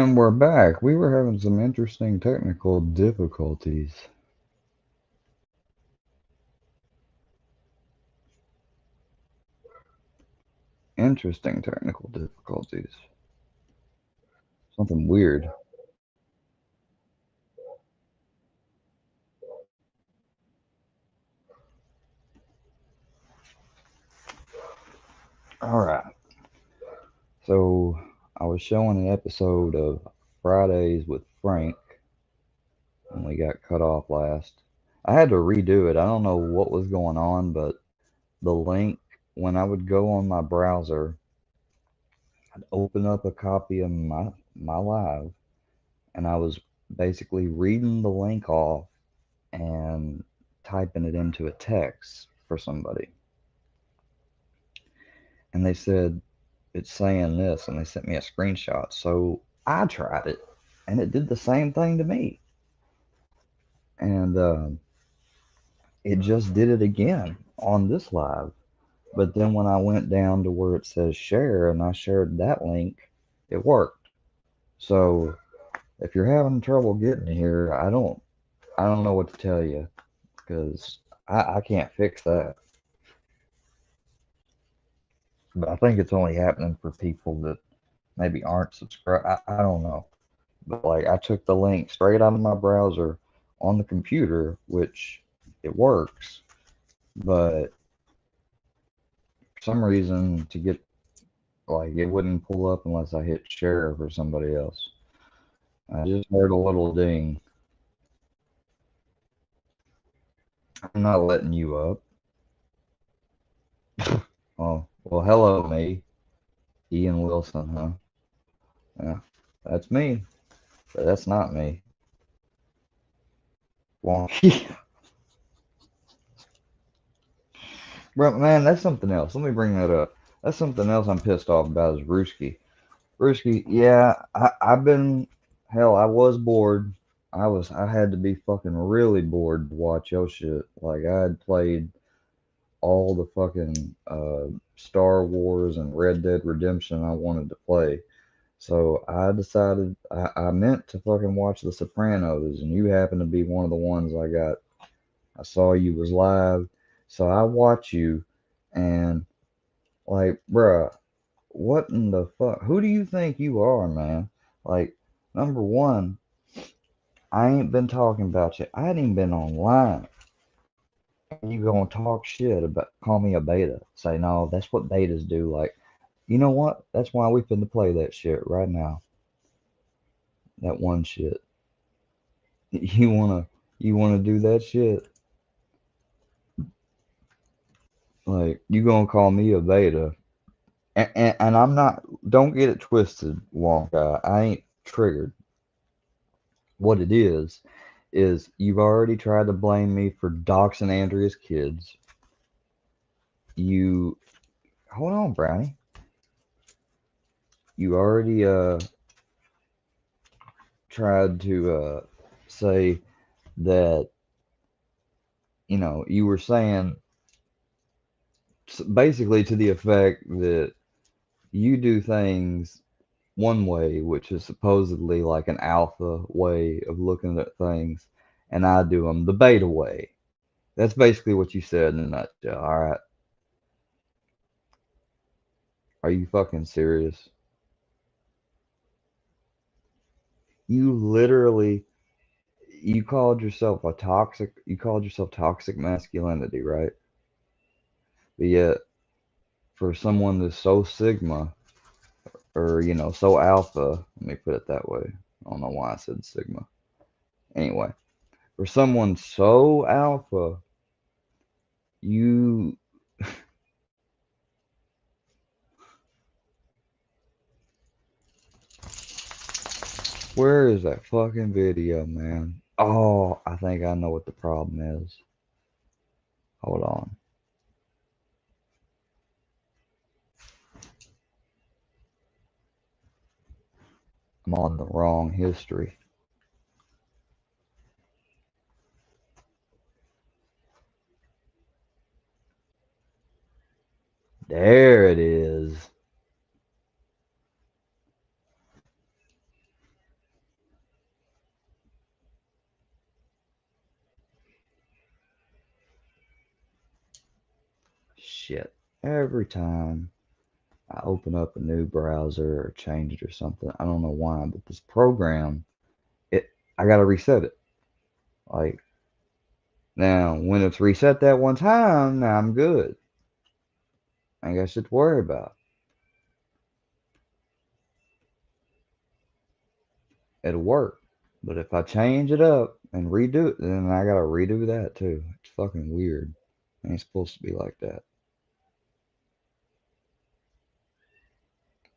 And we're back. We were having some interesting technical difficulties. Interesting technical difficulties. Something weird. Alright. So, I was showing an episode of Fridays with Frank, and we got cut off last. I had to redo it. I don't know what was going on, but the link, when I would go on my browser, I'd open up a copy of my live, and I was basically reading the link off and typing it into a text for somebody. And they said, it's saying this, and they sent me a screenshot. So I tried it, and it did the same thing to me. And it just did it again on this live. But then when I went down to where it says share and I shared that link, it worked. So if you're having trouble getting here, I don't know what to tell you because I can't fix that. But I think it's only happening for people that maybe aren't subscribed. I don't know. But like I took the link straight out of my browser on the computer, which it works, but for some reason to get like it wouldn't pull up unless I hit share for somebody else. I just heard a little ding. I'm not letting you up. Oh, well, hello, me. Ian Wilson, huh? Yeah, that's me, but that's not me. Wonky. Bro, man, that's something else. Let me bring that up. That's something else I'm pissed off about is Rooski. Rooski, yeah, I've been, hell, I was bored. I had to be fucking really bored to watch your shit. Like, I had played all the fucking Star Wars and Red Dead Redemption I wanted to play. So I decided I meant to fucking watch The Sopranos, and you happen to be one of the ones I got. I saw you was live, so I watch you, and like, bruh, what in the fuck? Who do you think you are, man? Like, number one, I ain't been talking about you. I ain't even been online. And you gonna talk shit about call me a beta? Say no, that's what betas do. Like, you know what? That's why we finna play that shit right now. That one shit. You wanna do that shit? Like, you gonna call me a beta? And I'm not. Don't get it twisted, Wonka. I ain't triggered. What it is you've already tried to blame me for doxing Andrea's kids. You hold on, Brownie. You already tried to say that you were saying basically to the effect that you do things one way, which is supposedly like an alpha way of looking at things, and I do them the beta way. That's basically what you said in a nutshell. All right, are you fucking serious? You literally you called yourself toxic masculinity, right? But yet for someone that's so sigma or so alpha, let me put it that way. I don't know why I said sigma. Anyway, for someone so alpha, you where is that fucking video, man? Oh, I think I know what the problem is. Hold on. I'm on the wrong history. There it is. shit. Every time I open up a new browser or change it or something, I don't know why, but this program, I gotta reset it. Like, now, when it's reset that one time, now I'm good. I ain't got shit to worry about. It'll work. But if I change it up and redo it, then I gotta redo that too. It's fucking weird. It ain't supposed to be like that.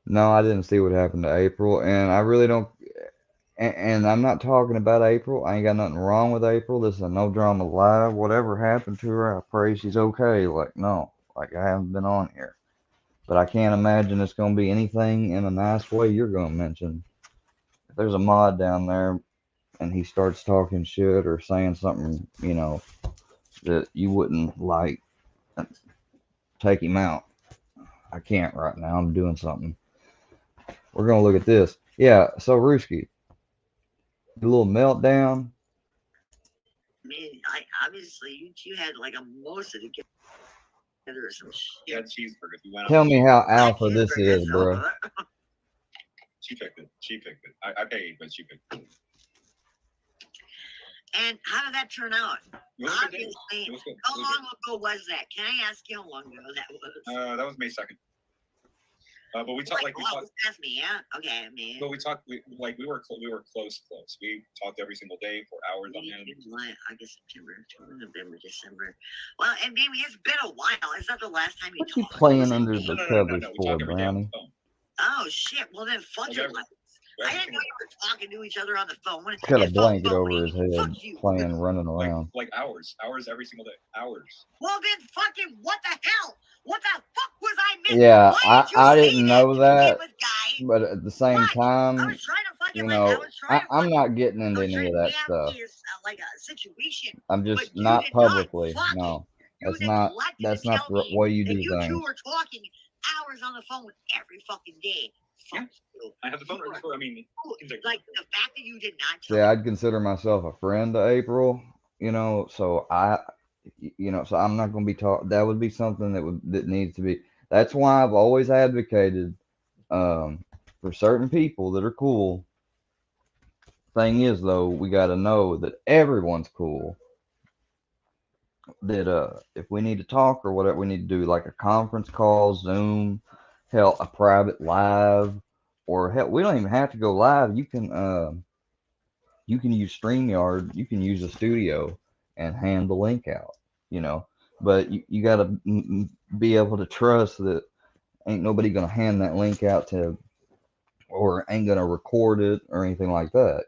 No, I didn't see what happened to April, and I really don't. And I'm not talking about April. I ain't got nothing wrong with April. This is a no drama live. Whatever happened to her, I pray she's okay. Like, no, like I haven't been on here. But I can't imagine it's going to be anything in a nice way you're going to mention. If there's a mod down there and he starts talking shit or saying something, that you wouldn't like, take him out. I can't right now. I'm doing something. We're going to look at this. Yeah, so Ruski, a little meltdown. I mean, obviously you had like a mimosa together or some shit. Yeah, cheeseburgers. Tell me how alpha this is, bro. She picked it. I paid, but she picked it. And how did that turn out? Obviously, how long ago was that? Can I ask you how long ago that was? That was May 2nd. But we talked we talked. Ask me, yeah. Okay, I mean. But we talked. We were close. We talked every single day for hours on end. July, August, September, October, November, December. Well, and maybe it's been a while. Is that the last time you talked? What you playing under the covers for, Brownie? Oh shit! Well then, fuck your life. I didn't know you were talking to each other on the phone. He's got a blanket over his head, playing, running around. Like hours every single day, hours. Well then, fucking what the hell? What the fuck was I missing? Yeah, I didn't know that, but at the same time, I'm not getting into any of that stuff. Like a situation. I'm just not publicly. No, that's not the way you do things. You two were talking hours on the phone every fucking day. Yeah. I have the phone register. I mean, like the fact that you did not tell me. I'd consider myself a friend to April, so so I'm not going to be taught. That would be something that needs to be. That's why I've always advocated for certain people that are cool. Thing is, though, we got to know that everyone's cool. That if we need to talk or whatever, we need to do like a conference call, Zoom, hell, a private live, or hell, we don't even have to go live. You can use StreamYard, you can use a studio and hand the link out, but you got to be able to trust that ain't nobody gonna hand that link out to, or ain't gonna record it or anything like that,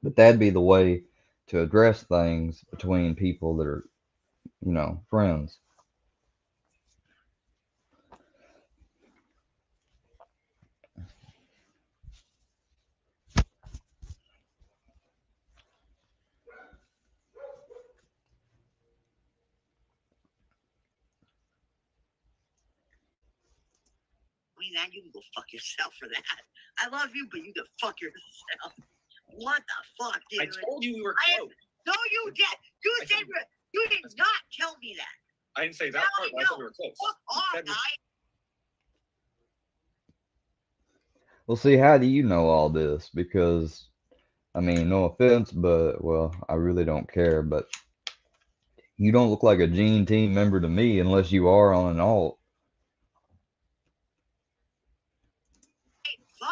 but that'd be the way to address things between people that are, friends. That you can go fuck yourself for that. I love you, but you can fuck yourself. What the fuck, dude? I told you we were close. No, you did. You did not tell me that. I didn't say that part. I said we were close. Fuck off, guy. Well, see, how do you know all this? Because, I mean, no offense, but, well, I really don't care, but you don't look like a Gene Team member to me unless you are on an alt.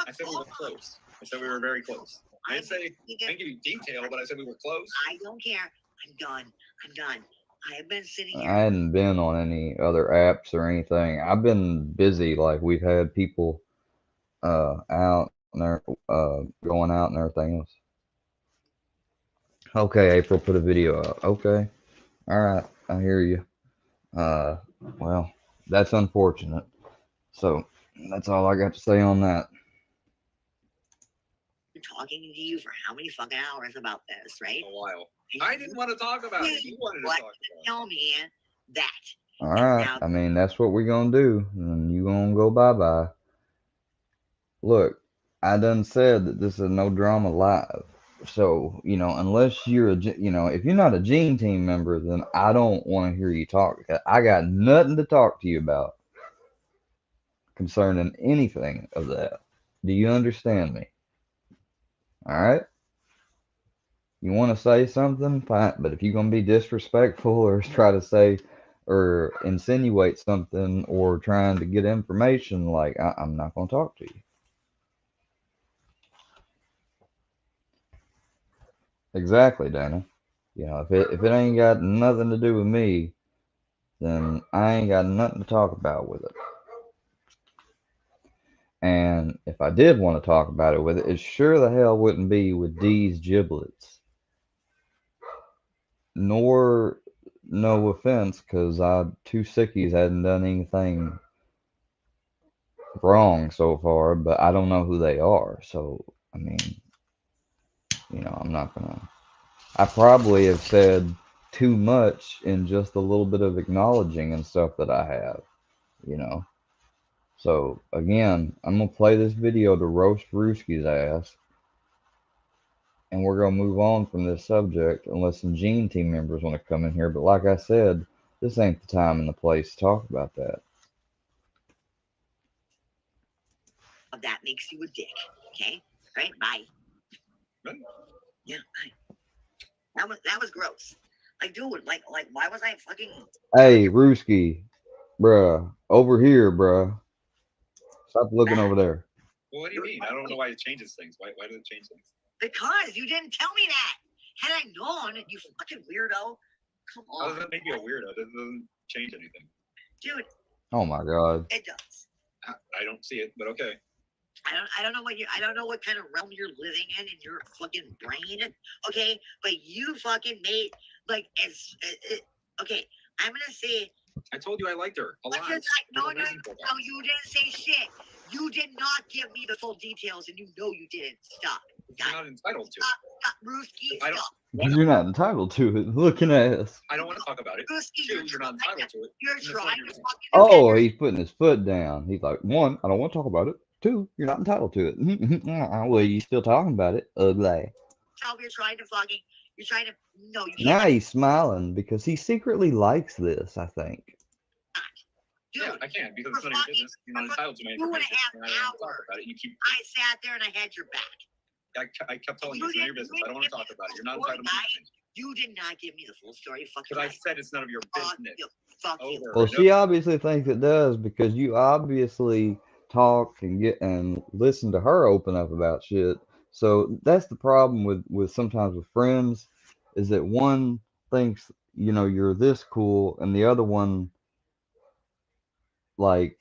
I said we were close. I said we were very close. I didn't say, I didn't give you detail, but I said we were close. I don't care. I'm done. I have been sitting here. I hadn't been on any other apps or anything. I've been busy. Like, we've had people out and they're going out and everything else. Okay, April, put a video out. Okay. All right. I hear you. Well, that's unfortunate. So that's all I got to say on that. Talking to you for how many fucking hours about this, right? A while. I didn't want to talk about it. You wanted to talk about it. Tell me that. All right. I mean, that's what we're going to do. And you going to go bye-bye. Look, I done said that this is no drama live. So, you know, unless you're you know, if you're not a Gene Team member, then I don't want to hear you talk. I got nothing to talk to you about concerning anything of that. Do you understand me? All right? You want to say something, fine. But if you're going to be disrespectful or try to say or insinuate something or trying to get information, like, I'm not going to talk to you. Exactly, Dana. You know, if it ain't got nothing to do with me, then I ain't got nothing to talk about with it. And if I did want to talk about it with it, it sure the hell wouldn't be with D's giblets. Nor, no offense, because two sickies hadn't done anything wrong so far, but I don't know who they are. So, I mean, you know, I'm not gonna. I probably have said too much in just a little bit of acknowledging and stuff that I have, you know. So, again, I'm gonna play this video to roast Rooski's ass, and we're gonna move on from this subject unless some Gene Team members want to come in here. But like I said, this ain't the time and the place to talk about that. That makes you a dick. Okay? Right? Bye. Right. Yeah, bye. That was gross. Like, dude, like why was I fucking Hey, Rooski, bruh, over here, bruh. Stop looking over there. Well, what do you mean? I don't know why it changes things. Why does it change things? Because you didn't tell me that. Had I known, you fucking weirdo. Come How on. does that make you a weirdo? It doesn't change anything. Dude, Oh my God. it does. I don't see it, but okay. I don't know what kind of realm you're living in your fucking brain. Okay, but you fucking made like okay. I'm gonna say. I told you I liked her a lot. No, you didn't say shit. You did not give me the full details, and you know you didn't. Stop. You're not entitled to. Rooski, stop. You're not entitled to it. Looking at us. I don't want to talk about it. Rooski, Two, you're not entitled to it. You're trying to fucking. Oh, he's putting his foot down. He's like, one, I don't want to talk about it. Two, you're not entitled to it. Well, you still talking about it? Ugly. So you're trying to fucking. You're trying to. No, you can't. Now he's smiling because he secretly likes this, I think. Dude, yeah, I can because it's none of your business. You're not entitled to my information. And I don't want to talk about it. You keep. I sat there and I had your back. I kept telling you it's none of your business. I don't want to talk about it. You're not entitled to anything. You did not give me the full story. Because I said it's none of your business. Fuck you. Well, she obviously thinks it does because you obviously talk and listen to her open up about shit. So that's the problem with sometimes with friends is that one thinks, you know, you're this cool and the other one, like,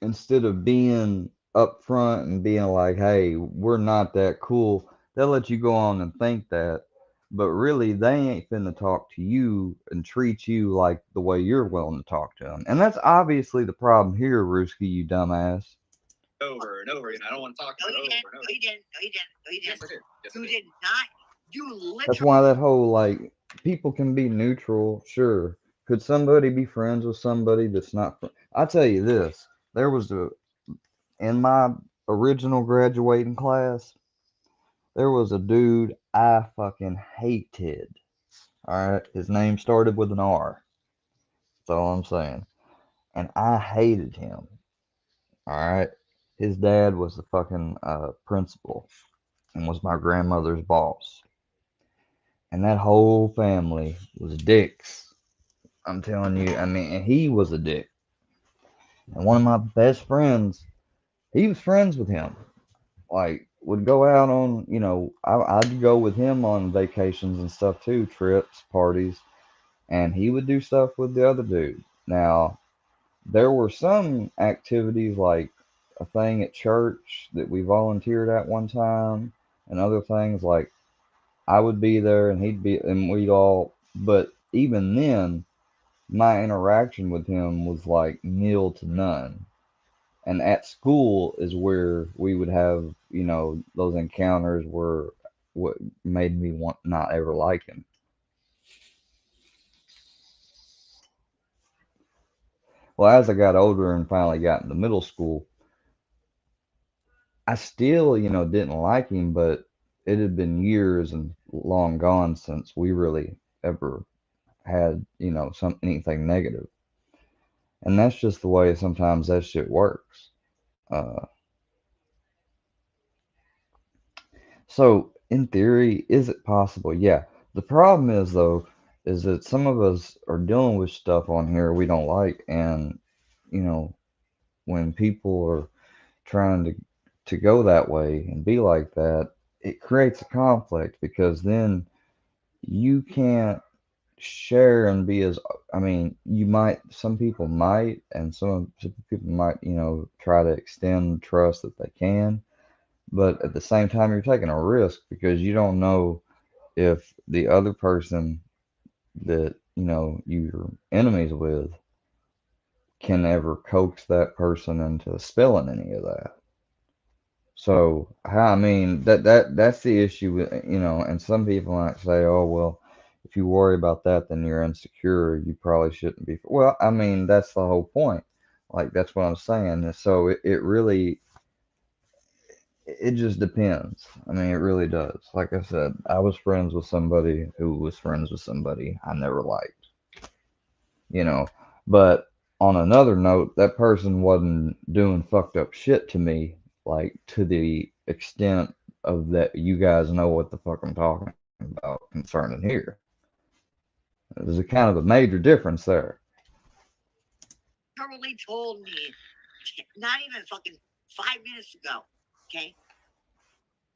instead of being upfront and being like, hey, we're not that cool, they'll let you go on and think that. But really, they ain't finna talk to you and treat you like the way you're willing to talk to them. And that's obviously the problem here, Rooski, you dumbass. Over and over again. I don't want to talk about it over and over. No, you didn't. Yes, I did. Yes, You did not. You literally. That's why that whole, like, people can be neutral, sure. Could somebody be friends with somebody that's not? I tell you this, there was in my original graduating class, there was a dude I fucking hated. Alright, his name started with an R. That's all I'm saying. And I hated him. Alright? His dad was the fucking principal and was my grandmother's boss. And that whole family was dicks. I'm telling you, I mean, and he was a dick. And one of my best friends, he was friends with him. Like, would go out on, you know, I'd go with him on vacations and stuff too, trips, parties, and he would do stuff with the other dude. Now, there were some activities like a thing at church that we volunteered at one time, and other things like I would be there and he'd be, and we'd all, but even then, my interaction with him was like nil to none. And at school is where we would have, you know, those encounters were what made me want not ever like him. Well, as I got older and finally got into middle school, I still, you know, didn't like him, but it had been years and long gone since we really ever had, anything negative. And that's just the way sometimes that shit works. Uh, so in theory, is it possible? Yeah. The problem is though, is that some of us are dealing with stuff on here we don't like, and you know, when people are trying to go that way and be like that, it creates a conflict because then you can't share and be as, I mean, you might, some people might, and some people might, try to extend trust that they can, but at the same time you're taking a risk because you don't know if the other person that you're enemies with can ever coax that person into spilling any of that. So, I mean, that's the issue with, and some people might say, "Oh, well, if you worry about that, then you're insecure. You probably shouldn't be." Well, I mean, that's the whole point. Like, that's what I'm saying. And so it really, it just depends. I mean, it really does. Like I said, I was friends with somebody who was friends with somebody I never liked, you know. But on another note, that person wasn't doing fucked up shit to me, like to the extent of that you guys know what the fuck I'm talking about concerning here. There's a kind of a major difference there. Totally told me, not even fucking 5 minutes ago. Okay,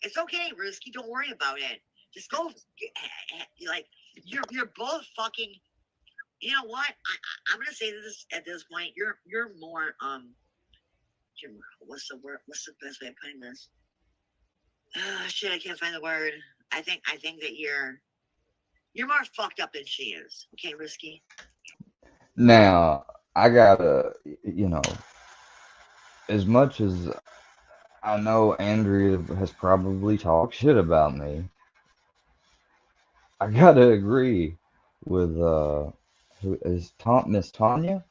it's okay, Risky. Don't worry about it. Just go. Like you're both fucking. You know what? I'm gonna say this at this point. You're more what's the word? What's the best way of putting this? Shit, I can't find the word. I think that you're more fucked up than she is. Okay, Risky. Now I gotta, as much as I know Andrea has probably talked shit about me, I gotta agree with who is Miss Tanya?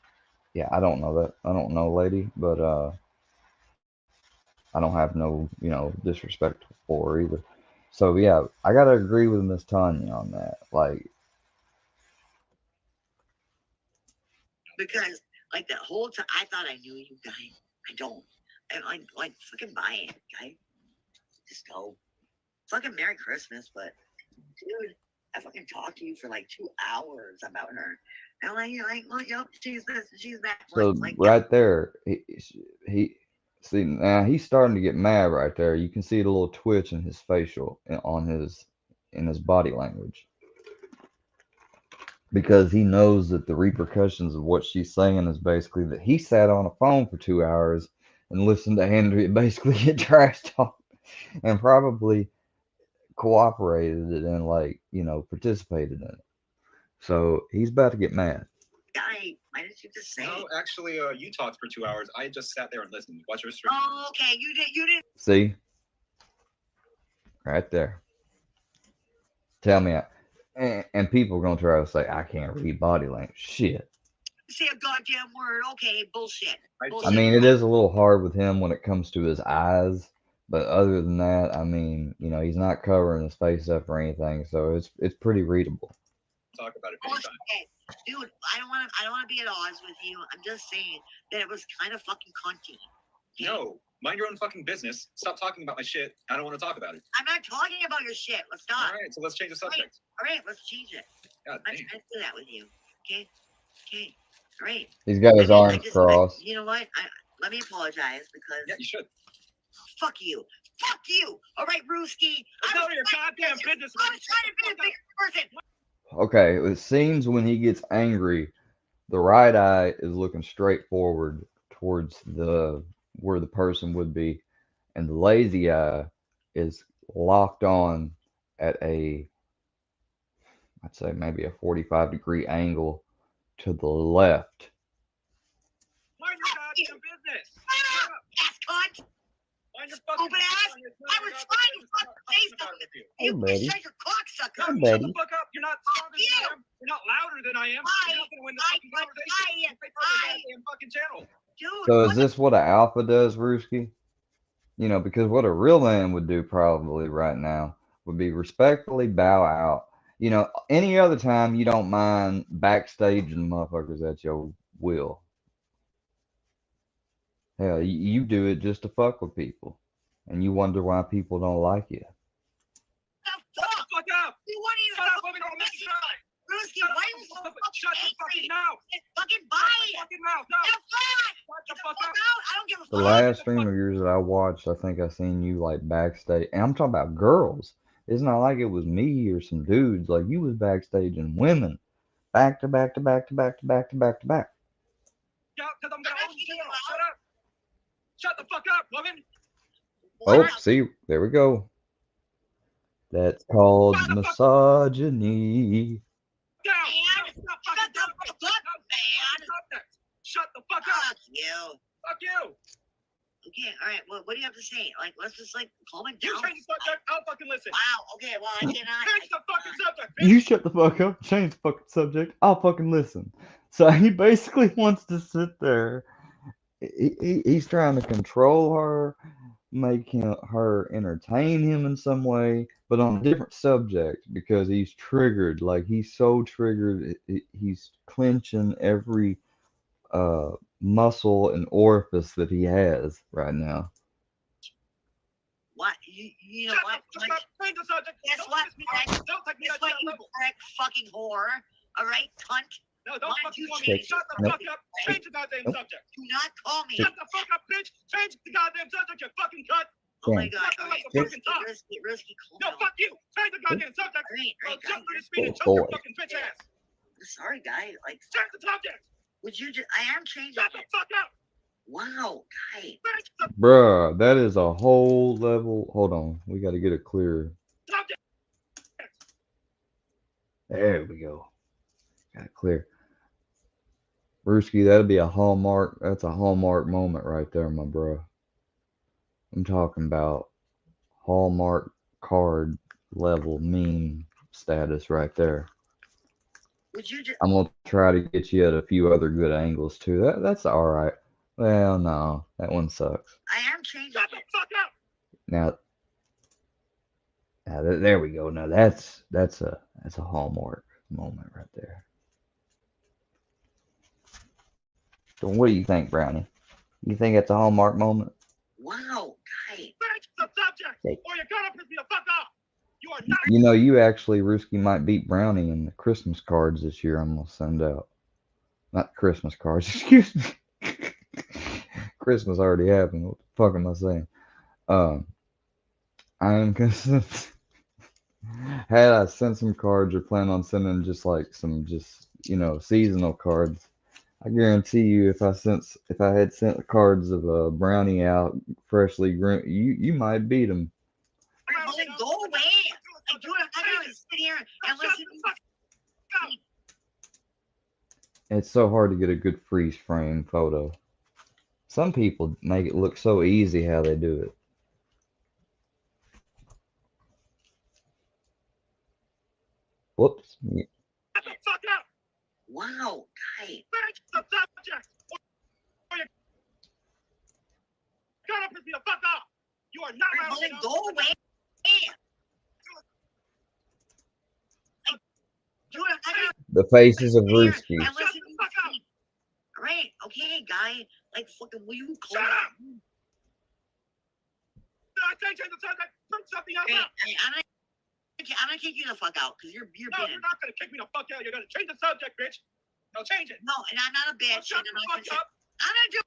Yeah, I don't know that. I don't know, lady, but I don't have no, disrespect for her either. So yeah, I gotta agree with Miss Tanya on that. Like, because like that whole time I thought I knew you guys. I don't. And like fucking buy it, guy. Just go. Fucking Merry Christmas, but dude, I fucking talked to you for like 2 hours about her. And like, well, yep, she's this, she's that. so Like, right there, he see now he's starting to get mad right there. You can see the little twitch in his facial on his in his body language because he knows that the repercussions of what she's saying is basically that he sat on a phone for 2 hours and listened to Andrea basically get trash talk and probably cooperated and like participated in it. So he's about to get mad. Guy, why didn't you just say? No, actually, you talked for 2 hours. I just sat there and listened. Watch your restriction. Oh, okay. You didn't. See, right there. Tell me, and people are gonna try to say I can't read body language. Shit. Say a goddamn word. Okay, bullshit. I mean, it is a little hard with him when it comes to his eyes, but other than that, I mean, he's not covering his face up or anything, so it's pretty readable. Talk about it. Okay. Dude, I don't want to be at odds with you. I'm just saying that it was kind of fucking cunty. Okay? No, mind your own fucking business. Stop talking about my shit. I don't want to talk about it. I'm not talking about your shit. Let's stop. All right, so let's change the subject. All right, let's change it. God, I'm trying to do that with you. Okay. All right. He's got his arms crossed. You know what? Let me apologize because. Yeah, you should. Fuck you. Fuck you. All right, Brewski. It's none of your goddamn business. I'm trying to be a bigger person. Okay, it seems when he gets angry, the right eye is looking straight forward towards where the person would be, and the lazy eye is locked on at I'd say maybe a 45-degree angle to the left. Mind your goddamn business. Ass cunt. Mind your fucking ass. I was trying to fucking say something. Hey, buddy. Shut your cocksucker. Hey, Shut buddy. the fuck up. You're not stronger than I am. You're not louder than I am. You're not gonna win the fucking conversation. Stay for the goddamn fucking channel. Dude, So is this what an alpha does, Ruski? Because what a real man would do probably right now would be respectfully bow out. You know, any other time you don't mind backstaging motherfuckers at your will. Hell, you do it just to fuck with people, and you wonder why people don't like you. What the Shut fuck? the fuck up! Dude, what are you Shut up, women, don't make me cry! Ruski, why are you so fucking Shut your fucking angry? mouth! Fucking Shut buy your it! fucking mouth! No! Have fun! Shut Get the the fuck fuck up! out! I don't give a The fuck. last stream of yours that I watched, I think I seen you like backstage, and I'm talking about girls. It's not like it was me or some dudes. Like you was backstaging women, back to back to back to back to back to back to back. Yeah, because I'm gonna own the channel. Shut up! Shut the fuck up, woman! Oh, see, there we go. That's called misogyny. Down! Man, Shut shut the fuck up, man. Shut the fuck up! Fuck you. Fuck you! Okay, all right. Well, what do you have to say? Like, let's just like calm it You down. change the subject, I'll fucking listen. Wow. Okay. Well, I cannot. Change the fucking subject, bitch! You shut the fuck up, change the fucking subject, I'll fucking listen. So he basically wants to sit there. He's trying to control her, make her entertain him in some way, but on a different subject because he's triggered. Like he's so triggered, he's clenching every muscle and orifice that he has right now. What? You know Shut what? the fuck up! Change the subject! Guess Don't what, piss me off. Greg? Don't take me Guess out what, of you the prick fucking whore? All right, cunt. No, don't Why fucking don't call you me. change Shut the Nope. fuck up! Change the goddamn Nope. subject! Do not call me. Shut the fuck up, bitch! Change the goddamn subject, you fucking cunt! Oh my Damn. god. All right. Fucking talk. Risky. Calm No, down. fuck you! Change the goddamn subject! All right, I'll jump through the guys. speed and Oh, choke your boy. fucking bitch ass! Sorry, guy. Like, Change the subject! would you just? I am changing Shut the it. fuck up! Wow, guy. Change the Bruh, that is a whole level. Hold on, we got to get it clear. subject! There we go. Got it clear. Brewski, that'll be a hallmark. That's a hallmark moment right there, my bro. I'm talking about hallmark card level meme status right there. Would you just? I'm gonna try to get you at a few other good angles too. That's all right. Well, no, that one sucks. I am changing Shut the it. fuck up! Now there we go. Now that's a hallmark moment right there. So what do you think, Brownie? You think it's a hallmark moment? Wow, guy. Change the subject! Hey. Or you're gonna piss me the fuck off! You are not. You know, you actually, Ruski, might beat Brownie in the Christmas cards this year. I'm gonna send out. Not Christmas cards. Excuse me. Christmas already happened. What the fuck am I saying? I am gonna send. Had I sent some cards or plan on sending just like some seasonal cards, I guarantee you if I had sent the cards of a Brownie out freshly groomed, you might beat him. Well, then go away. Like, dude, I'm not gonna sit here and listen to you. It's so hard to get a good freeze frame photo. Some people make it look so easy how they do it. Whoops. Shut the fuck up! Wow, guy. Change the subject! Or you're gonna piss me the fuck off! You are not my Well, then own. go away. Like, dude, I'm not gonna The faces of sit here Ruski. and Shut listen the to fuck up! you. Great, okay, guy. Like, fucking, will you Shut calm up. down? I can't change the subject. Bring something else Hey, up. I'm gonna kick you the fuck out because you're No, banned. you're not gonna kick me the fuck out. You're gonna change the subject, bitch. Now change it. No, and I'm not a Now bitch. shut And the I'm not fuck gonna. up. I'm gonna do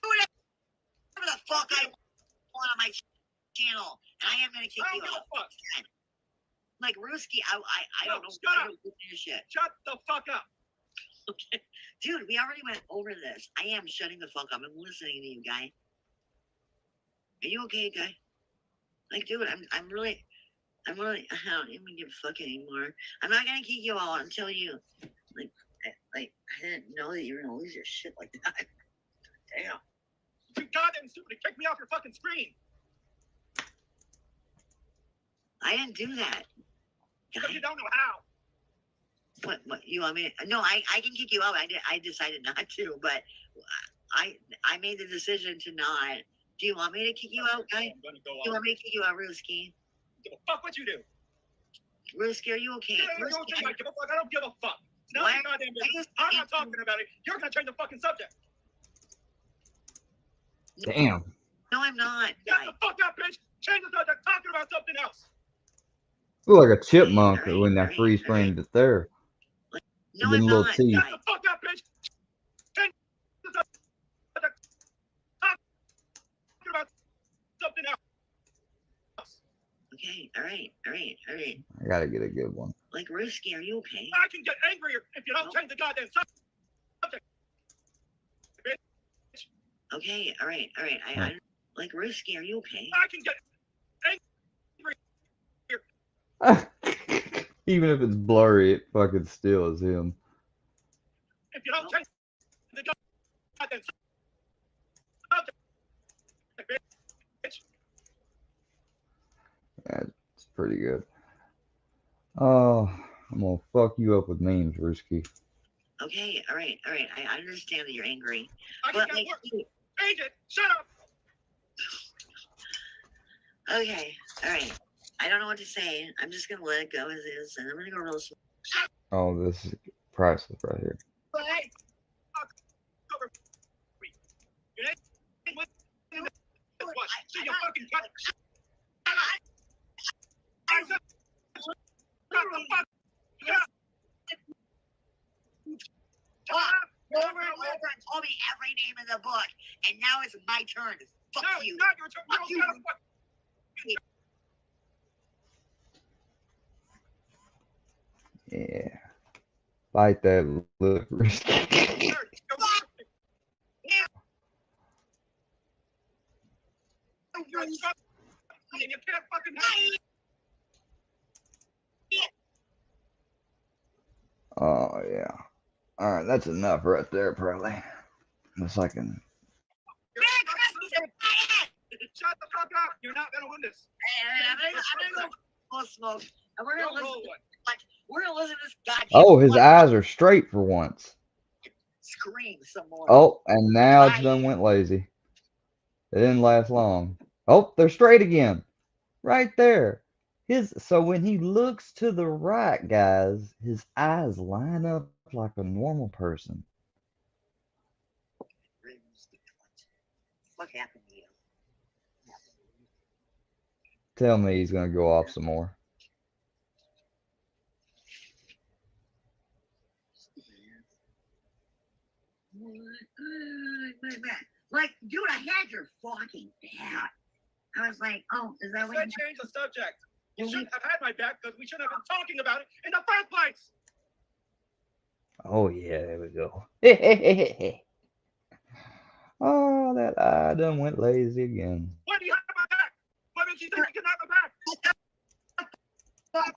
whatever the fuck I want on my channel, and I am gonna kick I you don't give out. a fuck. Like Ruski, I No, don't know. shut I up. don't give a shit. Shut the fuck up. Okay, dude, we already went over this. I am shutting the fuck up. I'm listening to you, guy. Are you okay, guy? Like, dude, I'm really, I don't even give a fuck anymore. I'm not gonna kick you out until you, I didn't know that you were gonna lose your shit like that. Damn. You goddamn stupid to kick me off your fucking screen. I didn't do that. Because Guy, you don't know how. what you want me to, no, I can kick you out. I decided not to, but I made the decision to not. Do you want me to kick you out, guy? I'm gonna go Do you on. want me to kick you out, Ruski? Give a fuck what you do. Ruski, are you okay? Yeah, I don't think I give a fuck. I don't give a fuck. It's not your goddamn business. I'm not talking about it. You're gonna change the fucking subject. Damn. No, I'm not. Shut the fuck up, bitch. Change the subject. Talking about something else. Look like a chipmunk Alright, when I freeze framed it there. No, Them I'm little not. teeth. Shut the fuck up, bitch. Change the subject. Talking about something else. Okay, alright. I gotta get a good one. Like, Ruski, are you okay? I can get angrier if you don't change the goddamn subject. Bitch. Okay, alright. I like, Ruski, are you okay? I can get Even if it's blurry, it fucking still is him. if you don't change the goddamn subject. Bitch. That's pretty good. Oh, I'm gonna fuck you up with names, Risky. Okay, alright. I understand that you're angry. I can But, get like, worse. Agent, shut up. okay, alright. I don't know what to say. I'm just gonna let it go as is, and I'm gonna go real slow. Oh, this is priceless right here. But hey, cover me. You ain't with what? See your fucking cut. I said, shut the fuck up. Over and over and told me every name in the book, and now it's my turn. Fuck No, you. not your turn. Fuck you. Yeah. Fight that look, Risky. You can't fucking have it. Oh, yeah. Alright, that's enough right there, probably. Unless I can. Shut the fuck up. You're not gonna win this. I'm gonna go full smoke, and we're Don't gonna roll listen. one. We're gonna listen to this goddamn. Oh, his fucking eyes are straight for once. scream some more. Oh, and now it's done went lazy. It didn't last long. Oh, they're straight again. Right there. So when he looks to the right, guys, his eyes line up like a normal person. What happened to you? Tell me he's gonna go off some more. Like, dude, I had your fucking back. I was like, oh, is that what Let's change the subject. You shouldn't have had my back because we shouldn't have been talking about it in the first place. Oh yeah, there we go. Oh, that eye done went lazy again. Why do you have my back? Why don't you think you can have my back? Talk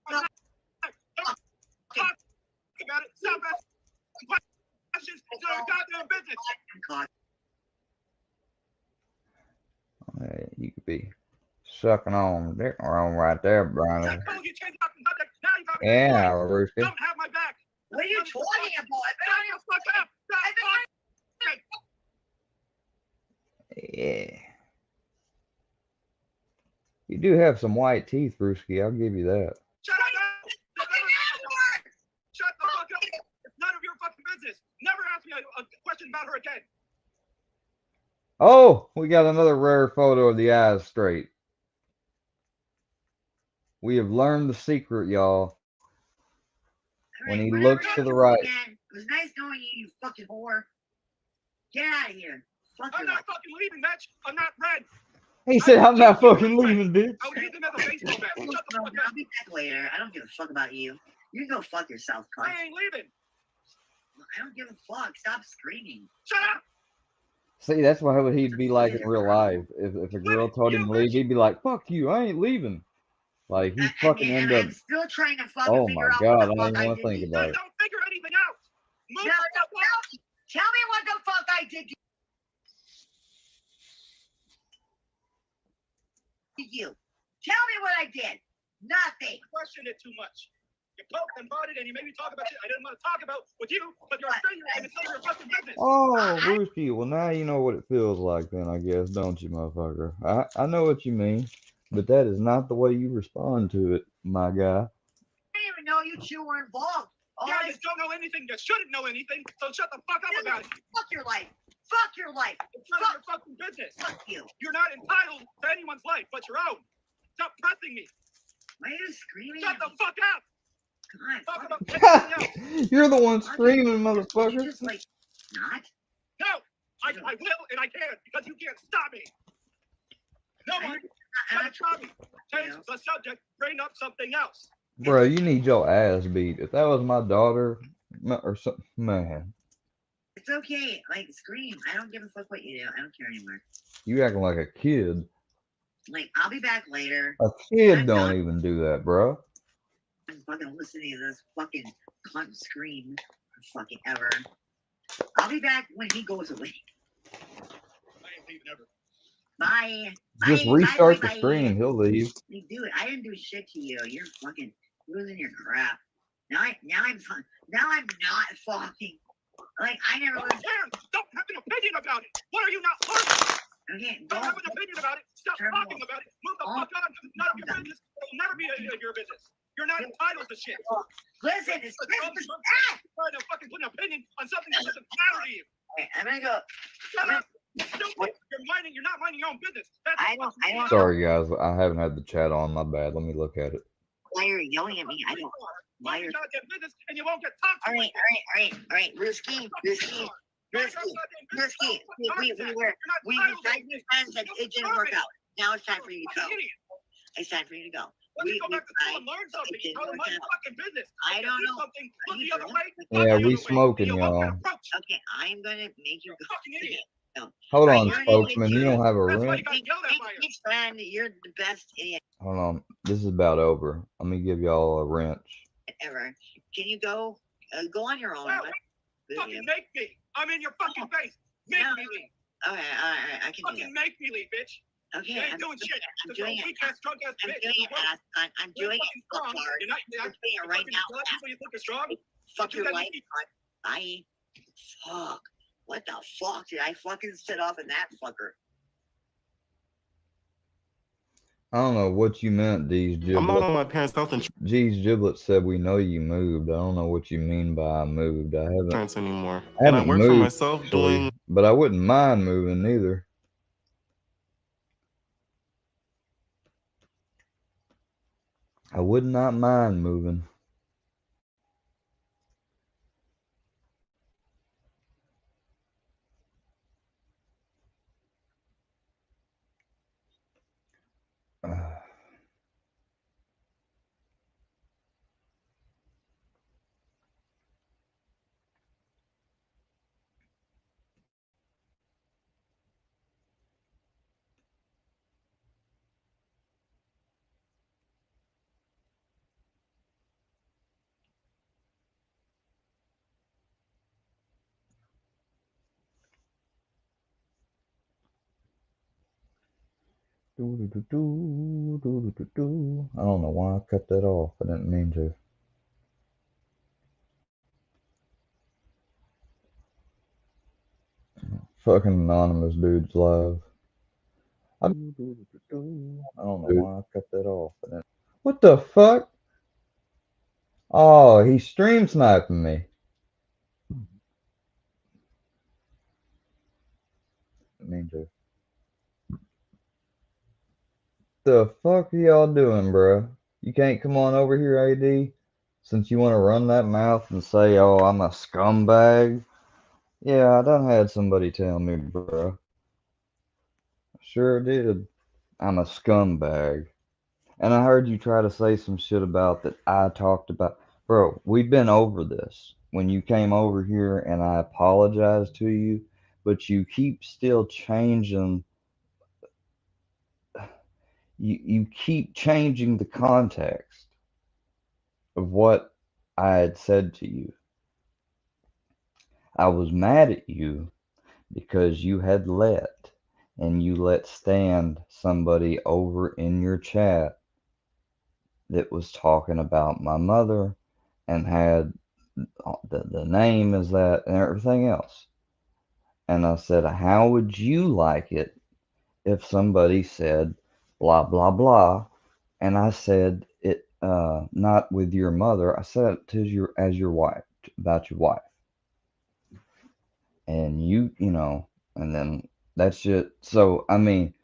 about it. Stop asking questions. It's our goddamn business. You could be sucking on dick wrong right there, Brian. I told you change the subject. Now you got me. Yeah, Rusky. Don't have my back. What are you talking about? Shut the fuck up. Yeah. You do have some white teeth, Brewski. I'll give you that. Shut up. Shut the fuck up. It's none of your fucking business. Never ask me a question about her again. Oh, we got another rare photo of the eyes straight. We have learned the secret, y'all. When he looks to the right. It was nice knowing you, you fucking whore. Get out of here. Fuck I'm your not life. fucking leaving, Mitch. I'm not red. He said, I'm not fucking leaving, bitch. I would use him as a baseball bat. Shut the fuck up. I'll be back later. I don't give a fuck about you. You can go fuck yourself, cunt. I ain't leaving. I don't give a fuck. Stop screaming. Shut up. See, that's what he'd be like in real life. If a girl told him to leave, he'd be like, fuck you, I ain't leaving. Like, he fucking end up. I'm still trying to fucking Oh figure my out God, what I the don't fuck even I want did to think to you. about it. Don't figure anything out. Move No, the fuck on. tell me what the fuck I did to you. Tell me what I did. Nothing. Question it too much. You poked and prodded and you made me talk about shit I didn't want to talk about with you, but you're a stranger and it's none of your fucking business. Oh, Brewski, well, now you know what it feels like then, I guess, don't you, motherfucker? I know what you mean. But that is not the way you respond to it, my guy. I didn't even know you two were involved. All Yeah, I you don't know anything. You shouldn't know anything. So shut the fuck up about it. fuck your life. Fuck your life. It's none of your fucking business. Fuck you. You're not entitled to anyone's life but your own. Stop pressing me. Why are you screaming? Shut at the me? fuck up. Come on. Talk fuck about it. anything else. You're the one Fuck it. screaming, You motherfucker. just like not. No, I will and I can because you can't stop me. No one can stop me. Change the subject. Bring up something else. Bro, you need your ass beat. If that was my daughter or something, man, It's okay. Like scream. I don't give a fuck what you do. I don't care anymore. you acting like a kid. Like I'll be back later. A kid I'm don't done. even do that, bro. I'm fucking listening to this fucking cunt scream fucking ever. I'll be back when he goes away. I ain't leaving ever. Bye. Just Bye, restart bye, the bye. stream. He'll leave. You do it. I didn't do shit to you. You're fucking losing your crap. Now I'm not fucking like I never was. Sharon, don't have an opinion about it. What are you not learning? Okay, Don't have an opinion about it. Stop Turn talking off. about it. Move the fuck on. It's none of your business. It'll never be any of your business. You're not entitled to shit. Listen, it's Trump Christmas. trying to fucking put an opinion on something that doesn't matter to you. Okay, I'm gonna go. Shut up. Stupid. You're not minding your own business. That's I don't. Sorry, guys. I haven't had the chat on. My bad. Let me look at it. Why you're yelling at me? I don't. Why Mind you're. your goddamn business and you won't get talked to. All right. Risky. We tried to be friends and it didn't work out. Now it's time for you to go. It's time for you to go. Let me go We back to school and tried. learn something. It didn't Out of work my out. fucking business. I don't know. Something, look Are you the other drunk? way. Yeah, look the we other way, smoking, and you won't get y'all. approached. Okay, I'm gonna make you go. Fucking idiot. Hold Right, on, you're an spokesman. idiot, You don't have a That's why you wrench. got yelled at by her. Thanks, friend. You're the best idiot Hold on. This is about over. Let me give y'all a wrench. ever. Can you go? Go on your own. Well, Good, fucking yeah. make me. I'm in your fucking face. Make No. me leave. Okay, all right. I can do Fucking that. make me leave, bitch. Okay, You ain't I'm doing shit. I'm This doing little it. weak-ass, drunk-ass I'm bitch. doing it, ass. I'm You're doing fucking it. Fuck strong. hard. You're not, I'm doing it right now. You think you're strong? Fuck You your got life. me- Bye. Fuck. What the fuck did I fucking set off in that fucker? I don't know what you meant, D's I'm not Giblets. on my parents' health G's Giblets said we know you moved. I don't know what you mean by I moved. I haven't insurance anymore. And I haven't work for moved, myself actually, doing but I wouldn't mind moving either. I would not mind moving. I don't know why I cut that off. I didn't mean to. Fucking anonymous dude's live. I don't know why I cut that off. I didn't. What the fuck? Oh, he's stream sniping me. Didn't mean to. The fuck are y'all doing, bro? You can't come on over here, AD? Since you want to run that mouth and say, oh, I'm a scumbag? Yeah, I done had somebody tell me, bro. Sure did. I'm a scumbag. And I heard you try to say some shit about that I talked about. Bro, we've been over this when you came over here and I apologized to you, but you keep still changing. You keep changing the context of what I had said to you. I was mad at you because you had let stand somebody over in your chat that was talking about my mother and had the name is that and everything else. And I said, how would you like it if somebody said blah, blah, blah. And I said it, not with your mother. I said it to your, as your wife, about your wife. And you know, and then that's it. So, I mean,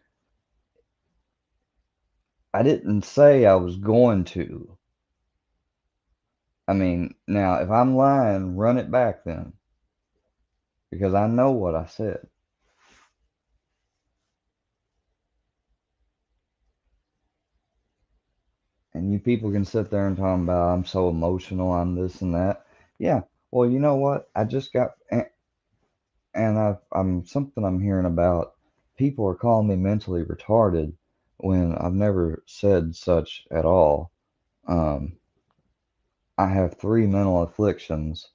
I didn't say I was going to. I mean, now, if I'm lying, run it back then. Because I know what I said. And you people can sit there and talk about I'm so emotional, I'm this and that. Yeah. Well, you know what? I just got and I'm something I'm hearing about. People are calling me mentally retarded when I've never said such at all. Um, I have 3 mental afflictions,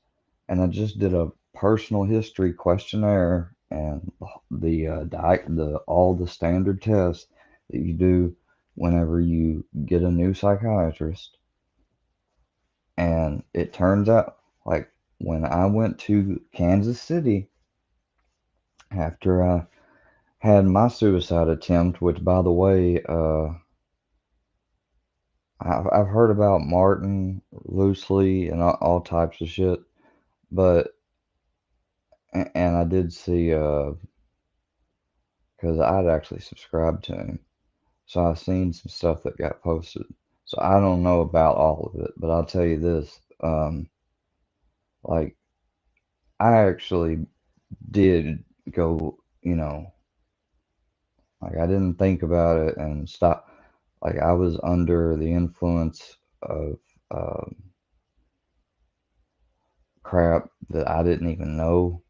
and I just did a personal history questionnaire and the all the standard tests that you do whenever you get a new psychiatrist. And it turns out, like when I went to Kansas City after I had my suicide attempt, which by the way, I've heard about Martin loosely and all types of shit, but and I did see because I'd actually subscribed to him, so I've seen some stuff that got posted. So I don't know about all of it, but I'll tell you this: like I actually did go, like I didn't think about it and stop. Like I was under the influence of um, crap that I didn't even know.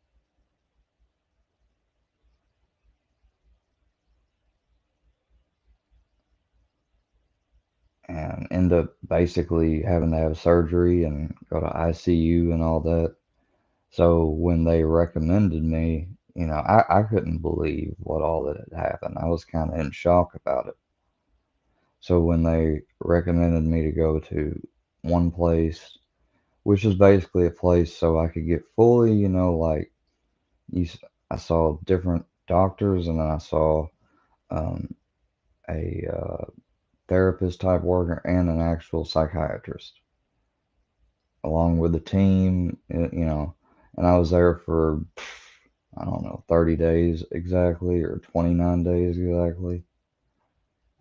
And end up basically having to have surgery and go to ICU and all that. So when they recommended me, I couldn't believe what all that had happened. I was kind of in shock about it. So when they recommended me to go to one place, which was basically a place so I could get fully, like you, I saw different doctors and then I saw um, a therapist type worker and an actual psychiatrist along with the team, and I was there for, I don't know, 30 days exactly or 29 days exactly.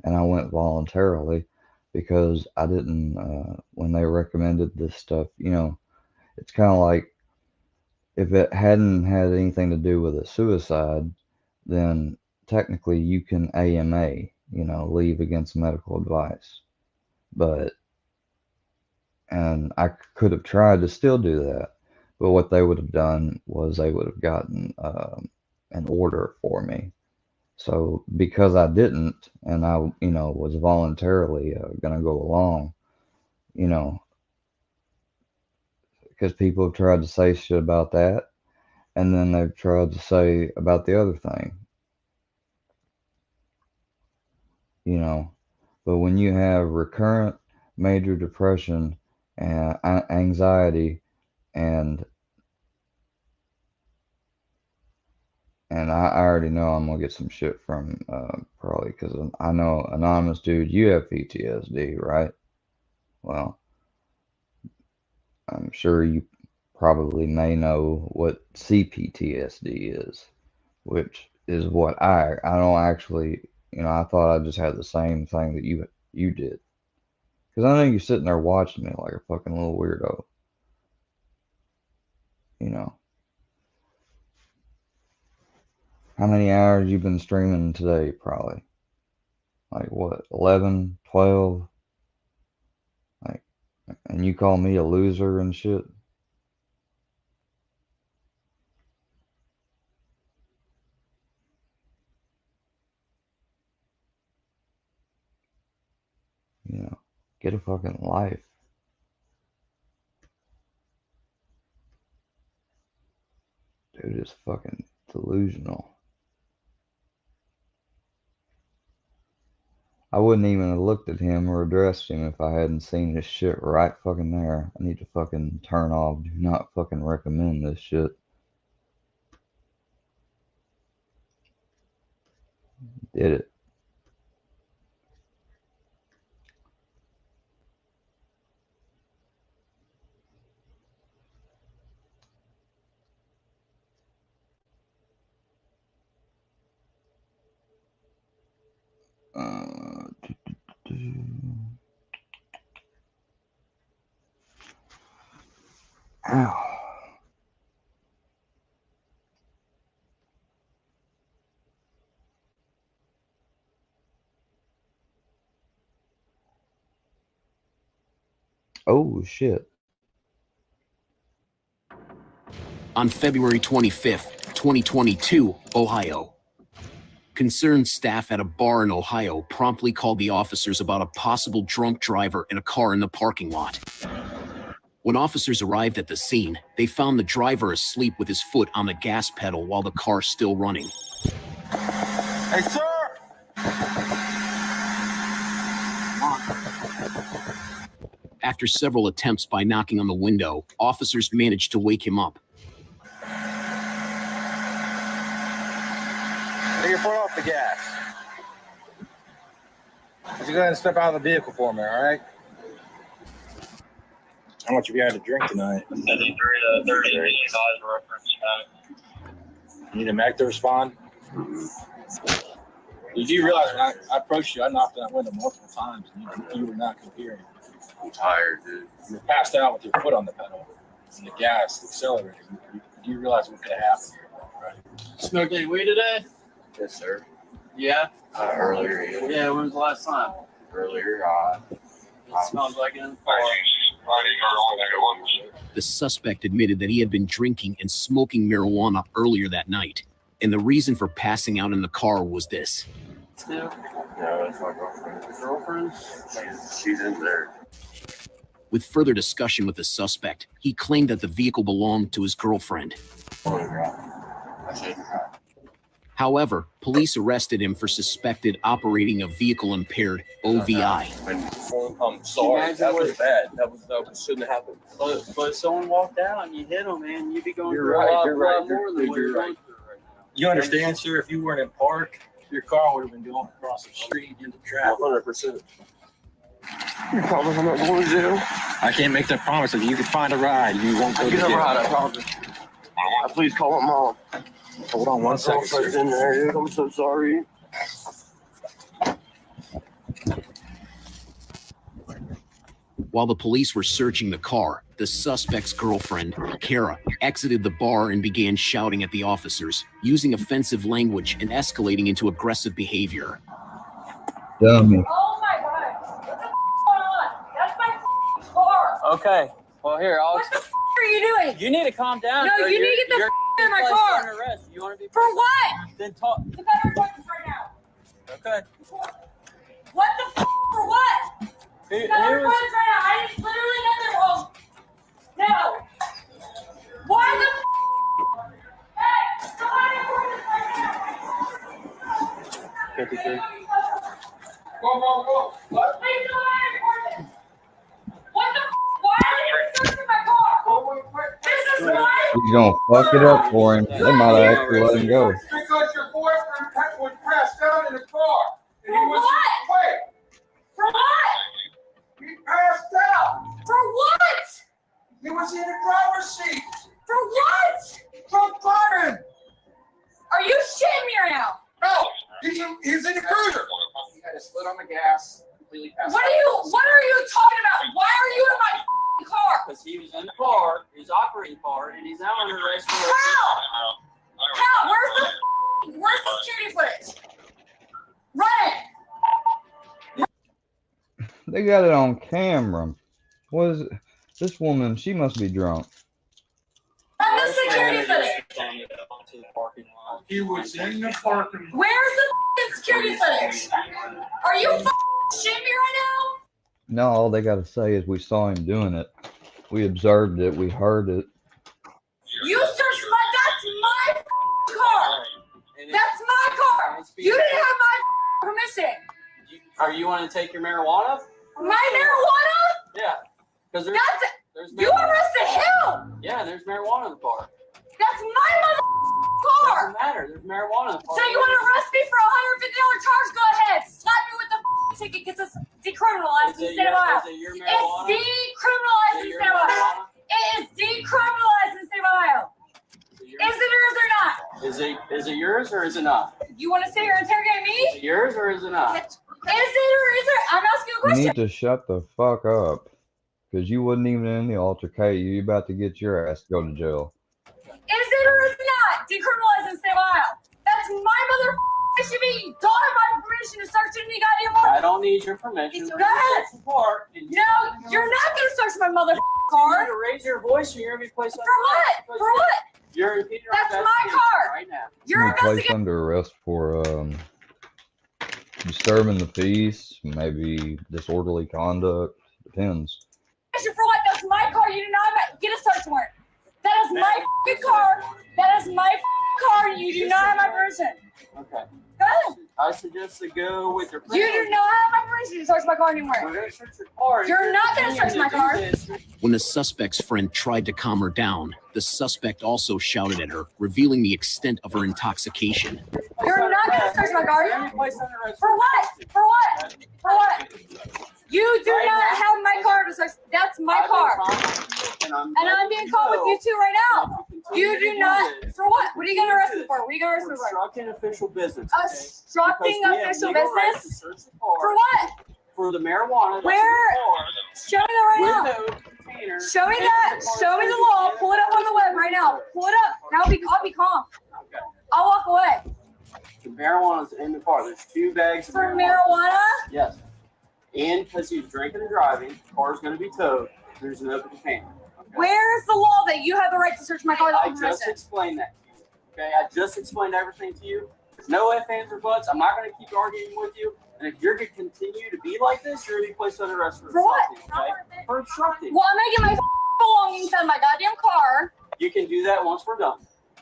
And I went voluntarily because I didn't, when they recommended this stuff, it's kind of like if it hadn't had anything to do with a suicide, then technically you can AMA, leave against medical advice. But and I could have tried to still do that. But what they would have done was they would have gotten an order for me. So because I didn't, and I, was voluntarily going to go along, you know, because people have tried to say shit about that, and then they've tried to say about the other thing, you know. But when you have recurrent major depression and anxiety and I already know I'm gonna get some shit from probably because I know anonymous dude, you have PTSD, right? Well, I'm sure you probably may know what CPTSD is, which is what I don't actually, I thought I just had the same thing that you did because I know you're sitting there watching me like a fucking little weirdo, you know. How many hours you been streaming today? Probably like what, 11, 12? Like, and you call me a loser and shit. Get a fucking life. Dude is fucking delusional. I wouldn't even have looked at him or addressed him if I hadn't seen this shit right fucking there. I need to fucking turn off. Do not fucking recommend this shit. Did it. Oh shit. On February 25th, 2022, Ohio. Concerned staff at a bar in Ohio promptly called the officers about a possible drunk driver in a car in the parking lot. When officers arrived at the scene, they found the driver asleep with his foot on the gas pedal while the car still running. Hey, sir! After several attempts by knocking on the window, officers managed to wake him up. Take your foot off the gas. Just go ahead and step out of the vehicle for me, all right? How much have you had to drink tonight? 73 to 30 reference. You need a mech to respond? Did you realize when I approached you, I knocked on that window multiple times and you were not coherent? I'm tired, dude. You were passed out with your foot on the pedal and the gas accelerated. Do you realize what could have happened here? Right? Smoked any weed today? Yes, sir. Yeah. Earlier, Yeah, when was the last time? earlier, It smells like it in the car. The suspect admitted that he had been drinking and smoking marijuana earlier that night, and the reason for passing out in the car was this. Yeah. No, it's my girlfriend. Girlfriend? She's in there. With further discussion with the suspect, he claimed that the vehicle belonged to his girlfriend. However, police arrested him for suspected operating a vehicle impaired OVI. I'm sorry, that was bad. That shouldn't have happened. But if someone walked down and you hit them, man, you'd be going You're through right, a lot, you're right, more than what you're you're right. going through right now. You understand, sir, if you weren't in park, your car would have been going across the street into traffic. 100%. You promise I'm not going to jail? I can't make that promise. If you could find a ride, you won't go to jail. I promise. Please call my mom. Hold on one second, sir. In there, dude. I'm so sorry. While the police were searching the car, the suspect's girlfriend, Kara, exited the bar and began shouting at the officers, using offensive language and escalating into aggressive behavior. Dummy. Oh my god. What the f going on? That's my car. Okay. Well, here, I'll. What the f are you doing? You need to calm down. No, sir. you need to get the You're f in my placed car. under arrest. You want to be For what? Then talk. The better weapons right now. Okay. What the f for what? Who The better was, weapons right now. I did literally nothing wrong. No. Why the f? Hey, somebody report this right now. 53. Whoa. What? Please somebody report this. What the f? Why are you searching my car? This is my. He's gonna fuck it up for him. They might have actually let him go. Because your boyfriend was passed out in the car. For what? Wait, For what? he passed out. For what? He was in the driver's seat. For what? Drunk driving. Are you shitting me right now? No, he's in the cruiser. He had his foot on the gas. Completely passed What are you talking about? Why are you in my f***ing car? Because he was in the car, he was operating the car, and he's now under arrest. How? Where's the security footage? Run it. They got it on camera. Was this woman? She must be drunk. Run the security footage. He was in the parking lot. Where's the f***ing security footage? Are you f***ing shitting me right No, all they gotta say is we saw him doing it. We observed it. We heard it. now? You searched that's my f***ing car. That's my car. You didn't have my f***ing permission. Are you want to take your marijuana? My marijuana? Yeah. Because there's You arrested him. Yeah, there's marijuana in the car. That's my motherfucking car. Doesn't matter. There's marijuana in the car. So you want to arrest me for $150 charge? Go ahead. Slap me with the ticket. Gets us decriminalized in the state of Ohio. Is it your It's marijuana? decriminalized in the state of Ohio. It is decriminalized in the state of Ohio. Is it or is it not? Is it yours or is it not? You want to sit here and interrogate Is me? it yours or is it not? Is it or is it? I'm asking a You question. need to shut the fuck up, because you wasn't even in the altercation. You about to get your ass to go to jail. Is it or is it not decriminalized in the state of Ohio? That's my motherfucking should be? You don't have my permission to search any goddamn car. I don't need your permission. Go ahead. Support. And No, you're not gonna search my mother you're car. gonna raise your voice or you're gonna be placed For under arrest. what? For what? You're repeating your That's my investigation car. right now. You're You're placed investigating. under arrest for disturbing the peace, maybe disorderly conduct. Depends. For what? That's my car. You do not have get a search warrant. That is my fucking car. That is my car. You do not have my permission. Okay. Go ahead. I suggest to go with your You do not have my permission to search my car anymore. We're gonna search your car. You're not gonna search my car. When the suspect's friend tried to calm her down, the suspect also shouted at her, revealing the extent of her intoxication. You're not gonna search my car. You're gonna be placed under arrest. For what? For what? For what? You do not have my car to search. That's my car. And I'm being caught with you two right now. You do not. For what? What are you gonna arrest me for? What are you gonna arrest me for? Obstructing official business. Obstructing Because we have official legal right to business? search the car For what? For the marijuana. that's in the Where? car Show me that right now. with no container. Show me that. Show me the law. Pull it up on the web right now. Pull it up. And I'll be calm. Okay. I'll walk away. The marijuana's in the car. There's 2 bags of For marijuana? Yes. And because he's drinking and driving, the car's going to be towed. There's an open container. Okay? Where's the law that you have the right to search my car I without just permission? explained that to you. Okay, I just explained everything to you. There's no ifs, ands, or buts. I'm not going to keep arguing with you. And if you're going to continue to be like this, you're going to be placed under arrest for For what? obstructing, okay? For obstructing. Well, I'm gonna get my belongings out of my goddamn car. You can do that once we're done.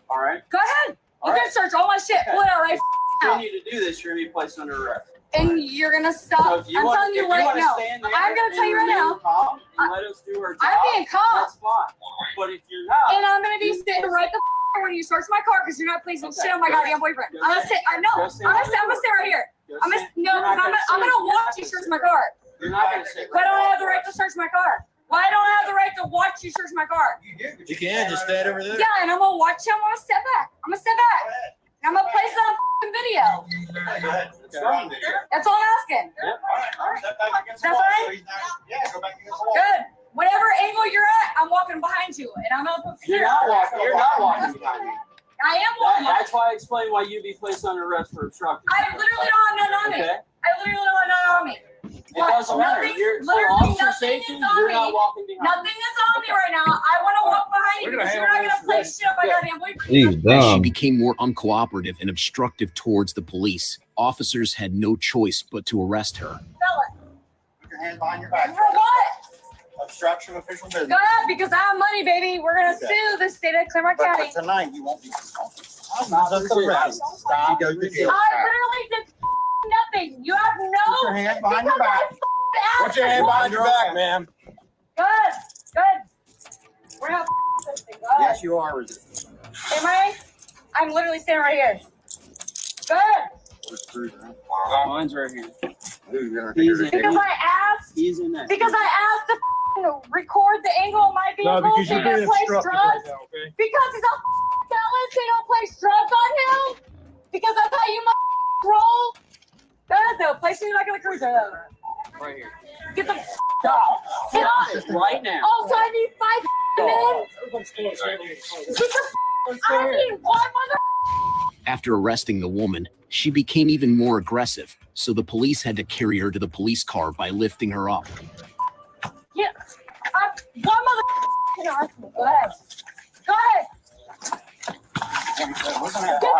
All right? Go ahead. You All can right. search all my shit. Pull it out right now. Continue to do this, you're going to be placed under arrest. And you're gonna So stop. if you I'm want, telling you if right want now. to stand there I'm gonna tell you right and now. remain calm and let us do our job, I'm being calm. that's fine. But if you're not, And I'm gonna be sitting right the when you search my car because you're not placing Okay. shit on my goddamn boyfriend. I'm gonna sit. I know. I'm gonna sit right here. just I'm gonna say- no. you're not Because I'm gonna gonna sit- watch you search my car. You're not going to sit. Why don't I have the right to search my car? Why don't I have the right to watch you search my car? You can just stand over there. Yeah, and I'm gonna watch you. I'm gonna step back. I'm gonna step back. And I'm gonna place it on f***ing video. That's all I'm asking. That's fine. Good. Whatever angle you're at, I'm walking behind you, and I'm gonna put You're not walking. You're not walking behind me. I am walking. That's why I explained why you'd be placed under arrest for obstructing. I literally don't have none on me. Okay. I literally don't have none on me. It doesn't matter. Nothing- You're for literally officer nothing safety. is on You're me. not walking behind. Nothing is on me right now. I want to walk behind you We're gonna because you're handle not gonna this play shit on my goddamn boyfriend. He's As she dumb. became more uncooperative and obstructive towards the police, officers had no choice but to arrest her. Fella. Put your hands behind your back. For what? Obstruction of official business. Go ahead, because I have money, baby. We're gonna Okay. sue the state of Claremont But County. for tonight, you won't be. I'm not Just the rest. Stop. You go to jail. I literally did nothing. You have no. Put your hands behind your back. Put Put your hand behind your back, ma'am. Good. Good. We're not this thing. Go ahead. Yes, you are resisting. Am I? I'm literally standing right here. Good. Mine's right here. Who's gonna He's in. Because I asked. He's in there. Because I asked to record the angle of my vehicle. No, because so you're he being didn't place obstructive drugs. right now, okay? Because he's a felon, so you don't place drugs on him. Because I thought you might roll. Good though. Place me back in the cruiser though. Right here. Get the Stop. get on. Right now. Also, I need 5 minutes. Get the I need one mother. After arresting the woman, she became even more aggressive, so the police had to carry her to the police car by lifting her up. Yeah. One mother. Go ahead. Go ahead. We're gonna have Get to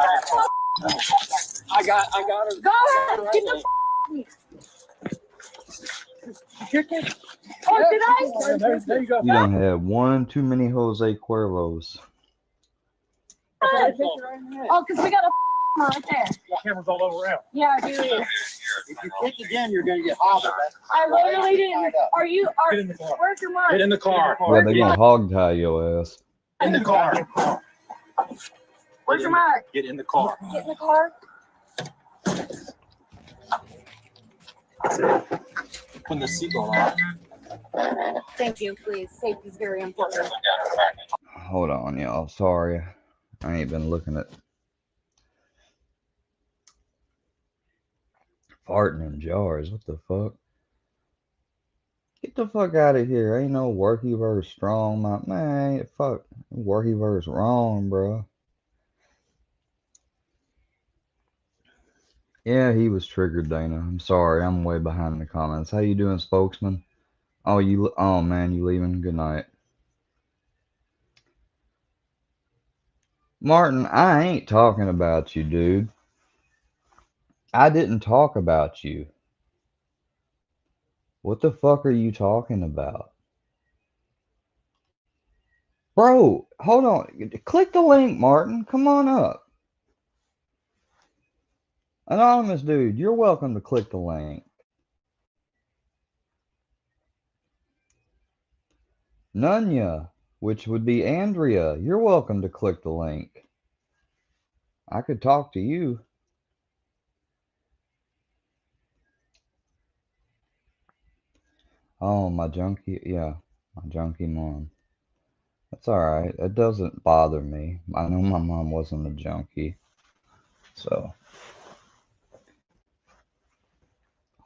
the I got her. Go ahead. Get the Oh, did I? There you go. You don't have one too many Jose Cuervos. Oh, because we got a right there. Cameras all over around. Yeah, I do. If you kick again, you're gonna get hobbled. I literally didn't. Are you? Get in the car. Where's your mark? Get in the car. Well, they're gonna hog tie your ass. In the car. Where's your mark? Get in the car. Get in the car. Put the seatbelt on. Thank you, please. Safety is very important. Hold on, y'all. Sorry. I ain't been looking at farting in jars. What the fuck? Get the fuck out of here. Ain't no worky verse strong. Man, fuck. Worky verse wrong, bro. Yeah, he was triggered, Dana. I'm sorry. I'm way behind in the comments. How you doing, spokesman? Oh, oh man, you leaving? Good night. Martin, I ain't talking about you, dude. I didn't talk about you. What the fuck are you talking about? Bro, hold on. Click the link, Martin. Come on up. Anonymous dude, you're welcome to click the link. Nunya, which would be Andrea, you're welcome to click the link. I could talk to you. Oh, my junkie, yeah, my junkie mom. That's alright. It doesn't bother me. I know my mom wasn't a junkie. So,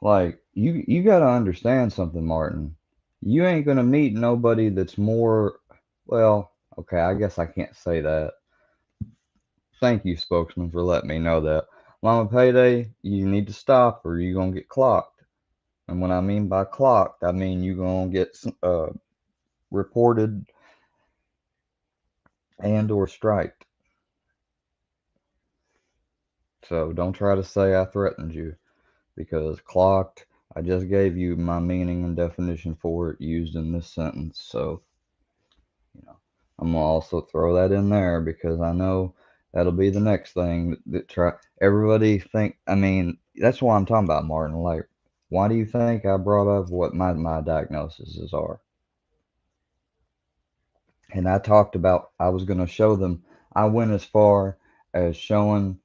like, you gotta understand something, Martin. You ain't gonna meet nobody that's more, well, okay, I guess I can't say that. Thank you, spokesman, for letting me know that. Mama Payday, you need to stop or you're gonna get clocked. And what I mean by clocked, I mean you're gonna get reported and or striked. So don't try to say I threatened you, because clocked, I just gave you my meaning and definition for it used in this sentence. So, you know, I'm gonna also throw that in there because I know that'll be the next thing that try everybody think. I mean, that's why I'm talking about, Martin. Like, why do you think I brought up what my diagnoses are? And I talked about I was gonna show them. I went as far as showing.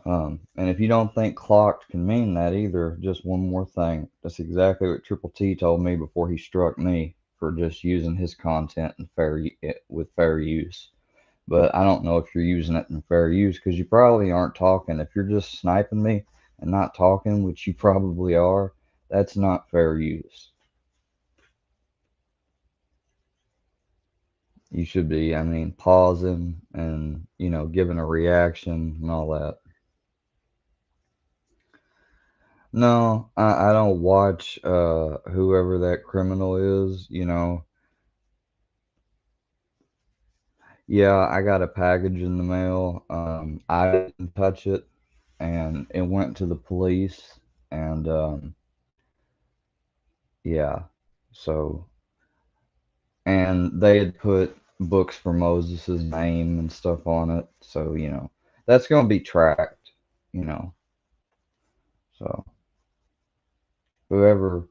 And if you don't think clocked can mean that either, just one more thing. That's exactly what Triple T told me before he struck me for just using his content in with fair use. But I don't know if you're using it in fair use because you probably aren't talking. If you're just sniping me and not talking, which you probably are, that's not fair use. You should be, I mean, pausing and, you know, giving a reaction and all that. No, I don't watch whoever that criminal is, you know. Yeah, I got a package in the mail. I didn't touch it and it went to the police and yeah. So and they had put Books for Moses's name and stuff on it. So, you know, that's going to be tracked, you know. So whoever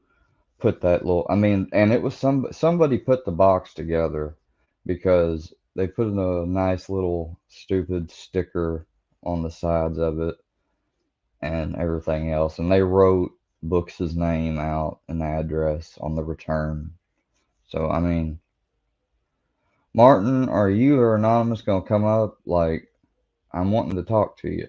put that little, I mean, and it was somebody put the box together because they put a nice little stupid sticker on the sides of it and everything else, and they wrote Books' name out and address on the return. So I mean, Martin, are you or Anonymous gonna come up? Like, I'm wanting to talk to you.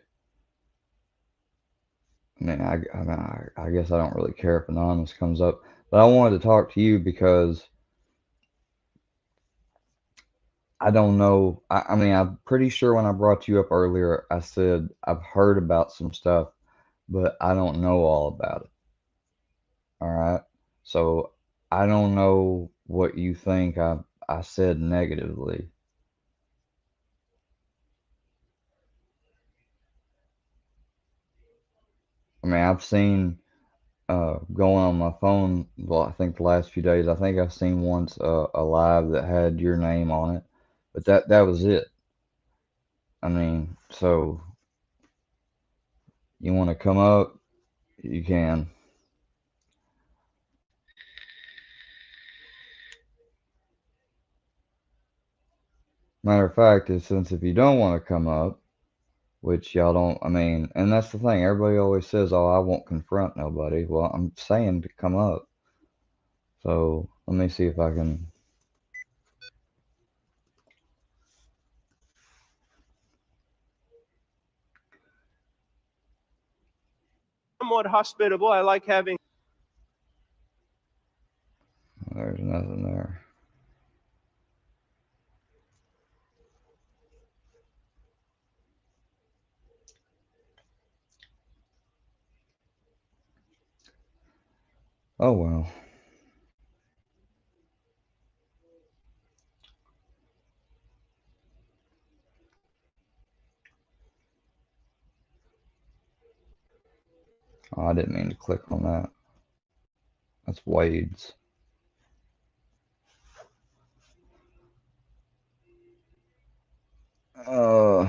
I mean, I guess I don't really care if Anonymous comes up, but I wanted to talk to you because I don't know. I mean, I'm pretty sure when I brought you up earlier, I said I've heard about some stuff, but I don't know all about it. All right. So I don't know what you think I said negatively. I mean, I've seen going on my phone, well, I think the last few days, I think I've seen once a live that had your name on it, but that was it. I mean, so you want to come up, you can. Matter of fact, is since if you don't want to come up, which y'all don't, I mean, and that's the thing, everybody always says, oh, I won't confront nobody. Well, I'm saying to come up. So let me see if I can. Somewhat hospitable. I like having. There's nothing there. Oh well. Oh, I didn't mean to click on that. That's Wade's. Uh,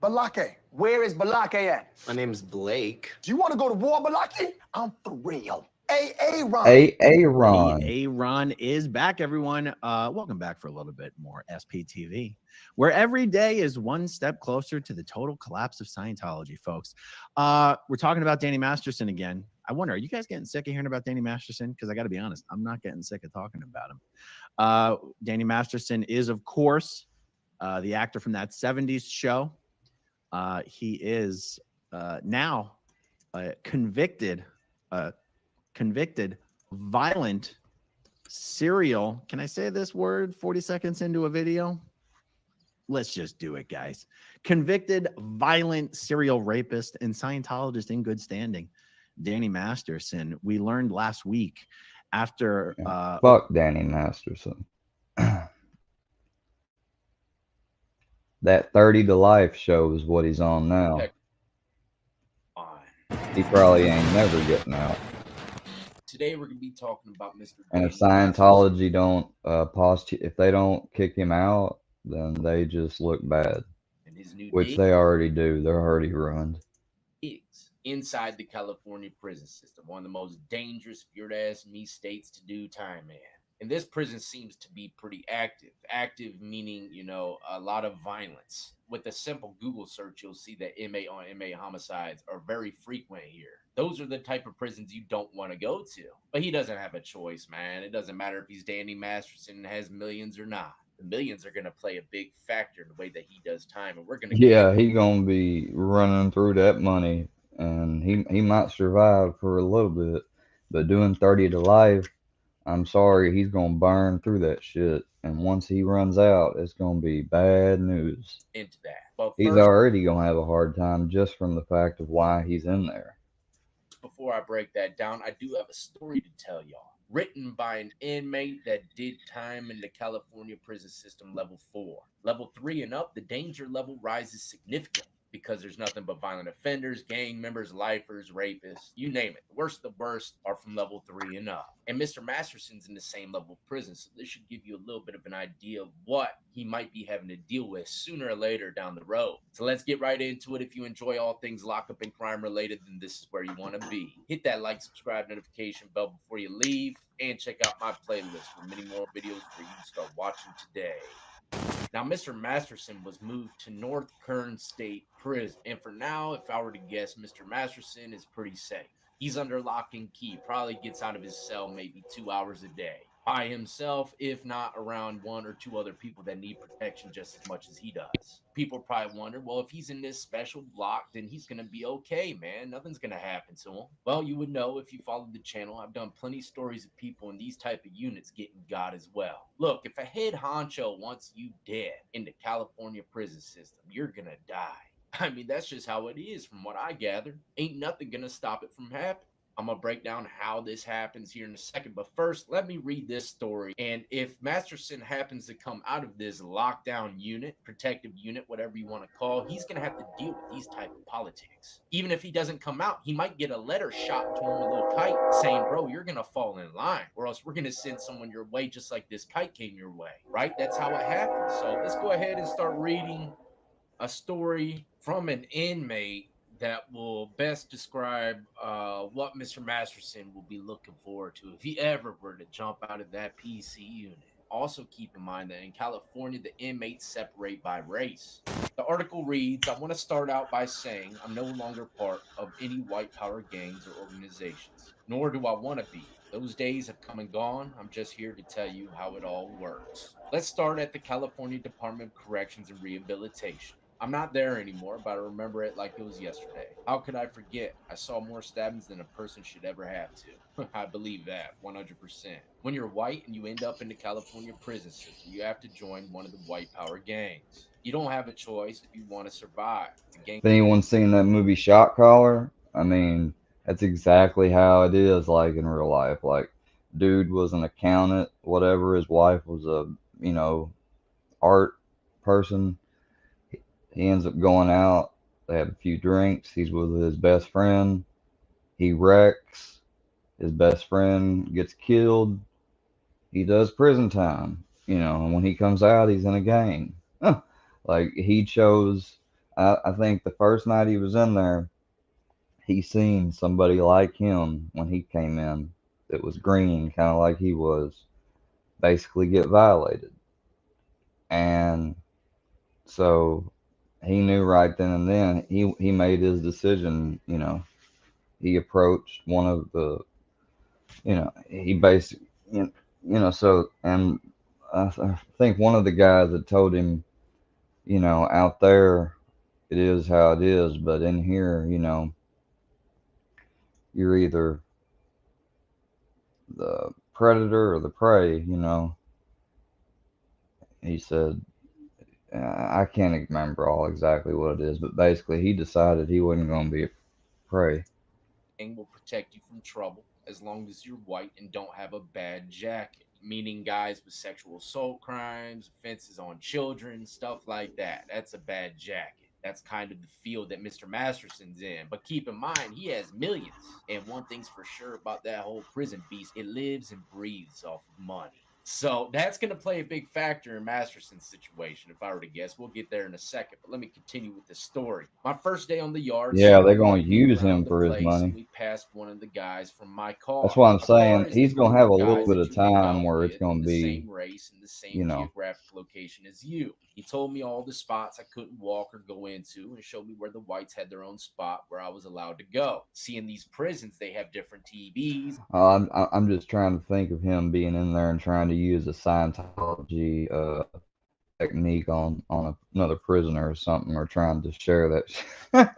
Balake. Where is Balake at? My name's Blake. Do you want to go to war, Balake? I'm for real. Ron. Ron. Ron is back, everyone. Welcome back for a little bit more SPTV, where every day is one step closer to the total collapse of Scientology, folks. We're talking about Danny Masterson again. I wonder, are you guys getting sick of hearing about Danny Masterson? Because I got to be honest, I'm not getting sick of talking about him. Danny Masterson is, of course, the actor from that 70s show. He is now convicted violent serial. Can I say this word 40 seconds into a video? Let's just do it, guys. Convicted violent serial rapist and Scientologist in good standing, Danny Masterson. We learned last week after fuck Danny Masterson. That 30 to Life show is what he's on now. He probably ain't never getting out. Today we're gonna be talking about Mr. And if Scientology don't if they don't kick him out, then they just look bad. And his new Which they already do. They're already ruined. Is inside the California prison system, one of the most dangerous, if you're to ask me, states to do time in. And this prison seems to be pretty active. Active meaning, you know, a lot of violence. With a simple Google search, you'll see that inmate on inmate homicides are very frequent here. Those are the type of prisons you don't want to go to. But he doesn't have a choice, man. It doesn't matter if he's Danny Masterson and has millions or not. The millions are going to play a big factor in the way that he does time. And we're going to... Yeah, he's going to be running through that money. And he might survive for a little bit. But doing 30 to Life, I'm sorry, he's going to burn through that shit. And once he runs out, it's going to be bad news. Into that. But he's already going to have a hard time just from the fact of why he's in there. Before I break that down, I do have a story to tell y'all. Written by an inmate that did time in the California prison system level 4. Level 3 and up, the danger level rises significantly. Because there's nothing but violent offenders, gang members, lifers, rapists, you name it. The worst of the worst are from level 3 and up. And Mr. Masterson's in the same level of prison, so this should give you a little bit of an idea of what he might be having to deal with sooner or later down the road. So let's get right into it. If you enjoy all things lockup and crime related, then this is where you want to be. Hit that like, subscribe, notification bell before you leave, and check out my playlist for many more videos for you to start watching today. Now, Mr. Masterson was moved to North Kern State Prison. And for now, if I were to guess, Mr. Masterson is pretty safe. He's under lock and key, probably gets out of his cell maybe 2 hours a day. By himself, if not around 1 or 2 other people that need protection just as much as he does. People probably wonder, well, if he's in this special block, then he's going to be okay, man. Nothing's going to happen to him. Well, you would know if you followed the channel. I've done plenty of stories of people in these type of units getting got as well. Look, if a head honcho wants you dead in the California prison system, you're going to die. I mean, that's just how it is from what I gathered. Ain't nothing going to stop it from happening. I'm going to break down how this happens here in a second. But first, let me read this story. And if Masterson happens to come out of this lockdown unit, protective unit, whatever you want to call, he's going to have to deal with these type of politics. Even if he doesn't come out, he might get a letter shot to him, a little kite, saying, bro, you're going to fall in line, or else we're going to send someone your way just like this kite came your way, right? That's how it happens. So let's go ahead and start reading a story from an inmate that will best describe what Mr. Masterson will be looking forward to if he ever were to jump out of that PC unit. Also keep in mind that in California, the inmates separate by race. The article reads, I want to start out by saying I'm no longer part of any white power gangs or organizations, nor do I want to be. Those days have come and gone. I'm just here to tell you how it all works. Let's start at the California Department of Corrections and Rehabilitation. I'm not there anymore, but I remember it like it was yesterday. How could I forget? I saw more stabbings than a person should ever have to. I believe that 100%. When you're white and you end up in the California prison system, you have to join one of the white power gangs. You don't have a choice if you want to survive. The gang. If anyone's seen that movie Shot Caller, I mean, that's exactly how it is like in real life. Like, dude was an accountant, whatever. His wife was a, art person. He ends up going out. They have a few drinks. He's with his best friend. He wrecks. His best friend gets killed. He does prison time. And when he comes out, he's in a gang. Like, he chose, I think the first night he was in there, he seen somebody like him when he came in that was green, kind of like he was, basically get violated. And so he knew right then and then. He made his decision. He approached one of the, he basically, so, and I think one of the guys had told him, out there it is how it is, but in here, you're either the predator or the prey. He said, I can't remember all exactly what it is, but basically he decided he wasn't going to be a prey. Gang will protect you from trouble as long as you're white and don't have a bad jacket, meaning guys with sexual assault crimes, offenses on children, stuff like that. That's a bad jacket. That's kind of the field that Mr. Masterson's in. But keep in mind, he has millions. And one thing's for sure about that whole prison beast, it lives and breathes off of money. So that's going to play a big factor in Masterson's situation, if I were to guess. We'll get there in a second, but let me continue with the story. My first day on the yard. Yeah, they're going to use him for his money. We passed one of the guys from my car. That's what I'm saying. He's going to have a little bit of time where it's going to be the same race and the same geographic location as you. He told me all the spots I couldn't walk or go into and showed me where the whites had their own spot where I was allowed to go. See, in these prisons, they have different TVs. I'm just trying to think of him being in there and trying to use a Scientology technique on another prisoner or something, or trying to share that.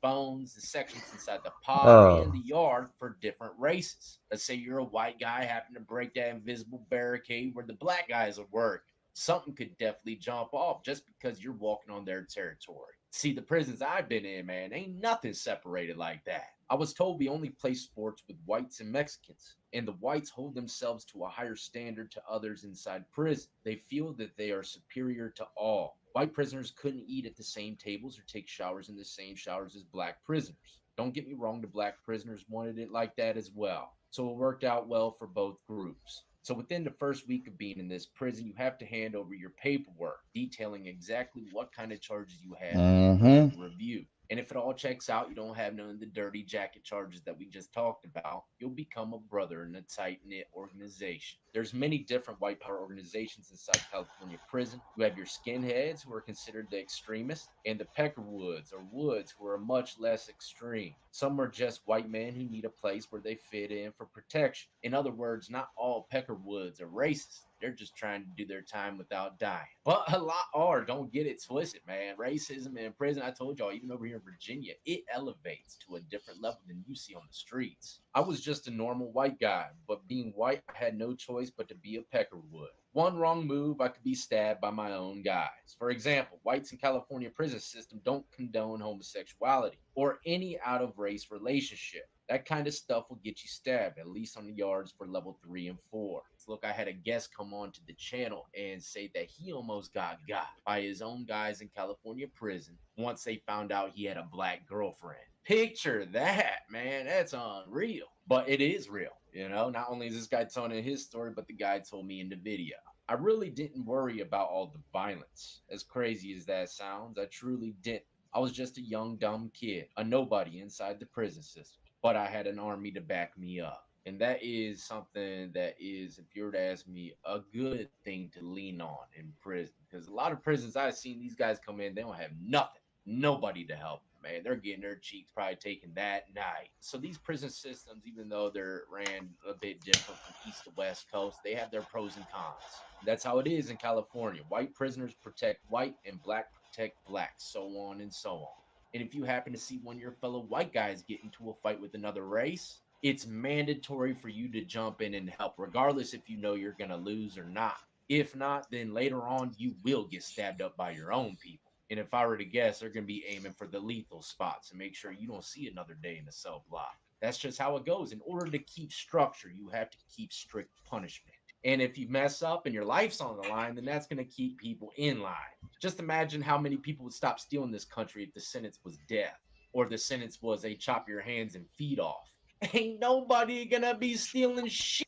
Phones, the sections inside the pod and the yard for different races. Let's say you're a white guy, happen to break that invisible barricade where the black guys are working. Something could definitely jump off just because you're walking on their territory. See, the prisons I've been in, man, ain't nothing separated like that. I was told we only play sports with whites and Mexicans, and the whites hold themselves to a higher standard to others inside prison. They feel that they are superior to all. White prisoners couldn't eat at the same tables or take showers in the same showers as black prisoners. Don't get me wrong, the black prisoners wanted it like that as well. So it worked out well for both groups. So within the first week of being in this prison, you have to hand over your paperwork detailing exactly what kind of charges you have for review. And if it all checks out, you don't have none of the dirty jacket charges that we just talked about, you'll become a brother in a tight-knit organization. There's many different white power organizations inside California prison. You have your skinheads, who are considered the extremists, and the Peckerwoods, or Woods, who are much less extreme. Some are just white men who need a place where they fit in for protection. In other words, not all Peckerwoods are racist. They're just trying to do their time without dying. But a lot are. Don't get it twisted, man. Racism in prison, I told y'all, even over here in Virginia, it elevates to a different level than you see on the streets. I was just a normal white guy, but being white, I had no choice but to be a Peckerwood. One wrong move, I could be stabbed by my own guys. For example, whites in California prison system don't condone homosexuality or any out-of-race relationship. That kind of stuff will get you stabbed, at least on the yards for level 3 and 4. Look, I had a guest come on to the channel and say that he almost got by his own guys in California prison once they found out he had a black girlfriend. Picture that, man. That's unreal. But it is real, Not only is this guy telling his story, but the guy told me in the video. I really didn't worry about all the violence. As crazy as that sounds, I truly didn't. I was just a young, dumb kid, a nobody inside the prison system. But I had an army to back me up. And that is something that is, if you were to ask me, a good thing to lean on in prison. Because a lot of prisons I've seen, these guys come in, they don't have nothing. Nobody to help them, man. They're getting their cheeks probably taken that night. So these prison systems, even though they're ran a bit different from east to west coast, they have their pros and cons. That's how it is in California. White prisoners protect white and black protect blacks, so on and so on. And if you happen to see one of your fellow white guys get into a fight with another race, it's mandatory for you to jump in and help, regardless if you know you're going to lose or not. If not, then later on, you will get stabbed up by your own people. And if I were to guess, they're going to be aiming for the lethal spots and make sure you don't see another day in the cell block. That's just how it goes. In order to keep structure, you have to keep strict punishment. And if you mess up and your life's on the line, then that's going to keep people in line. Just imagine how many people would stop stealing this country if the sentence was death, or the sentence was they chop your hands and feet off. Ain't nobody going to be stealing shit,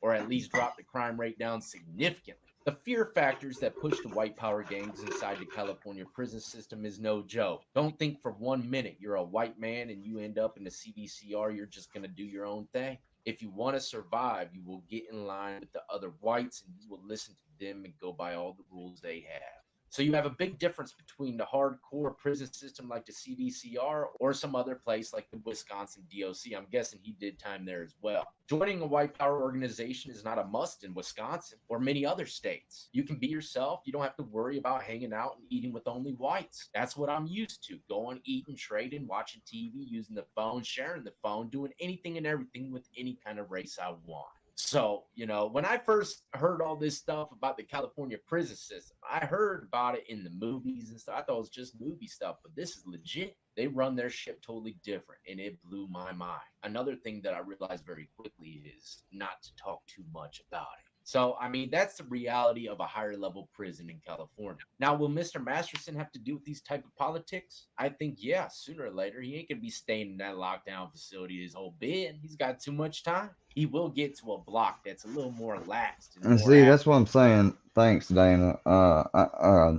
or at least drop the crime rate down significantly. The fear factors that push the white power gangs inside the California prison system is no joke. Don't think for 1 minute you're a white man and you end up in the CDCR, you're just going to do your own thing. If you want to survive, you will get in line with the other whites and you will listen to them and go by all the rules they have. So you have a big difference between the hardcore prison system like the CDCR or some other place like the Wisconsin DOC. I'm guessing he did time there as well. Joining a white power organization is not a must in Wisconsin or many other states. You can be yourself. You don't have to worry about hanging out and eating with only whites. That's what I'm used to. Going, eating, trading, watching TV, using the phone, sharing the phone, doing anything and everything with any kind of race I want. So, when I first heard all this stuff about the California prison system, I heard about it in the movies and stuff. I thought it was just movie stuff, but this is legit. They run their shit totally different, and it blew my mind. Another thing that I realized very quickly is not to talk too much about it. So, that's the reality of a higher level prison in California. Now, will Mr. Masterson have to deal with these type of politics? I think, yeah, sooner or later. He ain't going to be staying in that lockdown facility his whole bid. He's got too much time. He will get to a block that's a little more relaxed. And see, that's what I'm saying. Thanks, Dana. I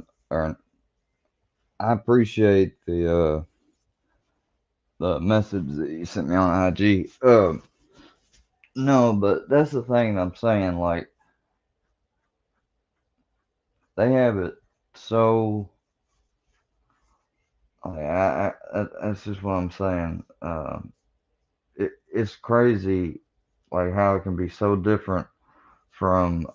appreciate the message that you sent me on IG. No, but that's the thing I'm saying. Like, they have it so. That's just what I'm saying. It's crazy, like how it can be so different from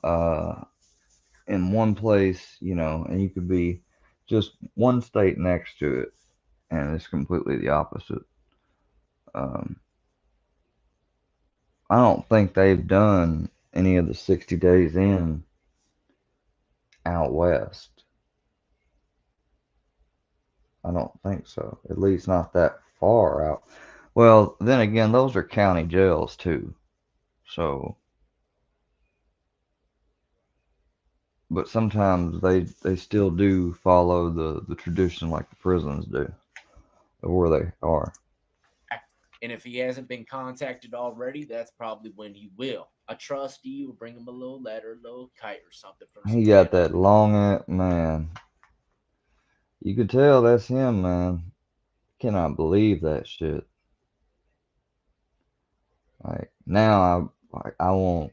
in one place, and you could be just one state next to it, and it's completely the opposite. I don't think they've done any of the 60 days in out west. I don't think so. At least not that far out. Well, then again, those are county jails too. So, but sometimes they still do follow the tradition like the prisons do, of where they are. And if he hasn't been contacted already, that's probably when he will. A trustee will bring him a little letter, a little kite or something. He got that long man. You could tell that's him, man. Cannot believe that shit. Like now, I won't.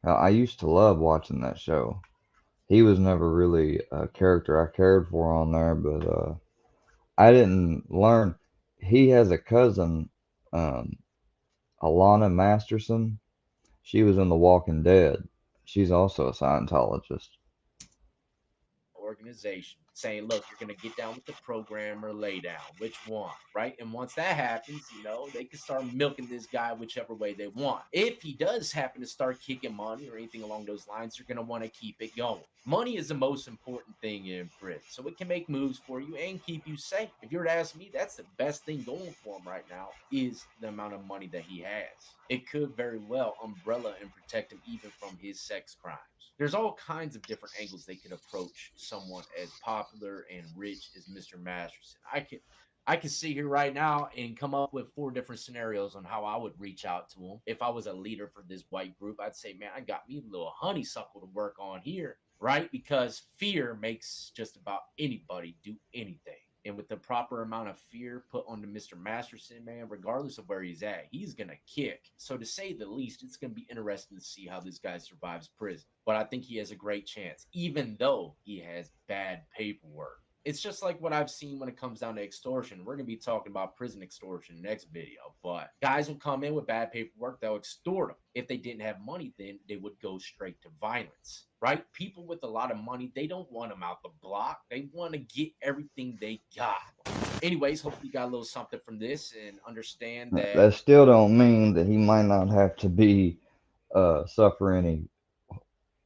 I used to love watching that show. He was never really a character I cared for on there, but I didn't learn. He has a cousin, Alana Masterson. She was in The Walking Dead. She's also a Scientologist. Organization saying, look, you're going to get down with the program or lay down. Which one, right? And once that happens, they can start milking this guy whichever way they want. If he does happen to start kicking money or anything along those lines, you're going to want to keep it going. Money is the most important thing in prison, so it can make moves for you and keep you safe. If you were to ask me, that's the best thing going for him right now is the amount of money that he has. It could very well umbrella and protect him even from his sex crimes. There's all kinds of different angles they can approach someone as popular and rich as Mr. Masterson. I can sit here right now and come up with 4 different scenarios on how I would reach out to him. If I was a leader for this white group, I'd say, man, I got me a little honeysuckle to work on here, right? Because fear makes just about anybody do anything. And with the proper amount of fear put onto Mr. Masterson, man, regardless of where he's at, he's going to kick. So to say the least, it's going to be interesting to see how this guy survives prison. But I think he has a great chance, even though he has bad paperwork. It's just like what I've seen when it comes down to extortion. We're going to be talking about prison extortion next video, but guys will come in with bad paperwork. They'll extort them. If they didn't have money, then they would go straight to violence, right? People with a lot of money, they don't want them out the block. They want to get everything they got. Anyways, hopefully you got a little something from this and understand that. That still don't mean that he might not have to be suffer any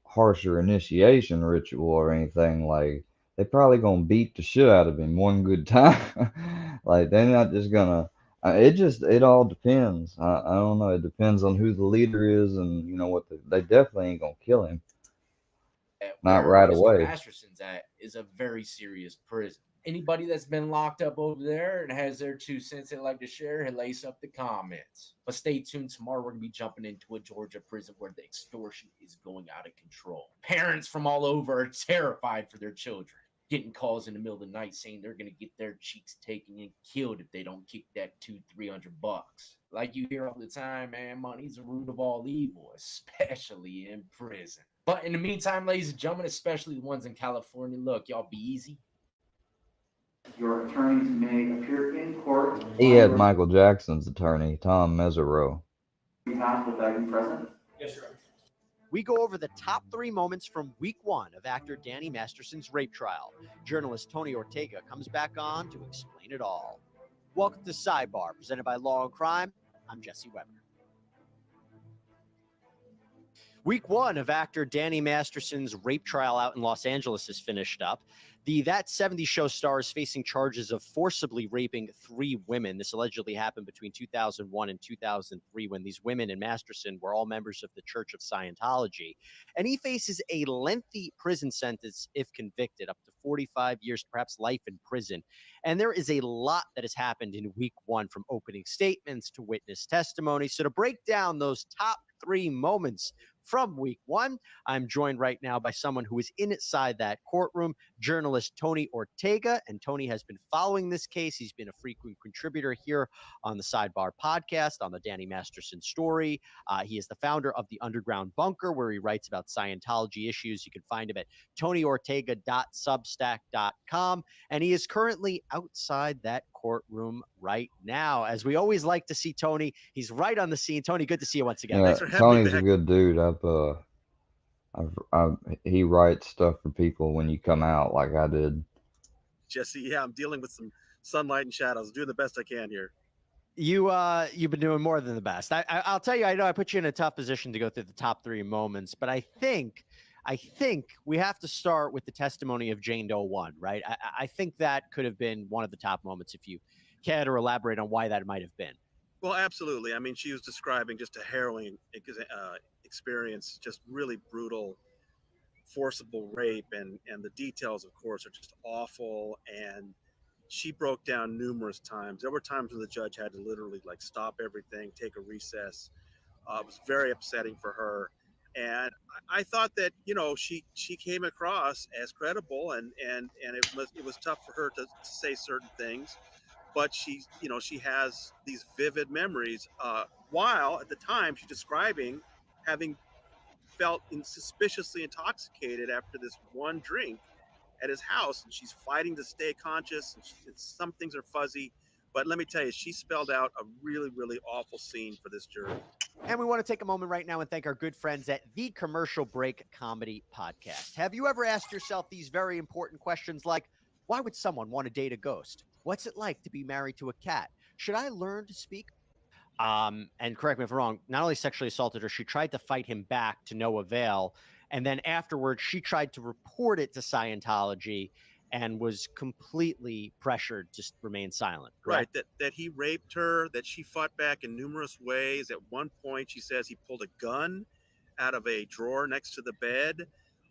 harsher initiation ritual or anything. Like, they probably gonna beat the shit out of him one good time. Like, they're not just gonna. It all depends. I don't know. It depends on who the leader is, and you know what. They definitely ain't gonna kill him. Not Where right Mr. away. Masterson's at is a very serious prison. Anybody that's been locked up over there and has their 2 cents they'd like to share, lace up the comments. But stay tuned. Tomorrow we're going to be jumping into a Georgia prison where the extortion is going out of control. Parents from all over are terrified for their children, getting calls in the middle of the night saying they're going to get their cheeks taken and killed if they don't kick that $200-300. Like you hear all the time, man, money's the root of all evil, especially in prison. But in the meantime, ladies and gentlemen, especially the ones in California, look, y'all be easy. Your attorneys may appear in court. He had Michael Jackson's attorney, Tom Mesereau. Times without you present. Yes, sir. We go over the top 3 moments from week 1 of actor Danny Masterson's rape trial. Journalist Tony Ortega comes back on to explain it all. Welcome to Sidebar, presented by Law and Crime. I'm Jesse Weber. Week 1 of actor Danny Masterson's rape trial out in Los Angeles is finished up. The That 70s Show star is facing charges of forcibly raping 3 women. This allegedly happened between 2001 and 2003 when these women and Masterson were all members of the Church of Scientology. And he faces a lengthy prison sentence if convicted, up to 45 years, perhaps life in prison. And there is a lot that has happened in week 1, from opening statements to witness testimony. So to break down those top 3 moments from week 1, I'm joined right now by someone who is inside that courtroom, journalist Tony Ortega. And Tony has been following this case. He's been a frequent contributor here on the Sidebar podcast, on the Danny Masterson story. He is the founder of the Underground Bunker, where he writes about Scientology issues. You can find him at tonyortega.substack.com. And he is currently outside that courtroom right now. As we always like to see Tony, he's right on the scene. Tony, good to see you once again. Yeah, Tony's a good dude. He writes stuff for people when you come out, like I did. Jesse, yeah, I'm dealing with some sunlight and shadows. Doing the best I can here. You've been doing more than the best. I'll tell you, I know I put you in a tough position to go through the top 3 moments, but I think we have to start with the testimony of Jane Doe 1, right? I think that could have been one of the top moments, if you care to elaborate on why that might have been. Well, absolutely. I mean, she was describing just a harrowing experience, just really brutal, forcible rape, and the details, of course, are just awful. And she broke down numerous times. There were times when the judge had to literally like stop everything, take a recess. It was very upsetting for her. And I thought that, you know, she came across as credible, and it was tough for her to say certain things, but she has these vivid memories. While at the time she's describing having felt suspiciously intoxicated after this one drink at his house, and she's fighting to stay conscious. And some things are fuzzy, but let me tell you, she spelled out a really, really awful scene for this jury. And we want to take a moment right now and thank our good friends at the Commercial Break Comedy Podcast. Have you ever asked yourself these very important questions like, why would someone want to date a ghost? What's it like to be married to a cat? Should I learn to speak? And correct me if I'm wrong, not only sexually assaulted her, she tried to fight him back to no avail. And then afterwards, she tried to report it to Scientology and was completely pressured to remain silent. Correct? Right, that he raped her, that she fought back in numerous ways. At one point, she says he pulled a gun out of a drawer next to the bed.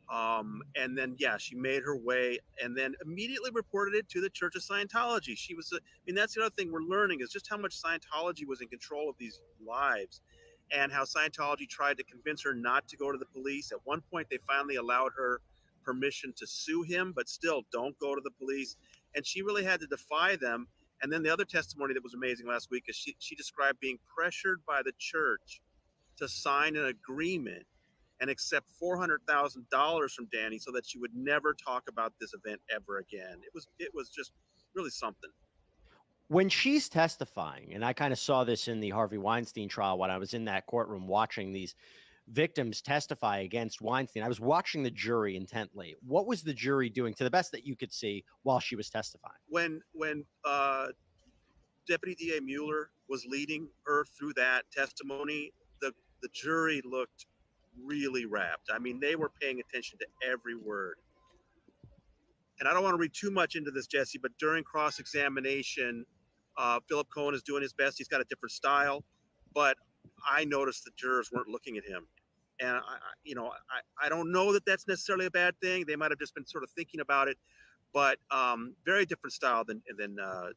And then, yeah, she made her way and then immediately reported it to the Church of Scientology. That's the other thing we're learning, is just how much Scientology was in control of these lives, and how Scientology tried to convince her not to go to the police. At one point, they finally allowed her permission to sue him, but still, don't go to the police. And she really had to defy them. And then the other testimony that was amazing last week is she described being pressured by the church to sign an agreement and accept $400,000 from Danny so that she would never talk about this event ever again. It was just really something. When she's testifying, and I kind of saw this in the Harvey Weinstein trial when I was in that courtroom watching these victims testify against Weinstein, I was watching the jury intently. What was the jury doing, to the best that you could see, while she was testifying? When Deputy DA Mueller was leading her through that testimony, the jury looked really rapt. I mean, they were paying attention to every word. And I don't want to read too much into this, Jesse, but during cross-examination, Philip Cohen is doing his best. He's got a different style, but I noticed the jurors weren't looking at him. And I don't know that that's necessarily a bad thing. They might have just been sort of thinking about it, but very different style than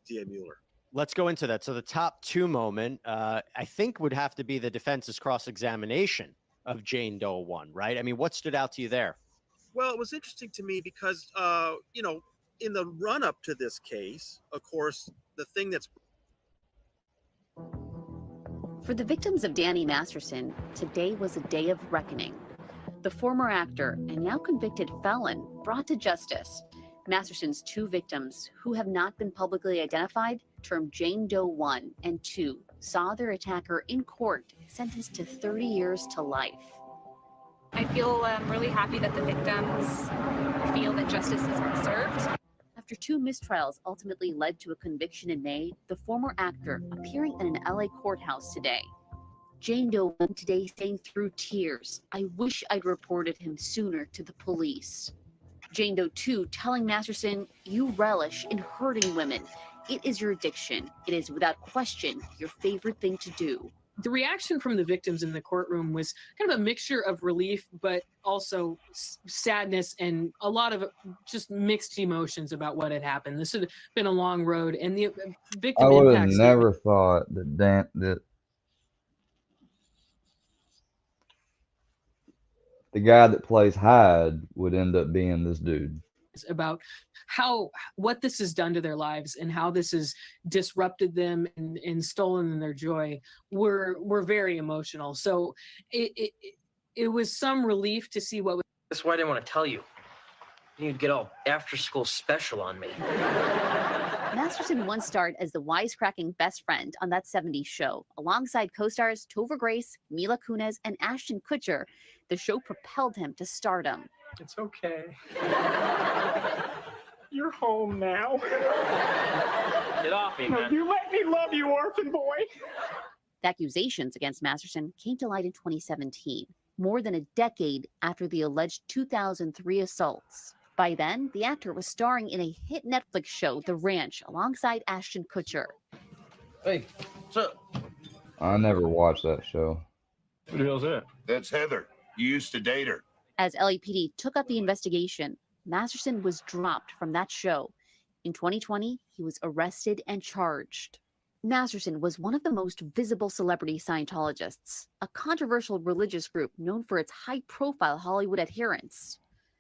DA Mueller. Let's go into that. So the top two moment, I think, would have to be the defense's cross-examination of Jane Doe 1, right? I mean, what stood out to you there? Well, it was interesting to me because, in the run-up to this case, of course, the thing that's... For the victims of Danny Masterson, today was a day of reckoning. The former actor and now convicted felon brought to justice. Masterson's two victims, who have not been publicly identified, termed Jane Doe 1 and 2, saw their attacker in court sentenced to 30 years to life. I feel really happy that the victims feel that justice has been served. After two mistrials ultimately led to a conviction in May, the former actor appearing in an LA courthouse today. Jane Doe 1 today saying through tears, "I wish I'd reported him sooner to the police." Jane Doe 2 telling Masterson, "You relish in hurting women. It is your addiction. It is without question your favorite thing to do." The reaction from the victims in the courtroom was kind of a mixture of relief, but also sadness and a lot of just mixed emotions about what had happened. This had been a long road, and the victim I would have impact never thought that the guy that plays Hyde would end up being this dude. About what this has done to their lives and how this has disrupted them and stolen their joy were very emotional. So it was some relief to see what was. That's why I didn't want to tell you. You'd get all after school special on me. Masterson once starred as the wisecracking best friend on That 70s Show. Alongside co-stars Topher Grace, Mila Kunis, and Ashton Kutcher, the show propelled him to stardom. It's okay. You're home now. Get off me, man. You let me love you, orphan boy. The accusations against Masterson came to light in 2017, more than a decade after the alleged 2003 assaults. By then, the actor was starring in a hit Netflix show, The Ranch, alongside Ashton Kutcher. Hey, what's up? I never watched that show. Who the hell's that? That's Heather. You used to date her. As LAPD took up the investigation, Masterson was dropped from that show. In 2020, he was arrested and charged. Masterson was one of the most visible celebrity Scientologists, a controversial religious group known for its high-profile Hollywood adherents.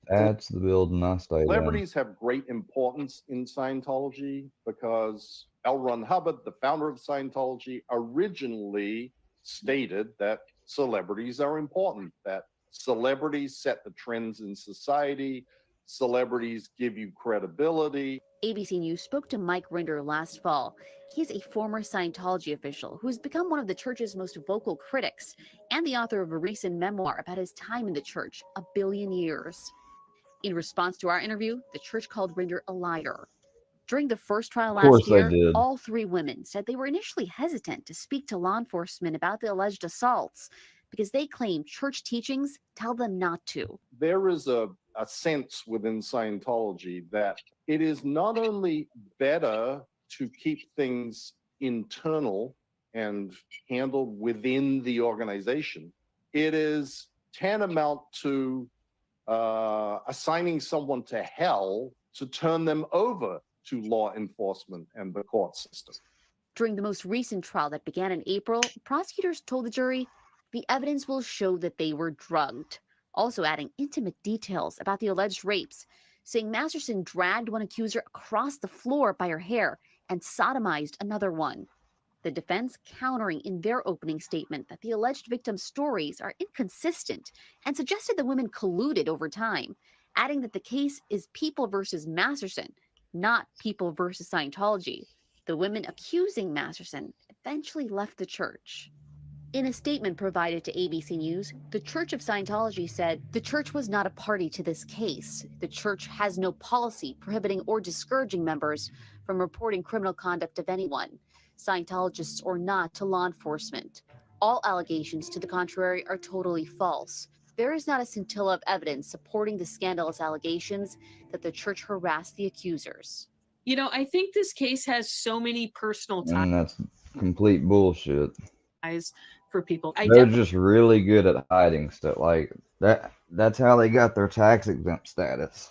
That's the building I stayed in. Celebrities have great importance in Scientology because L. Ron Hubbard, the founder of Scientology, originally stated that celebrities are important, that celebrities set the trends in society, celebrities give you credibility. ABC News spoke to Mike Rinder last fall. He's a former Scientology official who has become one of the church's most vocal critics and the author of a recent memoir about his time in the church, A Billion Years. In response to our interview, the church called Rinder a liar. During the first trial last year, all three women said they were initially hesitant to speak to law enforcement about the alleged assaults because they claim church teachings tell them not to. There is a sense within Scientology that it is not only better to keep things internal and handled within the organization, it is tantamount to assigning someone to hell to turn them over to law enforcement and the court system. During the most recent trial that began in April, prosecutors told the jury the evidence will show that they were drugged, also adding intimate details about the alleged rapes, saying Masterson dragged one accuser across the floor by her hair and sodomized another one. the defense countering in their opening statement that the alleged victims' stories are inconsistent and suggested the women colluded over time, adding that the case is People versus Masterson, not People versus Scientology. The women accusing Masterson eventually left the church. In a statement provided to ABC News, the Church of Scientology said the church was not a party to this case. The church has no policy prohibiting or discouraging members from reporting criminal conduct of anyone, Scientologists or not, to law enforcement. All allegations to the contrary are totally false. There is not a scintilla of evidence supporting the scandalous allegations that the church harassed the accusers. You know, I think this case has so many personal And that's complete bullshit. ties for people. They're just really good at hiding stuff like that. That's how they got their tax exempt status.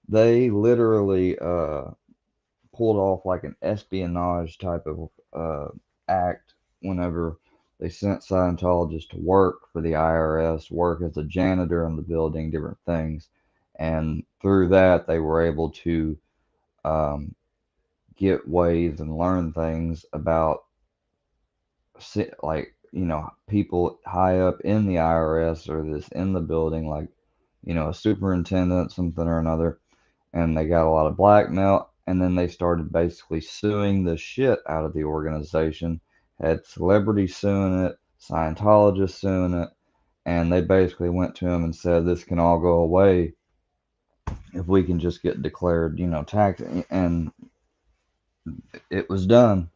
They literally pulled off like an espionage type of act whenever they sent Scientologists to work for the IRS, work as a janitor in the building, different things. And through that, they were able to get ways and learn things about, like, you know, people high up in the IRS or this in the building, like, you know, a superintendent, something or another. And they got a lot of blackmail. And then they started basically suing the shit out of the organization. Had celebrities suing it, Scientologists suing it. And they basically went to him and said, this can all go away if we can just get declared, you know, tax. And it was done.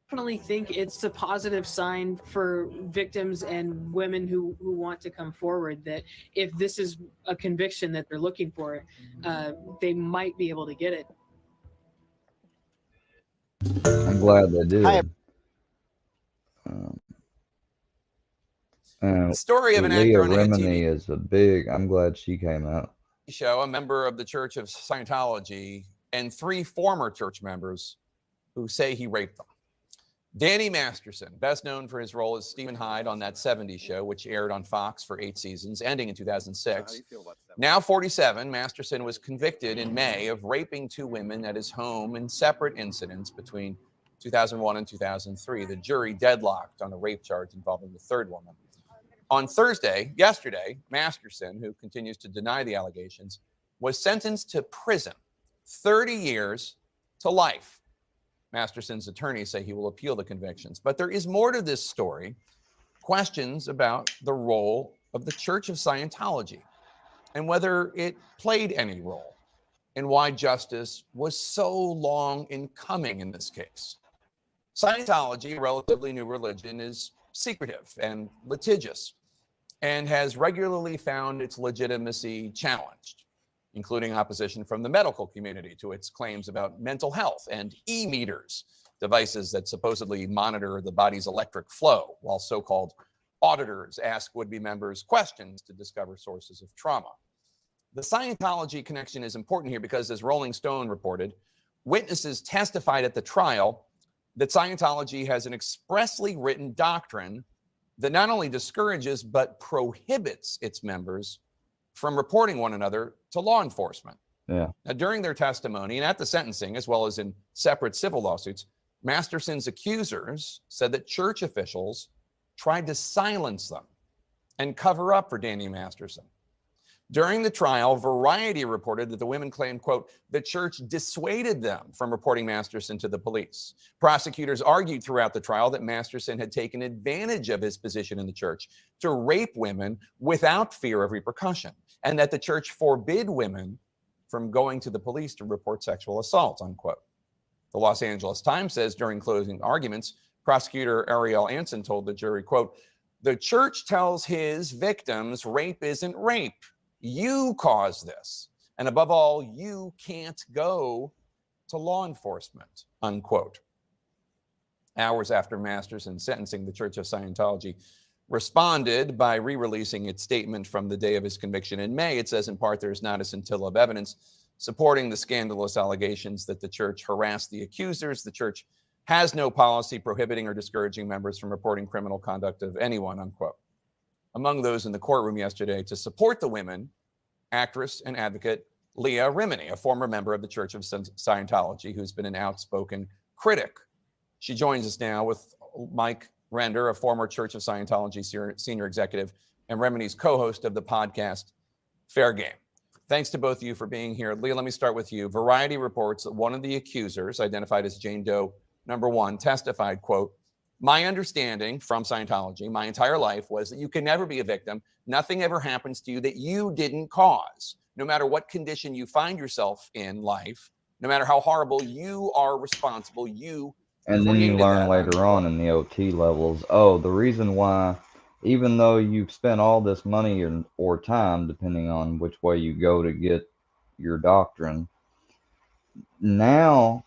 Definitely think it's a positive sign for victims and women who want to come forward that if this is a conviction that they're looking for, they might be able to get it. I'm glad they did. The story of an Leah actor on a hit Remini is a big. I'm glad she came out. show, a member of the Church of Scientology, and 3 former church members who say he raped them. Danny Masterson, best known for his role as Stephen Hyde on That 70s Show, which aired on Fox for 8 seasons, ending in 2006. Now 47, Masterson was convicted in May of raping 2 women at his home in separate incidents between 2001 and 2003. The jury deadlocked on a rape charge involving the 3rd woman. On Thursday, yesterday, Masterson, who continues to deny the allegations, was sentenced to prison, 30 years to life. Masterson's attorneys say he will appeal the convictions. But there is more to this story. Questions about the role of the Church of Scientology and whether it played any role and why justice was so long in coming in this case. Scientology, a relatively new religion, is secretive and litigious and has regularly found its legitimacy challenged, including opposition from the medical community to its claims about mental health and e-meters, devices that supposedly monitor the body's electric flow, while so-called auditors ask would-be members questions to discover sources of trauma. The Scientology connection is important here because, as Rolling Stone reported, witnesses testified at the trial that Scientology has an expressly written doctrine that not only discourages but prohibits its members from reporting one another to law enforcement. Yeah. Now, during their testimony and at the sentencing, as well as in separate civil lawsuits, Masterson's accusers said that church officials tried to silence them and cover up for Danny Masterson. During the trial, Variety reported that the women claimed, quote, the church dissuaded them from reporting Masterson to the police. Prosecutors argued throughout the trial that Masterson had taken advantage of his position in the church to rape women without fear of repercussion, and that the church forbid women from going to the police to report sexual assault, unquote. The Los Angeles Times says during closing arguments, prosecutor Ariel Anson told the jury, quote, the church tells his victims rape isn't rape. You caused this. And above all, you can't go to law enforcement, unquote. Hours after Masterson's sentencing, the Church of Scientology responded by re-releasing its statement from the day of his conviction in May. It says, in part, there's not a scintilla of evidence supporting the scandalous allegations that the church harassed the accusers. The church has no policy prohibiting or discouraging members from reporting criminal conduct of anyone, unquote. Among those in the courtroom yesterday to support the women, actress and advocate Leah Remini, a former member of the Church of Scientology, who's been an outspoken critic She joins us now with Mike Render, a former Church of Scientology senior executive and Remini's co-host of the podcast Fair Game. Thanks to both of you for being here. Leah, let me start with you. Variety reports that one of the accusers, identified as Jane Doe number 1, testified, quote, "My understanding from Scientology my entire life was that you can never be a victim. Nothing ever happens to you that you didn't cause. No matter what condition you find yourself in life, no matter how horrible, you are responsible. You And then you created learn that." later on in the OT levels, oh, the reason why, even though you've spent all this money or time, depending on which way you go to get your doctrine, now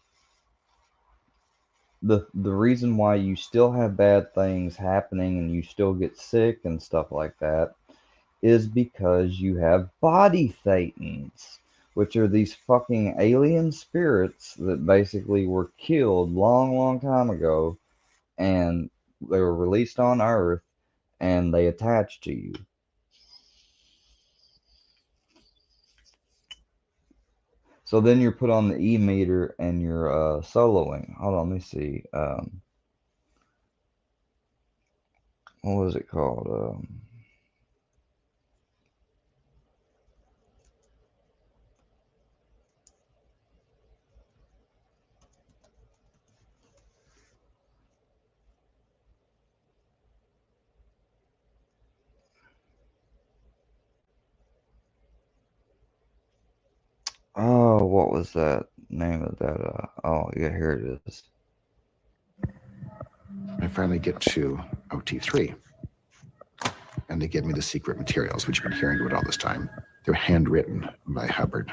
the reason why you still have bad things happening and you still get sick and stuff like that is because you have body thetans, which are these fucking alien spirits that basically were killed long time ago, and they were released on Earth, and they attach to you. So then you're put on the E-meter and you're soloing. Hold on, let me see. What was it called? Oh, what was that name of that? Oh, yeah, here it is. I finally get to OT3, and they give me the secret materials, which you've been hearing about all this time. They're handwritten by Hubbard.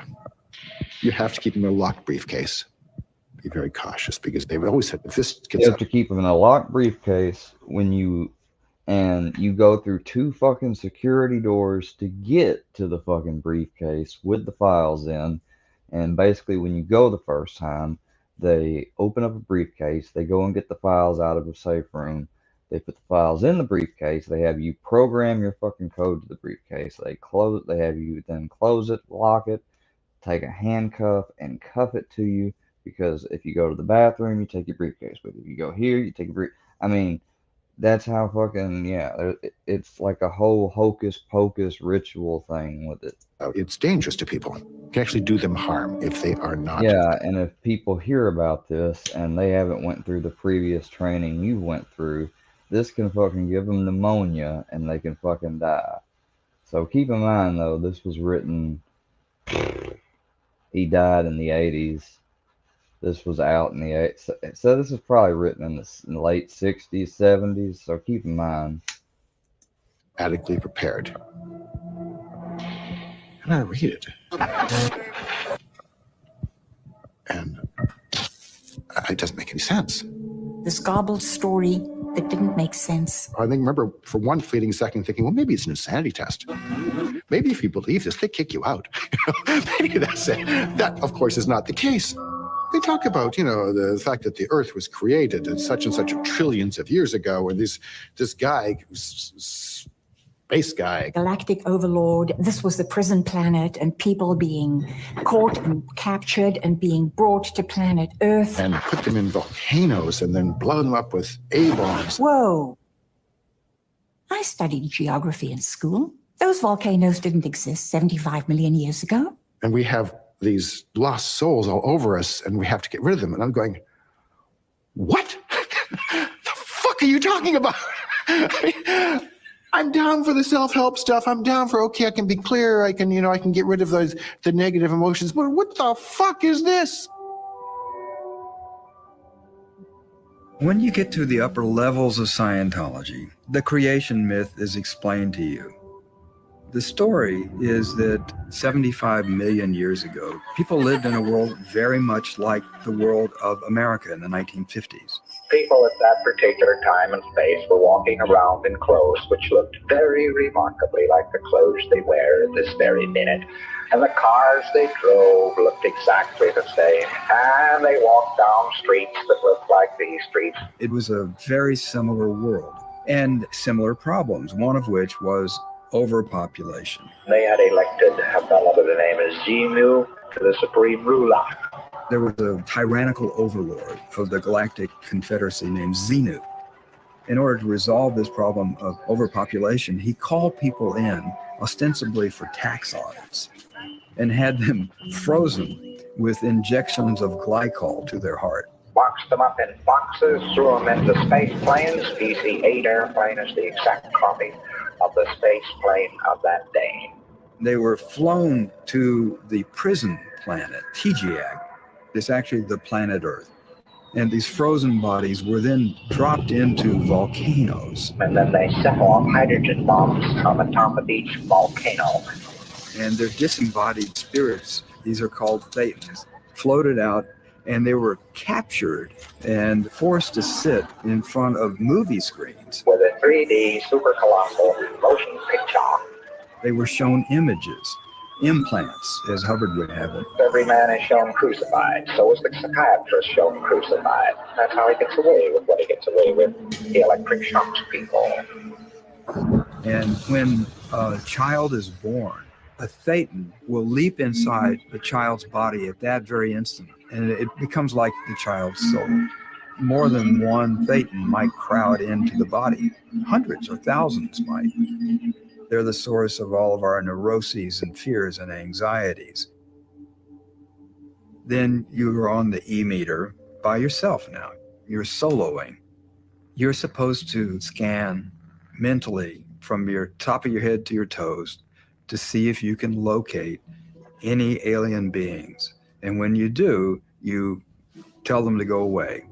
You have to keep them in a locked briefcase. Be very cautious, because they've always said if this gets You have to keep them in a locked briefcase and you go through 2 fucking security doors to get to the fucking briefcase with the files in. And basically, when you go the first time, they open up a briefcase, they go and get the files out of a safe room, they put the files in the briefcase, they have you program your fucking code to the briefcase, they have you then close it, lock it, take a handcuff and cuff it to you, because if you go to the bathroom, you take your briefcase with you. If you go here, you take your I mean, that's how fucking, yeah, it's like a whole hocus pocus ritual thing with it. It's dangerous to people. You can actually do them harm if they are not. Yeah, and if people hear about this and they haven't went through the previous training you went through, this can fucking give them pneumonia and they can fucking die. So keep in mind, though, this was written, he died in the 80s. This was out in the 80s. So this was probably written in the late 60s, 70s. So keep in mind. Adequately prepared. And I read it. And it doesn't make any sense. This garbled story that didn't make sense. I think, remember, for one fleeting second, thinking, well, maybe it's an insanity test. Maybe if you believe this, they kick you out. Maybe that's it. That, of course, is not the case. They talk about, the fact that the Earth was created at such and such trillions of years ago, and this guy, space guy. Galactic overlord. This was the prison planet, and people being caught and captured and being brought to planet Earth. And put them in volcanoes and then blow them up with A-bombs. Whoa. I studied geography in school. Those volcanoes didn't exist 75 million years ago. And we have these lost souls all over us, and we have to get rid of them. And I'm going, what? The fuck are you talking about? I'm down for the self-help stuff. I'm down for, okay, I can be clear. I can get rid of the negative emotions. But what the fuck is this? When you get to the upper levels of Scientology, the creation myth is explained to you. The story is that 75 million years ago, people lived in a world very much like the world of America in the 1950s. People at that particular time and space were walking around in clothes which looked very remarkably like the clothes they wear at this very minute. And the cars they drove looked exactly the same. And they walked down streets that looked like these streets. It was a very similar world and similar problems, one of which was overpopulation. They had elected a fellow by the name of Xenu to the supreme ruler. There was a tyrannical overlord of the Galactic Confederacy named Xenu. In order to resolve this problem of overpopulation, he called people in ostensibly for tax audits and had them frozen with injections of glycol to their heart. Boxed them up in boxes, threw them into space planes. DC-8 airplane is the exact copy of the space plane of that day. They were flown to the prison planet, Tegeac. It's actually the planet Earth. And these frozen bodies were then dropped into volcanoes. And then they set off hydrogen bombs on the top of each volcano. And their disembodied spirits, these are called Thetans, floated out, and they were captured and forced to sit in front of movie screens. With a 3D super colossal motion picture. They were shown images, implants, as Hubbard would have it. Every man is shown crucified. So is the psychiatrist shown crucified. That's how he gets away with what he gets away with. He electric shocks people. And when a child is born, a Thetan will leap inside the child's body at that very instant, and it becomes like the child's soul. More than one Thetan might crowd into the body. Hundreds or thousands might. They're the source of all of our neuroses and fears and anxieties. Then you're on the E-meter by yourself now. You're soloing. You're supposed to scan mentally from your top of your head to your toes to see if you can locate any alien beings. And when you do, you tell them to go away.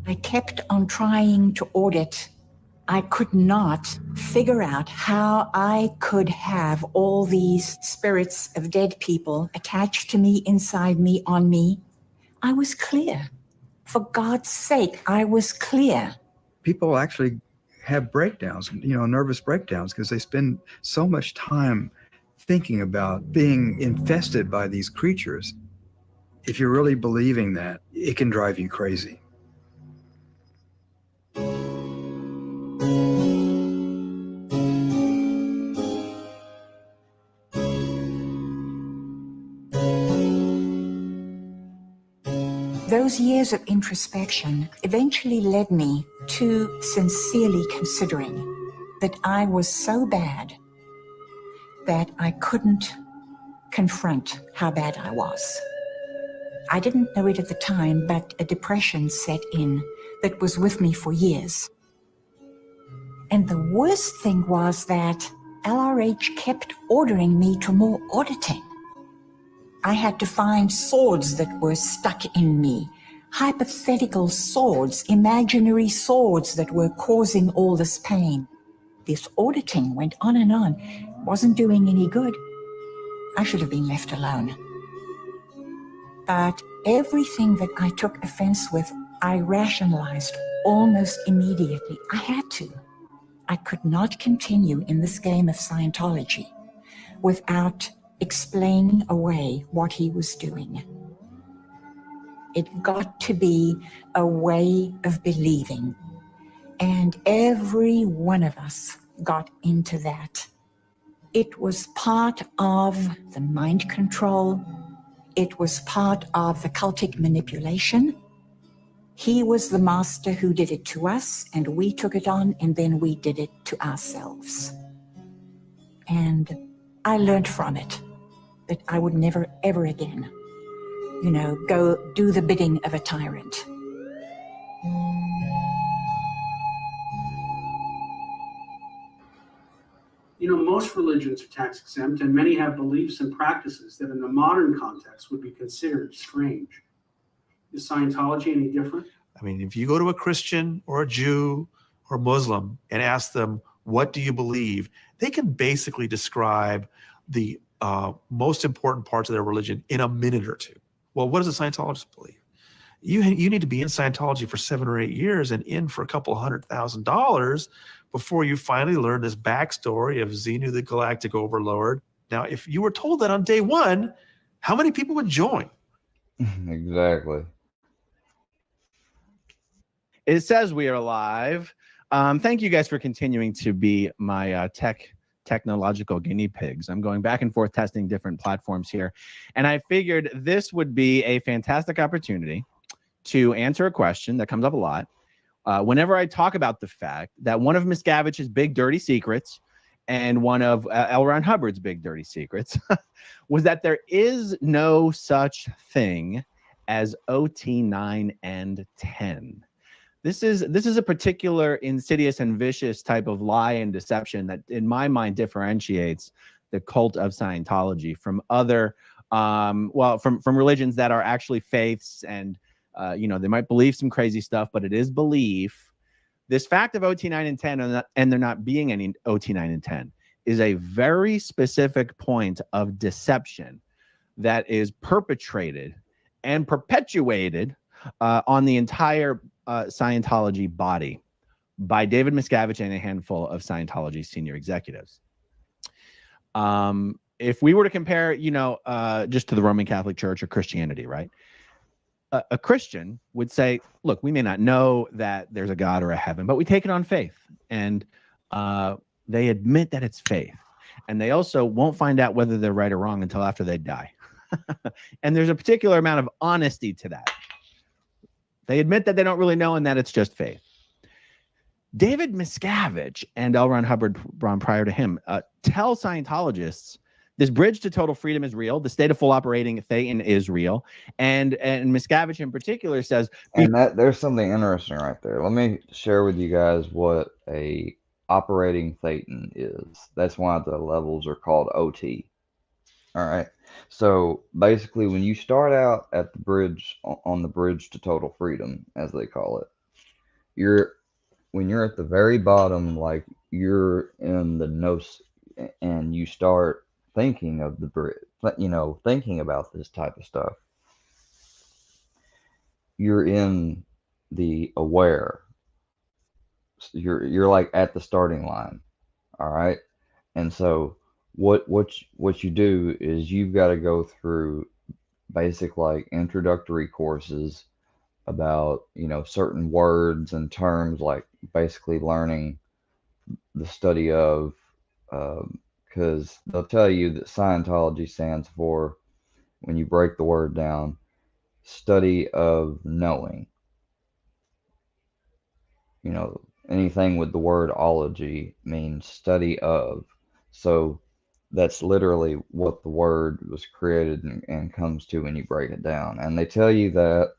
I kept on trying to audit. I could not figure out how I could have all these spirits of dead people attached to me, inside me, on me. I was clear. For God's sake, I was clear. People actually have breakdowns, nervous breakdowns, because they spend so much time thinking about being infested by these creatures. If you're really believing that, it can drive you crazy. Those years of introspection eventually led me to sincerely considering that I was so bad that I couldn't confront how bad I was. I didn't know it at the time, but a depression set in that was with me for years. And the worst thing was that LRH kept ordering me to more auditing. I had to find swords that were stuck in me, hypothetical swords, imaginary swords that were causing all this pain. This auditing went on and on. It wasn't doing any good. I should have been left alone. But everything that I took offense with, I rationalized almost immediately. I had to. I could not continue in this game of Scientology without explaining away what he was doing. It got to be a way of believing. And every one of us got into that. It was part of the mind control. It was part of the cultic manipulation. He was the master who did it to us, and we took it on, and then we did it to ourselves. And I learned from it that I would never, ever again, go do the bidding of a tyrant. Most religions are tax exempt, and many have beliefs and practices that in the modern context would be considered strange. Is Scientology any different? I mean, if you go to a Christian or a Jew or Muslim and ask them, what do you believe? They can basically describe the most important parts of their religion in a minute or two. Well, what does a Scientologist believe? You need to be in Scientology for 7 or 8 years and in for a couple $100,000 before you finally learn this backstory of Xenu, the Galactic Overlord. Now, if you were told that on day one, how many people would join? Exactly. It says we are live. Thank you guys for continuing to be my tech technological guinea pigs. I'm going back and forth testing different platforms here. And I figured this would be a fantastic opportunity to answer a question that comes up a lot. Whenever I talk about the fact that one of Miscavige's big dirty secrets and one of L. Ron Hubbard's big dirty secrets was that there is no such thing as OT 9 and 10. This is a particular insidious and vicious type of lie and deception that, in my mind, differentiates the cult of Scientology from other, from religions that are actually faiths and, they might believe some crazy stuff, but it is belief. This fact of OT 9 and 10 and there not being any OT 9 and 10 is a very specific point of deception that is perpetrated and perpetuated on the entire Scientology body by David Miscavige and a handful of Scientology senior executives. If we were to compare, just to the Roman Catholic Church or Christianity, right? A Christian would say, look, we may not know that there's a God or a heaven, but we take it on faith. And they admit that it's faith. And they also won't find out whether they're right or wrong until after they die. And there's a particular amount of honesty to that. They admit that they don't really know and that it's just faith. David Miscavige and L. Ron Hubbard prior to him tell Scientologists this bridge to total freedom is real. The state of full operating Thetan is real. And Miscavige in particular says... And there's something interesting right there. Let me share with you guys what a operating Thetan is. That's why the levels are called OT. All right. So basically, when you start out at the bridge, on the bridge to total freedom, as they call it, when you're at the very bottom, like you're in the nose, and you start thinking of the bridge, thinking about this type of stuff, you're in the aware. You're like at the starting line. All right. And so what you do is you've got to go through basic like introductory courses about certain words and terms, like basically learning the study of, because they'll tell you that Scientology stands for, when you break the word down, study of knowing. Anything with the word ology means study of. So that's literally what the word was created and comes to when you break it down. And they tell you that,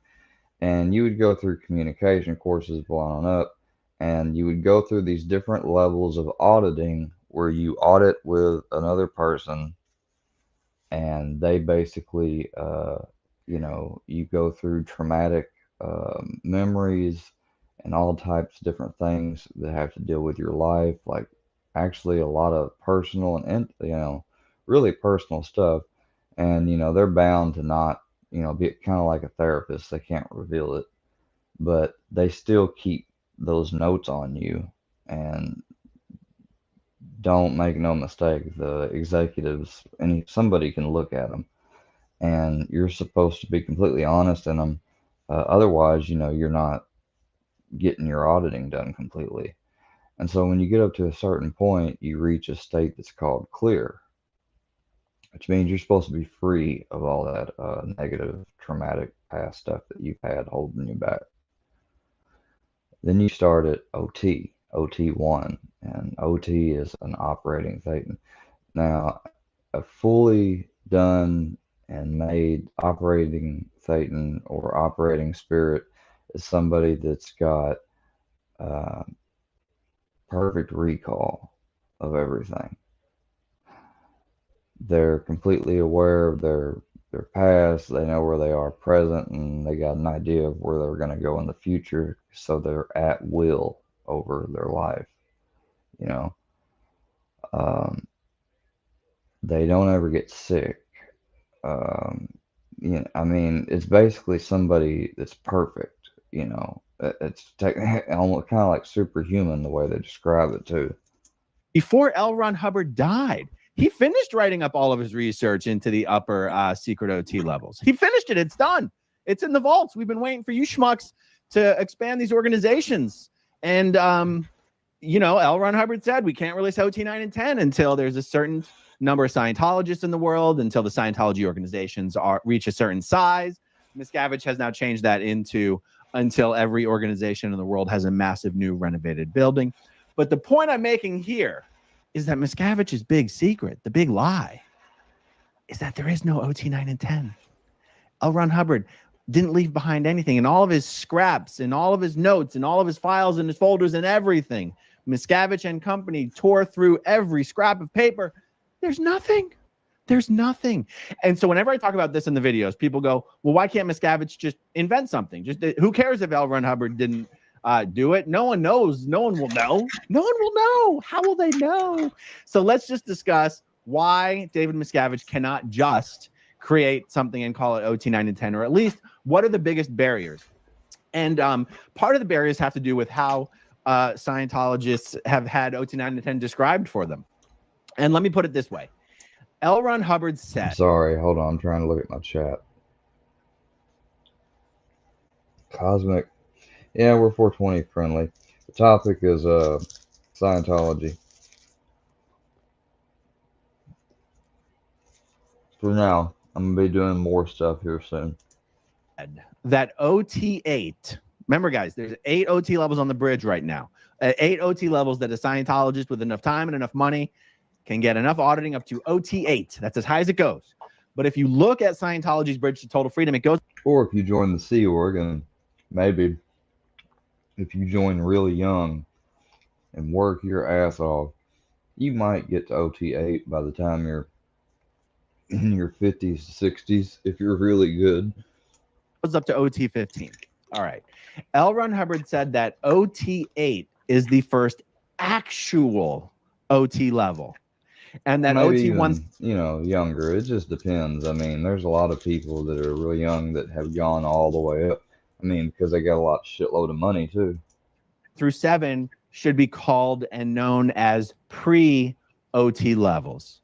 and you would go through communication courses on up, and you would go through these different levels of auditing where you audit with another person, and they basically, you go through traumatic memories and all types of different things that have to deal with your life, like actually a lot of personal and really personal stuff. And they're bound to not be kind of like a therapist. They can't reveal it, but they still keep those notes on you. And don't make no mistake, the executives, somebody can look at them, and you're supposed to be completely honest in them. Otherwise, you're not getting your auditing done completely. And so when you get up to a certain point, you reach a state that's called clear, which means you're supposed to be free of all that negative, traumatic past stuff that you've had holding you back. Then you start at OT, OT1, and OT is an operating Thetan. Now, a fully done and made operating Thetan or operating spirit is somebody that's got perfect recall of everything. They're completely aware of their past. They know where they are present, and they got an idea of where they're going to go in the future. So they're at will over their life. They don't ever get sick. It's basically somebody that's perfect. It's almost kind of like superhuman the way they describe it too. Before L. Ron Hubbard died, he finished writing up all of his research into the upper secret OT levels. He finished it. It's done. It's in the vaults. We've been waiting for you schmucks to expand these organizations. And you know, L. Ron Hubbard said we can't release OT 9 and 10 until there's a certain number of Scientologists in the world, until the Scientology organizations reach a certain size. Miscavige has now changed that into until every organization in the world has a massive new renovated building. But the point I'm making here is that Miscavige's big secret, the big lie, is that there is no OT 9 and 10. L. Ron Hubbard didn't leave behind anything, and all of his scraps and all of his notes and all of his files and his folders and everything. Miscavige and company tore through every scrap of paper. There's nothing. There's nothing. And so whenever I talk about this in the videos, people go, well, why can't Miscavige just invent something? Just who cares if L. Ron Hubbard didn't do it? No one knows. No one will know. No one will know. How will they know? So let's just discuss why David Miscavige cannot just create something and call it OT 9 and 10, or at least what are the biggest barriers. And part of the barriers have to do with how Scientologists have had OT 9 and 10 described for them. And let me put it this way. L. Ron Hubbard said... Sorry, hold on. I'm trying to look at my chat. Cosmic. Yeah, we're 420 friendly. The topic is Scientology. For now, I'm going to be doing more stuff here soon. That OT 8, remember guys, there's 8 OT levels on the bridge right now. 8 OT levels that a Scientologist with enough time and enough money can get enough auditing up to OT 8. That's as high as it goes. But if you look at Scientology's Bridge to Total Freedom, it goes... Or if you join the Sea Org, and maybe if you join really young and work your ass off, you might get to OT 8 by the time you're in your 50s, 60s, if you're really good. Goes up to OT 15. All right. L. Ron Hubbard said that OT 8 is the first actual OT level. And that Maybe OT even, 1, you know, younger. It just depends. I mean, there's a lot of people that are really young that have gone all the way up. I mean, because they got a shitload of money too. through 7 should be called and known as pre-OT levels.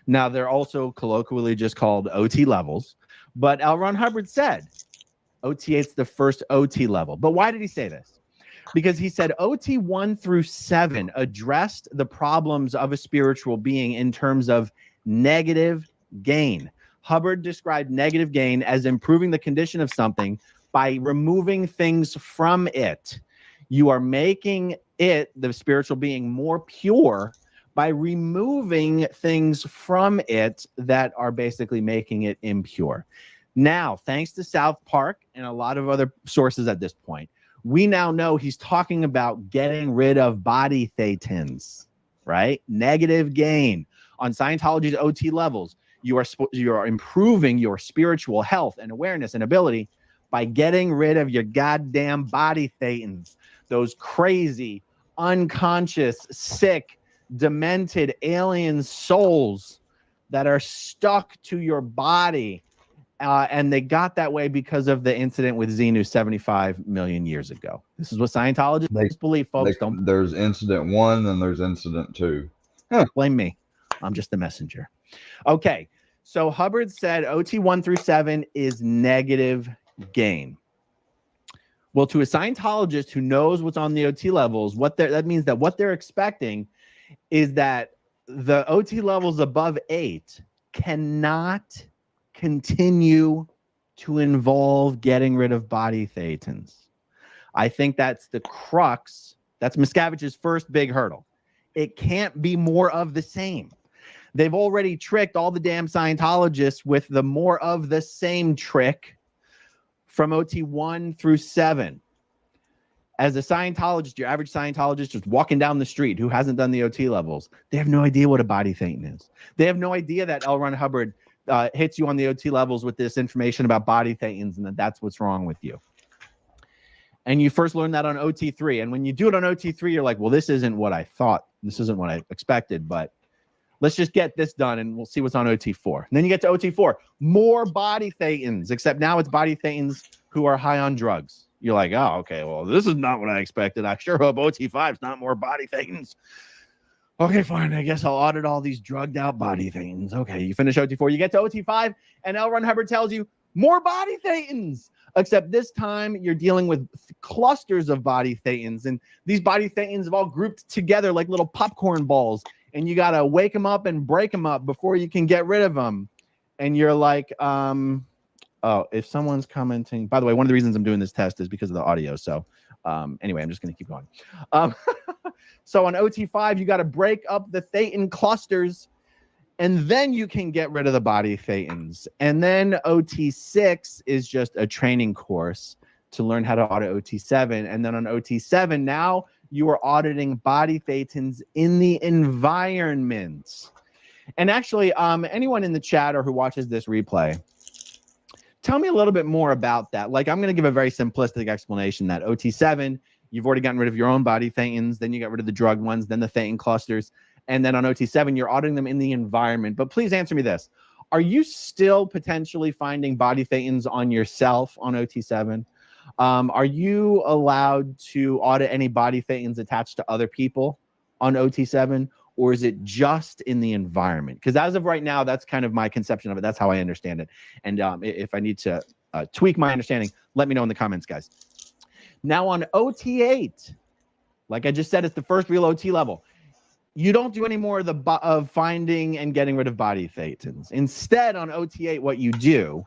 Now, they're also colloquially just called OT levels, but L. Ron Hubbard said OT 8's the first OT level. But why did he say this? Because he said OT 1 through 7 addressed the problems of a spiritual being in terms of negative gain. Hubbard described negative gain as improving the condition of something by removing things from it. You are making it, the spiritual being, more pure by removing things from it that are basically making it impure. Now, thanks to South Park and a lot of other sources at this point, we now know he's talking about getting rid of body thetans, right? Negative gain. On Scientology's OT levels, you are improving your spiritual health and awareness and ability by getting rid of your goddamn body thetans, those crazy, unconscious, sick, demented alien souls that are stuck to your body. And they got that way because of the incident with Xenu 75 million years ago. This is what Scientologists believe, folks. There's incident 1 and there's incident 2. Blame me. I'm just the messenger. Okay. So Hubbard said OT 1 through 7 is negative gain. Well, to a Scientologist who knows what's on the OT levels, that means that what they're expecting is that the OT levels above 8 cannot continue to involve getting rid of body thetans. I think that's the crux. That's Miscavige's first big hurdle. It can't be more of the same. They've already tricked all the damn Scientologists with the more of the same trick from OT 1 through 7. As a Scientologist, your average Scientologist just walking down the street who hasn't done the OT levels, they have no idea what a body thetan is. They have no idea that L. Ron Hubbard hits you on the OT levels with this information about body thetans and that that's what's wrong with you. And you first learn that on OT 3. And when you do it on OT 3, you're like, well, this isn't what I thought. This isn't what I expected, but let's just get this done and we'll see what's on OT 4. And then you get to OT 4, more body thetans, except now it's body thetans who are high on drugs. You're like, oh, okay, well, this is not what I expected. I sure hope OT 5 is not more body thetans. Okay, fine. I guess I'll audit all these drugged out body thetans. Okay, you finish OT 4, you get to OT 5, and L. Ron Hubbard tells you more body thetans. except this time you're dealing with clusters of body thetans, and these body thetans have all grouped together like little popcorn balls, and you got to wake them up and break them up before you can get rid of them. And you're like, oh, if someone's commenting, by the way, one of the reasons I'm doing this test is because of the audio. So anyway, I'm just going to keep going. So on OT5, you got to break up the thetan clusters, and then you can get rid of the body thetans. And then OT6 is just a training course to learn how to audit OT7. And then on OT7, now you are auditing body thetans in the environment. And actually, anyone in the chat or who watches this replay, tell me a little bit more about that. Like, I'm going to give a very simplistic explanation that OT7, you've already gotten rid of your own body thetans, then you got rid of the drug ones, then the thetan clusters. And then on OT7, you're auditing them in the environment. But please answer me this. Are you still potentially finding body thetans on yourself on OT7? Are you allowed to audit any body thetans attached to other people on OT7? Or is it just in the environment? Because as of right now, that's kind of my conception of it. That's how I understand it. And if I need to tweak my understanding, let me know in the comments, guys. Now on OT8, like I just said, it's the first real OT level. You don't do any more of finding and getting rid of body thetans. Instead, on OT8, what you do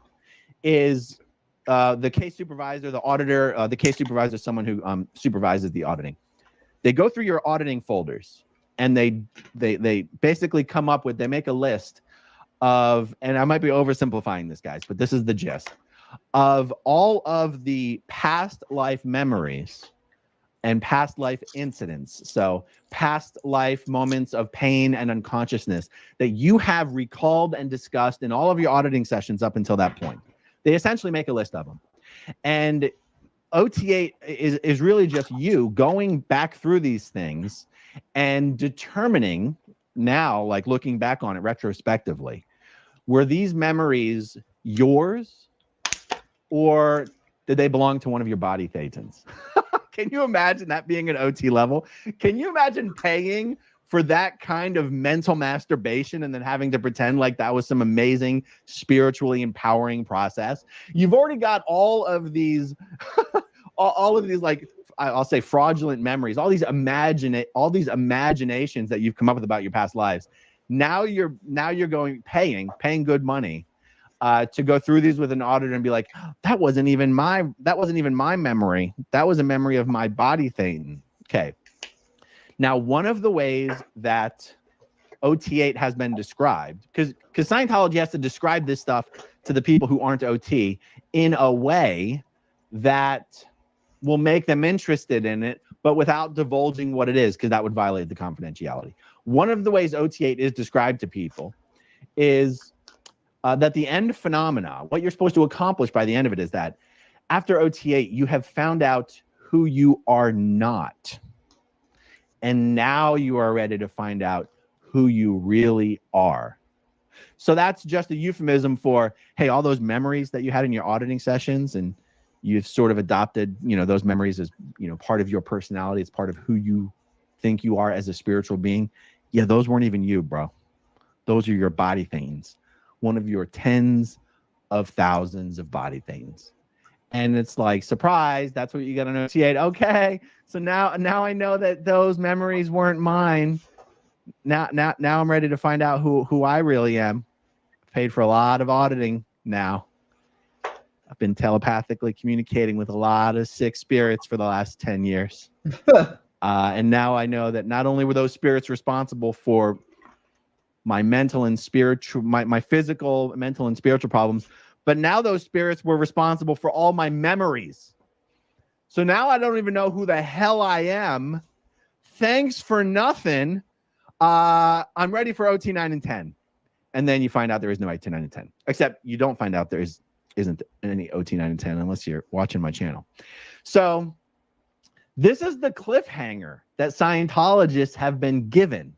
is the case supervisor, the auditor, the case supervisor is someone who supervises the auditing. They go through your auditing folders, and they basically come up with, they make a list of, and I might be oversimplifying this, guys, but this is the gist, of all of the past life memories and past life incidents. So past life moments of pain and unconsciousness that you have recalled and discussed in all of your auditing sessions up until that point. They essentially make a list of them. And OT8 is really just you going back through these things and determining now, like looking back on it retrospectively, were these memories yours or did they belong to one of your body thetans? Can you imagine that being an OT level? Can you imagine paying for that kind of mental masturbation and then having to pretend like that was some amazing spiritually empowering process? You've already got all of these like, I'll say fraudulent memories, all these imaginations that you've come up with about your past lives. Now you're paying good money to go through these with an auditor and be like, that wasn't even my memory. That was a memory of my body thetan. Okay. Now, one of the ways that OT8 has been described, because Scientology has to describe this stuff to the people who aren't OT in a way that will make them interested in it, but without divulging what it is, because that would violate the confidentiality. One of the ways OT8 is described to people is that the end phenomena, what you're supposed to accomplish by the end of it, is that after OT8, you have found out who you are not. And now you are ready to find out who you really are. So that's just a euphemism for, hey, all those memories that you had in your auditing sessions, and you've sort of adopted, those memories as, part of your personality. It's part of who you think you are as a spiritual being. Yeah, those weren't even you, bro. Those are your body things. One of your tens of thousands of body things. And it's like, surprise, that's what you got to negotiate. Okay, so now I know that those memories weren't mine. Now I'm ready to find out who I really am. Paid for a lot of auditing now. I've been telepathically communicating with a lot of sick spirits for the last 10 years. And now I know that not only were those spirits responsible for my mental and spiritual, my physical, mental, and spiritual problems, but now those spirits were responsible for all my memories. So now I don't even know who the hell I am. Thanks for nothing. I'm ready for OT 9 and 10. And then you find out there is no OT 9 and 10. Except you don't find out there isn't any OT 9 and 10 unless you're watching my channel. So this is the cliffhanger that Scientologists have been given.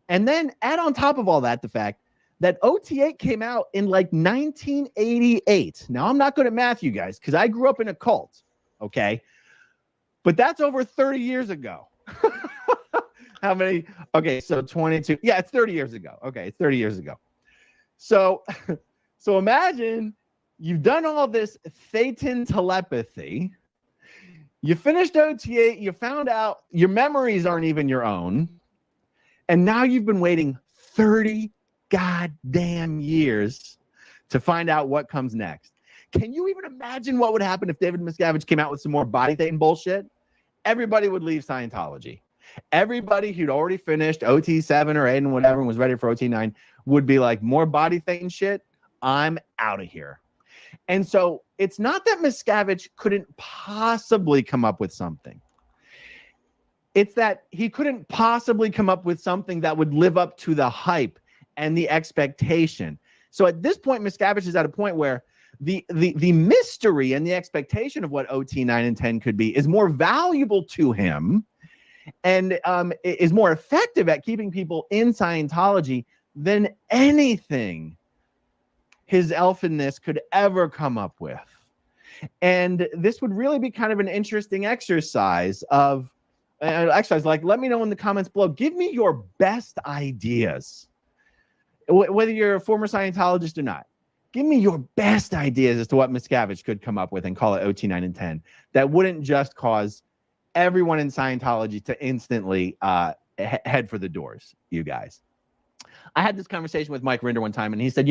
And then add on top of all that the fact that OT8 came out in like 1988. Now, I'm not good at math, you guys, because I grew up in a cult, okay? But that's over 30 years ago. How many? Okay, so 22. Yeah, it's 30 years ago. Okay, it's 30 years ago. So imagine You've done all this Thetan telepathy. You finished OT8. You found out your memories aren't even your own. And now you've been waiting 30 goddamn years to find out what comes next. Can you even imagine what would happen if David Miscavige came out with some more body Thetan bullshit? Everybody would leave Scientology. Everybody who'd already finished OT7 or 8 and whatever and was ready for OT9 would be like, more body Thetan shit? I'm out of here. And so it's not that Miscavige couldn't possibly come up with something. It's that he couldn't possibly come up with something that would live up to the hype and the expectation. So at this point, Miscavige is at a point where the mystery and the expectation of what OT9 and 10 could be is more valuable to him and is more effective at keeping people in Scientology than anything his elfinness could ever come up with. And this would really be kind of an interesting exercise of like, let me know in the comments below. Give me your best ideas, whether you're a former Scientologist or not. Give me your best ideas as to what Miscavige could come up with and call it OT9 and 10 that wouldn't just cause everyone in Scientology to instantly head for the doors, you guys. I had this conversation with Mike Rinder one time, and he said,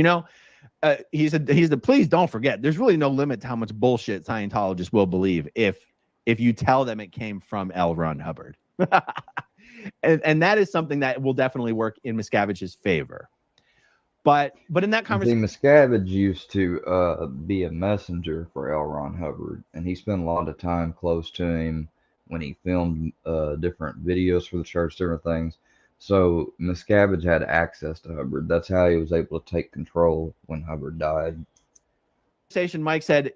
he said, please don't forget, there's really no limit to how much bullshit Scientologists will believe if you tell them it came from L. Ron Hubbard. and that is something that will definitely work in Miscavige's favor. But in that conversation, Miscavige used to be a messenger for L. Ron Hubbard, and he spent a lot of time close to him when he filmed different videos for the church, different things. So Miscavige had access to Hubbard. That's how he was able to take control when Hubbard died. Mike said,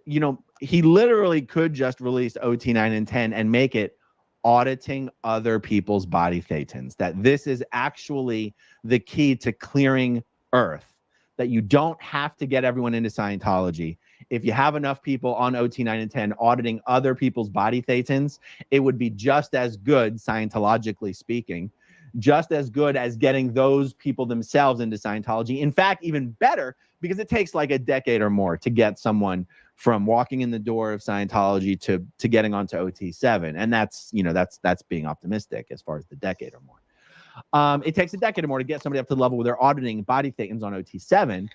he literally could just release OT9 and 10 and make it auditing other people's body Thetans. That this is actually the key to clearing Earth. That you don't have to get everyone into Scientology. If you have enough people on OT9 and 10 auditing other people's body Thetans, it would be just as good, Scientologically speaking, just as good as getting those people themselves into Scientology. In fact, even better, because it takes like a decade or more to get someone from walking in the door of Scientology to getting onto OT7. And that's being optimistic as far as the decade or more. It takes a decade or more to get somebody up to the level where they're auditing body Thetans on OT7.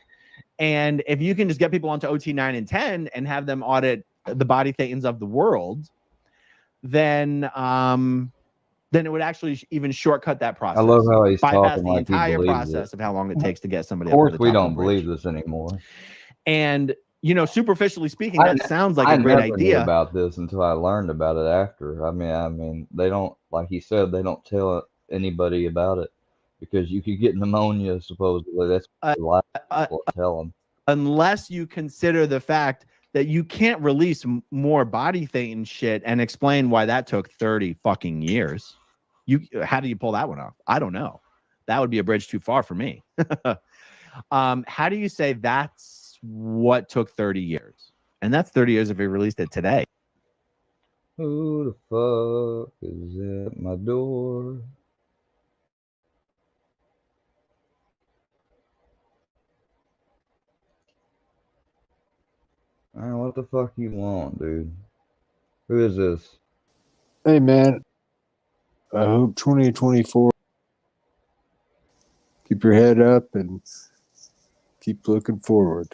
And if you can just get people onto OT9 and 10 and have them audit the body Thetans of the world, then it would actually even shortcut that process. I love how he's bypass talking the like entire he process of how long it takes to get somebody. Of course, up to the we top don't of the bridge. believe this anymore. And superficially speaking, that sounds like a great I never knew idea. about this until I learned about it after. I mean, they don't, like he said, they don't tell anybody about it because you could get pneumonia. Supposedly, that's what a lot of people tell them. Unless you consider the fact that you can't release more body Thetan shit and explain why that took 30 fucking years. How do you pull that one off? I don't know. That would be a bridge too far for me. How do you say that's what took 30 years? And that's 30 years if we released it today. Who the fuck is at my door? What the fuck you want, dude? Who is this? Hey, man. I hope 2024. Keep your head up and keep looking forward.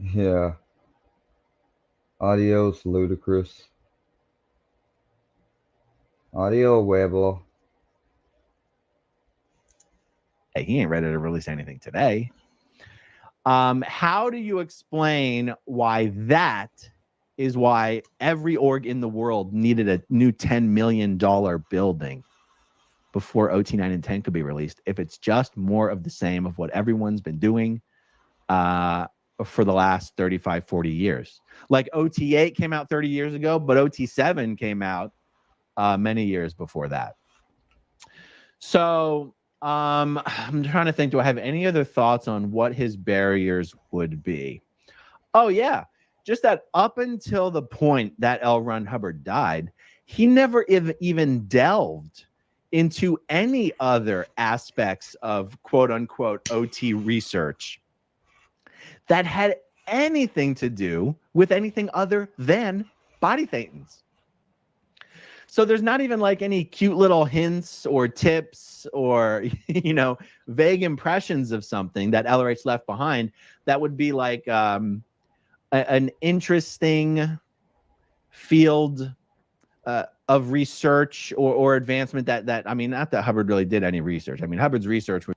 Yeah. Adios, Ludicrous. Audio Weble. Hey, he ain't ready to release anything today. How do you explain why that is why every org in the world needed a new $10 million building before OT9 and 10 could be released? If it's just more of the same of what everyone's been doing for the last 35, 40 years. Like OT8 came out 30 years ago, but OT7 came out many years before that. So I'm trying to think, do I have any other thoughts on what his barriers would be? Oh, yeah. Just that up until the point that L. Ron Hubbard died, he never even delved into any other aspects of quote unquote OT research that had anything to do with anything other than body thetans. So there's not even like any cute little hints or tips or, you know, vague impressions of something that LRH left behind that would be like an interesting field of research or advancement that I mean, not that Hubbard really did any research. I mean, Hubbard's research was.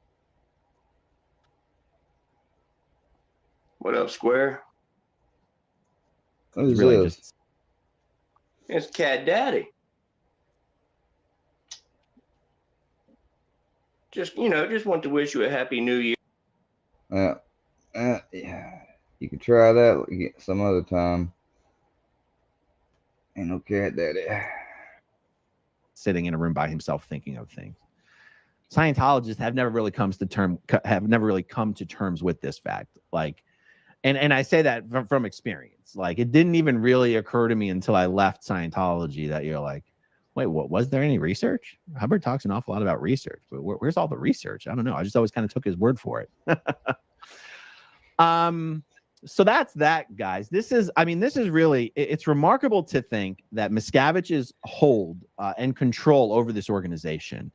What up, Square? Who's really this? just It's Cat Daddy. Just, you know, just want to wish you a happy new year. Yeah, you could try that some other time. Ain't no Cat Daddy. sitting in a room by himself thinking of things. Scientologists have never really come to terms with this fact. Like, and I say that from experience. Like, it didn't even really occur to me until I left Scientology that you're like, wait, what, was there any research? Hubbard talks an awful lot about research, but where's all the research? I don't know. I just always kind of took his word for it. So that's that, guys. This is really, it's remarkable to think that Miscavige's hold and control over this organization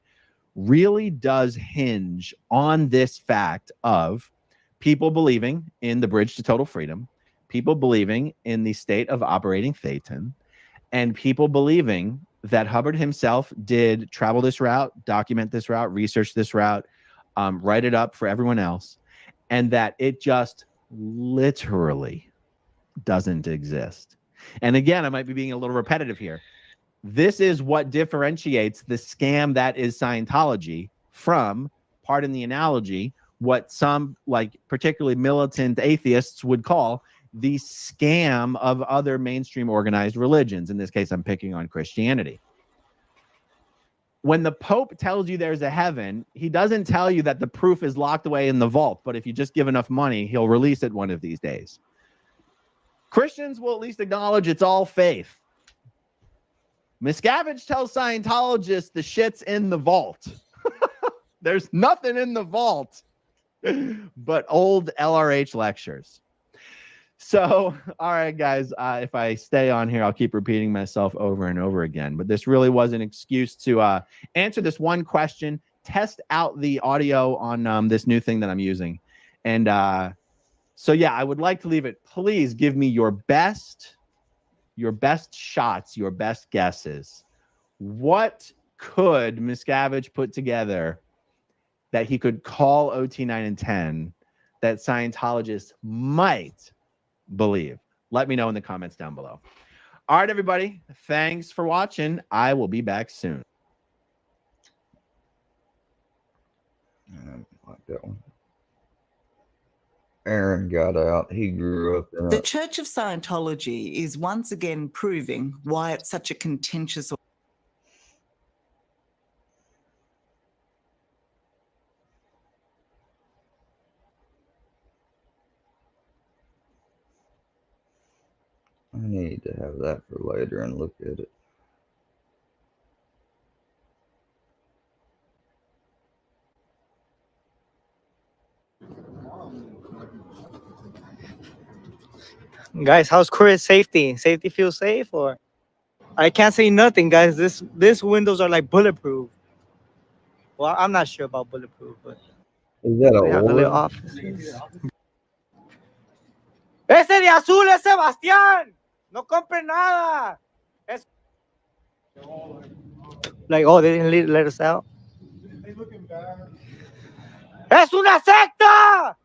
really does hinge on this fact of people believing in the bridge to total freedom, people believing in the state of operating Thetan, and people believing that Hubbard himself did travel this route, document this route, research this route, write it up for everyone else, and that it just literally doesn't exist. And again, I might be being a little repetitive here. This is what differentiates the scam that is Scientology from, pardon the analogy, what some, like particularly militant atheists, would call the scam of other mainstream organized religions. In this case, I'm picking on Christianity. When the Pope tells you there's a heaven, he doesn't tell you that the proof is locked away in the vault, but if you just give enough money, he'll release it one of these days. Christians will at least acknowledge it's all faith. Miscavige tells Scientologists the shit's in the vault. There's nothing in the vault but old LRH lectures. So, all right, guys, if I stay on here, I'll keep repeating myself over and over again. But this really was an excuse to answer this one question, test out the audio on this new thing that I'm using. And so, yeah, I would like to leave it. Please give me your best shots, your best guesses. What could Miscavige put together that he could call OT 9 and 10 that Scientologists might believe? Let me know in the comments down below. All right, everybody. Thanks for watching. I will be back soon. I like that one. Aaron got out. He grew up in The Church of Scientology is once again proving why it's such a contentious. I need to have that for later and look at it. Guys, how's Chris safety? Safety feel safe, or I can't say nothing, guys. This windows are like bulletproof. Well, I'm not sure about bulletproof, but Is that they a have the little war? offices. Ese de azul es Sebastián. No compre nada. Like, oh, they didn't let us out. Es una secta.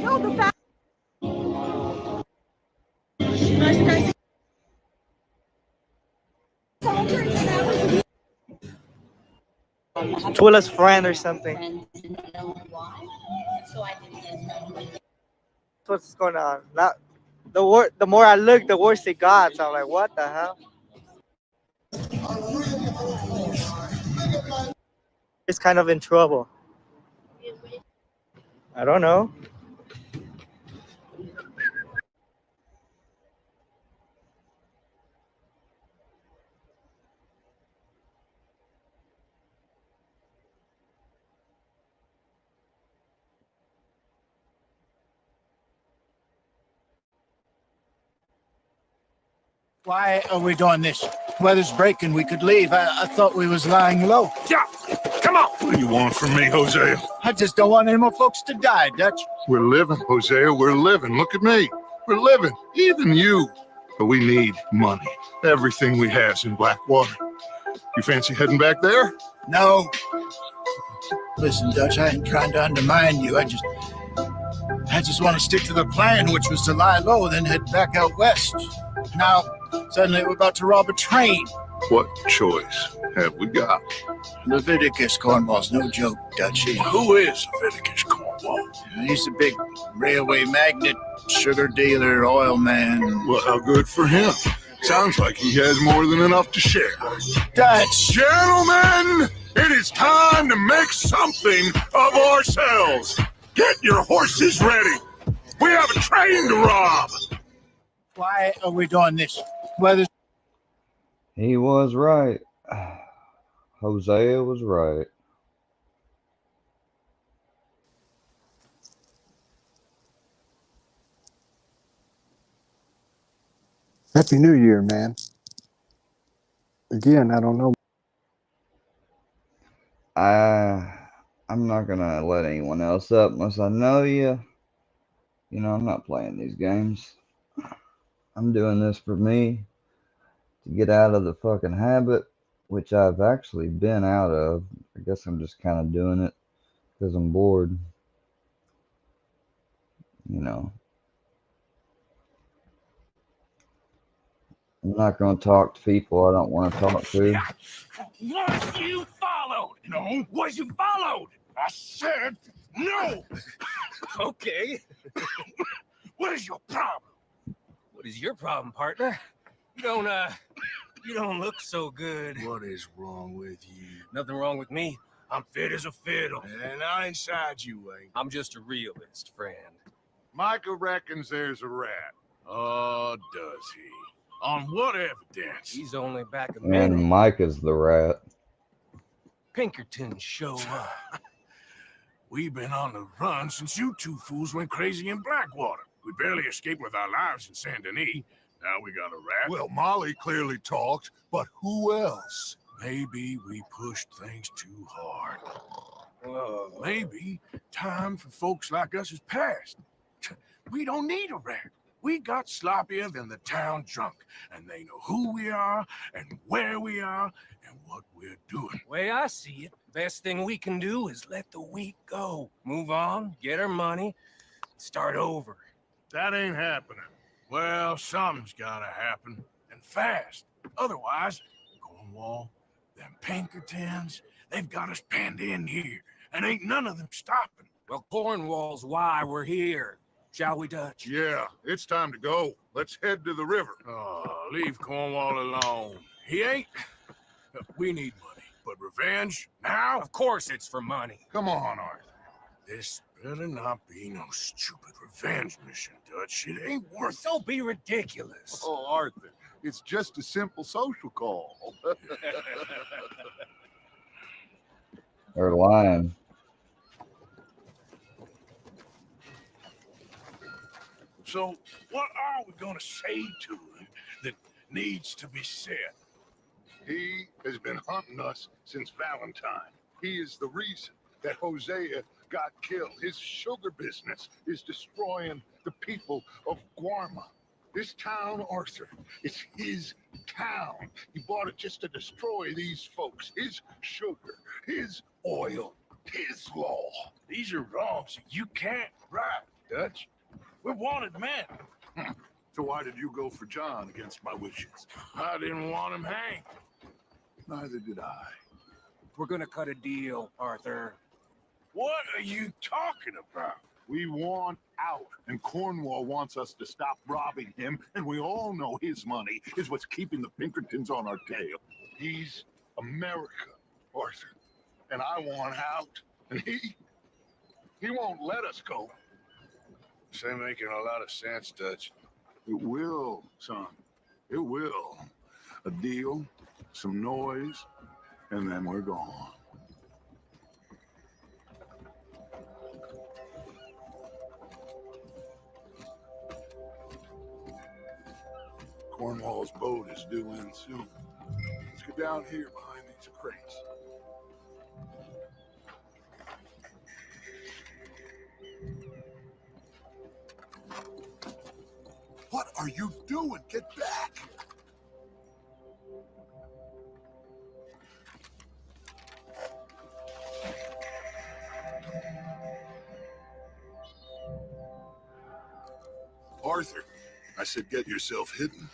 No, the fact. Twilla's friend or something. What's going on? Not the more I look, the worse it got. So I'm like, what the hell? It's kind of in trouble. I don't know. Why are we doing this? Weather's breaking. We could leave. I thought we was lying low. Yeah, come on. What do you want from me, Hosea? I just don't want any more folks to die, Dutch. We're living, Hosea. We're living. Look at me. We're living. Even you. But we need money. Everything we has in Blackwater. You fancy heading back there? No. Listen, Dutch, I ain't trying to undermine you. I just want to stick to the plan, which was to lie low, then head back out west. Now, suddenly we're about to rob a train. What choice have we got? Leviticus Cornwall's no joke, Dutchy. Who is Leviticus Cornwall? He's a big railway magnate, sugar dealer, oil man. Well, how good for him. Sounds like he has more than enough to share. Dutch! Gentlemen, it is time to make something of ourselves. Get your horses ready. We have a train to rob. Why are we doing this? Weather's... He was right. Hosea was right. Happy New Year, man. Again, I don't know. I'm not gonna let anyone else up unless I know you. You know, I'm not playing these games. I'm doing this for me to get out of the fucking habit, which I've actually been out of. I guess I'm just kind of doing it because I'm bored. You know. I'm not going to talk to people I don't want to talk to. Was you followed? No. Was you followed? I said no. Okay. What is your problem? What is your problem, partner? You don't look so good. What is wrong with you? Nothing wrong with me. I'm fit as a fiddle. And not inside you, ain't. I'm just a realist, friend. Micah reckons there's a rat. Oh, does he? On what evidence? He's only back a And minute. Mike is the rat. Pinkerton show up. We've been on the run since you two fools went crazy in Blackwater. We barely escaped with our lives in Saint Denis. Now we got a rat. Well, Molly clearly talked, but who else? Maybe we pushed things too hard. Maybe time for folks like us is past. We don't need a rat. We got sloppier than the town drunk, and they know who we are and where we are and what we're doing. Way I see it, best thing we can do is let the week go. Move on, get our money, start over. That ain't happening. Well, something's gotta happen, and fast. Otherwise, Cornwall, them Pinkertons, they've got us penned in here, and ain't none of them stopping. Well, Cornwall's why we're here. Shall we, Dutch? Yeah, it's time to go. Let's head to the river. Oh, leave Cornwall alone. He ain't. We need money, but revenge now? Of course it's for money. Come on, Arthur. This better not be no stupid revenge mission, Dutch. It ain't worth. Don't be ridiculous. Oh, Arthur, it's just a simple social call. Or lying. So, what are we going to say to him that needs to be said? He has been hunting us since Valentine. He is the reason that Hosea got killed. His sugar business is destroying the people of Guarma. This town, Arthur, it's his town. He bought it just to destroy these folks. His sugar, his oil, his law. These are wrongs you can't right, Dutch. We're wanted men. So why did you go for John against my wishes? I didn't want him hanged. Neither did I. We're gonna cut a deal, Arthur. What are you talking about? We want out, and Cornwall wants us to stop robbing him, and we all know his money is what's keeping the Pinkertons on our tail. He's America, Arthur, and I want out, and he won't let us go. This ain't making a lot of sense, Dutch. It will, son. It will. A deal, some noise, and then we're gone. Cornwall's boat is due in soon. Let's get down here behind these crates. What are you doing? Get back! Arthur, I said get yourself hidden.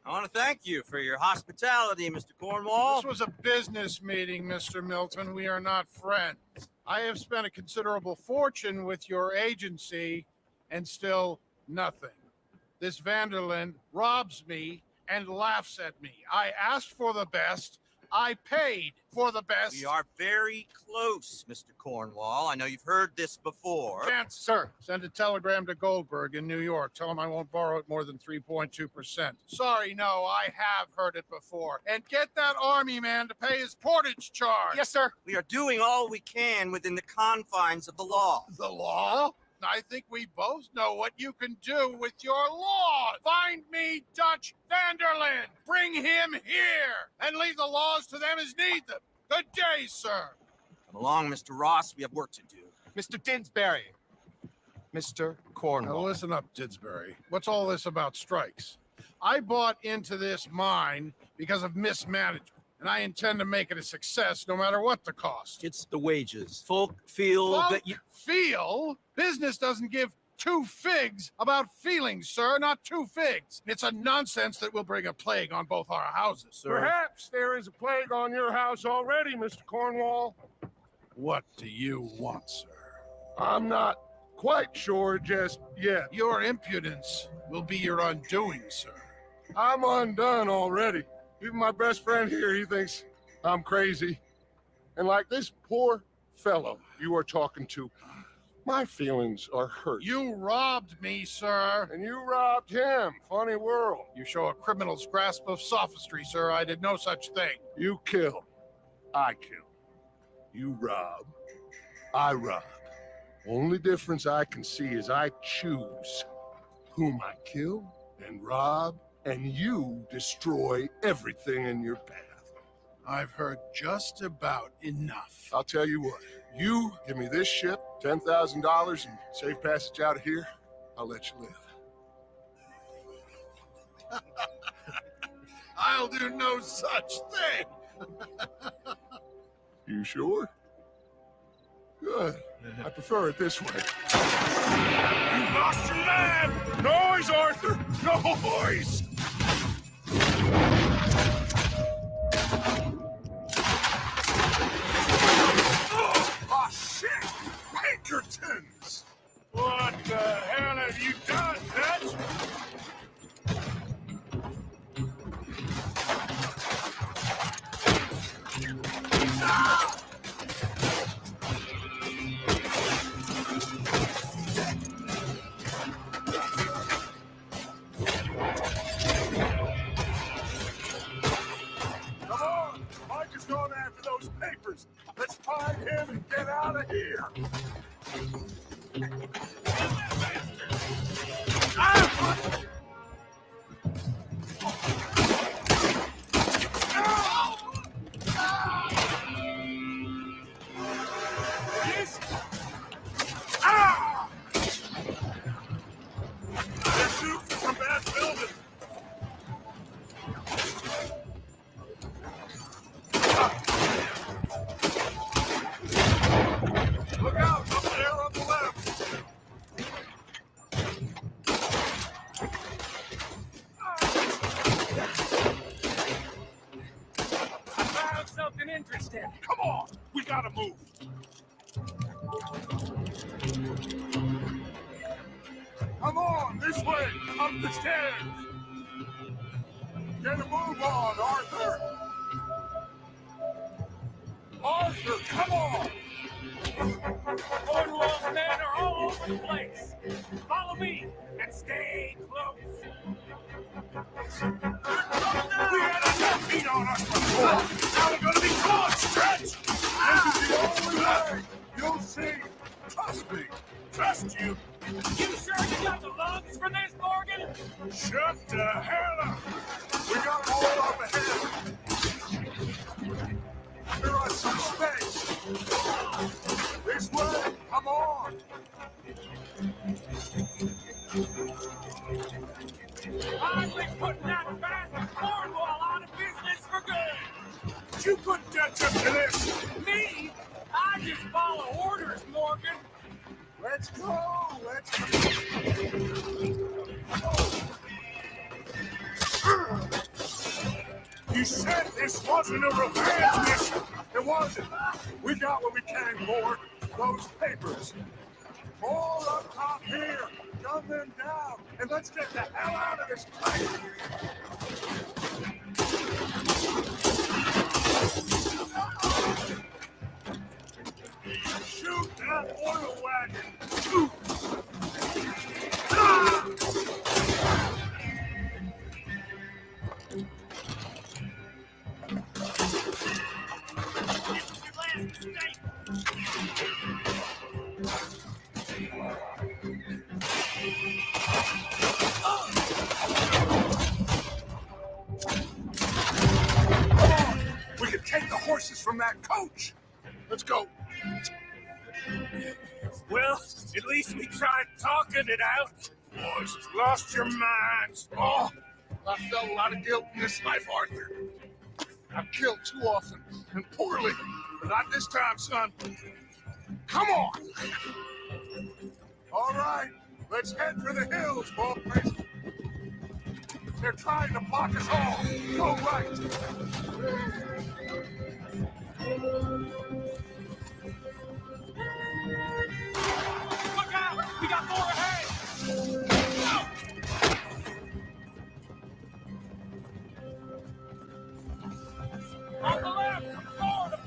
I want to thank you for your hospitality, Mr. Cornwall. This was a business meeting, Mr. Milton. We are not friends. I have spent a considerable fortune with your agency and still nothing. This Vanderlyn robs me and laughs at me. I asked for the best. I paid for the best. We are very close, Mr. Cornwall. I know you've heard this before. Chance, sir. Send a telegram to Goldberg in New York. Tell him I won't borrow it more than 3.2%. Sorry, no, I have heard it before. And get that army man to pay his portage charge. Yes, sir. We are doing all we can within the confines of the law. The law? I think we both know what you can do with your law. Find me Dutch Vanderlyn. Bring him here and leave the laws to them as need them. Good day, sir. Come along, Mr. Ross. We have work to do. Mr. Didsbury. Mr. Cornwall. Now listen up, Didsbury. What's all this about strikes? I bought into this mine because of mismanagement, and I intend to make it a success no matter what the cost. It's the wages. Folk feel that you... Feel? Business doesn't give two figs about feelings, sir, not two figs. It's a nonsense that will bring a plague on both our houses, sir. Perhaps there is a plague on your house already, Mr. Cornwall. What do you want, sir? I'm not quite sure just yet. Your impudence will be your undoing, sir. I'm undone already. Even my best friend here, he thinks I'm crazy. And like this poor fellow you are talking to, my feelings are hurt. You robbed me, sir. And you robbed him. Funny world. You show a criminal's grasp of sophistry, sir. I did no such thing. You kill. I kill. You rob. I rob. Only difference I can see is I choose whom I kill and rob, and you destroy everything in your path. I've heard just about enough. I'll tell you what. You give me this ship, $10,000, and safe passage out of here, I'll let you live. I'll do no such thing. You sure? Good. I prefer it this way. You lost your man! Noise, Arthur! Noise! Oh, shit! Pinkertons! What the hell have you done, Dutch? Ah! Come on! Mike is going after those papers. Let's find him and get out of here. Ah! Yes. Ah! They're shooting from that building. Look out! Up there on the left! I found something interesting. Come on! We gotta move! Come on! This way! Up the stairs! Get a move on, Arthur! Arthur, come on! Cornwall's men are all over the place. Follow Follow me and stay close. We had enough heat on us before. Now we're gonna be caught, Stretch. This is the only way. You'll see. Trust me. Trust you. You sure you got the lungs for this, Morgan? Shut the hell up. We got all up ahead. We're on some space. This way. Come on. I've been putting that bastard Cornwall out of business for good. You put Dutch up to this. Me? I just follow orders, Morgan. Let's go. Let's go. You said this wasn't a revenge mission. It wasn't. We got what we came for. Those papers. All up top here. Gun them down. And let's get the hell out of this place. Shoot that oil wagon. We can take the horses from that coach. Let's go. Well, at least we tried talking it out. Boys, you've lost your minds. Oh, I felt a lot of guilt in this life, Arthur. I've killed too often and poorly, but not this time, son. Come on. All right, let's head for the hills, boys. They're trying to block us all. Go right. Look out! We got more ahead! On the left! Forward!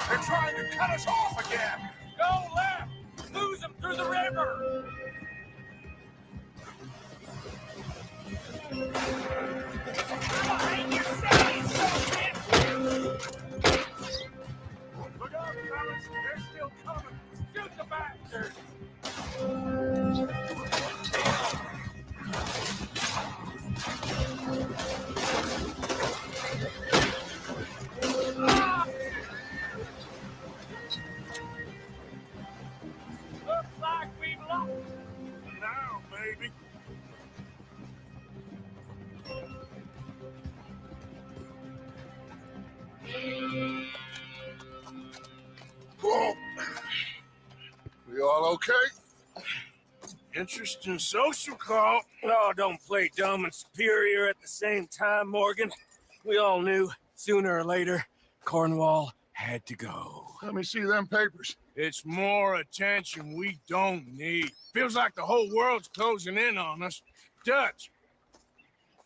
They're trying to cut us off again. Go left! Lose them through the river! Look out, fellas. They're still coming. Shoot the bastard! Looks like we've lost. Now, baby. Whoa. We all okay? Interesting social call. Oh, don't play dumb and superior at the same time, Morgan. We all knew sooner or later Cornwall had to go. Let me see them papers. It's more attention we don't need. Feels like the whole world's closing in on us. Dutch,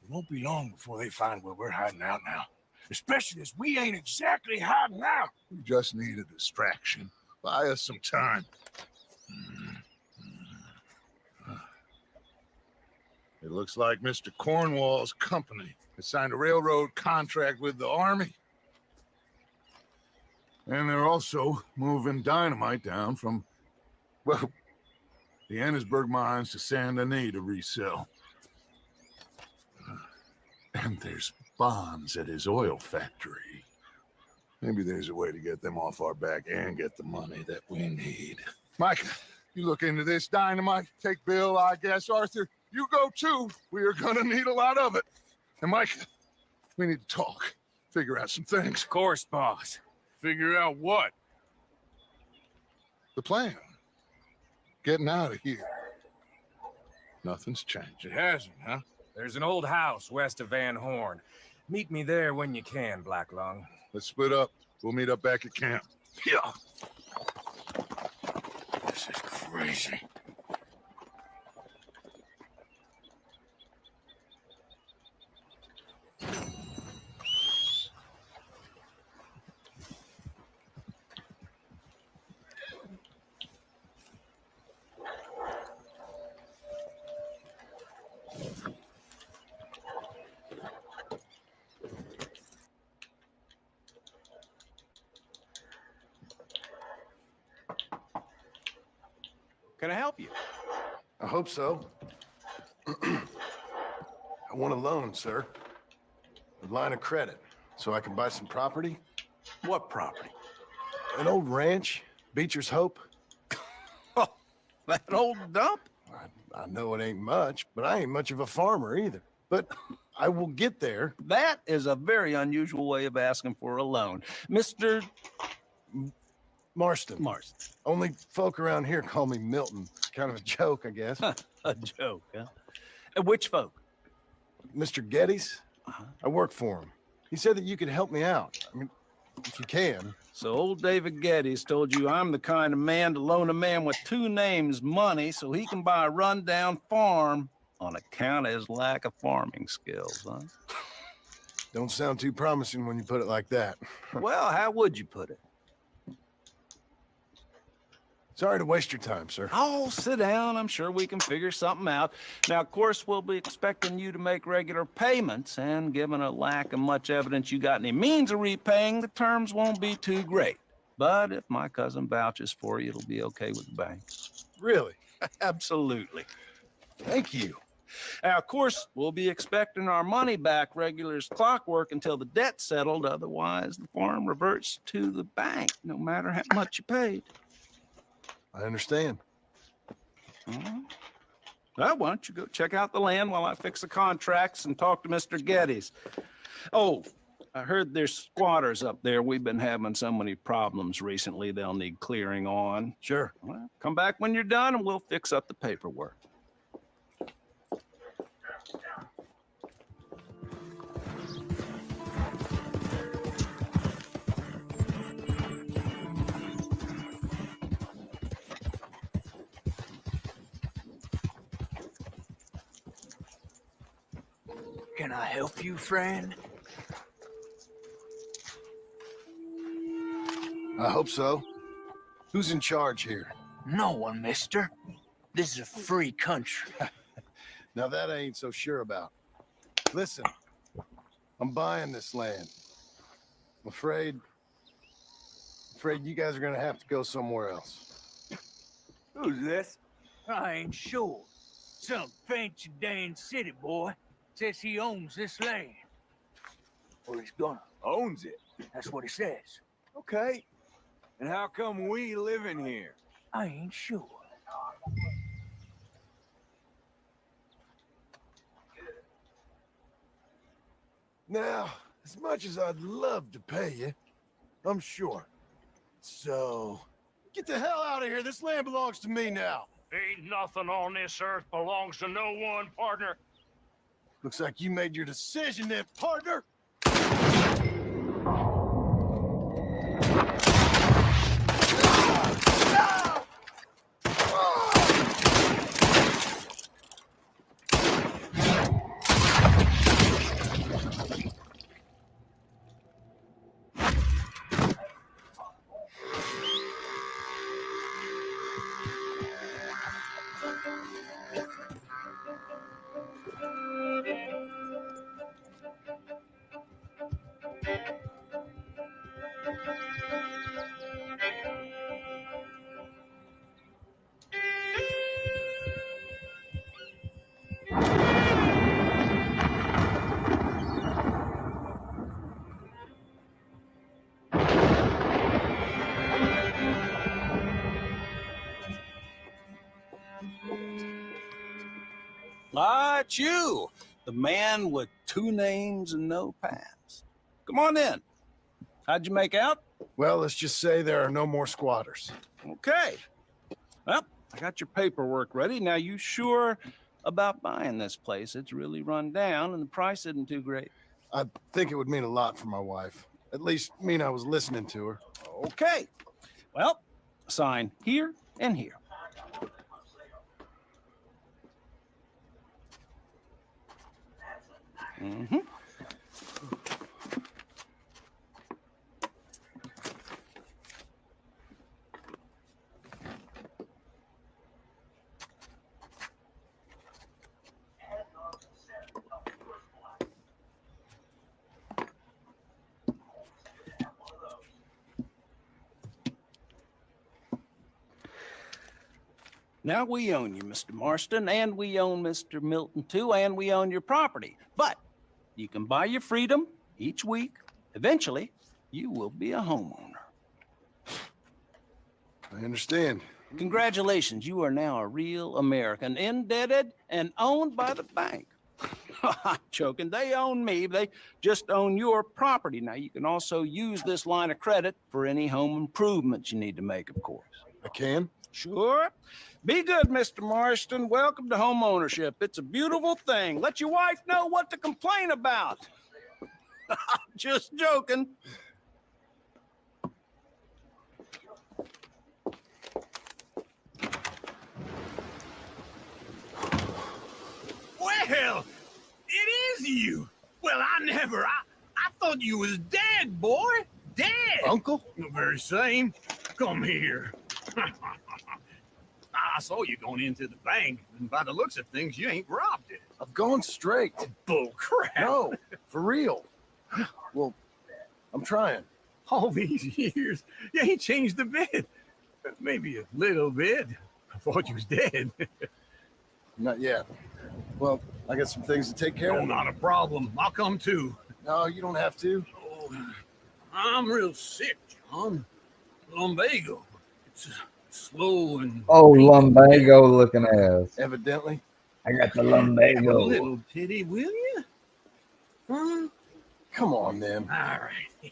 it won't be long before they find where we're hiding out now. Especially as we ain't exactly hiding out. We just need a distraction. Buy us some time. It looks like Mr. Cornwall's company has signed a railroad contract with the Army. And they're also moving dynamite down from, well, the Annesburg mines to Saint Denis to resell. And there's bombs at his oil factory. Maybe there's a way to get them off our back and get the money that we need. Mike, you look into this dynamite. Take Bill, I guess. Arthur, you go too. We are gonna need a lot of it. And Mike, we need to talk. Figure out some things. Of course, boss. Figure out what? The plan. Getting out of here. Nothing's changed. It hasn't, huh? There's an old house west of Van Horn. Meet me there when you can, Black Lung. Let's split up. We'll meet up back at camp. Yeah. This is crazy. Can I help you? I hope so. I want a loan, sir. A line of credit, so I can buy some property. What property? An old ranch, Beecher's Hope. That old dump? I know it ain't much, but I ain't much of a farmer either. But I will get there. That is a very unusual way of asking for a loan. Mr. Marston. Marston. Only folk around here call me Milton. Kind of a joke, I guess. A joke, huh? And which folk? Mr. Geddes. I work for him. He said that you could help me out. I mean, if you can. So old David Geddes told you I'm the kind of man to loan a man with two names money so he can buy a rundown farm on account of his lack of farming skills, huh? Don't sound too promising when you put it like that. Well, how would you put it? Sorry to waste your time, sir. Oh, sit down. I'm sure we can figure something out. Now, of course, we'll be expecting you to make regular payments, and given a lack of much evidence you got any means of repaying, the terms won't be too great. But if my cousin vouches for you, it'll be okay with the bank. Really? Absolutely. Thank you. Now, of course, we'll be expecting our money back regular as clockwork until the debt's settled. Otherwise, the farm reverts to the bank, no matter how much you paid. I understand. Well, why don't you go check out the land while I fix the contracts and talk to Mr. Geddes. Oh, I heard there's squatters up there. We've been having so many problems recently, they'll need clearing on. Sure. Well, come back when you're done and we'll fix up the paperwork. Can I help you, friend? I hope so. Who's in charge here? No one, mister. This is a free country. Now that I ain't so sure about. Listen, I'm buying this land. I'm afraid you guys are gonna have to go somewhere else. Who's this? I ain't sure. Some fancy Dan city boy says he owns this land. Or he's gonna. Owns it? That's what he says. Okay. And how come we live in here? I ain't sure. Now, as much as I'd love to pay you, I'm short. So, get the hell out of here. This land belongs to me now. Ain't nothing on this earth belongs to no one, partner. Looks like you made your decision then, partner. Ah, it's you, the man with two names and no past. Come on in. How'd you make out? Well, let's just say there are no more squatters. Okay. Well, I got your paperwork ready. Now, you sure about buying this place? It's really run down and the price isn't too great. I think it would mean a lot for my wife. At least mean I was listening to her. Okay. Well, sign here and here. Mm-hmm. Now we own you, Mr. Marston, and we own Mr. Milton too, and we own your property. But you can buy your freedom each week. Eventually, you will be a homeowner. I understand. Congratulations, you are now a real American, indebted and owned by the bank. I'm joking. They own me. They just own your property. Now, you can also use this line of credit for any home improvements you need to make, of course. I can? Sure. Be good, Mr. Marston. Welcome to home ownership. It's a beautiful thing. Let your wife know what to complain about. Just joking. Well, it is you. Well, I thought you was dead, boy. Dead. Uncle? The very same. Come here. I saw you going into the bank, and by the looks of things, you ain't robbed it. I've gone straight. Bull crap. No, for real. Well, I'm trying. All these years, you ain't changed a bit. Maybe a little bit. I thought you was dead. Not yet. Well, I got some things to take care Oh, of. not a problem. I'll come too. No, you don't have to. Oh, I'm real sick, John. Lumbago. It's slow and... Oh, lumbago looking ass. Evidently. I got the A lumbago. little pity, will you? Huh? Come on, then. All right.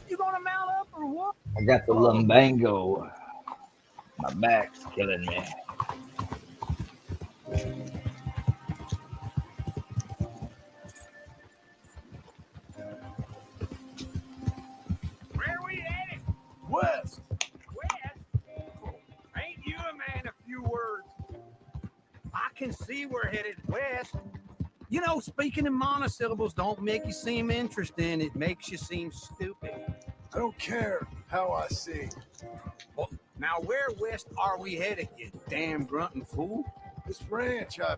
You gonna mount up or what? I got the lumbago. My back's killing me. Where we headed? West. West? Ain't you a man of few words? I can see we're headed west. You know, speaking in monosyllables don't make you seem interesting. It makes you seem stupid. I don't care how I see. Well, now where west are we headed, you damn grunting fool? This ranch I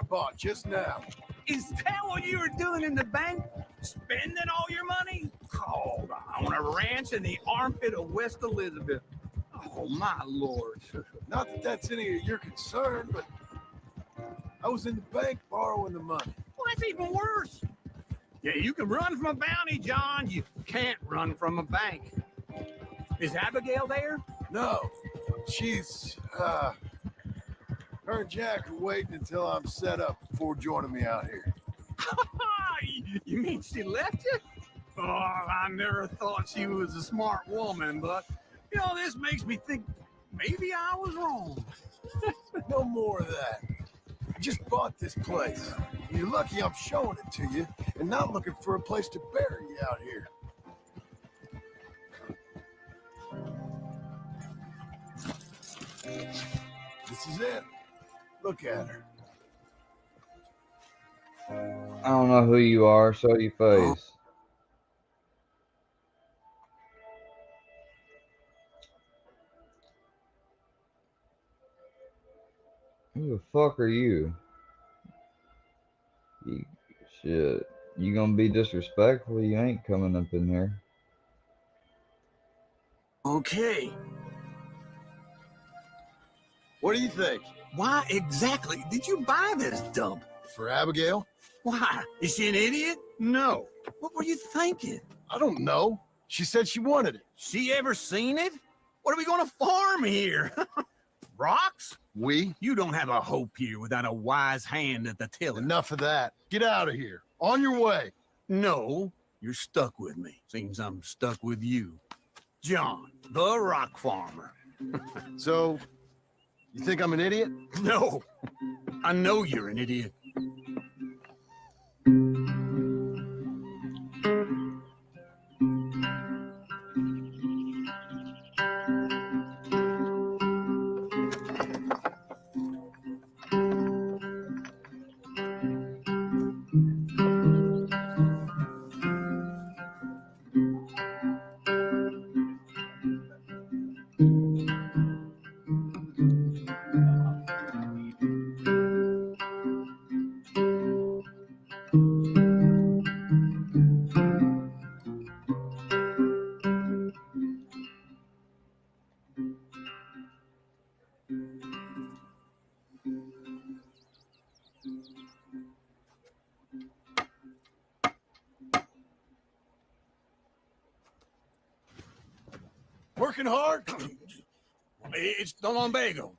bought just now. Is that what you were doing in the bank? Spending all your money? Oh, on a ranch in the armpit of West Elizabeth. Oh, my Lord. Not that that's any of your concern, but I was in the bank borrowing the money. Well, that's even worse. Yeah, you can run from a bounty, John. You can't run from a bank. Is Abigail there? No, she's, her and Jack are waiting until I'm set up before joining me out here. You mean she left you? Oh, I never thought she was a smart woman, but, you know, this makes me think maybe I was wrong. No more of that. I just bought this place. You're lucky I'm showing it to you and not looking for a place to bury you out here. This is it. Look at her. I don't know who you are. Show your face. Who the fuck are you? Shit. You gonna be disrespectful? You ain't coming up in here. Okay. What do you think? Why exactly did you buy this dump? For Abigail? Why? Is she an idiot? No. What were you thinking? I don't know. She said she wanted it. She ever seen it? What are we going to farm here? Rocks? We? You don't have a hope here without a wise hand at the tiller. Enough of that. Get out of here. On your way. No, you're stuck with me. Seems I'm stuck with you. John, the rock farmer. So, you think I'm an idiot? No, I know you're an idiot. Working hard? It's the lumbago.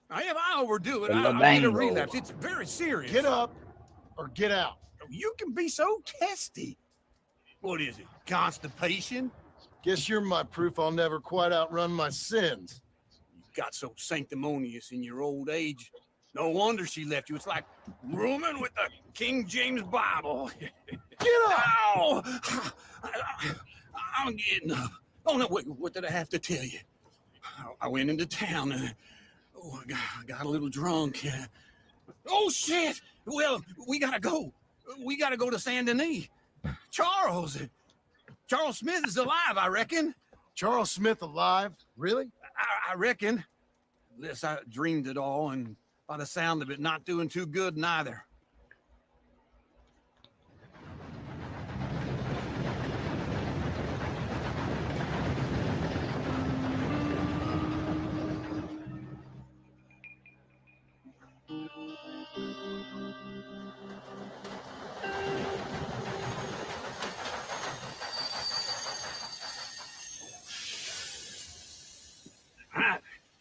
Now, if I overdo it, The I'll get a lumbago. relapse. It's very serious. Get up or get out. You can be so testy. What is it? Constipation? Guess you're my proof I'll never quite outrun my sins. You got so sanctimonious in your old age. No wonder she left you. It's like rooming with the King James Bible. Get up! Ow! I'm getting up. Oh, no, wait, what did I have to tell you? I went into town and I got a little drunk. Oh, shit! Well, we gotta go. We gotta go to Saint Denis. Charles Smith is alive, I reckon. Charles Smith alive? Really? I reckon. Unless I dreamed it all, and by the sound of it, not doing too good neither.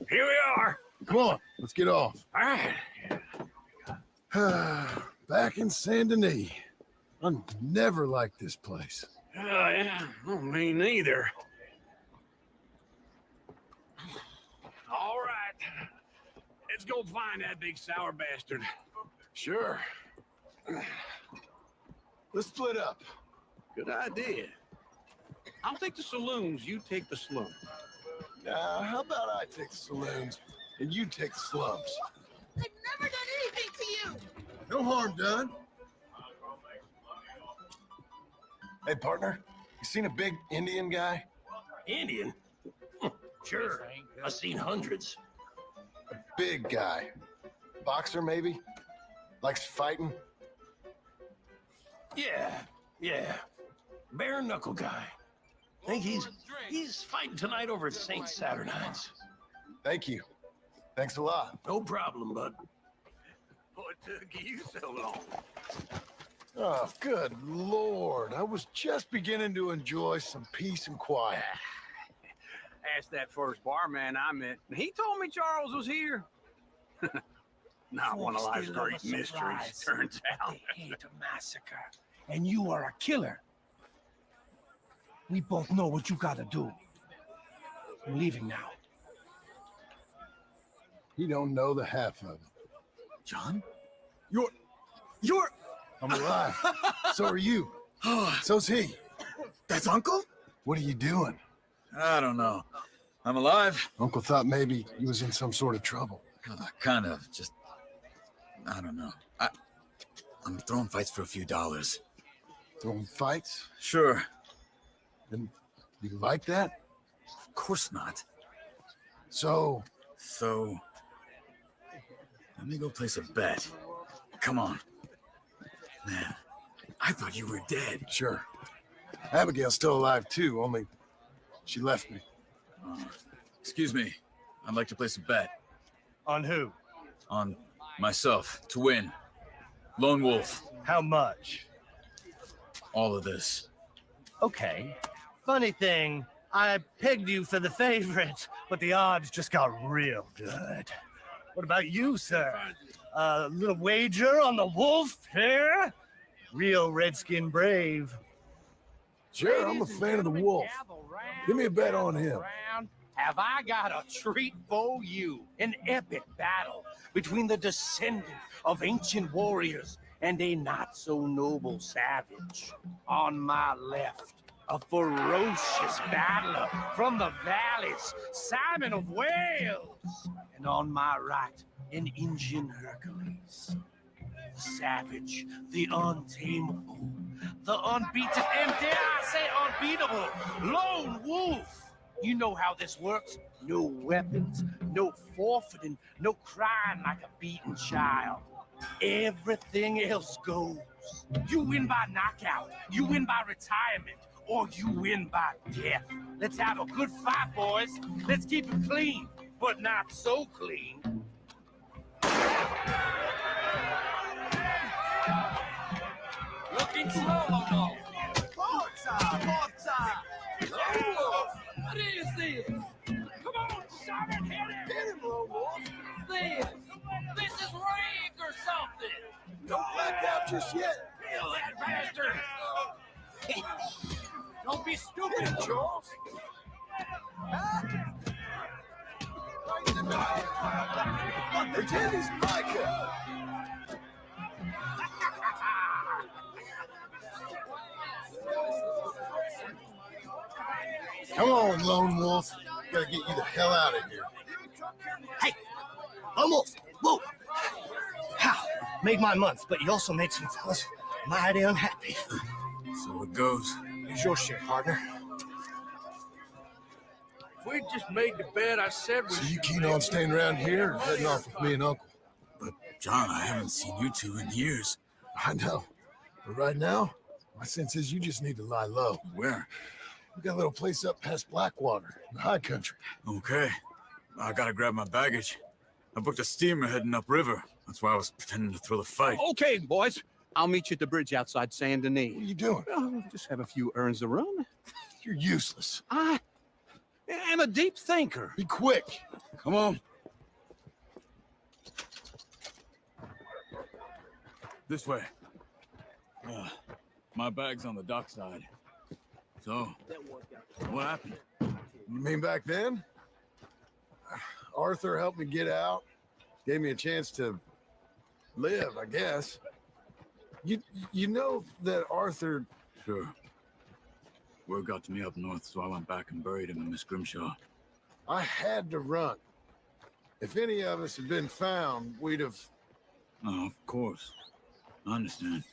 Here we are. Come on, let's get off. All right. Back in Saint Denis. I never liked this place. Yeah, well, me neither. All right. Let's go find that big sour bastard. Sure. Let's split up. Good idea. I'll take the saloons, you take the slums. How about I take the saloons and you take the slums? I've never done anything to you. No harm done. Hey, partner, you seen a big Indian guy? Indian? Sure. I've seen hundreds. A big guy. Boxer, maybe? Likes fighting? Yeah. Bare knuckle guy. Think he's fighting tonight over at St. Saturnine's. Thank you. Thanks a lot. No problem, bud. What took you so long? Oh, good Lord. I was just beginning to enjoy some peace and quiet. Asked that first barman I met. He told me Charles was here. Not one of life's great mysteries, turns out. They hate a massacre, and you are a killer. We both know what you gotta do. I'm leaving now. You don't know the half of it. John? You're... I'm alive. So are you. So's he. That's Uncle? What are you doing? I don't know. I'm alive. Uncle thought maybe he was in some sort of trouble. Kind of. Just, I don't know. I'm throwing fights for a few dollars. Throwing fights? Sure. And you like that? Of course not. So, let me go place a bet. Come on. Man, I thought you were dead. Sure. Abigail's still alive too, only she left me. Excuse me. I'd like to place a bet. On who? on myself to win. Lone Wolf. How much? All of this. Okay. Funny thing, I pegged you for the favorite, but the odds just got real good. What about you, sir? A little wager on the wolf here? Real Redskin brave. Sure, I'm a fan of the wolf. Give me a bet on him. Have I got a treat for you? An epic battle between the descendant of ancient warriors and a not-so-noble savage. On my left, a ferocious battler from the valleys, Simon of Wales. And on my right, an Indian Hercules. The savage, the untamable, the unbeaten, and dare I say unbeatable, Lone Wolf. You know how this works. No weapons, no forfeiting, no crying like a beaten child. Everything else goes. You win by knockout, you win by retirement, or you win by death. Let's have a good fight, boys. Let's keep it clean, but not so clean. Looking slow, Lono. Forza! What is this? just yet. Kill that bastard! Don't be stupid, Charles. Pretend he's Micah. Come on, Lone Wolf. Gotta get you the hell out of here. Hey, Lone Wolf, whoa. How? Made my month, but you also made some fellas mighty unhappy. So it goes. It's your shit, partner. If we just made the bed I said we. So you keen on staying around here or heading off with me and Uncle? But, John, I haven't seen you two in years. I know. But right now, my sense is you just need to lie low. Where? We got a little place up past Blackwater, in the high country. Okay. I gotta grab my baggage. I booked a steamer heading upriver. That's why I was pretending to throw the fight. Okay, boys. I'll meet you at the bridge outside Saint Denis. What are you doing? Oh, just have a few errands to run. You're useless. I am a deep thinker. Be quick. Come on. This way. My bag's on the dockside. So, what happened? You mean back then? Arthur helped me get out. Gave me a chance to live, I guess. You know that Arthur... Sure. Word got to me up north, so I went back and buried him in Miss Grimshaw. I had to run. If any of us had been found, we'd have... Oh, of course. I understand.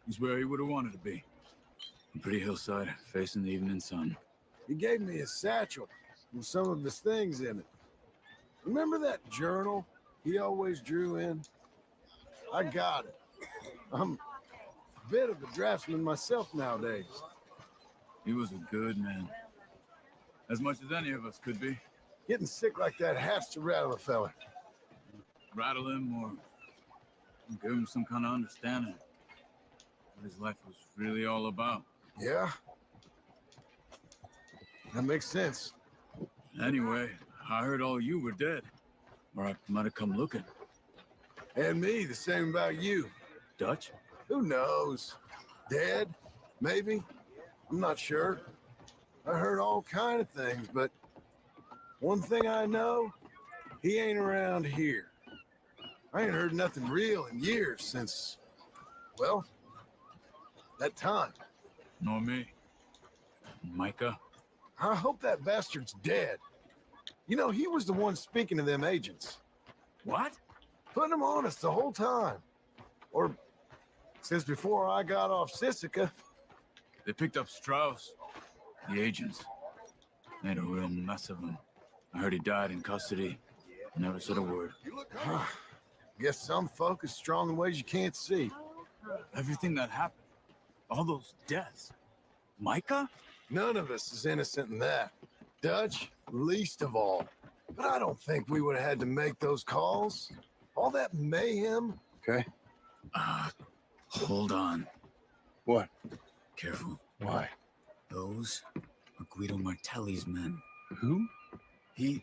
He's where he would have wanted to be. A pretty hillside, facing the evening sun. He gave me a satchel with some of his things in it. Remember that journal he always drew in? I got it. I'm a bit of a draftsman myself nowadays. He was a good man. As much as any of us could be. Getting sick like that has to rattle a fella. Rattle him or give him some kind of understanding what his life was really all about. Yeah? That makes sense. Anyway, I heard all you were dead. Or I might have come looking. And me, the same about you. Dutch? Who knows? Dead? Maybe? I'm not sure. I heard all kind of things, but one thing I know, he ain't around here. I ain't heard nothing real in years since, well, that time. Nor me. Micah? I hope that bastard's dead. You know, he was the one speaking to them agents. What? Putting them on us the whole time. Or since before I got off Sisika. They picked up Strauss, the agents. Made a real mess of him. I heard he died in custody. Never said a word. Guess some folk is strong in ways you can't see. Everything that happened, all those deaths. Micah? None of us is innocent in that. Dutch, least of all. But I don't think we would have had to make those calls. All that mayhem. Okay. Hold on. What? Careful. Why? Those are Guido Martelli's men. Who? He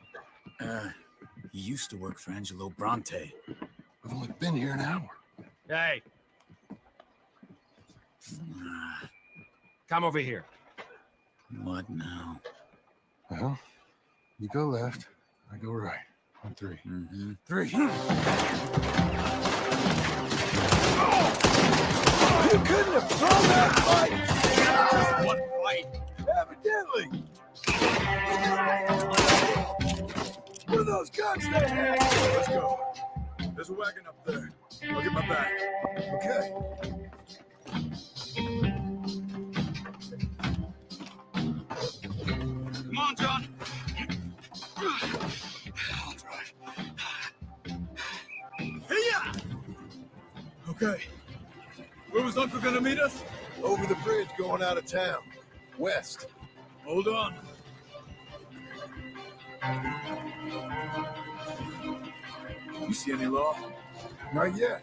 used to work for Angelo Bronte. I've only been here an hour. Hey. Come over here. What now? Well, you go left, I go right. On three. Mm-hmm. 3. You couldn't have thrown that fight! One fight. Evidently! What are those guns they have? Let's go. There's a wagon up there. I'll get my bag. Okay. Come on, John. I'll drive. Hey-ya! Okay. Where was Uncle gonna meet us? Over the bridge going out of town. West. Hold on. You see any law? Not yet.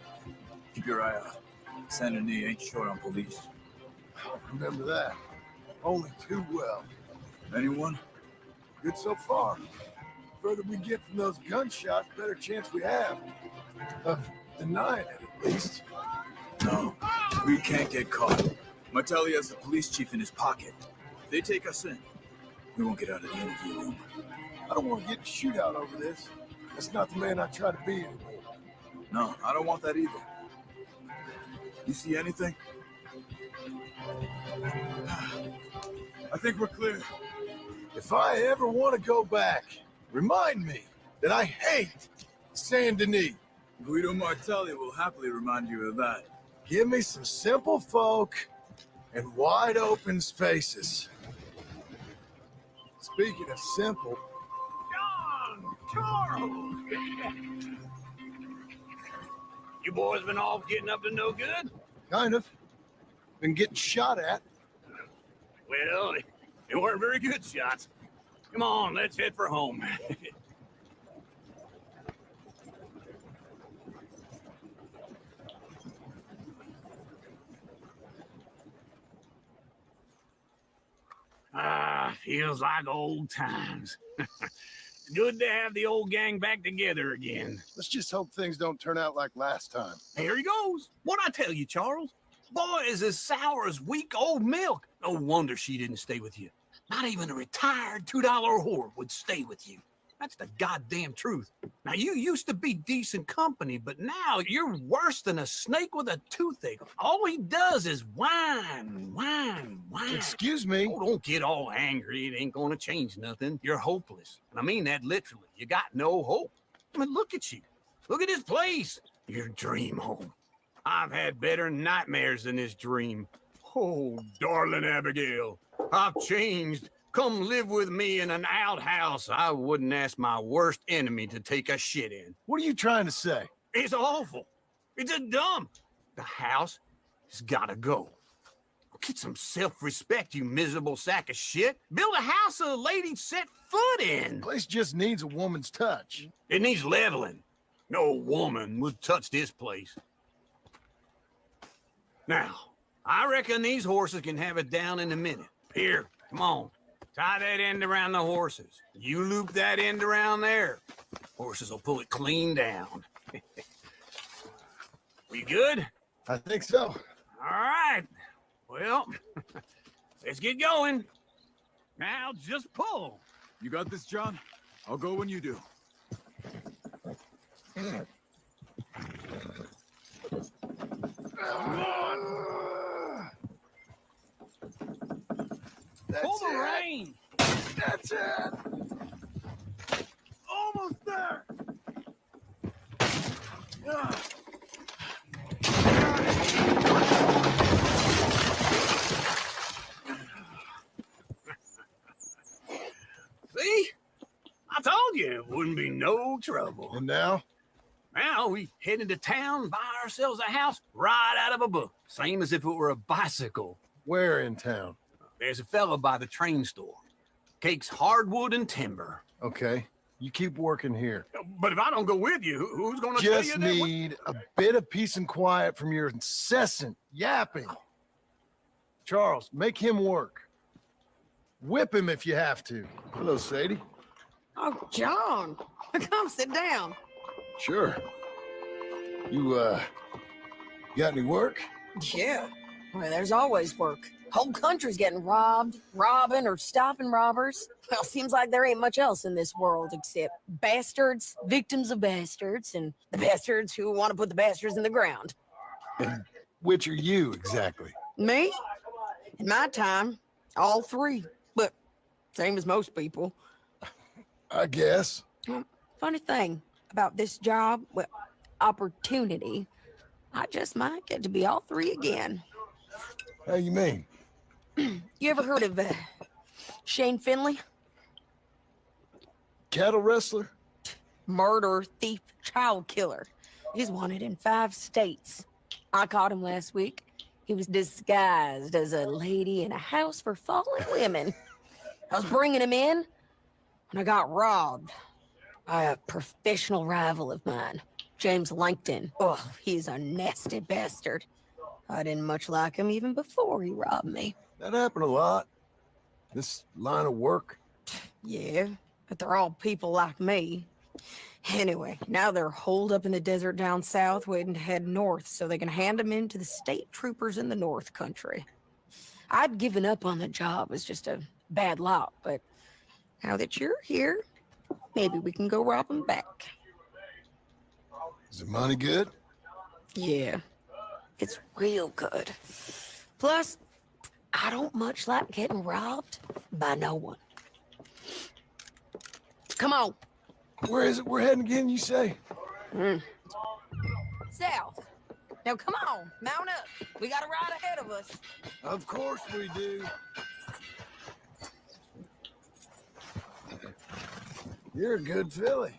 Keep your eye out. Saint Denis ain't short on police. Remember that. Only too well. Anyone? Good so far. Further we get from those gunshots, better chance we have of denying it, at least. No. No, we can't get caught. Martelli has the police chief in his pocket. If they take us in, we won't get out of the interview room. I don't want to get in a shootout over this. That's not the man I try to be anymore. No, I don't want that either. You see anything? I think we're clear. If I ever want to go back, remind me that I hate Saint Denis. Guido Martelli will happily remind you of that. Give me some simple folk and wide open spaces. Speaking of simple, Charles! You boys been off getting up to no good? kind of. Been getting shot at. Well, they weren't very good shots. Come on, let's head for home. Feels like old times. It's good to have the old gang back together again. Let's just hope things don't turn out like last time. Here he goes. What'd I tell you, Charles? Boy is as sour as weak old milk. No wonder she didn't stay with you. Not even a retired $2 whore would stay with you. That's the goddamn truth. Now, you used to be decent company, but now you're worse than a snake with a toothache. All he does is whine, whine, whine. Excuse me? Oh, don't get all angry. It ain't gonna change nothing. You're hopeless. And I mean that literally. You got no hope. I mean, look at you. Look at this place. Your dream home. I've had better nightmares than this dream. Oh, darling Abigail, I've changed. Come live with me in an outhouse I wouldn't ask my worst enemy to take a shit in. What are you trying to say? It's awful. It's a dump. The house has got to go. Get some self-respect, you miserable sack of shit. Build a house a lady set foot in. The place just needs a woman's touch. It needs leveling. No woman would touch this place. Now, I reckon these horses can have it down in a minute. Here, come on. Tie that end around the horses. You loop that end around there. Horses will pull it clean down. We good? I think so. All right. Well, let's get going. Now just pull. You got this, John? I'll go when you do. Come on. Pull the rein. That's it. Almost there. See? I told you it wouldn't be no trouble. And now? Now we head into town, buy ourselves a house right out of a book. Same as if it were a bicycle. Where in town? There's a fella by the train store. Cakes hardwood and timber. Okay. You keep working here. But if I don't go with you, who's going to tell you Just that? need a bit of peace and quiet from your incessant yapping. Charles, make him work. Whip him if you have to. Hello, Sadie. Oh, John, come sit down. Sure. You got any work? Yeah, well, there's always work. Whole country's getting robbed, robbing, or stopping robbers. Well, seems like there ain't much else in this world except bastards, victims of bastards, and the bastards who want to put the bastards in the ground. And which are you exactly? Me? In my time, all three. But same as most people. I guess. Funny thing about this job, well, opportunity, I just might get to be all three again. How you mean? You ever heard of Shane Finley? Cattle wrestler? Murderer, thief, child killer. He's wanted in 5 states. I caught him last week. He was disguised as a lady in a house for fallen women. I was bringing him in, and I got robbed by a professional rival of mine, James Langton. Oh, he's a nasty bastard. I didn't much like him even before he robbed me. That happened a lot. This line of work. Yeah, but they're all people like me. Anyway, now they're holed up in the desert down south, waiting to head north so they can hand them in to the state troopers in the north country. I'd given up on the job as just a bad lot, but now that you're here, maybe we can go rob them back. Is the money good? Yeah, it's real good. Plus, I don't much like getting robbed by no one. Come on. Where is it we're heading again, you say? South. Now come on, mount up. We got a ride ahead of us. Of course we do. You're a good filly.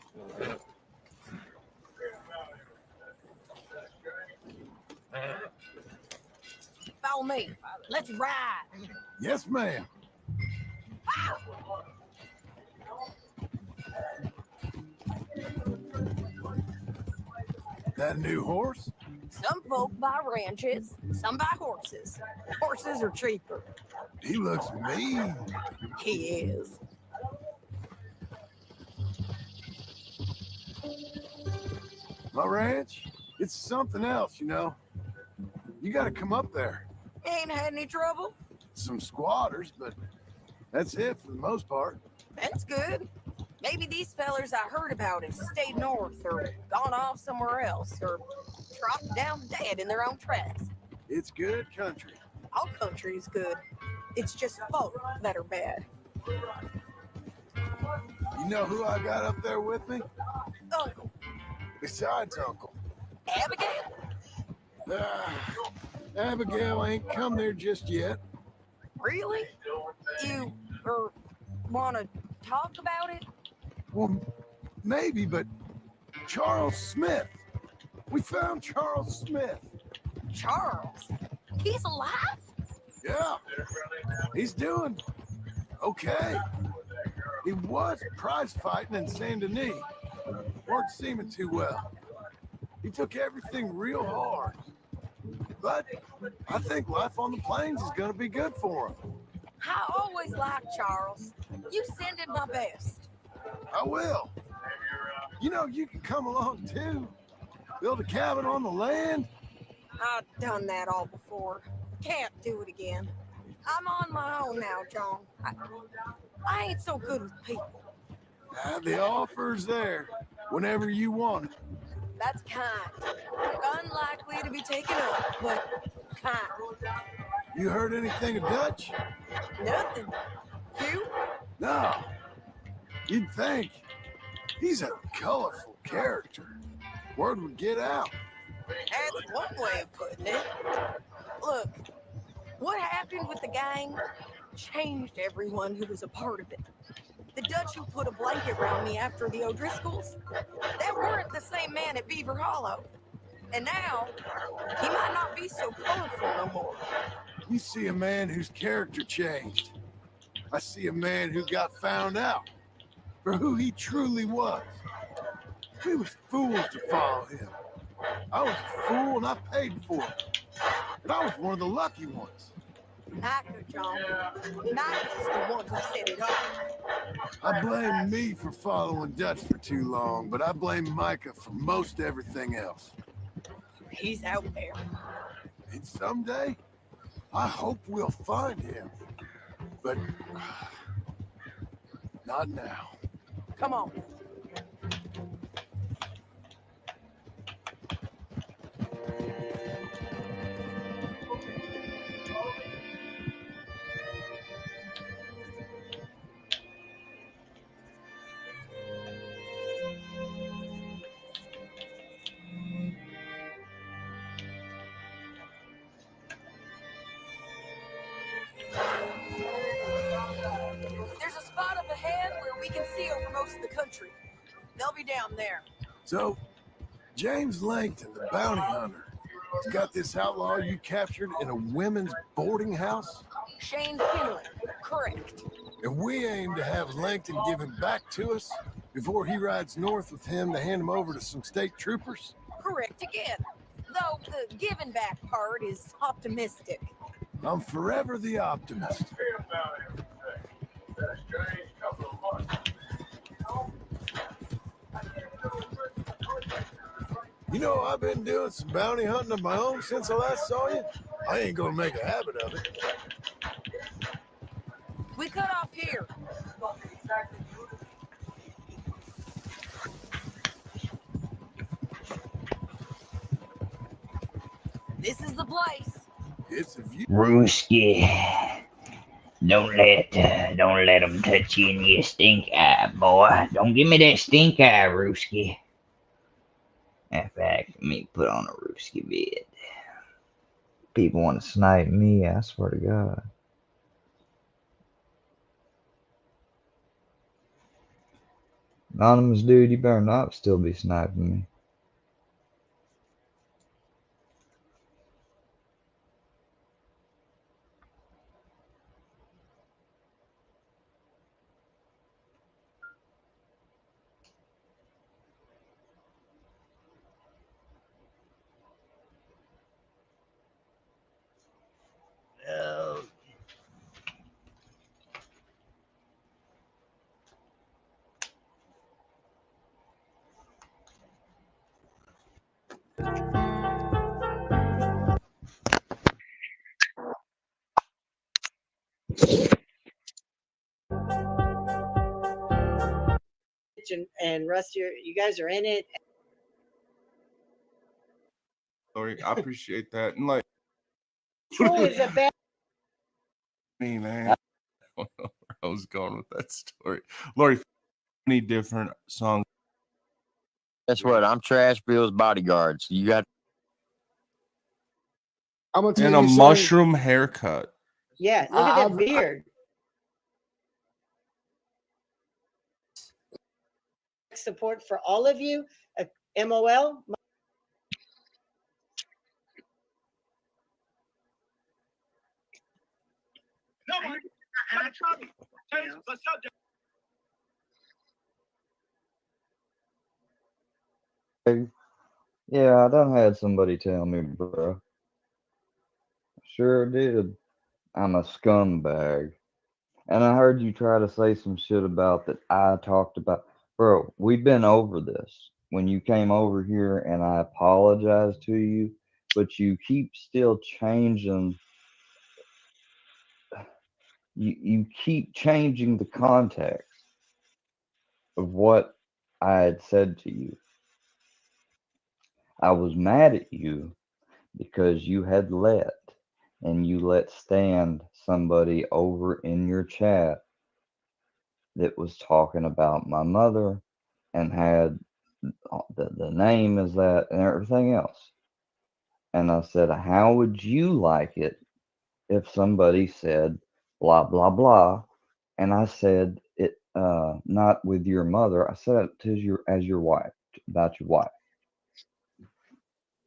Follow me. Let's ride. Yes, ma'am. That new horse? Some folk buy ranches, some buy horses. Horses are cheaper. He looks mean. He is. My ranch, it's something else, you know. You gotta come up there. Ain't had any trouble? Some squatters, but that's it for the most part. That's good. Maybe these fellers I heard about have stayed north or gone off somewhere else or dropped down dead in their own tracks. It's good country. All country is good. It's just folk that are bad. You know who I got up there with me? Uncle. Besides Uncle. Abigail? Abigail ain't come there just yet. Really? You want to talk about it? Well, maybe, but Charles Smith. We found Charles Smith. Charles? He's alive? Yeah. He's doing okay. He was prize fighting in Saint Denis. Weren't seeming too well. He took everything real hard. But I think life on the plains is going to be good for him. I always liked Charles. You send him my best. I will. You know, you can come along too. Build a cabin on the land. I've done that all before. Can't do it again. I'm on my own now, John. I ain't so good with people. The offer's there whenever you want it. That's kind. Unlikely to be taken up, but kind. You heard anything of Dutch? Nothing. You? No. You'd think. He's a colorful character. Word would get out. That's one way of putting it. Look, what happened with the gang changed everyone who was a part of it. The Dutch who put a blanket around me after the O'Driscolls, that weren't the same man at Beaver Hollow. And now, he might not be so colorful no more. You see a man whose character changed. I see a man who got found out for who he truly was. We was fools to follow him. I was a fool and I paid for it. But I was one of the lucky ones. Micah, John. Micah's the one who set it off. I blame me for following Dutch for too long, but I blame Micah for most everything else. He's out there. And someday, I hope we'll find him. But not now. Come on. There's a spot up ahead where we can see over most of the country. They'll be down there. So, James Langton, the bounty hunter, has got this outlaw you captured in a women's boarding house? Shane Finley, correct. And we aim to have Langton give him back to us before he rides north with him to hand him over to some state troopers? Correct again. Though the giving back part is optimistic. I'm forever the optimist. You know, I've been doing some bounty hunting of my own since I last saw you. I ain't gonna make a habit of it. We cut off here. This is the place. It's a view. Brewski, don't let them touch you in your stink eye, boy. Don't give me that stink eye, Rooski. In fact, let me put on a Rooski bed. People want to snipe me, I swear to God. Anonymous dude, you better not still be sniping me. And Russ, you guys are in it. Lori, I appreciate that. And like, Who is a bad? me, man. I don't know where I was going with that story. Lori, many different songs. Guess what? I'm Trash Bill's bodyguard. So you got. I'm gonna tell and a mushroom haircut. Yeah, look at that beard. Support for all of you. MOL. Yeah, I done had somebody tell me, bro. Sure did. I'm a scumbag. And I heard you try to say some shit about that I talked about. Bro, we've been over this when you came over here and I apologized to you, but you keep still changing. You keep changing the context of what I had said to you. I was mad at you because you had let stand somebody over in your chat that was talking about my mother and had the name is that and everything else. And I said, how would you like it if somebody said blah, blah, blah? And I said it, not with your mother. I said it to as your wife, about your wife.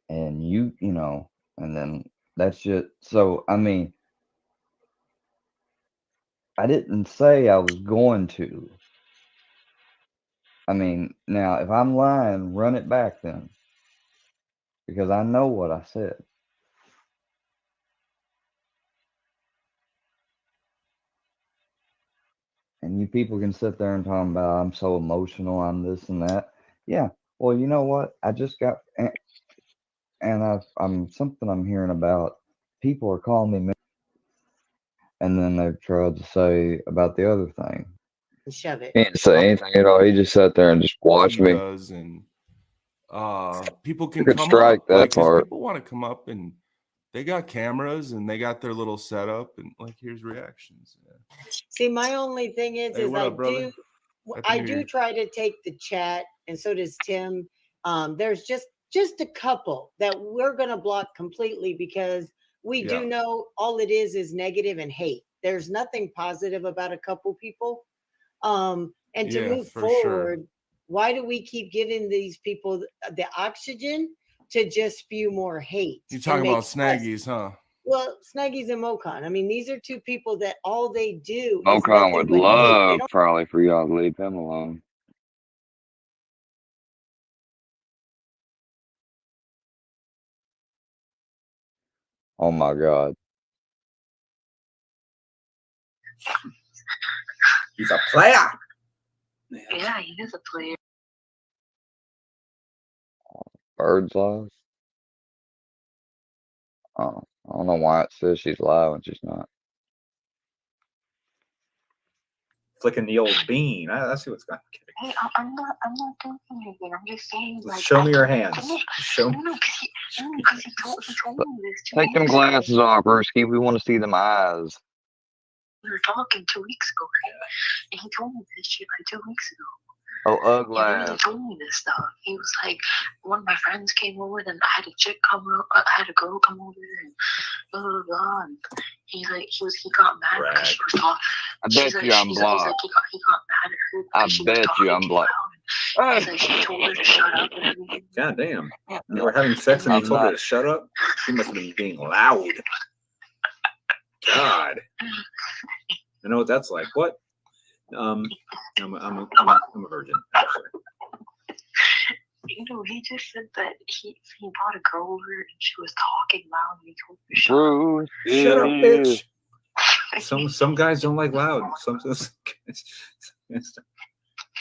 And you know, and then that's just, so, I mean, I didn't say I was going to. I mean, now, if I'm lying, run it back then. Because I know what I said. And you people can sit there and talk about, I'm so emotional, I'm this and that. Yeah, well, you know what? I just got, and I'm something I'm hearing about, people are calling me, and then they've tried to say about the other thing. Shove it. He didn't say anything at all. He just sat there and just watched me. Does, and people can You could come strike up, that like, 'cause part. people want to come up and they got cameras and they got their little setup and like, here's reactions. Yeah. See, my only thing is, Hey, what up, brother? I do try to take the chat, and so does Tim. There's just a couple that we're gonna block completely because we do know all it is negative and hate. There's nothing positive about a couple people. And to move forward, why do we keep giving these people the oxygen to just spew more hate? You're talking about Snaggies, huh? Well, Snaggies and Mocon. I mean, these are two people that all they do is Mocon nothing would but hate. They love don't- probably for y'all to leave him alone. Oh my God. He's a player. Yeah, he is a player. Bird's live? Oh, I don't know why it says she's live when she's not. Flicking the old bean. I see what's going on. Hey, I'm not doing anything. I'm just saying, like, Show me your hands. Show me. No, because he told me this. Take them glasses off, Brewski. We want to see them eyes. We were talking 2 weeks ago, right? And he told me this shit like 2 weeks ago. Oh, He ugly. really told me this stuff. He was like, one of my friends came over, then I had a chick come over, I had a girl come over, and blah blah blah. And he's like, he got mad because she was talking. I bet you I'm He's blocked. like, he got mad at her. I because she was bet you talking I'm too blocked. loud. He's like, she told her to shut up and everything. God damn. You were having sex and he told her to shut up? She must have been being loud. God. I know what that's like. What? I'm a virgin, actually. You know, he just said that he brought a girl over and she was talking loud and he told her to shut up. Shut up, bitch. Some guys don't like loud. Some guys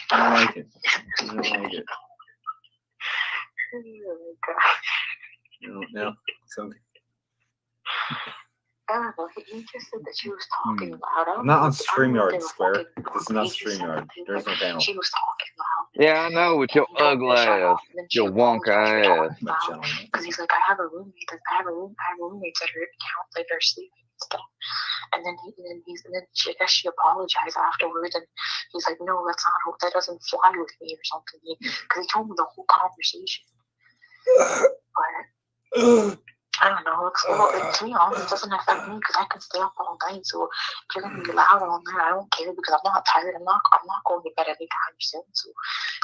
I don't like it. I don't like it. Oh my God. No, some. I don't know. He just said that she was talking loud. I'm not on StreamYard, Square. This is not StreamYard. There's no panel. She was talking loud. Yeah, I know, with your ugly ass. Your wonka ass. Because he's like, I have a roommate that I have roommates that are sleeping and stuff. And then I guess she apologized afterwards, and he's like, no, that doesn't fly with me or something. Because he told me the whole conversation. But I don't know. To be honest, it doesn't affect me because I can stay up all night. So if you're gonna be loud all night, I don't care because I'm not tired. I'm not going to bed anytime soon. So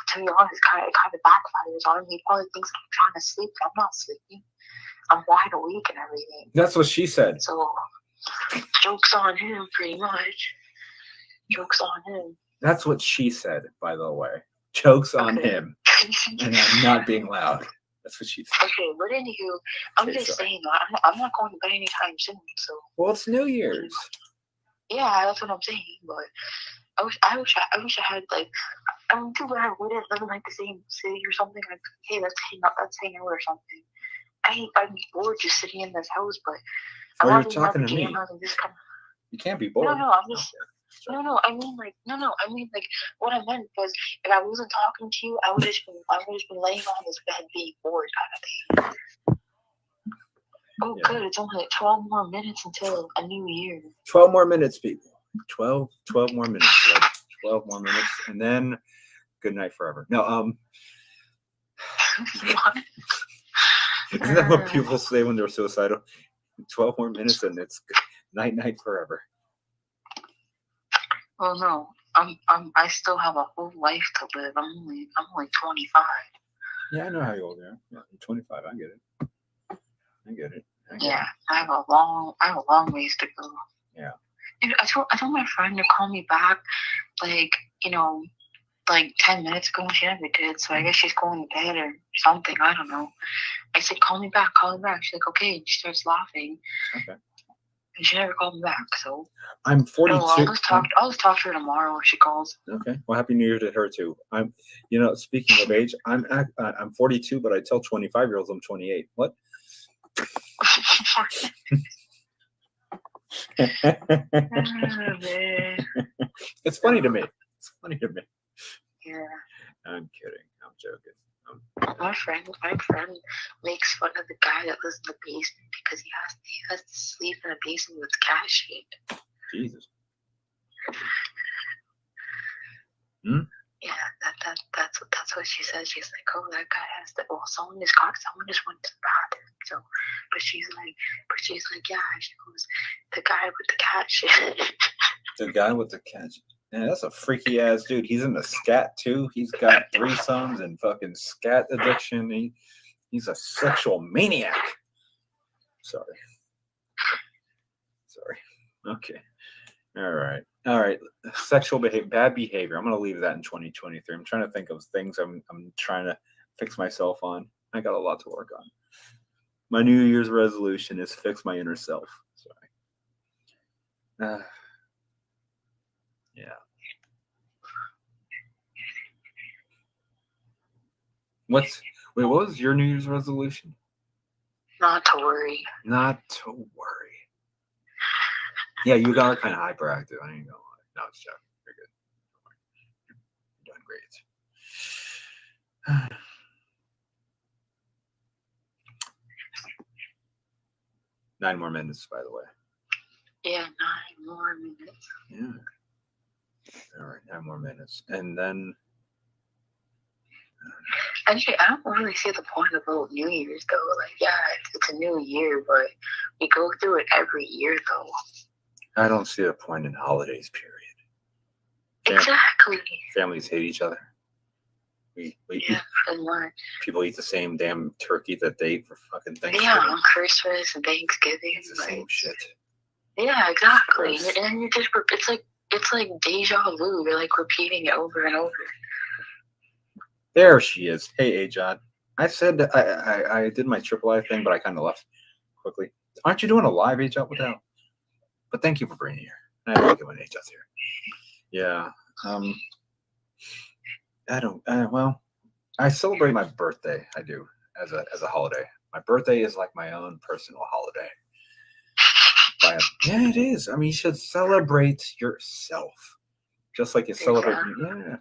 to be honest, it kind of backfires on him. He probably thinks that I'm trying to sleep, but I'm not sleeping. I'm wide awake and everything. That's what she said. So joke's on him, pretty much. Joke's on him. That's what she said, by the way. Joke's on him. And I'm not being loud. That's what she said. Okay, but anywho, I'm just saying, I'm not going to bed anytime soon. So. Well, it's New Year's. Yeah, that's what I'm saying. But I wish I had like. I mean, too bad we didn't live in like the same city or something. Like, hey, let's hang out or something. I'm bored just sitting in this house, but Oh, I'm you're talking to me. Just kind of. You can't be bored. No, I'm just. No, I mean like what I meant was if I wasn't talking to you, I would just been laying on this bed being bored kind of thing. Oh, yeah. Good. It's only like 12 more minutes until a new year. 12 more minutes, people. 12 more minutes. Like 12 more minutes, and then good night forever. No, isn't that what people say when they're suicidal? 12 more minutes, and it's night forever. Well, no, I still have a whole life to live. I'm only 25. Yeah, I know how old you are. Yeah, I'm 25. I get it. Yeah, I have a long ways to go. Yeah. Dude, I told my friend to call me back, like 10 minutes ago, and she never did. So I guess she's going to bed or something. I don't know. I said, call me back. She's like, okay. And she starts laughing. Okay. And she never called me back. So I'm 42. I'll just talk to her tomorrow when she calls. Okay. Well, happy New Year to her too. Speaking of age, I'm 42, but I tell 25-year-olds I'm 28. What? It's funny to me. Yeah. I'm kidding. I'm joking. My friend makes fun of the guy that lives in the basement because he has to sleep in a basement with cat shit. Jesus. Yeah, that's what she says. She's like, oh, that guy has to. Well, someone just went to the bathroom. So, but she's like, yeah. She goes, the guy with the cat shit. The guy with the cat shit. Yeah, that's a freaky ass dude. He's in the scat too. He's got threesomes and fucking scat addiction. He's a sexual maniac. Sorry. Okay. All right. Sexual behavior, bad behavior. I'm gonna leave that in 2023. I'm trying to think of things I'm trying to fix myself on. I got a lot to work on. My New Year's resolution is fix my inner self. Sorry. Yeah. Wait, what was your New Year's resolution? Not to worry. Not to worry. Yeah, you are kind of hyperactive. I ain't gonna lie. No, it's joking. You're good. You're doing great. 9 more minutes, by the way. Yeah, 9 more minutes. Yeah. All right, 9 more minutes. And then... Actually, I don't really see the point of old New Year's, though. Like, yeah, it's a new year, but we go through it every year, though. I don't see a point in holidays, period. Exactly. Families hate each other. We Yeah, pretty much. people eat the same damn turkey that they eat for fucking Thanksgiving. Yeah, on Christmas and Thanksgiving. It's the same shit. Yeah, exactly. And you just, it's like deja vu. You're like repeating it over and over. There she is. Hey, John. I said that I did my triple I thing, but I kind of left quickly. Aren't you doing a live John? What the hell? But thank you for bringing it here. I like it when John's here. Yeah. I don't. Well, I celebrate my birthday. I do as a holiday. My birthday is like my own personal holiday. Yeah, it is. I mean, you should celebrate yourself, just like you celebrate. Yeah.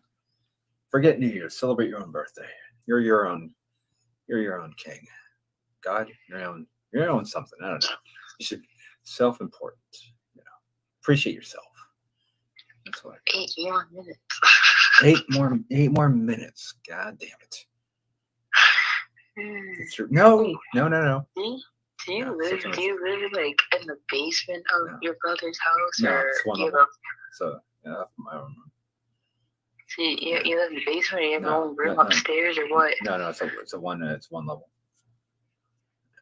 Forget New Year's. Celebrate your own birthday. You're your own king. God, you're your own something. I don't know. You should self-important. Appreciate yourself. That's what. 8 more minutes. 8 more minutes. God damn it. It's true. No. Do you live like in the basement of your brother's house, No, or it's one do you have level. a, So yeah, my own room. so you live in the basement? Or you have your own room No. upstairs, or what? No, it's one level.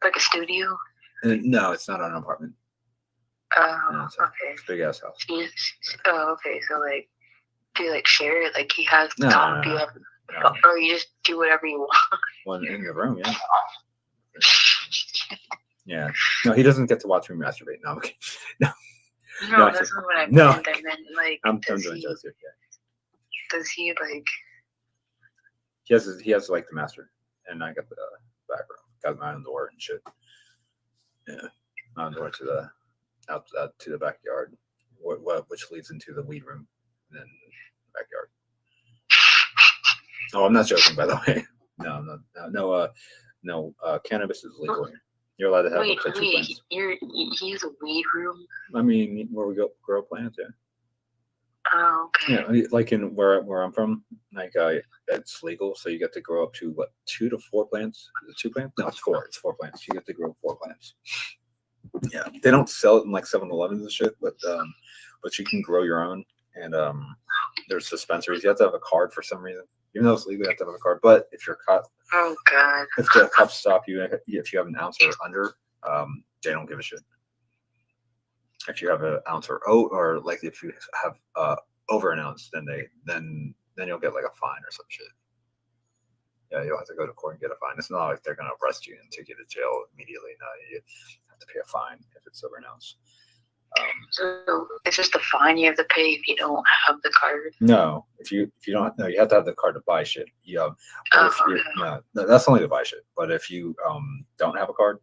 Like a studio? No, it's not an apartment. Oh, It's okay. a big ass house. Oh, okay. So like, do you like share it? Like he has the No, top, no, you no. have, or you just do whatever you want. One in the room, yeah. Yeah. No, he doesn't get to watch me masturbate. No, I'm kidding. No. No, it's that's just- not what I no. meant. I meant like, I'm does doing he, jokes here. Yeah. does he like? He has like the master, and I got the back room. Got my own door and shit. Yeah, my own door to the out to the backyard, which leads into the weed room, and then the backyard. Oh, I'm not joking, by the way. No, cannabis is legal here. You're allowed to have Wait, up to 2 plants. he has a weed room. I mean, where we grow plants, yeah. Oh, okay. Yeah, like in where I'm from, like it's legal, so you get to grow up to 2 to 4 plants. Is it 2 plants? No, it's 4. It's 4 plants. You get to grow 4 plants. Yeah, they don't sell it in like 7-Elevens and shit, but you can grow your own. And there's dispensaries. You have to have a card for some reason, even though it's legal. You have to have a card. But if you're caught, Oh God. if the cops stop you, if you have an ounce or under, they don't give a shit. If you have an ounce or like if you have over an ounce, then you'll get like a fine or some shit. Yeah, you'll have to go to court and get a fine. It's not like they're gonna arrest you and take you to jail immediately. No, you have to pay a fine if it's over an ounce. So it's just a fine you have to pay if you don't have the card. No, if you don't, no, you have to have the card to buy shit. No, that's only to buy shit. But if you don't have a card,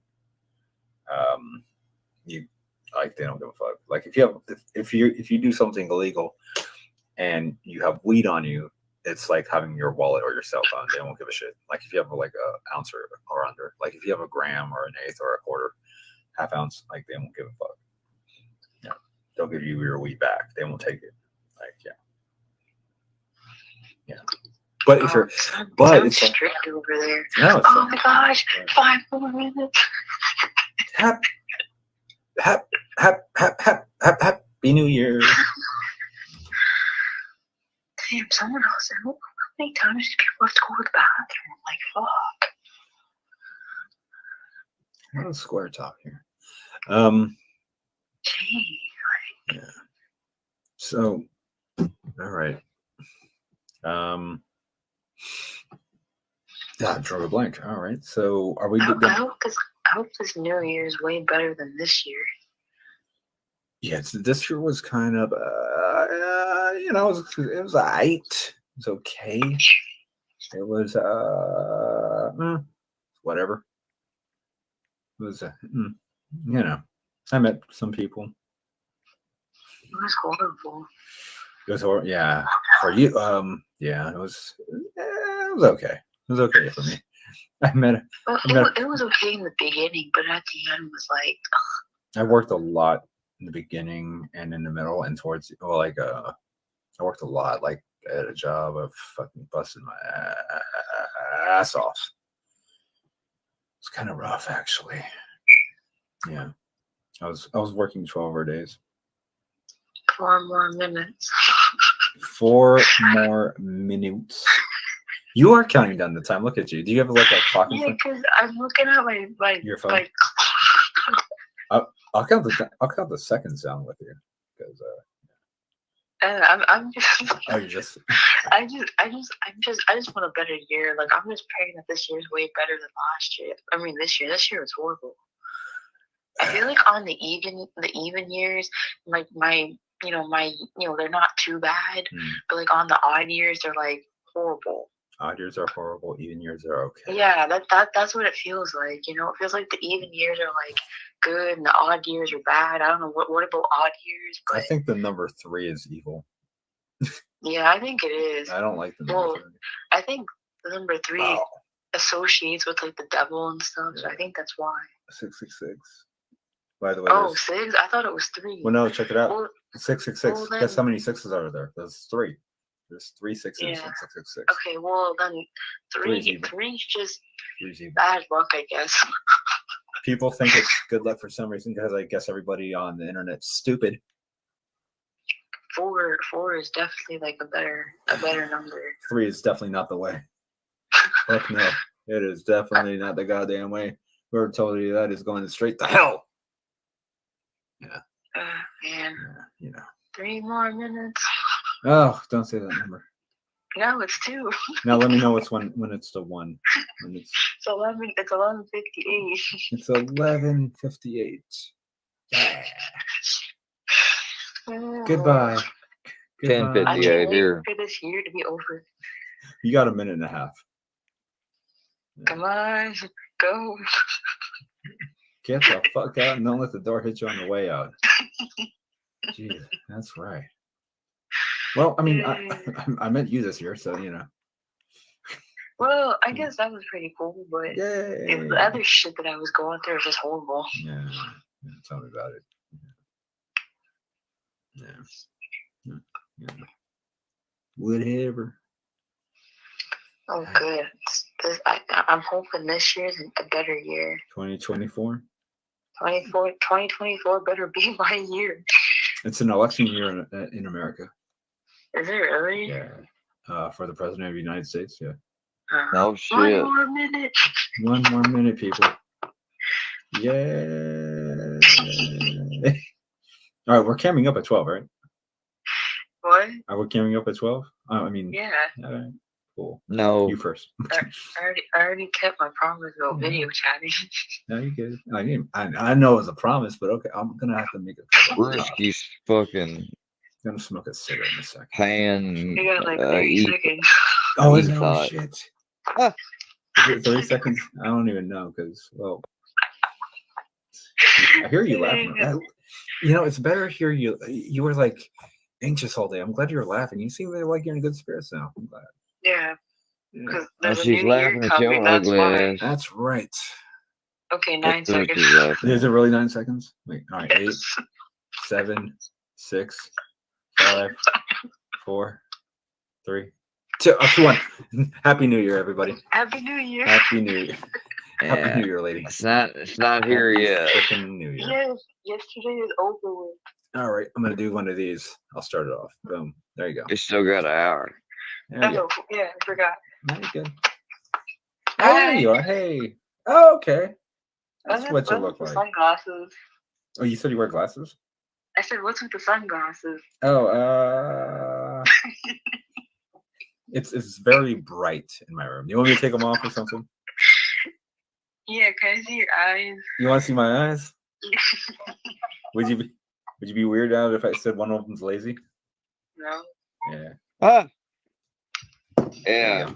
you like they don't give a fuck. Like if you do something illegal and you have weed on you, it's like having your wallet or your cell phone. They won't give a shit. Like if you have like a ounce or under, like if you have a gram or an eighth or a quarter, half ounce, like they won't give a fuck. Yeah, they'll give you your weed back. They won't take it. Like yeah. But if you're, but it's strict over there. No, it's oh my gosh, 5 more minutes. Happy New Year. Damn, someone else. How many times do people have to go to the bathroom? Like, fuck. What a square talk here. Gee, Yeah. So, all right. Yeah, drew a blank. All right. So, are we? I hope this New Year is way better than this year. Yeah, this year was kind of, it was alright. It was okay. It was, whatever. It was, I met some people. It was horrible. It was horrible. Yeah, for you. Yeah, it was okay. It was okay for me. It was okay in the beginning, but at the end was like. I worked a lot in the beginning and in the middle and towards. Well, like I worked a lot. Like I had a job of fucking busting my ass off. It's kind of rough, actually. Yeah, I was working 12-hour days. 4 more minutes. 4 more minutes. You are counting down the time. Look at you. Do you have like a clock? Yeah, because I'm looking at my your phone. I'll count the seconds down with you because. I'm just. Oh, you just. I just want a better year. Like I'm just praying that this year's way better than last year. I mean, this year was horrible. I feel like on the even years, like my they're not too bad, but like on the odd years, they're like horrible. Odd years are horrible. Even years are okay. Yeah, that's what it feels like. It feels like the even years are like good and the odd years are bad. I don't know what about odd years, but I think the number 3 is evil. yeah, I think it is. I don't like the number 3. I think the number 3 associates with like the devil and stuff. So I think that's why. 666. By the way. Oh, 6? I thought it was 3. Well, no, check it out. Well, 666. well, Guess how many 6s are there? There's 3. There's 3 6s Yeah. and 666. Okay, well then Three's evil. three's just Three's evil. bad luck, I guess. People think it's good luck for some reason because I guess everybody on the internet's stupid. 4 is definitely like a better number. 3 is definitely not the way. Fuck no. It is definitely not the goddamn way. Whoever told you that is going straight to hell. Yeah. Man. Yeah, 3 more minutes. Oh, don't say that number. No, it's 2. Now let me know when it's the 1. When it's It's 11:58. It's 11:58. Yeah. Goodbye. 10:58 here. For this year to be over. You got a minute and a half. Come on, go. Get the fuck out and don't let the door hit you on the way out. Jeez, that's right. Well, I mean, I met you this year, so Well, I guess that was pretty cool, but the other shit that I was going through was just horrible. Yeah, tell me about it. Yeah. Whatever. Oh, good. I'm hoping this year's a better year. 2024. 2024 better be my year. It's an election year in America. Is it really? Yeah. For the president of the United States. Yeah. Oh shit. 1 more minute. 1 more minute, people. Yeah. All right, we're camming up at 12, right? What? Are we camming up at 12? I mean. Yeah. All right. Cool. No. You first. I already kept my promise about video chatting. No, you good. I know it was a promise, but okay, I'm gonna have to make a couple. Risky's fucking. I'm gonna smoke a cigarette in a second. Pan. You got like 30 seconds. Oh, is it? Oh hot. shit. Is it 30 seconds? I don't even know because I hear you laughing. It's better to hear you. You were like anxious all day. I'm glad you were laughing. You seem like you're in good spirits now. I'm glad. Yeah. Because there's a She's new laughing year at your coming. That's ugly why. ass. That's right. Okay, 9 seconds. Is it really 9 seconds? Wait, all right. 8, 7, 6, 5, 4, 3, 2, 1. Happy New Year, everybody. Happy New Year. Happy New Year. Yeah. Happy New Year, lady. It's not here yet. Freaking New Year. Yes, yesterday is over with. All right, I'm gonna do one of these. I'll start it off. Boom. There you go. You still got an hour. There you go. Oh, yeah, I forgot. There you go. Oh, there you are. Hey. Oh, okay. That's what you look like. Sunglasses. Oh, you said you wear glasses? I said, what's with the sunglasses? Oh, it's very bright in my room. You want me to take them off or something? Yeah, can I see your eyes? You want to see my eyes? Would you be weirded out if I said one of them's lazy? No. Yeah. Yeah.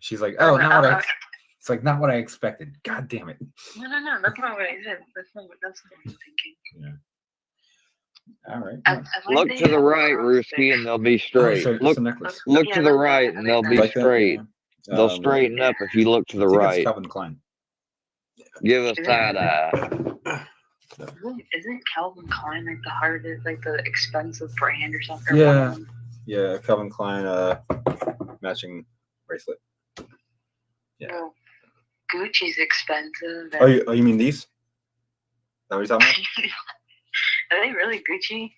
She's like, oh, not what I. It's like not what I expected. God damn it. No. That's not what I said. That's not what I'm thinking. Yeah. All right. Look to the right, Ruski, and they'll be straight. sorry, Look, it's a necklace. look to the right, and they'll be Like that? straight. Yeah. They'll straighten up if you look to the I think right. It's Calvin Klein. Give us side eye. Isn't Calvin Klein like the hardest, like the expensive brand or something? Yeah. Yeah, Calvin Klein matching bracelet. Yeah. Well, Gucci's expensive. Oh, you mean these? Is that what you're talking about? Are they really Gucci?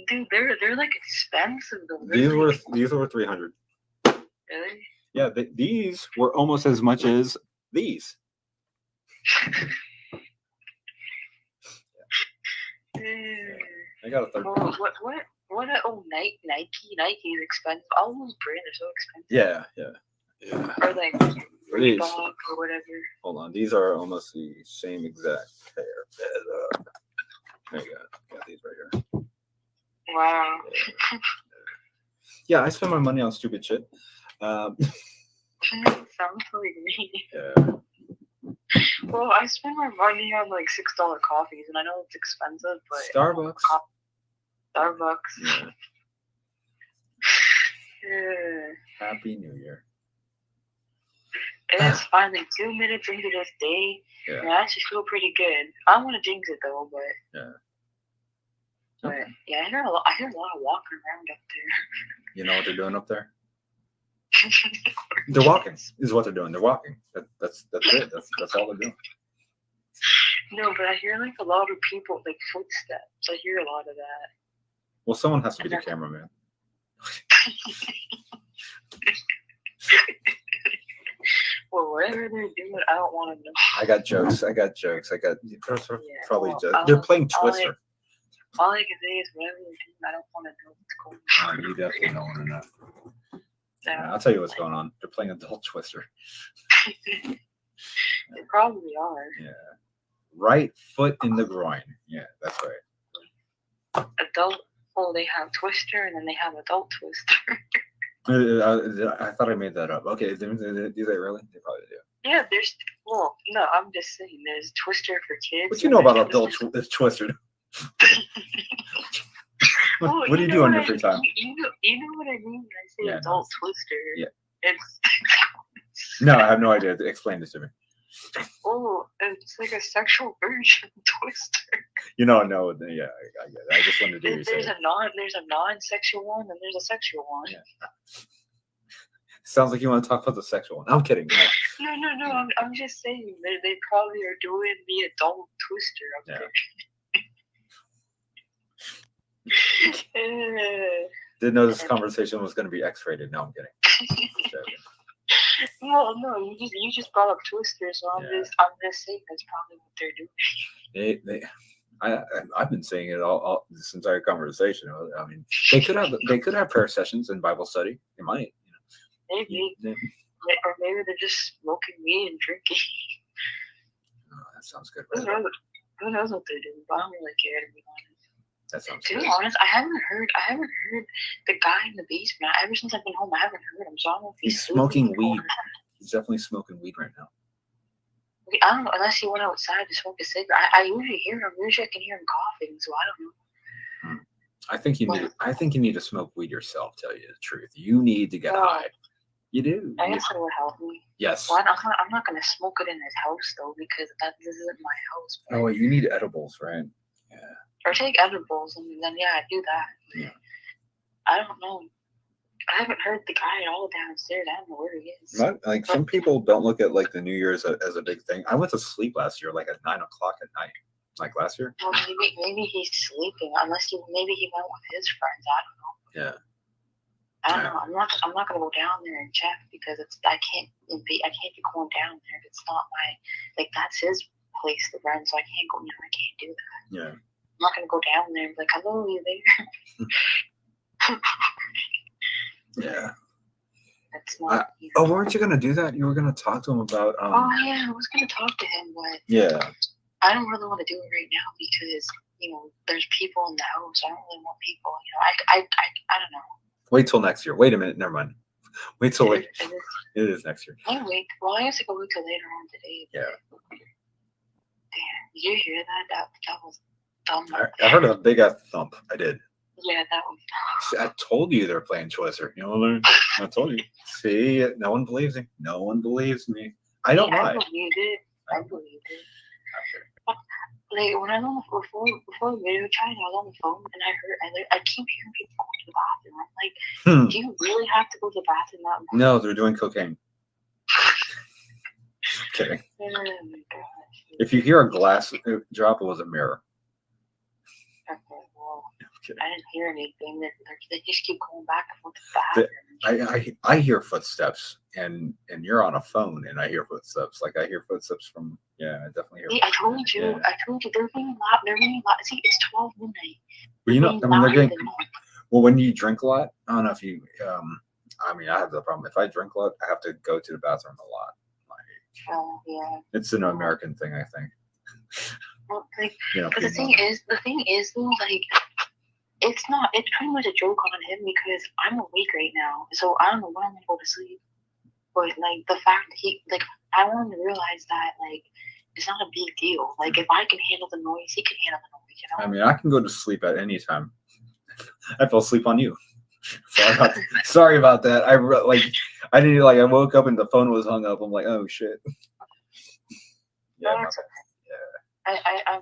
Dude, they're like expensive though. These were 300. Really? Yeah, these were almost as much as these. I got a third. Oh, what? Oh, Nike is expensive. All those brands are so expensive. Yeah. Or like These. Reebok or whatever. Hold on, these are almost the same exact pair. There you go. Got these right here. Wow. Yeah, I spend my money on stupid shit. Sounds like me. Yeah. Well, I spend my money on like $6 coffees, and I know it's expensive, but Starbucks. Starbucks. Yeah. Yeah. Happy New Year. It's finally 2 minutes into this day. Yeah. And I actually feel pretty good. I don't want to jinx it though, but Yeah. but yeah, I hear a lot of walking around up there. You know what they're doing up there? They're walking. Is what they're doing. They're walking. That's it. That's all they're doing. No, but I hear like a lot of people like footsteps. I hear a lot of that. Well, someone has to be the cameraman. Well, whatever they're doing, I don't want to know. I got jokes. Probably well, jokes. They're playing Twister. All I can say is whatever they're doing, I don't want to know what's going on. You definitely don't want to know. So, Yeah, I'll tell you what's going on. They're playing adult Twister. they probably are. Yeah. Right foot in the groin. Yeah, that's right. Adult. Oh, they have Twister, and then they have adult Twister. I thought I made that up. Okay, do they really? They probably do. Yeah, there's. Well, no, I'm just saying. There's Twister for kids. What you know about adult Twister? What do you do on your free time? You know what I mean when I say Yeah, adult Twister. Yeah. It's No, I have no idea. Explain this to me. it's like a sexual version of Twister. You know, no, yeah, I get it. I just wanted to do There's a non-sexual one, and there's a sexual one. Yeah. Sounds like you want to talk about the sexual one. I'm kidding. No. No. I'm just saying they probably are doing the adult Twister up there. Didn't know this conversation was going to be X-rated. No, I'm kidding. No, you just brought up Twister, so I'm just saying that's probably what they're doing. I've been saying it all this entire conversation. I mean, they could have prayer sessions and Bible study. They might. Maybe. Or maybe they're just smoking weed and drinking. Oh, that sounds good. Who knows what they're doing? But I don't really care, to be honest. That sounds To good. be honest, I haven't heard the guy in the basement. Ever since I've been home, I haven't heard him. So I don't know if He's sleeping smoking or weed. not. He's definitely smoking weed right now. I don't know, unless he went outside to smoke a cigarette. I usually hear him. Usually I can hear him coughing, so I don't know. I think you need to smoke weed yourself. Tell you the truth, you need to get high. You do. I guess it would help me. Yes. Well, I'm not gonna smoke it in his house though, because this isn't my house. Oh, wait, you need edibles, right? Or take edibles, and then I do that. Yeah. I don't know. I haven't heard the guy at all downstairs. I don't know where he is. Like some people don't look at like the New Year's as a big thing. I went to sleep last year, like at 9 o'clock at night, like last year. Well, maybe he's sleeping. Maybe he went with his friends. I don't know. Yeah. I don't know. I'm not gonna go down there and check because I can't be going down there if it's not that's his place to rent, so I can't go. I can't do that. Yeah. I'm not gonna go down there and be like, "Hello, you there?" Yeah. That's not. Weren't you gonna do that? You were gonna talk to him about. Oh yeah, I was gonna talk to him, but Yeah. I don't really want to do it right now because there's people in the house. I don't really want people. I don't know. Wait till next year. Wait a minute. Never mind. Wait till it is next year. Anyway, well, I used to go wait till later on today. Yeah. Damn, did you hear that? That was dumb. I heard a big ass thump. I did. Yeah, that was. I told you they're playing Twister. You know what I mean? I told you. See, no one believes me. No one believes me. I don't lie. I believe it. I believe it. Like when I was on the before the video chat, I was on the phone and I keep hearing people going to the bathroom. I'm like, do you really have to go to the bathroom that much? No, they're doing cocaine. Kidding. Oh my gosh. If you hear a glass drop, it was a mirror. Okay, well, I didn't hear anything. They just keep going back and forth to the bathroom. I hear footsteps, and you're on a phone, and I hear footsteps. Like I hear footsteps from. Yeah, I definitely hear. See, I told you. Yeah. I told you. They're being loud. They're being loud. See, it's 12 midnight. But you know, I mean, they're getting. Than Well, when you drink a lot, I don't know if you. I mean, I have the problem. If I drink a lot, I have to go to the bathroom a lot. Oh yeah. It's an American thing, I think. Well, like, You know, but the thing is though, like, it's pretty much a joke on him because I'm awake right now, so I don't know when I'm gonna go to sleep. But like the fact that I want him to realize that like it's not a big deal. Like if I can handle the noise, he can handle the noise. You know. I mean, I can go to sleep at any time. I fell asleep on you. Sorry about that. I didn't I woke up and the phone was hung up. I'm like, oh shit. Yeah. No, it's okay. Yeah. I I'm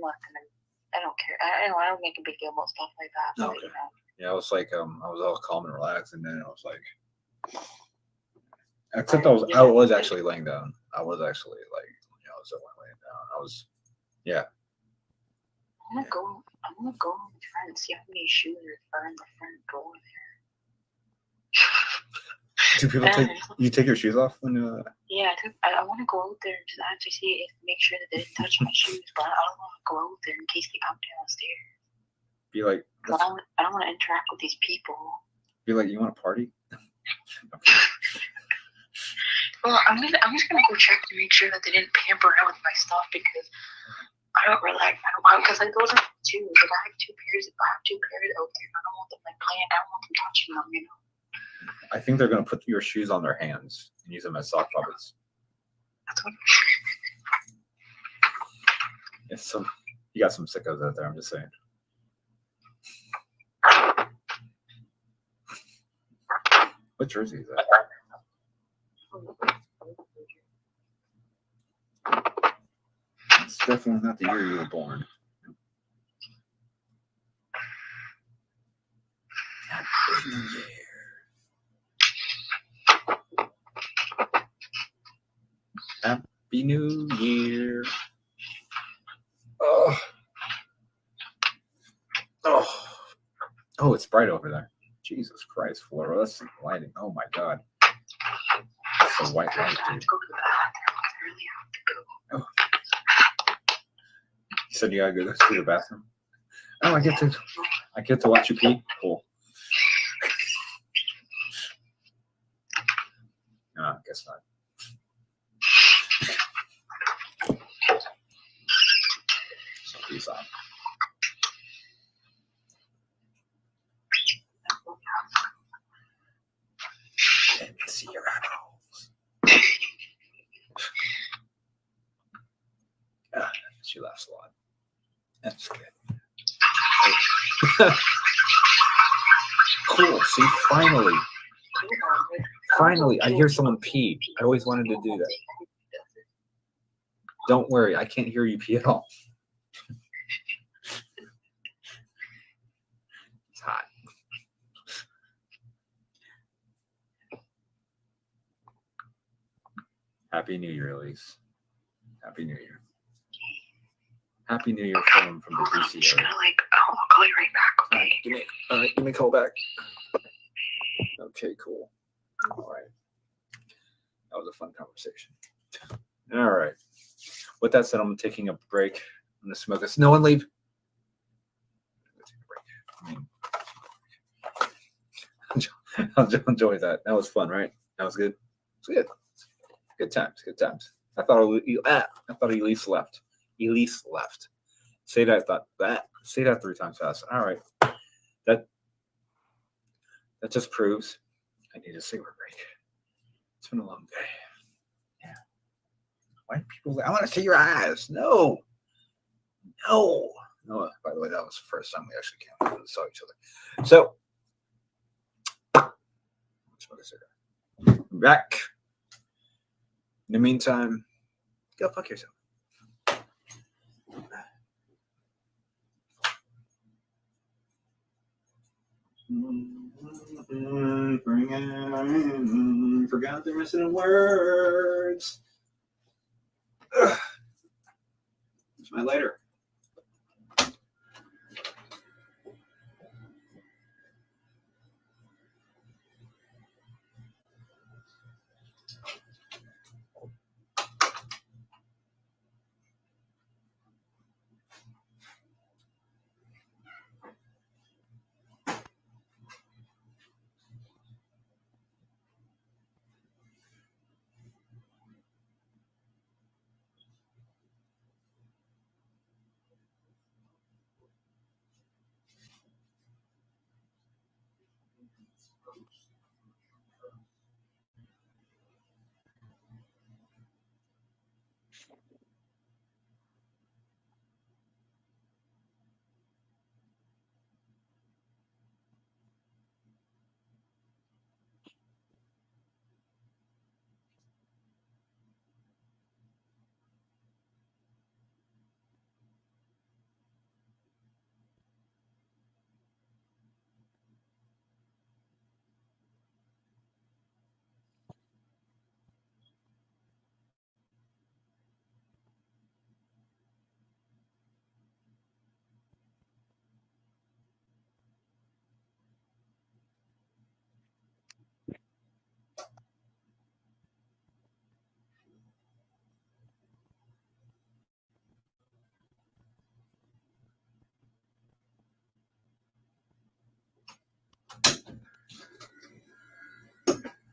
not gonna. I don't care. I don't make a big deal about stuff like that. But, Okay. Yeah, I was like, I was all calm and relaxed, and then I was like, except I was actually laying down. I was actually I was laying down. Yeah. I'm gonna go and try and see how many shoes are in the front door there. Do people take your shoes off when? Yeah, I want to go out there and just actually see make sure that they didn't touch my shoes, but I don't want to go out there in case they come downstairs. Be like, I don't want to interact with these people. Be like, you want to party? Well, I'm just gonna go check to make sure that they didn't pamper around with my stuff because I don't relax. Because those are two. Like I have two pairs. I have two pairs out there. I don't want them playing. I don't want them touching them. You know. I think they're gonna put your shoes on their hands and use them as sock puppets. That's what. Yes, you got some sickos out there. I'm just saying. What jersey is that? It's definitely not the year you were born. Happy New Year. Happy New Year. Oh, it's bright over there. Jesus Christ, fluorescent lighting. Oh my God. It's a white light, dude. Oh. You said you gotta go to the bathroom. Oh, I get to watch you pee. Cool. No, I guess not. So peace out. Can't see your eyeballs. She laughs a lot. That's good. Cool. See, finally, I hear someone pee. I always wanted to do that. Don't worry, I can't hear you pee at all. It's hot. Happy New Year, Elise. Happy New Year. Happy New Year from the DC area. I'll call you right back, okay? Give me a call back. Okay, cool. All right. That was a fun conversation. All right. With that said, I'm taking a break. I'm gonna smoke this. No one leave. I'll enjoy that. That was fun, right? That was good. It's good. Good times. Good times. I thought Elise left. Elise left. Say that. I thought that. Say that 3 times fast. All right. That just proves I need a cigarette break. It's been a long day. Yeah. Why do people? I want to see your eyes. No. No. No. By the way, that was the first time we actually came out and saw each other. So, smoke a cigarette. I'm back. In the meantime, go fuck yourself. Forgot the rest of the words. It's my lighter.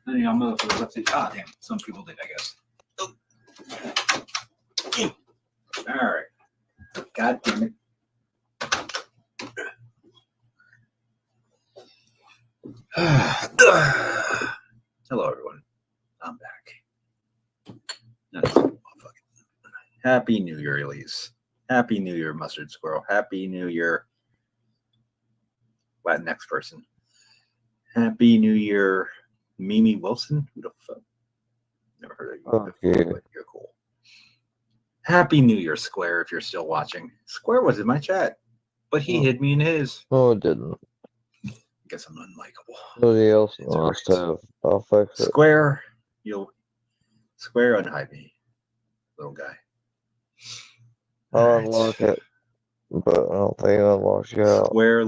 I don't know if it was up to. Ah, damn. Some people did, I guess. All right. God damn it. Hello, everyone. I'm back. Nice. Oh, fuck it. Happy New Year, Elise. Happy New Year, Mustard Squirrel. Happy New Year, Latinx person. Happy New Year, Mimi Wilson. Who the fuck? Never heard of you. Okay. But you're cool. Happy New Year, Square, if you're still watching. Square was in my chat, but he hid me in his. No, it didn't. I guess I'm unlikable. Somebody else must have. I'll fix it. Square, Square unhide me, little guy. I'll unlock it, but I don't think it unlocks you out. Square,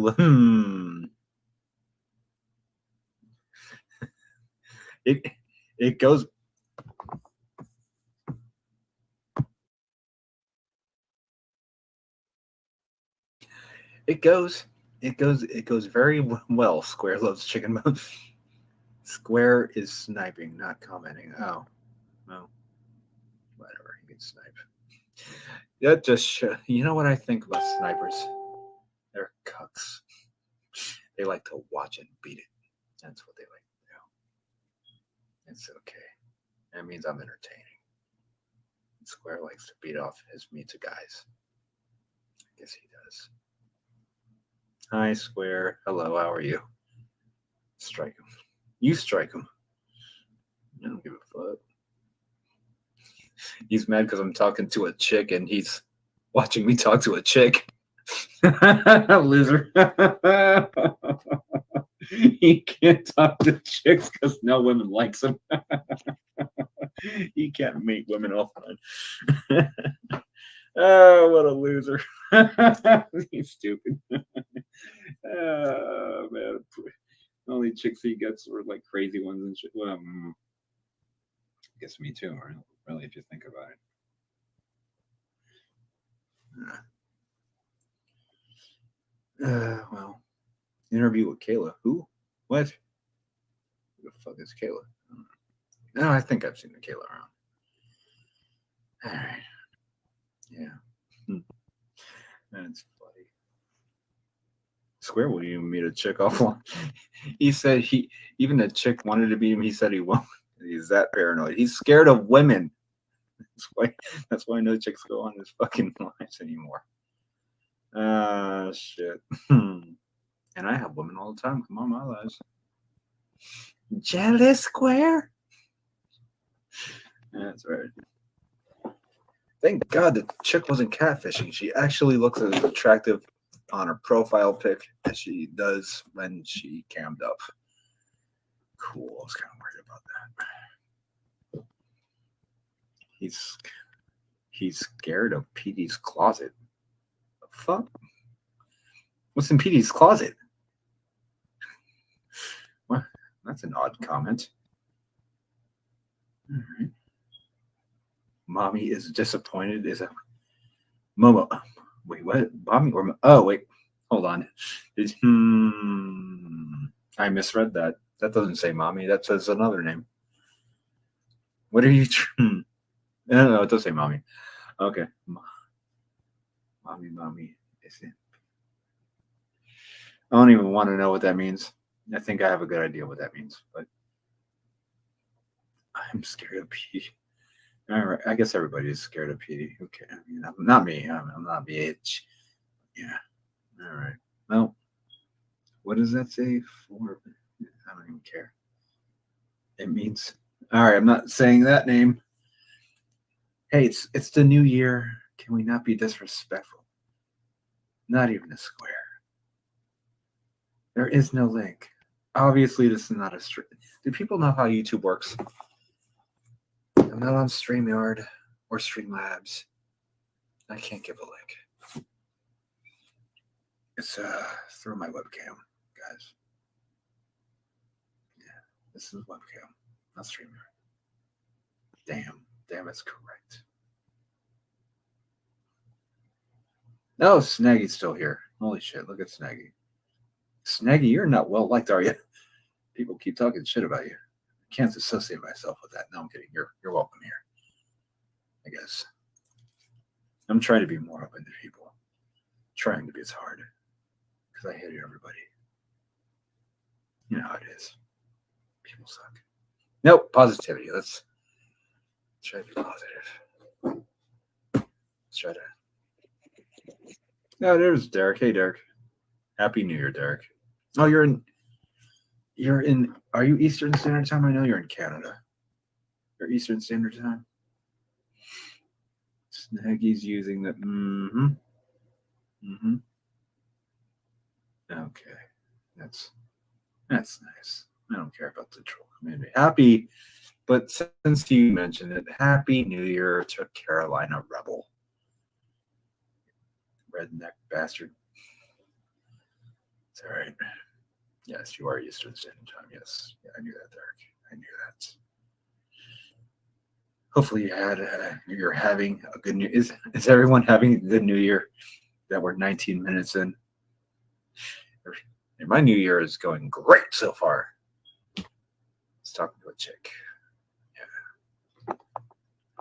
it goes. It goes very well. Square loves chicken bones. Square is sniping, not commenting. Oh, no. Whatever, he can snipe. That just you know what I think about snipers? They're cucks. They like to watch and beat it. That's what they like to do. It's okay. That means I'm entertaining. Square likes to beat off his meat to guys. I guess he does. Hi, Square. Hello, how are you? Strike him. You strike him. I don't give a fuck. He's mad because I'm talking to a chick and he's watching me talk to a chick. Loser. He can't talk to chicks because no women likes him. He can't meet women offline. Oh, what a loser. He's stupid. Oh, man. The only chicks he gets are like crazy ones and shit. Well, I guess me too, really, if you think about it. Well, interview with Kayla. Who? What? Who the fuck is Kayla? No, I think I've seen the Kayla around. All right. Yeah. That's funny. Square will even meet a chick offline. He said even the chick wanted to beat him. He said he won't. He's that paranoid. He's scared of women. That's why no chicks go on his fucking lives anymore. Shit. And I have women all the time come on my lives. Jealous Square? That's right. Thank God the chick wasn't catfishing. She actually looks as attractive on her profile pic as she does when she cammed up. Cool. I was kind of worried about that. He's scared of Petey's closet. The fuck? What's in Petey's closet? What? That's an odd comment. All right. Mommy is disappointed. Is a Momo? Wait, what? Mommy or oh wait, hold on. I misread that. That doesn't say mommy. That says another name. What are you? No, it does say mommy. Okay. Mommy is in. I don't even want to know what that means. I think I have a good idea what that means, but I'm scared of Petey. All right, I guess everybody is scared of Petey. Okay, I mean, not me. I'm not a bitch. Yeah. All right. Well, what does that say for? I don't even care. It means. All right, I'm not saying that name. Hey, it's the new year. Can we not be disrespectful? Not even a square. There is no link. Obviously, this is not a stream. Do people know how YouTube works? I'm not on StreamYard or Streamlabs. I can't give a link. It's through my webcam, guys. Yeah, this is webcam, not StreamYard. Damn, it's correct. No, Snaggy's still here. Holy shit, look at Snaggy. Snaggy, you're not well liked, are you? People keep talking shit about you. I can't associate myself with that. No, I'm kidding. You're welcome here. I guess. I'm trying to be more open to people. Trying to be as hard. Because I hate everybody. You know how it is. People suck. Nope, positivity. Let's try to be positive. Let's try to. Oh, there's Derek. Hey, Derek. Happy New Year, Derek. Oh, you're in. Are you Eastern Standard Time? I know you're in Canada. You're Eastern Standard Time. Snaggy's using the. Okay, that's nice. I don't care about the troll community. Happy, but since you mentioned it, Happy New Year to Carolina Rebel. Redneck bastard. It's all right. Yes, you are Eastern Standard Time. Yes, yeah, I knew that, Derek. I knew that. Hopefully, you're having a good new. Is everyone having a good New Year? That we're 19 minutes in. And my New Year is going great so far. Let's talk to a chick. Yeah,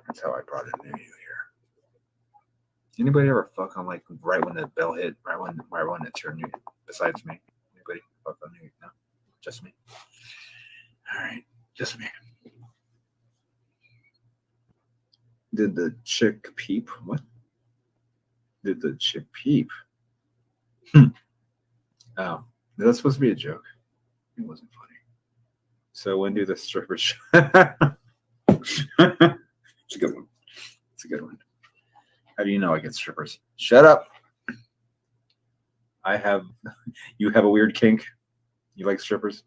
that's how I brought in New Year. Anybody ever fuck on like right when the bell hit, right when it turned? Besides me, anybody fuck on New Year? No, just me. All right, just me. Did the chick peep? What? Did the chick peep? Oh, that's supposed to be a joke. It wasn't funny. So when do the strippers show? It's a good one. It's a good one. How do you know I get strippers? Shut up. You have a weird kink. You like strippers?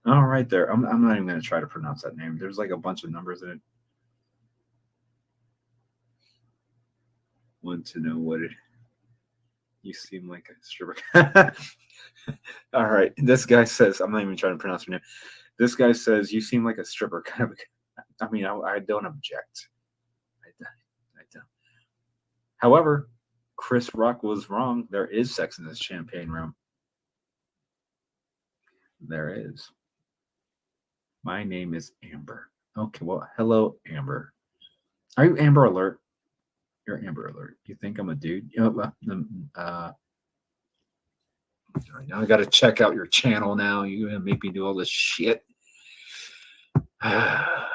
Oh, right there. I'm not even going to try to pronounce that name. There's like a bunch of numbers in it. Want to know what it. You seem like a stripper. All right. This guy says, I'm not even trying to pronounce your name. This guy says, you seem like a stripper. Kind of. I mean, I don't object. I don't. However, Chris Rock was wrong. There is sex in this champagne room. There is. My name is Amber. Okay, well, hello, Amber. Are you Amber Alert? You're Amber Alert. You think I'm a dude? You know, now I got to check out your channel now. You're going to make me do all this shit. I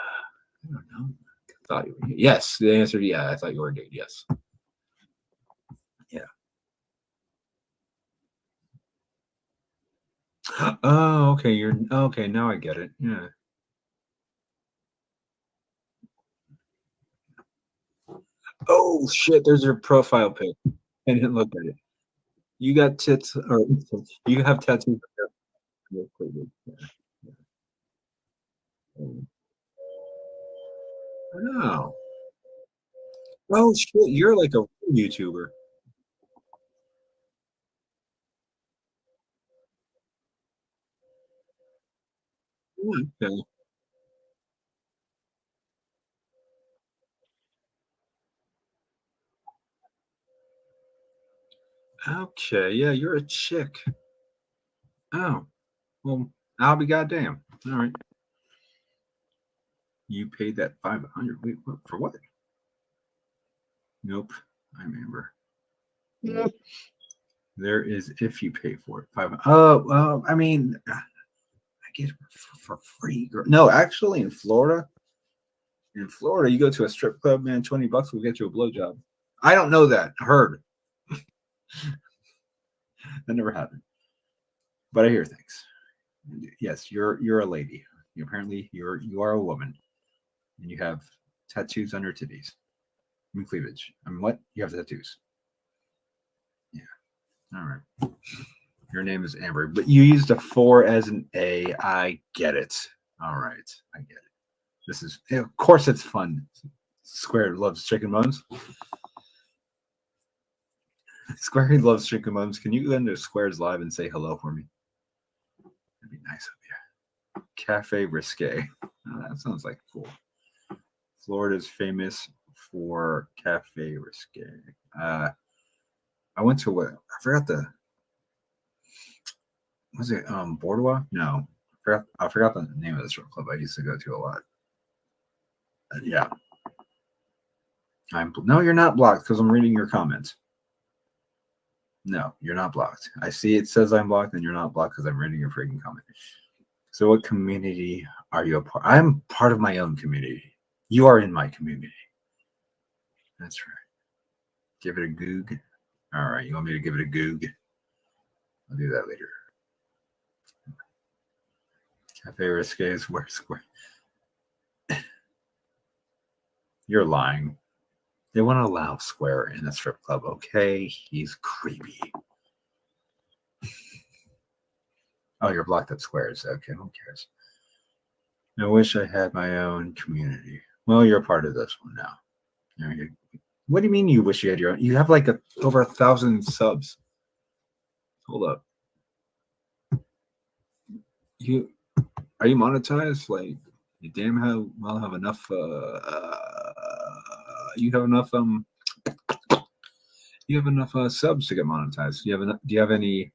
don't know. I thought you were. Yes. The answer to yeah. I thought you were a dude. Yes. Yeah. Oh, okay. You're okay. Now I get it. Yeah. Oh shit! There's your profile pic. I didn't look at it. You got tits, or you have tattoos. Yeah. Oh. Oh shit! You're like a YouTuber. Okay. Okay. Yeah, you're a chick. Oh. Well, I'll be goddamn. All right. You paid that 500. Wait, what, for what? Nope. I remember. There is if you pay for it. 500. Oh, well, I mean, I get it for free. No, actually, in Florida, you go to a strip club, man, $20 will get you a blowjob. I don't know that. I heard. That never happened. But I hear things. Yes, you're a lady. Apparently you are a woman. And you have tattoos on your titties. I mean cleavage. I mean what? You have tattoos. Yeah. All right. Your name is Amber, but you used a 4 as an A. I get it. All right. I get it. This is, of course, it's fun. Square loves chicken bones. Square loves chicken bones. Can you go into Square's live and say hello for me? That'd be nice of you. Cafe Risque. Oh, that sounds like cool. Florida's famous for Cafe Risque. I went to what? I forgot the. Was it Boardwalk? No, I forgot the name of the strip club I used to go to a lot. Yeah. No, you're not blocked because I'm reading your comments. No, you're not blocked. I see it says I'm blocked, and you're not blocked because I'm reading your freaking comment. So, what community are you a part? I'm part of my own community. You are in my community. That's right. Give it a goog. All right, you want me to give it a goog? I'll do that later. Cafe Risque is where Square. You're lying. They want to allow Square in a strip club. Okay, he's creepy. Oh, you're blocked at Squares. Okay, who cares? I wish I had my own community. Well, you're a part of this one now. What do you mean you wish you had your own? You have like over 1,000 subs. Hold up. Are you monetized? Like, you damn well have enough. You have enough. You have enough subs to get monetized. Do you have any?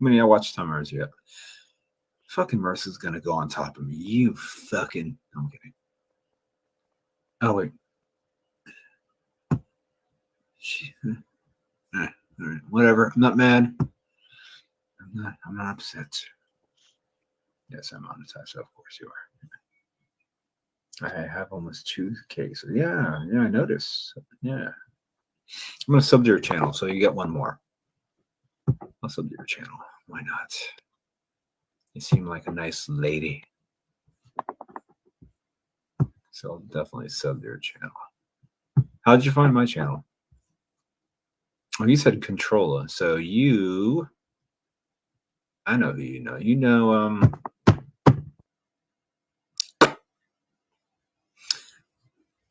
How many watch timers yet? Fucking Mercer's gonna go on top of me. You fucking. I'm kidding. Oh wait. All right, whatever. I'm not mad. I'm not upset. Yes, I'm monetized. So of course you are. I have almost 2K. So yeah, I noticed. Yeah. I'm gonna sub to your channel, so you get one more. I'll sub to your channel. Why not? You seem like a nice lady. So I'll definitely sub to your channel. How did you find my channel? Oh, you said Controlla. So I know who you know.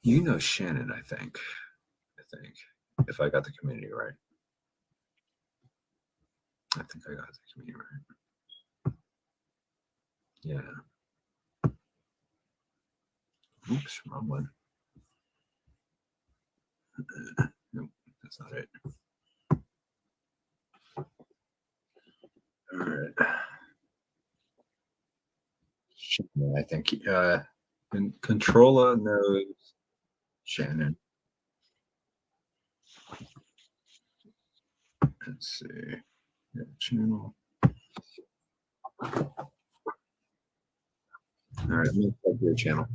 You know Shannon, I think. If I got the community right. I think I got the community right. Yeah. Oops, wrong one. Nope, that's not it. All right. I think Controlla knows. Shannon. Let's see. Yeah, channel. All right, I'm gonna check your channel.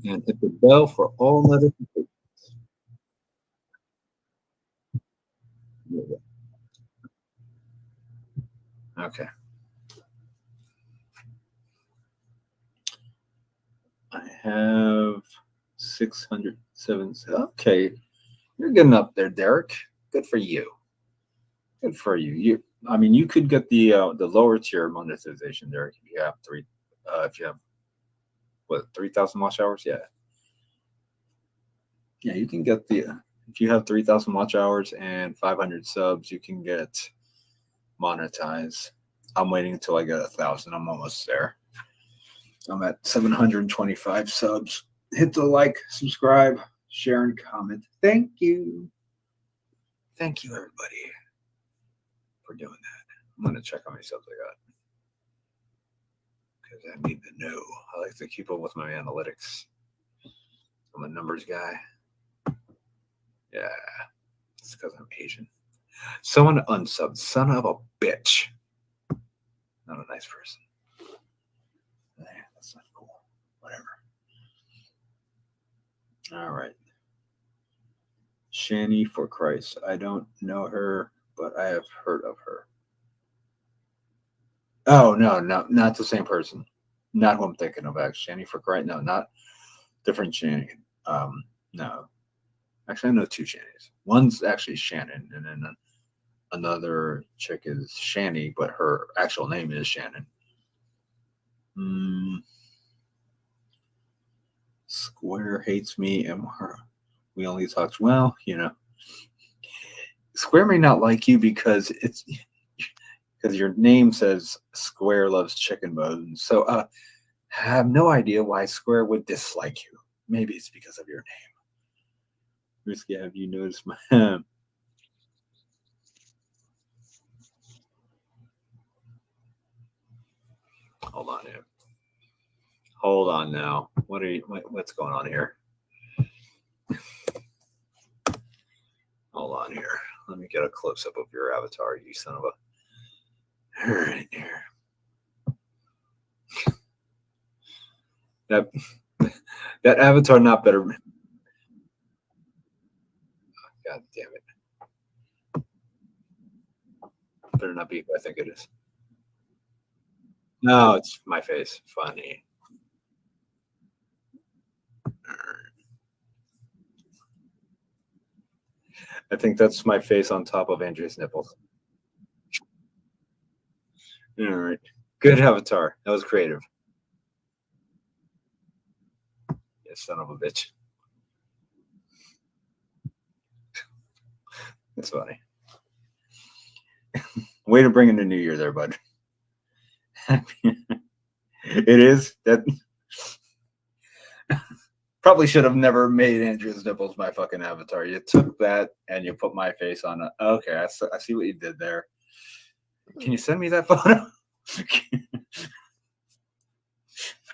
And hit the bell for all notifications. Okay. I have 607. Okay, you're getting up there, Derek. Good for you. Good for you. I mean, you could get the lower tier monetization, Derek. If you have if you have what 3,000 watch hours, yeah. Yeah, you can get if you have 3,000 watch hours and 500 subs, you can get monetized. I'm waiting until I get 1,000. I'm almost there. I'm at 725 subs. Hit the like, subscribe, share, and comment. Thank you. Thank you, everybody, for doing that. I'm going to check how many subs I got, because I need to know. I like to keep up with my analytics. I'm a numbers guy. Yeah, it's because I'm Asian. Someone unsubbed. Son of a bitch. Not a nice person. That's not cool. Whatever. All right. Shani for Christ. I don't know her, but I have heard of her. Oh, no, not the same person. Not who I'm thinking of, actually. Shani for Christ. No, not different Shani. No. Actually, I know two Shannys. One's actually Shannon, and then another chick is Shani, but her actual name is Shannon. Square hates me, and we only talk. Well, Square may not like you because your name says Square loves chicken bones. So I have no idea why Square would dislike you. Maybe it's because of your name. Risky, have you noticed my Hold on here. Hold on now. What's going on here? Hold on here. Let me get a close up of your avatar, you son of a. All right, here. That avatar not better. God damn it. Better not be who I think it is. No, it's my face. Funny. I think that's my face on top of Andrea's nipples. All right. Good avatar. That was creative. Yeah, son of a bitch. That's funny. Way to bring in the new year there, bud. It is. That probably should have never made Andrew's nipples my fucking avatar. You took that and you put my face on it. Okay, I see what you did there. Can you send me that photo?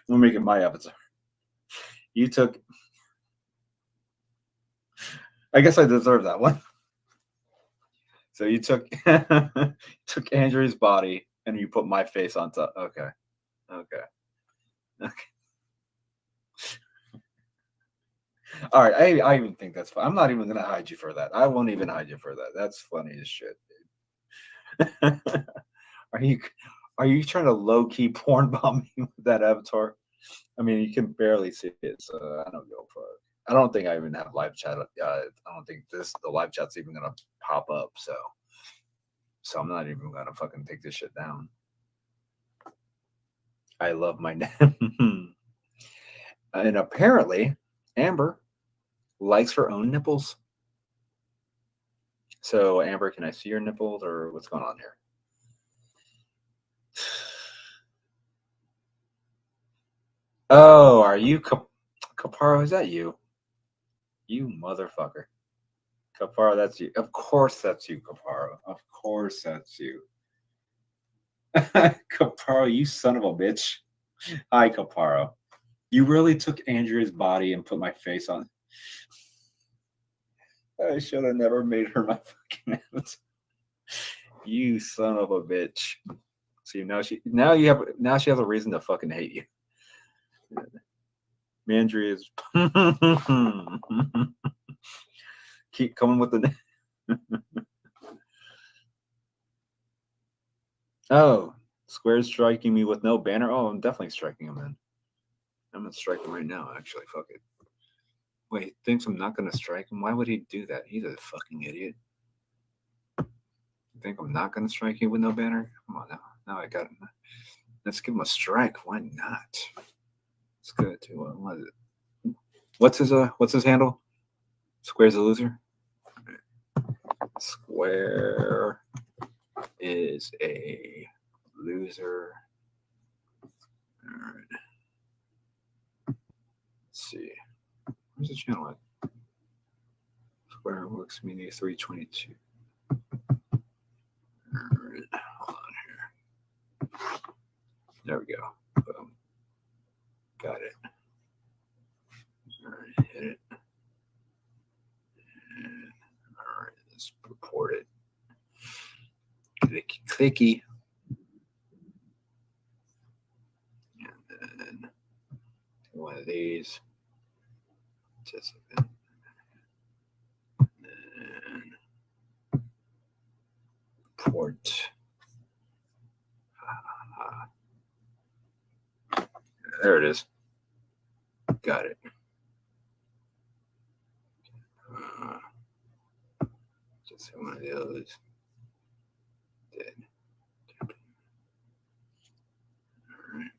We'll make it my avatar. You took. I guess I deserve that one. So you took Andrew's body and you put my face on top. Okay. All right. I even think that's fine. I'm not even gonna hide you for that. I won't even hide you for that. That's funny as shit, dude. Are you trying to low key porn bomb me with that avatar? I mean, you can barely see it, so I don't go for it. I don't think I even have live chat. I don't think the live chat's even gonna pop up. So I'm not even gonna fucking take this shit down. I love my name. And apparently, Amber likes her own nipples. So, Amber, can I see your nipples, or what's going on here? Oh, are you Caparo? Is that you? You motherfucker. Caparo, that's you. Of course that's you, Caparo. Of course that's you. Caparo, you son of a bitch. Hi, Caparo. You really took Andrea's body and put my face on. I should have never made her my fucking avatar. You son of a bitch. See, now she has a reason to fucking hate you. Mandry is keep coming with the Oh, Square's striking me with no banner. Oh, I'm definitely striking him then. I'm gonna strike him right now, actually. Fuck it. Wait, thinks I'm not gonna strike him? Why would he do that? He's a fucking idiot. You think I'm not gonna strike you with no banner? Come on now. Now I got him. Let's give him a strike. Why not? It's good too. What is it? What's his handle? Square's a loser. Square is a loser. All right. Let's see. Where's the channel at? Square Works Media 322. All right. Hold on here. There we go. Boom. Got it. All right. Hit it. And, all right. Let's report it. Clicky, clicky. And then one of these. Participant. And report. There it is. Got it. Just one of those. Dead. All right.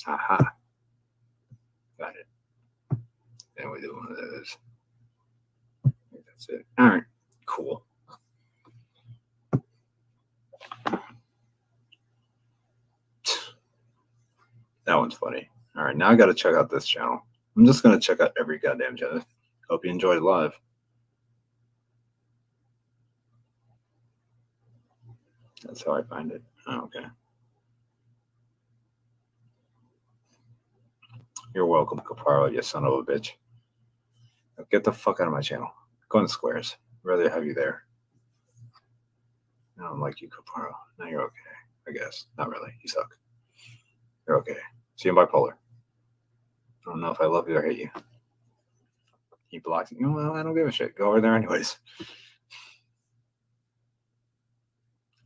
Aha. Got it. Then we do one of those. I think that's it. All right. Cool. That one's funny. All right. Now I got to check out this channel. I'm just going to check out every goddamn channel. Hope you enjoyed it live. That's how I find it. Oh, okay. You're welcome, Caparo, you son of a bitch. Get the fuck out of my channel. Go in Squares. I'd rather have you there. I don't like you, Caparo. Now you're okay, I guess. Not really. You suck. You're okay. See you in bipolar. I don't know if I love you or hate you. He blocks you. Well, I don't give a shit. Go over there anyways.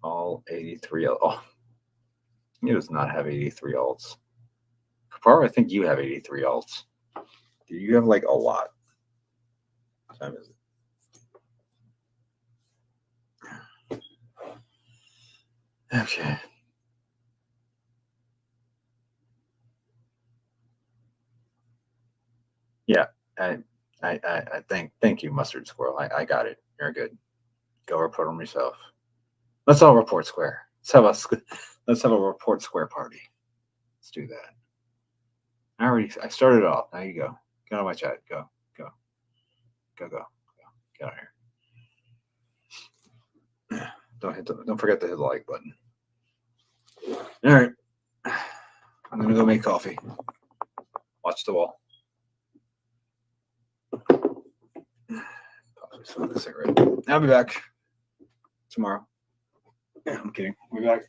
All 83. Oh, he does not have 83 alts. Caparo, I think you have 83 alts. Do you have like a lot? What time is it? Okay. Yeah, I thank you, Mustard Squirrel. I got it. You're good. Go report them yourself. Let's all report Square. Let's have a report Square party. Let's do that. I started it off. Now you go. Get on my chat. Go. Get out of here. Don't forget to hit the like button. All right. I'm gonna go make coffee. Watch the wall. Possibly smoke a cigarette. I'll be back tomorrow. Yeah, I'm kidding. We'll be back.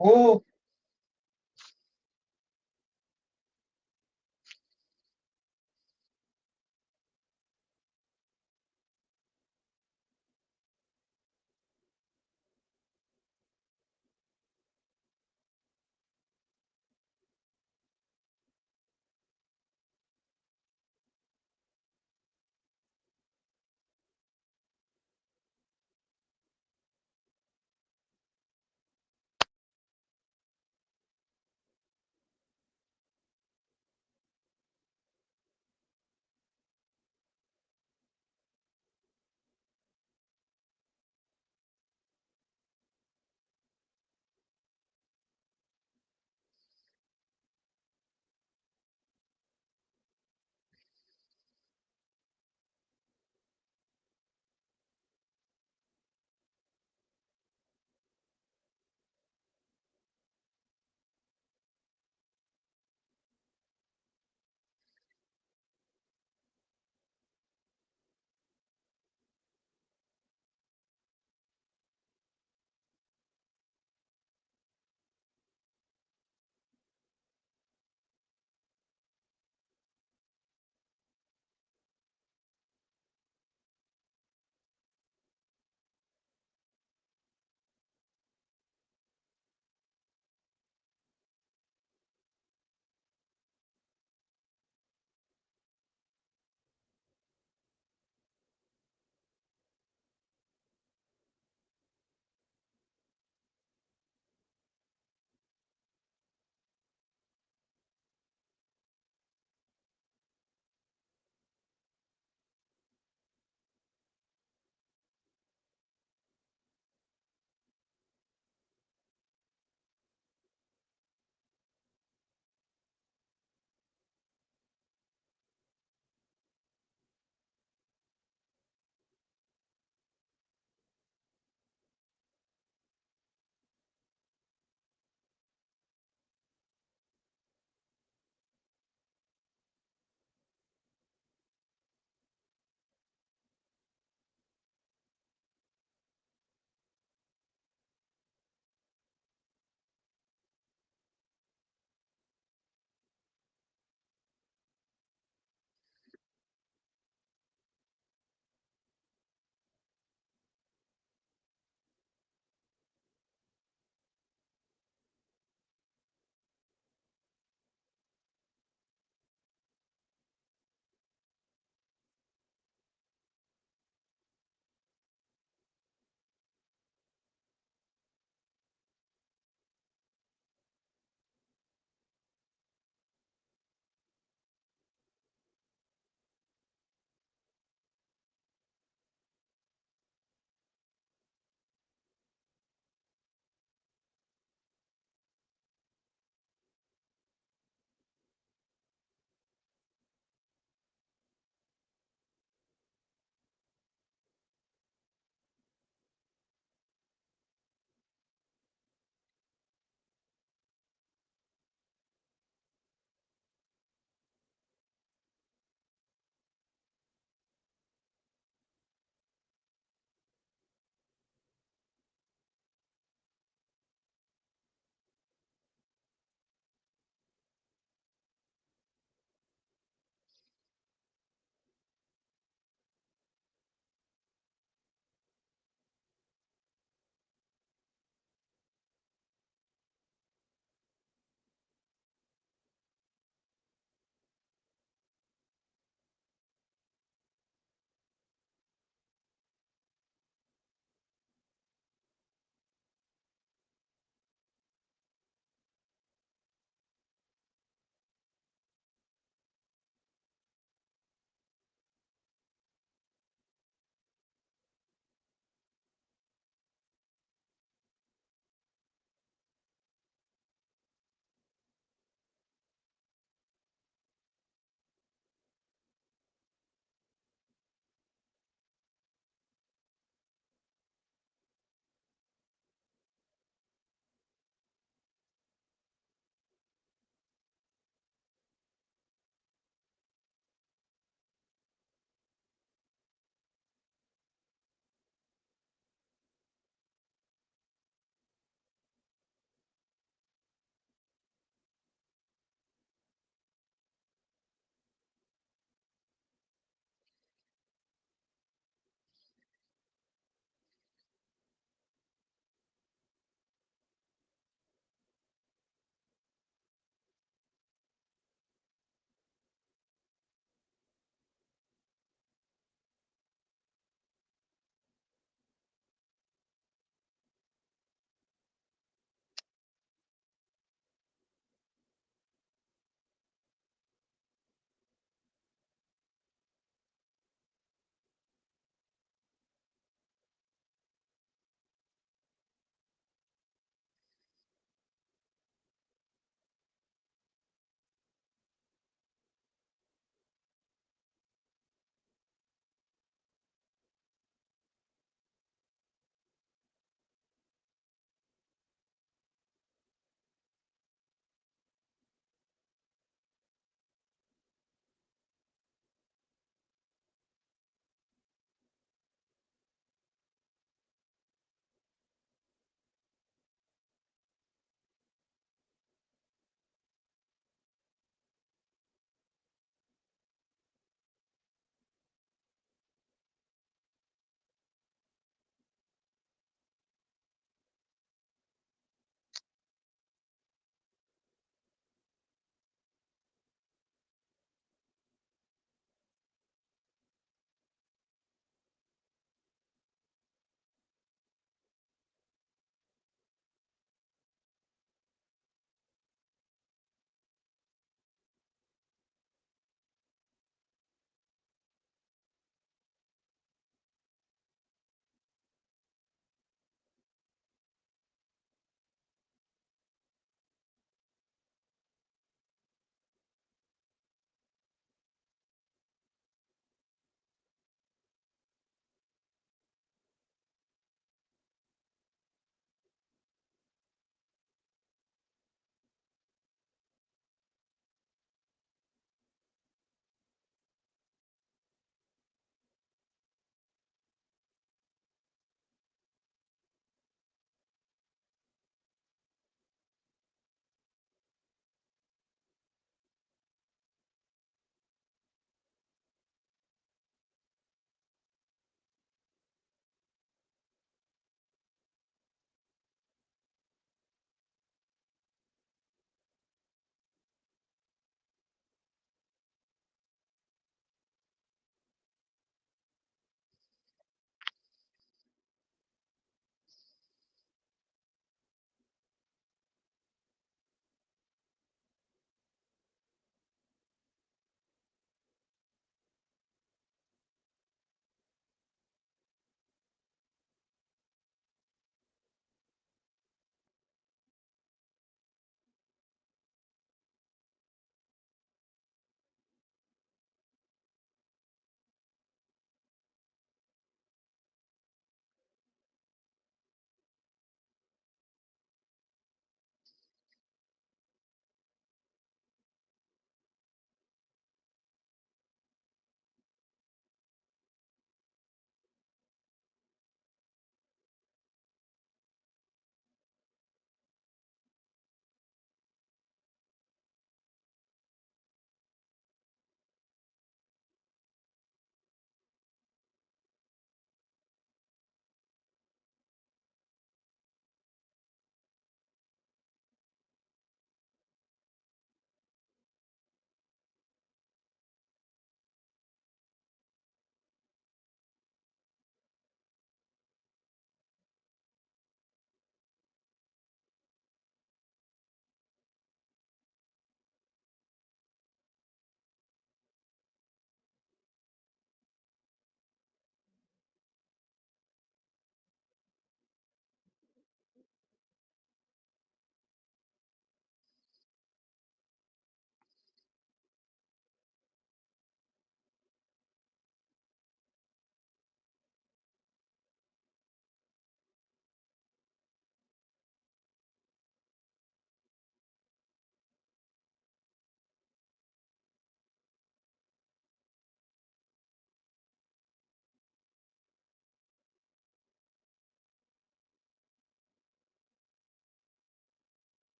Oh.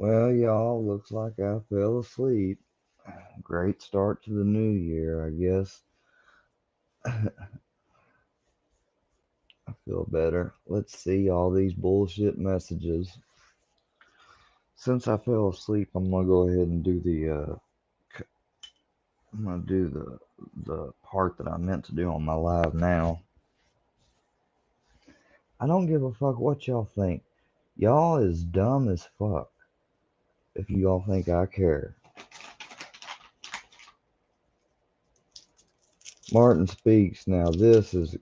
Well, y'all, looks like I fell asleep. Great start to the new year, I guess. I feel better. Let's see all these bullshit messages. Since I fell asleep, I'm gonna go ahead and do the part that I meant to do on my live now. I don't give a fuck what y'all think. Y'all is dumb as fuck if y'all think I care. Martin Speaks. Now this is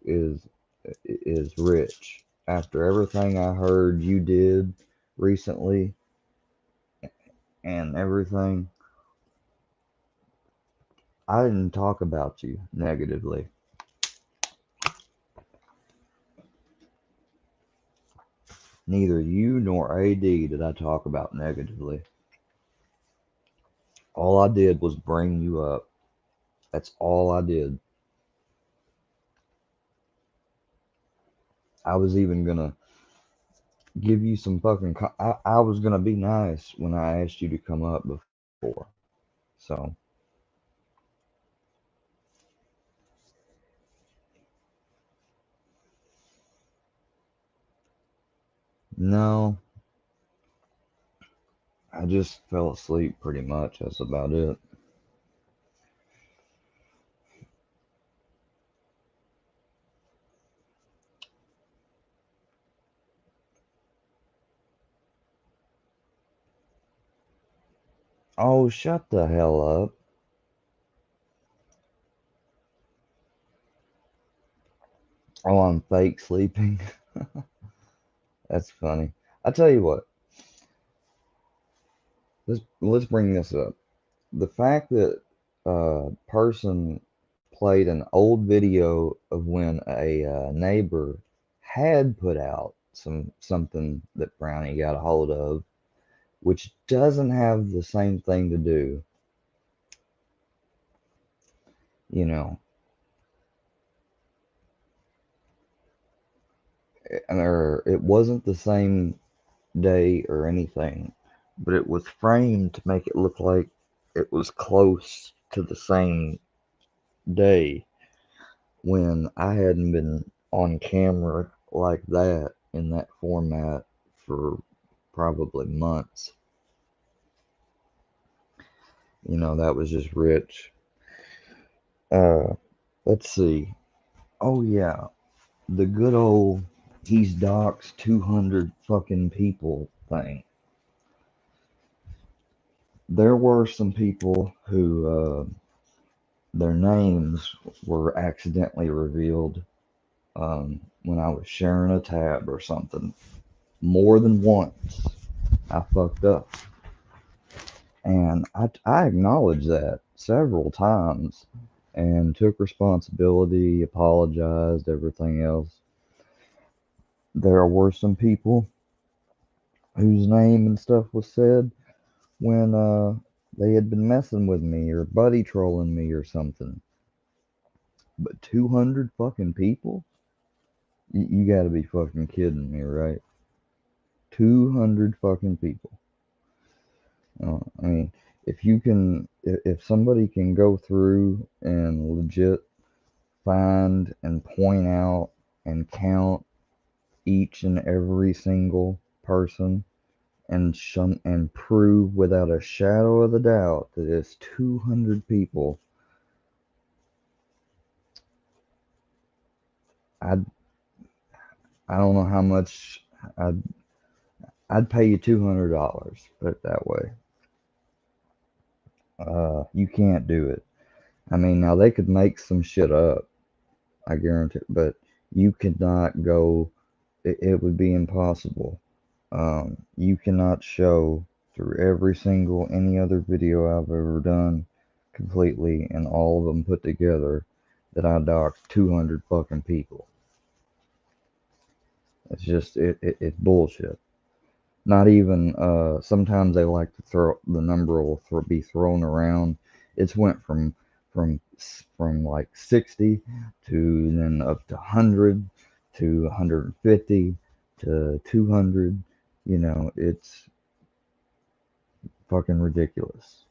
rich. After everything I heard you did recently and everything, I didn't talk about you negatively. Neither you nor AD did I talk about negatively. All I did was bring you up. That's all I did. I was even gonna give you some fucking. I was gonna be nice when I asked you to come up before. So. No. I just fell asleep pretty much. That's about it. Oh, shut the hell up. Oh, I'm fake sleeping. That's funny. I tell you what. Let's bring this up. The fact that a person played an old video of when a neighbor had put out something that Brownie got a hold of, which doesn't have the same thing to do, you know, or it wasn't the same day or anything, but it was framed to make it look like it was close to the same day when I hadn't been on camera like that in that format for probably months. You know, that was just rich. Let's see. Oh yeah, the good old he's doxed 200 fucking people thing. There were some people who their names were accidentally revealed when I was sharing a tab or something. More than once, I fucked up. And I acknowledged that several times and took responsibility, apologized, everything else. There were some people whose name and stuff was said when they had been messing with me or buddy trolling me or something. But 200 fucking people? You gotta be fucking kidding me, right? 200 fucking people. I mean, if somebody can go through and legit find and point out and count each and every single person and prove without a shadow of a doubt that it's 200 people, I don't know how much I'd pay you $200, put it that way. You can't do it. I mean, now they could make some shit up, I guarantee, but you could not go, it would be impossible. You cannot show through every single, any other video I've ever done completely and all of them put together that I doxed 200 fucking people. It's just, it's bullshit. Not even, sometimes they like to throw, the number will be thrown around. It's went from like 60 to then up to 100 to 150 to 200. You know, it's fucking ridiculous.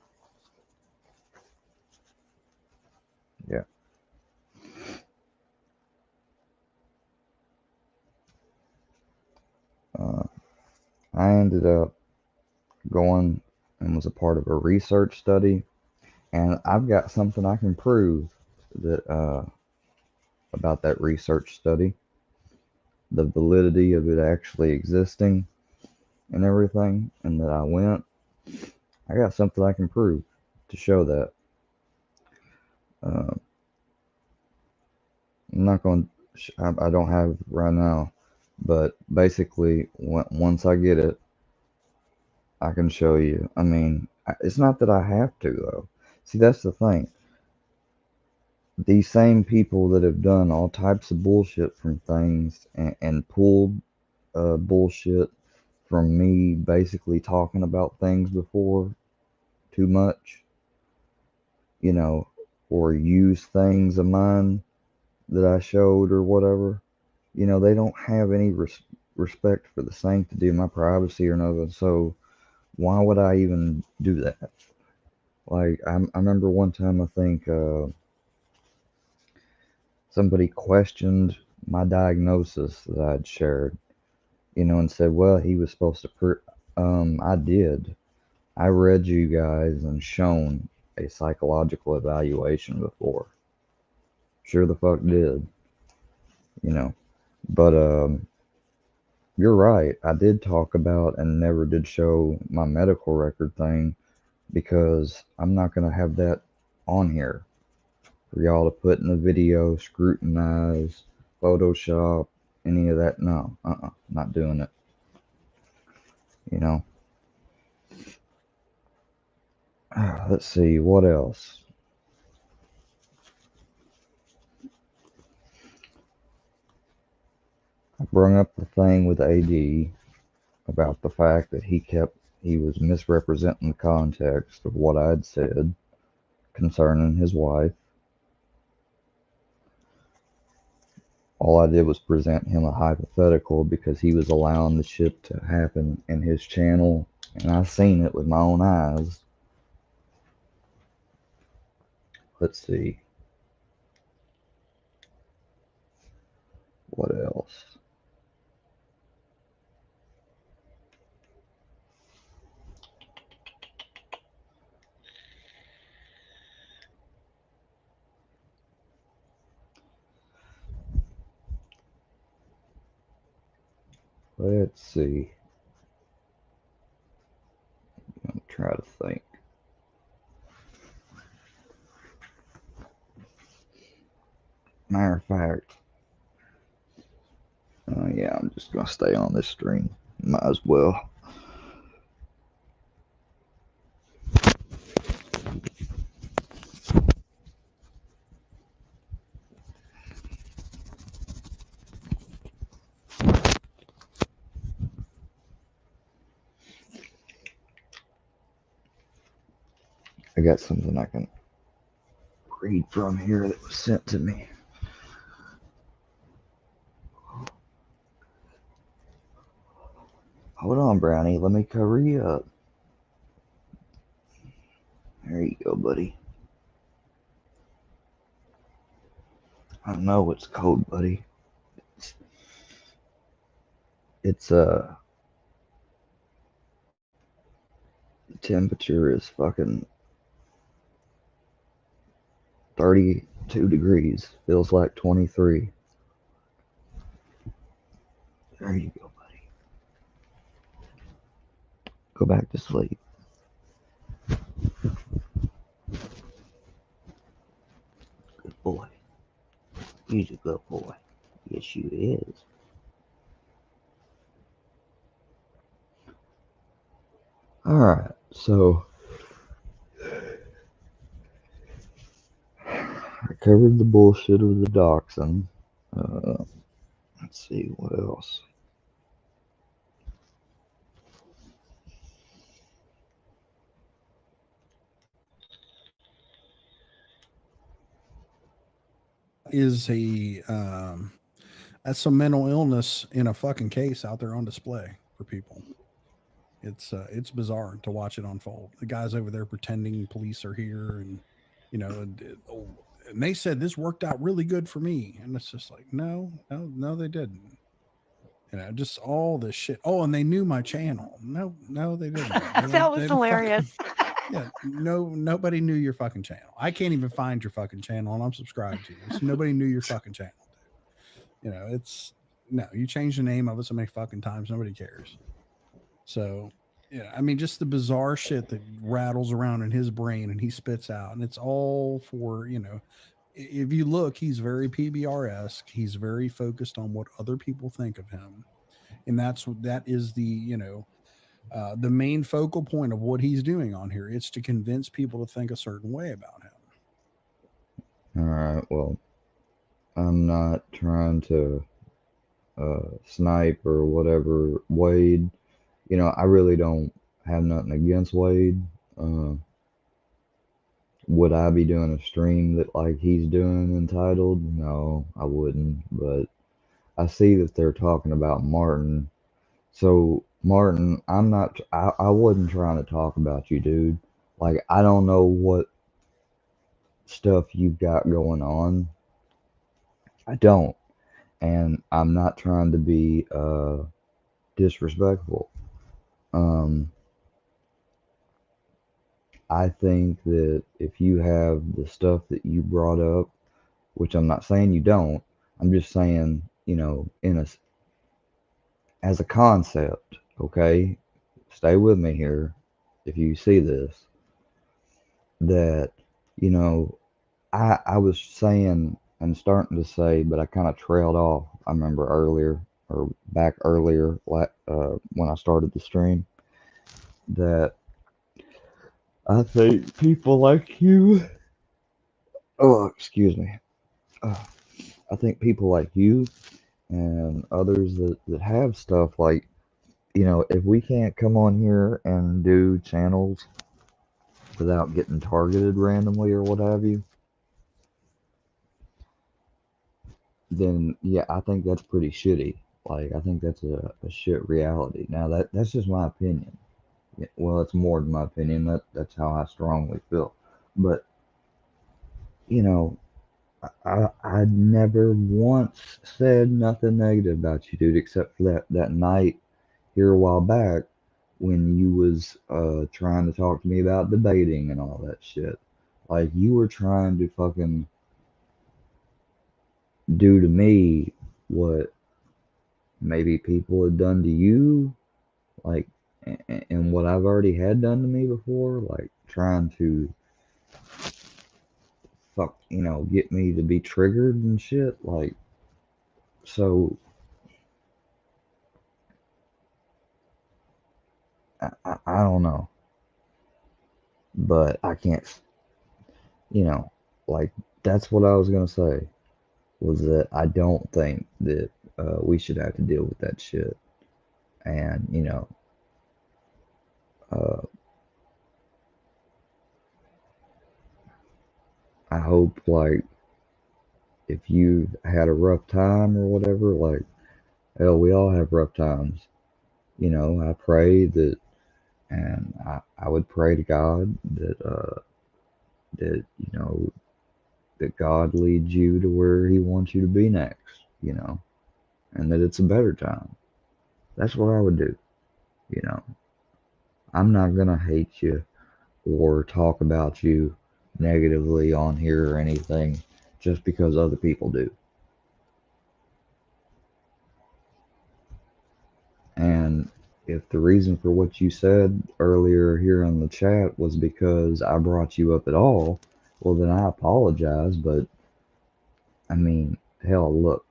Yeah. I ended up going and was a part of a research study, and I've got something I can prove that about that research study, the validity of it actually existing and everything, and that I got something I can prove to show that. I'm not going to, I don't have it right now, but basically, once I get it, I can show you. I mean, it's not that I have to, though. See, that's the thing. These same people that have done all types of bullshit from things and pulled bullshit from me basically talking about things before too much, you know, or use things of mine that I showed or whatever, you know, they don't have any respect for the sanctity of my privacy or nothing. So why would I even do that? Like, I remember one time, I think somebody questioned my diagnosis that I'd shared, you know, and said, well, he was supposed to I did. I read you guys and shown a psychological evaluation before. Sure the fuck did. You know. But you're right. I did talk about and never did show my medical record thing because I'm not gonna have that on here for y'all to put in the video, scrutinize, Photoshop, any of that. No, not doing it. You know. Let's see, what else? I brought up the thing with AD about the fact that he was misrepresenting the context of what I'd said concerning his wife. All I did was present him a hypothetical because he was allowing the shit to happen in his channel, and I seen it with my own eyes. Let's see. What else? Let's see. I'm trying to think. Matter of fact, yeah, I'm just gonna stay on this stream. Might as well. I got something I can read from here that was sent to me. Hold on, Brownie. Let me cover you up. There you go, buddy. I know it's cold, buddy. It's the temperature is fucking 32 degrees. Feels like 23. There you go, buddy. Go back to sleep. Good boy. He's a good boy. Yes, you is. Alright, so I covered the bullshit of the dachshund. Let's see, what else? Is that's some mental illness in a fucking case out there on display for people. It's bizarre to watch it unfold. The guys over there pretending police are here, and and they said this worked out really good for me, and it's just like no, they didn't. Just all this shit. Oh, and they knew my channel. No, they didn't. That was hilarious. Yeah, nobody knew your fucking channel. I can't even find your fucking channel, and I'm subscribed to you. So nobody knew your fucking channel. It's no. You changed the name of it so many fucking times. Nobody cares. So, I mean, just the bizarre shit that rattles around in his brain and he spits out, and it's all for If you look, he's very PBR-esque. He's very focused on what other people think of him, and that is the main focal point of what he's doing on here. It's to convince people to think a certain way about him. All right. Well, I'm not trying to snipe or whatever Wade. I really don't have nothing against Wade. Would I be doing a stream that like he's doing entitled? No, I wouldn't. But I see that they're talking about Martin. So Martin, I wasn't trying to talk about you, dude. Like, I don't know what stuff you've got going on. I don't. And I'm not trying to be disrespectful. I think that if you have the stuff that you brought up, which I'm not saying you don't, I'm just saying, as a concept, okay? Stay with me here. If you see this, that, I was saying and starting to say, but I kind of trailed off. I remember back earlier, when I started the stream, that I think people like you, excuse me, I think people like you and others that have stuff like, if we can't come on here and do channels without getting targeted randomly or what have you, then yeah, I think that's pretty shitty. Like, I think that's a shit reality. Now that's just my opinion. Well, it's more than my opinion. That's how I strongly feel. But I never once said nothing negative about you, dude, except for that night here a while back when you was trying to talk to me about debating and all that shit. Like, you were trying to fucking do to me what maybe people had done to you, like, and what I've already had done to me before, like trying to get me to be triggered and shit. Like, so I don't know, but I can't, like, that's what I was gonna say, was that I don't think that we should have to deal with that shit. And I hope, like, if you've had a rough time or whatever, like, hell, we all have rough times. I pray that, and I would pray to God that that God leads you to where He wants you to be next, and that it's a better time. That's what I would do. I'm not gonna hate you or talk about you negatively on here or anything just because other people do. And if the reason for what you said earlier here in the chat was because I brought you up at all, well, then I apologize. But I mean, hell, look,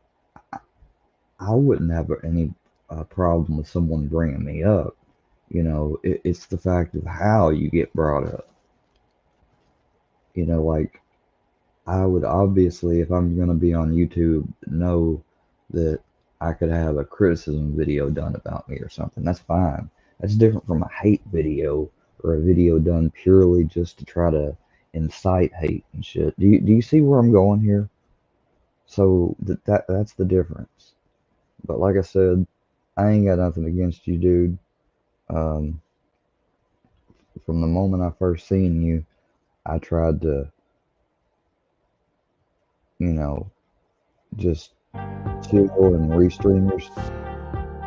I wouldn't have any problem with someone bringing me up. It's the fact of how you get brought up. Like, I would obviously, if I'm going to be on YouTube, know that I could have a criticism video done about me or something. That's fine. That's different from a hate video or a video done purely just to try to incite hate and shit. Do you see where I'm going here? So that's the difference. But like I said, I ain't got nothing against you, dude. From the moment I first seen you, I tried to, you know, just chill and restream your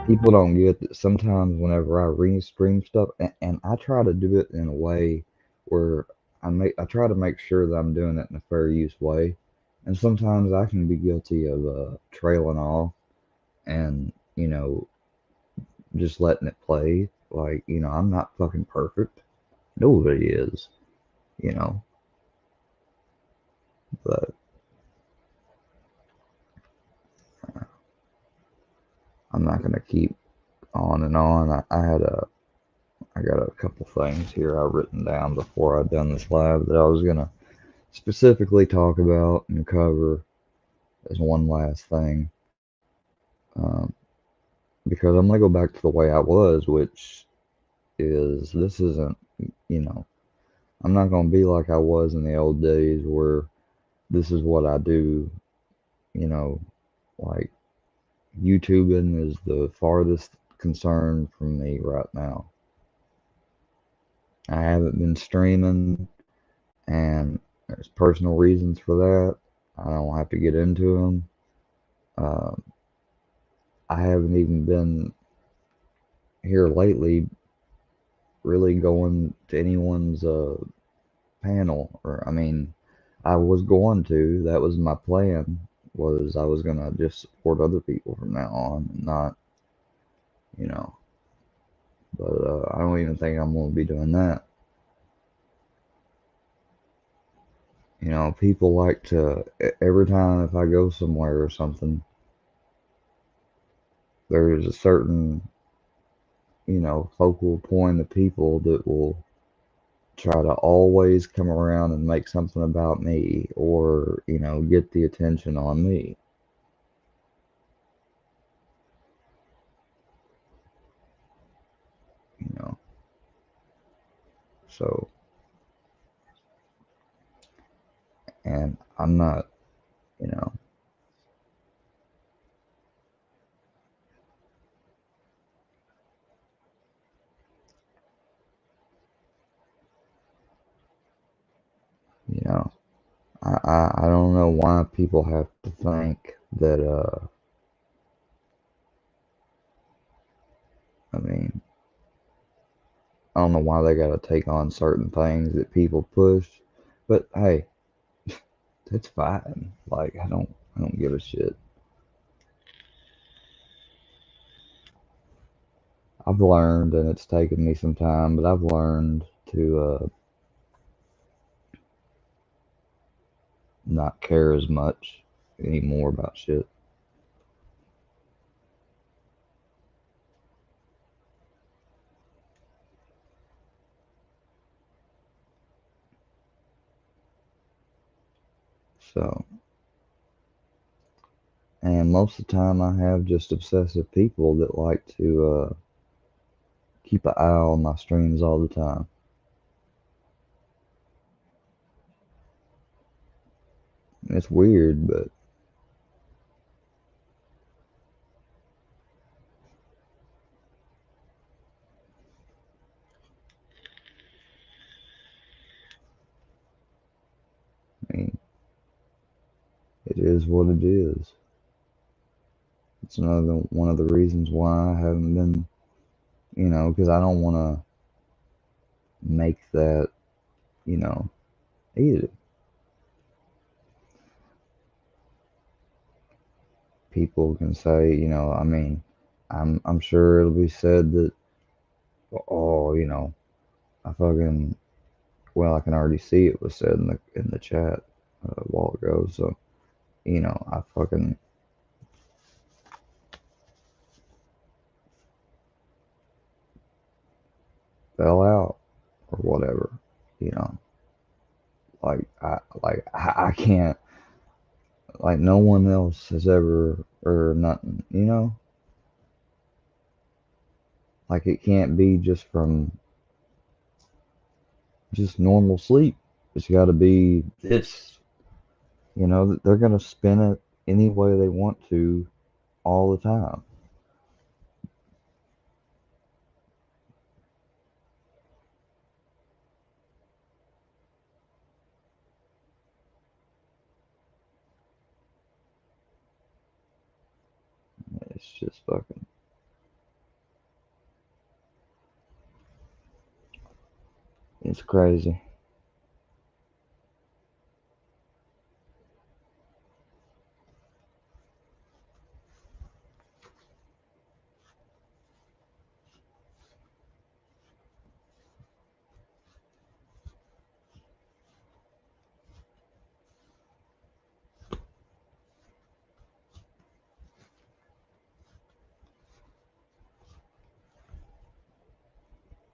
people don't get that sometimes whenever I restream stuff, and I try to do it in a way where I try to make sure that I'm doing it in a fair use way, and sometimes I can be guilty of trailing off and just letting it play. Like I'm not fucking perfect. Nobody is, you know, but I'm not gonna keep on and on. I got a couple things here I written down before I done this live that I was gonna specifically talk about and cover as one last thing, um, because I'm gonna go back to the way I was, which is this isn't I'm not gonna be like I was in the old days where this is what I do, like YouTubing is the farthest concern from me right now. I haven't been streaming, and there's personal reasons for that. I don't have to get into them. I haven't even been here lately really going to anyone's panel, or I mean, I was going to. That was my plan. Was I was gonna just support other people from now on, and not, you know. But I don't even think I'm gonna be doing that. People like to, every time if I go somewhere or something, there's a certain, focal point of people that will try to always come around and make something about me, or, get the attention on me. So, and I'm not, you know, you know, I don't know why people have to think that, I mean, I don't know why they gotta take on certain things that people push, but hey, that's fine. Like, I don't give a shit. I've learned, and it's taken me some time, but I've learned to not care as much anymore about shit. So, and most of the time I have just obsessive people that like to keep an eye on my streams all the time. It's weird, but I mean, it is what it is. It's another one of the reasons why I haven't been, because I don't want to make that, easy. People can say, I mean, I'm sure it'll be said that, oh, I fucking, well, I can already see it was said in the chat a while ago. So, I fucking fell out or whatever, like I can't, like no one else has ever, or nothing, like it can't be just from just normal sleep. It's got to be this, they're gonna spin it any way they want to all the time. It's just fucking. It's crazy.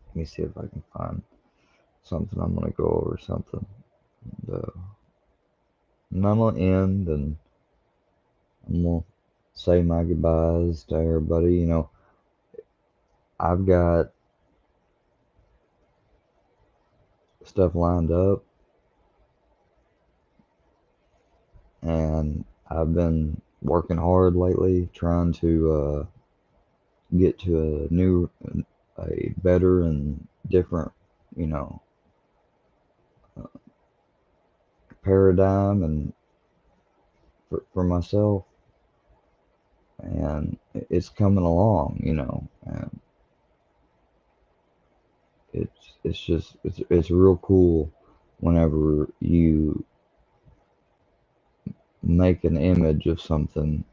Let me see if I can find something. I'm gonna go over something. And I'm gonna end, and I'm gonna say my goodbyes to everybody. You know, I've got stuff lined up, and I've been working hard lately trying to get to a better and different, you know, paradigm and for myself, and it's coming along, you know, and it's real cool whenever you make an image of something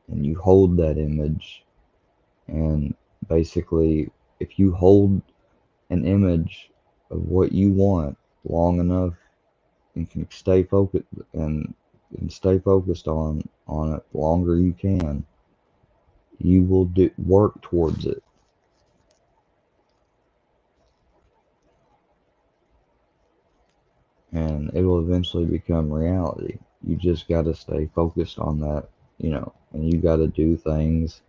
and you hold that image, and basically if you hold an image of what you want long enough and can stay focused and stay focused on it the longer you can, you will work towards it. And it will eventually become reality. You just got to stay focused on that, you know, and you got to do things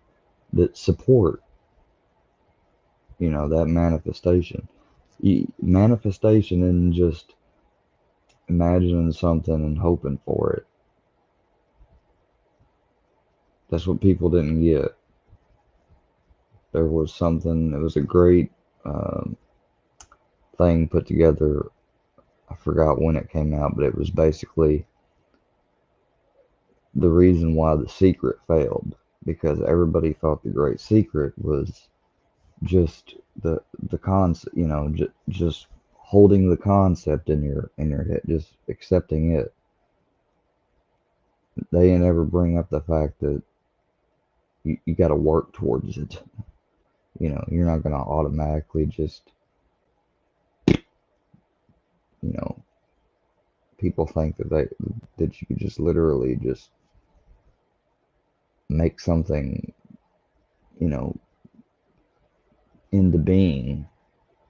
that support, you know, that manifestation. Manifestation isn't just imagining something and hoping for it. That's what people didn't get. There was something, it was a great thing put together. I forgot when it came out, but it was basically the reason why The Secret failed, because everybody thought The Great Secret was just the concept, you know, just holding the concept in your head, just accepting it. They didn't ever bring up the fact that you got to work towards it. You know, you're not going to automatically just, you know, people think that you could just literally just make something, you know, into being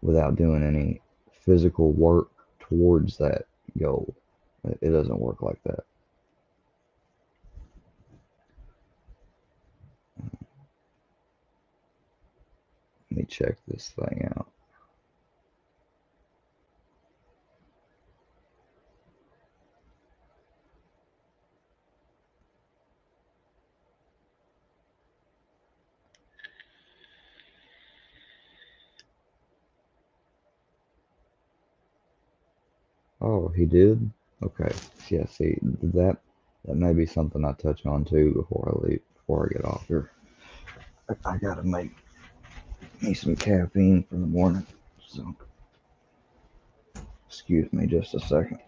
without doing any physical work towards that goal. It doesn't work like that. Let me check this thing out. Oh, he did? Okay. Yeah, see, that may be something I touch on too before I get off here. I gotta make me some caffeine for the morning, so excuse me just a second.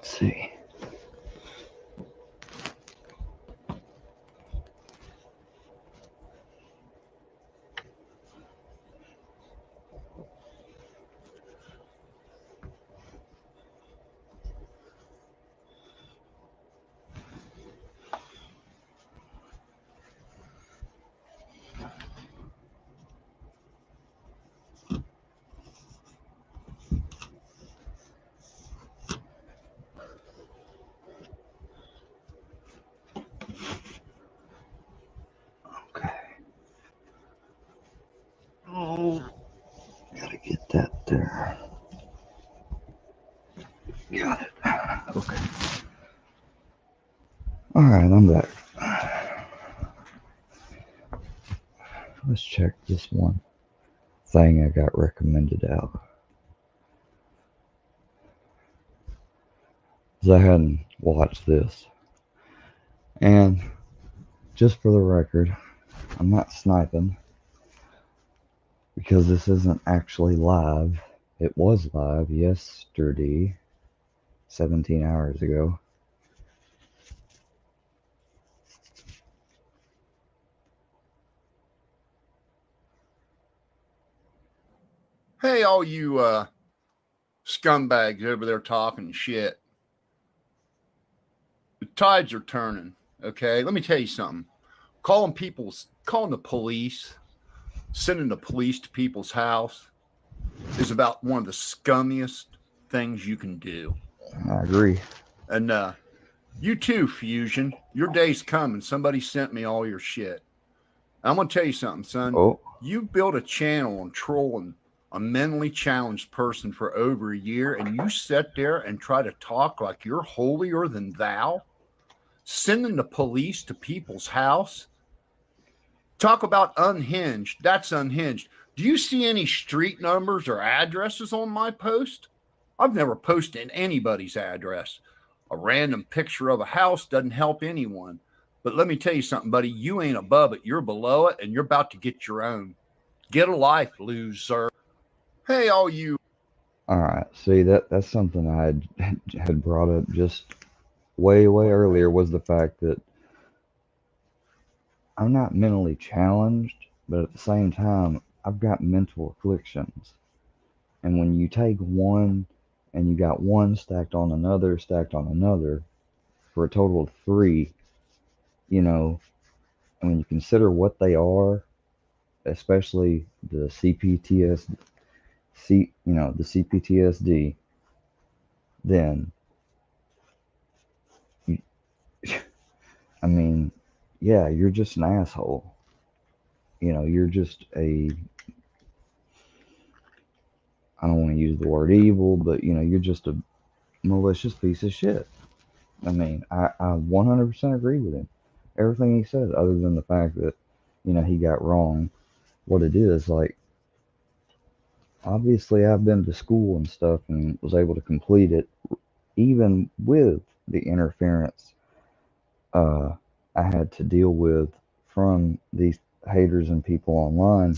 Let's see. Oh, gotta get that there. Got it. Okay. All right, I'm back. Let's check this one thing I got recommended out. 'Cause I hadn't watched this. And just for the record, I'm not sniping because this isn't actually live. It was live yesterday, 17 hours ago. Hey, all you scumbags over there talking shit. The tides are turning, okay? Let me tell you something. Calling the police, sending the police to people's house is about one of the scummiest things you can do. I agree. And you too, Fusion. Your day's coming. Somebody sent me all your shit. I'm going to tell you something, son. Oh. You built a channel on trolling a mentally challenged person for over a year, and you sit there and try to talk like you're holier than thou, sending the police to people's house. Talk about unhinged. That's unhinged. Do you see any street numbers or addresses on my post? I've never posted anybody's address. A random picture of a house doesn't help anyone. But let me tell you something, buddy. You ain't above it. You're below it, and you're about to get your own. Get a life, loser. Hey, all you. All right. See, that's something I had brought up just way earlier, was the fact that I'm not mentally challenged, but at the same time, I've got mental afflictions. And when you take one and you got one stacked on another for a total of 3, you know, and when you consider what they are, especially the CPTSD, then I mean, yeah, you're just an asshole. You know, you're just I don't want to use the word evil, but you know, you're just a malicious piece of shit. I mean, I 100% agree with him. Everything he said, other than the fact that, you know, he got wrong what it is. Like, obviously I've been to school and stuff and was able to complete it, even with the interference I had to deal with from these haters and people online.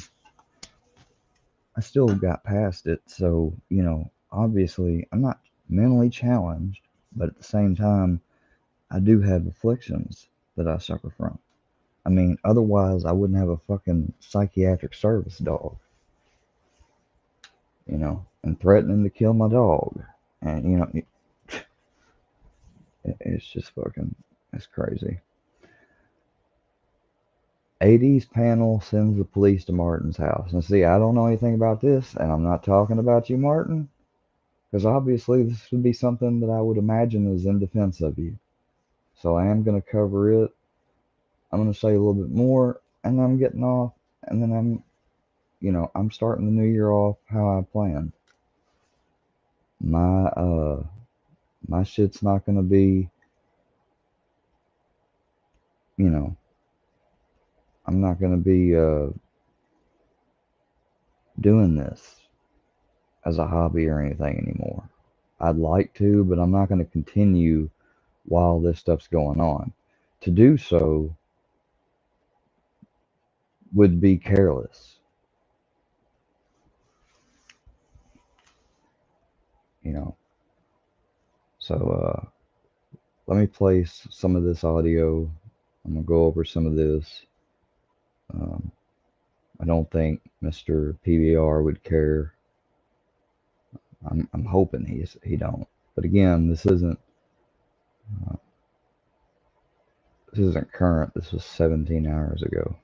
I still got past it. So, you know, obviously I'm not mentally challenged, but at the same time, I do have afflictions that I suffer from. I mean, otherwise I wouldn't have a fucking psychiatric service dog, you know, and threatening to kill my dog. And, you know, it's just fucking, it's crazy. AD's panel sends the police to Martin's house. And see, I don't know anything about this, and I'm not talking about you, Martin, because obviously this would be something that I would imagine is in defense of you. So I am going to cover it. I'm going to say a little bit more, and then I'm getting off, and then I'm starting the new year off how I planned. My shit's not going to be, you know, I'm not going to be doing this as a hobby or anything anymore. I'd like to, but I'm not going to continue while this stuff's going on. To do so would be careless. You know. So let me play some of this audio. I'm gonna go over some of this. I don't think Mr. PBR would care. I'm hoping he don't. But again, this isn't current. This was 17 hours ago,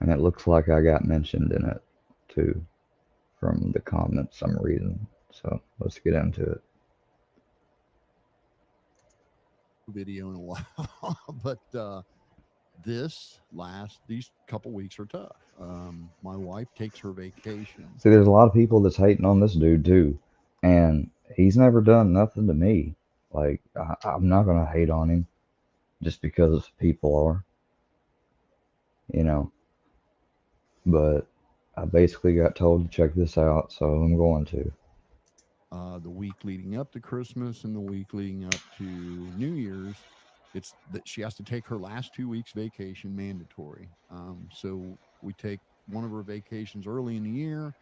and it looks like I got mentioned in it too from the comments I'm reading. So let's get into it. Video in a while, but these couple weeks are tough. My wife takes her vacation. See, there's a lot of people that's hating on this dude too, and he's never done nothing to me. Like, I'm not gonna hate on him just because people are, you know. But I basically got told to check this out, so I'm going to. The week leading up to Christmas and the week leading up to New Year's, it's that she has to take her last 2 weeks vacation mandatory. So we take one of her vacations early in the year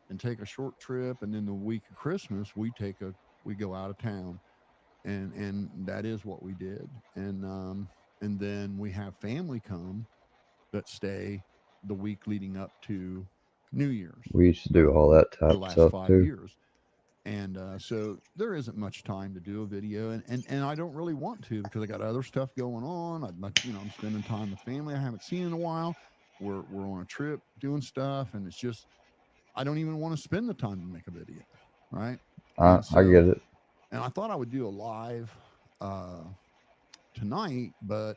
and take a short trip, and then the week of Christmas we go out of town, and that is what we did. And then we have family come that stay the week leading up to New Year's. We used to do all that type of stuff too. Years. And so there isn't much time to do a video, and I don't really want to because I got other stuff going on. I'm spending time with family I haven't seen in a while. We're on a trip doing stuff, and it's just I don't even want to spend the time to make a video, right? I get it. And I thought I would do a live tonight, but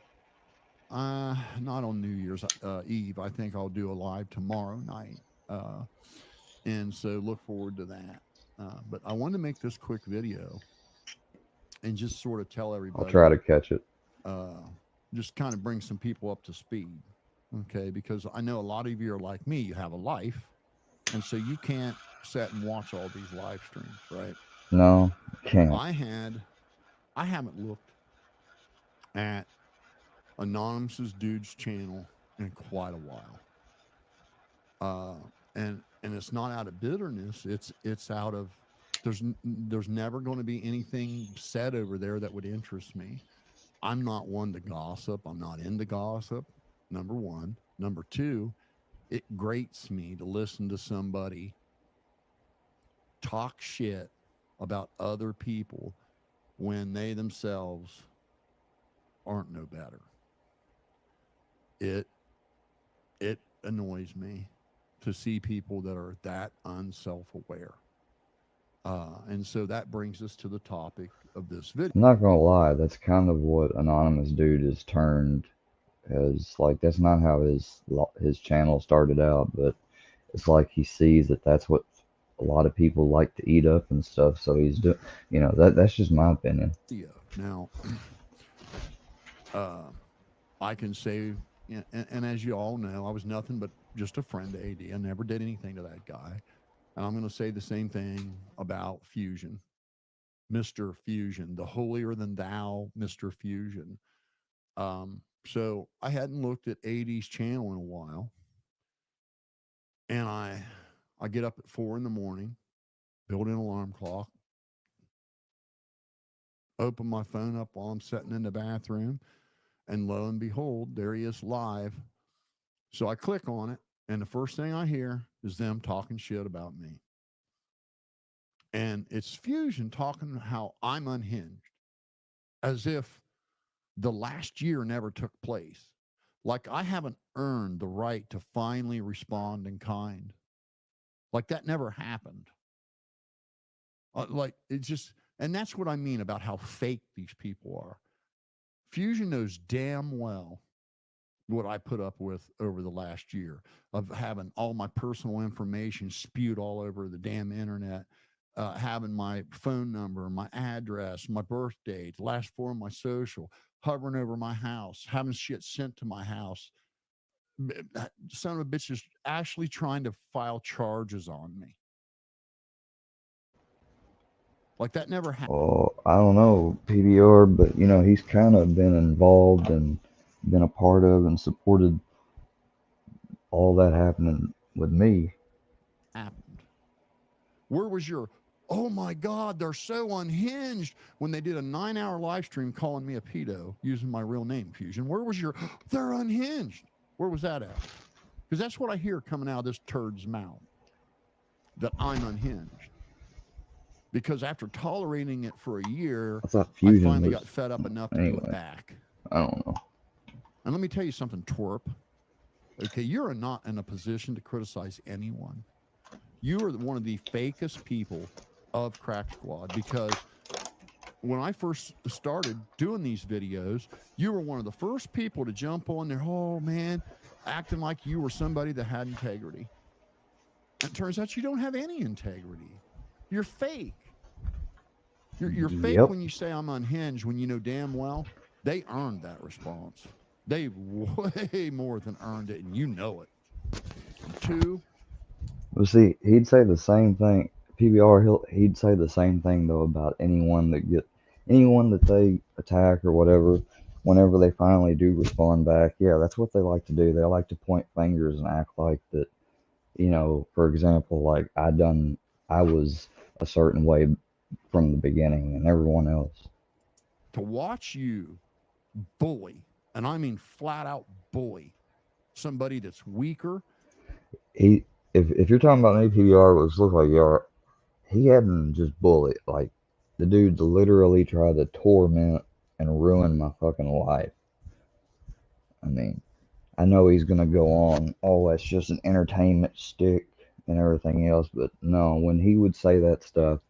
not on New Year's Eve. I think I'll do a live tomorrow night, and so look forward to that. But I wanted to make this quick video and just sort of tell everybody. I'll try to catch it. Just kind of bring some people up to speed, okay? Because I know a lot of you are like me. You have a life, and so you can't sit and watch all these live streams, right? No, can't. I haven't looked at Anonymous Dude's channel in quite a while. And it's not out of bitterness. It's out of there's never going to be anything said over there that would interest me. I'm not one to gossip. I'm not into gossip. Number one. Number two, it grates me to listen to somebody talk shit about other people when they themselves aren't no better. It annoys me to see people that are that unself-aware. And so that brings us to the topic of this video. I'm not gonna lie, that's kind of what Anonymous Dude has turned as. Like, that's not how his channel started out, but it's like he sees that that's what a lot of people like to eat up and stuff, so he's doing, that's just my opinion. Now, I can say, and as you all know, I was nothing but just a friend to AD. I never did anything to that guy. And I'm going to say the same thing about Fusion. Mr. Fusion, the holier than thou Mr. Fusion. So I hadn't looked at AD's channel in a while. And I get up at 4 a.m, build an alarm clock, open my phone up while I'm sitting in the bathroom, and lo and behold, there he is live. So I click on it, and the first thing I hear is them talking shit about me. And it's Fusion talking how I'm unhinged, as if the last year never took place. Like I haven't earned the right to finally respond in kind. Like that never happened. Like it's just, and that's what I mean about how fake these people are. Fusion knows damn well what I put up with over the last year of having all my personal information spewed all over the damn internet, having my phone number, my address, my birth date, last four of my social, hovering over my house, having shit sent to my house. Son of a bitch is actually trying to file charges on me. Like that never happened. Well, I don't know, PBR, but he's kind of been involved and been a part of and supported all that happening with me. Happened. Where was your Oh my God, they're so unhinged. When they did a 9-hour live stream calling me a pedo using my real name, Fusion, where was your, they're unhinged. Where was that at? Because that's what I hear coming out of this turd's mouth, that I'm unhinged. Because after tolerating it for a year, I thought I Fusion finally was got fed up enough to do anyway. it back. I don't know. And let me tell you something, twerp. Okay, you're not in a position to criticize anyone. You are one of the fakest people of Crack Squad, because when I first started doing these videos, you were one of the first people to jump on there, oh man, acting like you were somebody that had integrity. And it turns out you don't have any integrity. You're fake. You're fake Yep. when you say I'm unhinged, when you know damn well they earned that response. They way more than earned it, and you know it. And two, Well, see, he'd say the same thing. PBR, he'd say the same thing though about anyone that they attack or whatever. Whenever they finally do respond back, yeah, that's what they like to do. They like to point fingers and act like that. You know, for example, like I was a certain way from the beginning, and everyone else. to watch you bully, and I mean flat out bully, somebody that's weaker. If you're talking about me, PBR was look like y'all. He hadn't just bullied. Like the dude literally tried to torment and ruin my fucking life. I mean, I know he's gonna go on. Oh, that's just an entertainment stick and everything else, but no. When he would say that stuff,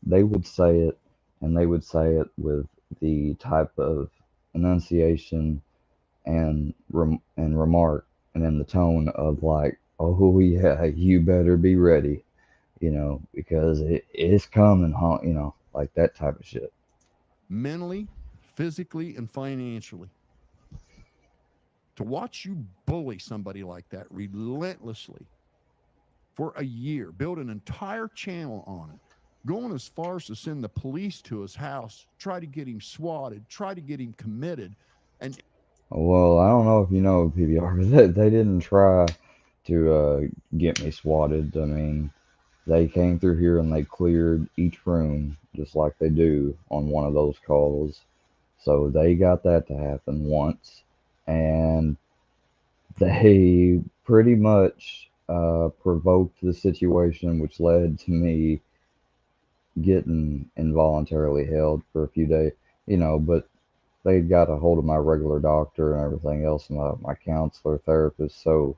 they would say it, and they would say it with the type of enunciation and remark, and in the tone of like, "Oh yeah, you better be ready," you know, because it's coming, huh? You know, like that type of shit. Mentally, physically, and financially. To watch you bully somebody like that relentlessly for a year, build an entire channel on it, going as far as to send the police to his house, try to get him swatted, try to get him committed, and Well, I don't know if you know PBR, but they didn't try to get me swatted. I mean, they came through here and they cleared each room just like they do on one of those calls. So they got that to happen once, and they pretty much provoked the situation, which led to me getting involuntarily held for a few days. You know, but they got a hold of my regular doctor and everything else, my counselor, therapist, so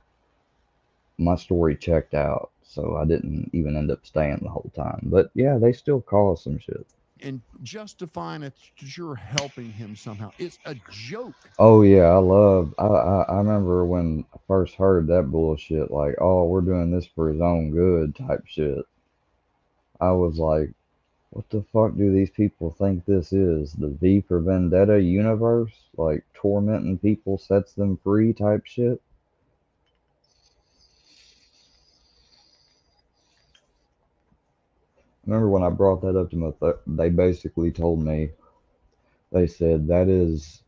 my story checked out. So I didn't even end up staying the whole time. But yeah, they still caused some shit. and justifying it that you're helping him somehow. It's a joke. Oh yeah, I remember when I first heard that bullshit, like, oh, we're doing this for his own good type shit. I was like, what the fuck do these people think this is? The V for Vendetta universe? Like tormenting people sets them free type shit? Remember when I brought that up to my they basically told me, they said that is,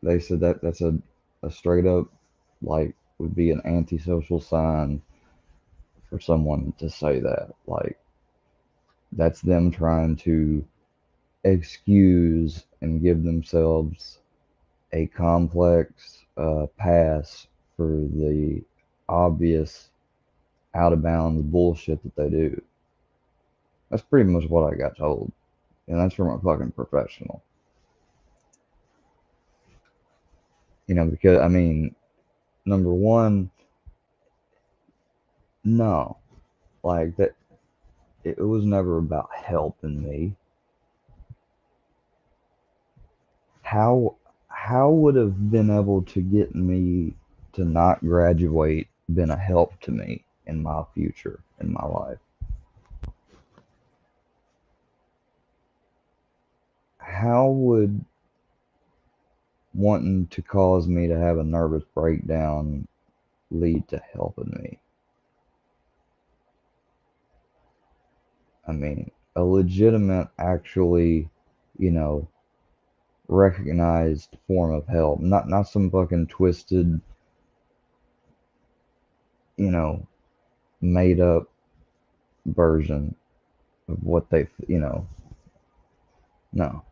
they said that's a straight up, like, would be an antisocial sign for someone to say that. Like, that's them trying to excuse and give themselves a complex pass for the obvious out of bounds bullshit that they do. That's pretty much what I got told. And that's from a fucking professional. You know, because, I mean, number one, no. Like, that, it was never about helping me. How would have been able to get me to not graduate been a help to me in my future, in my life? How would wanting to cause me to have a nervous breakdown lead to helping me? I mean, a legitimate, actually, you know, recognized form of help, not some fucking twisted, you know, made up version of what they, you know. No,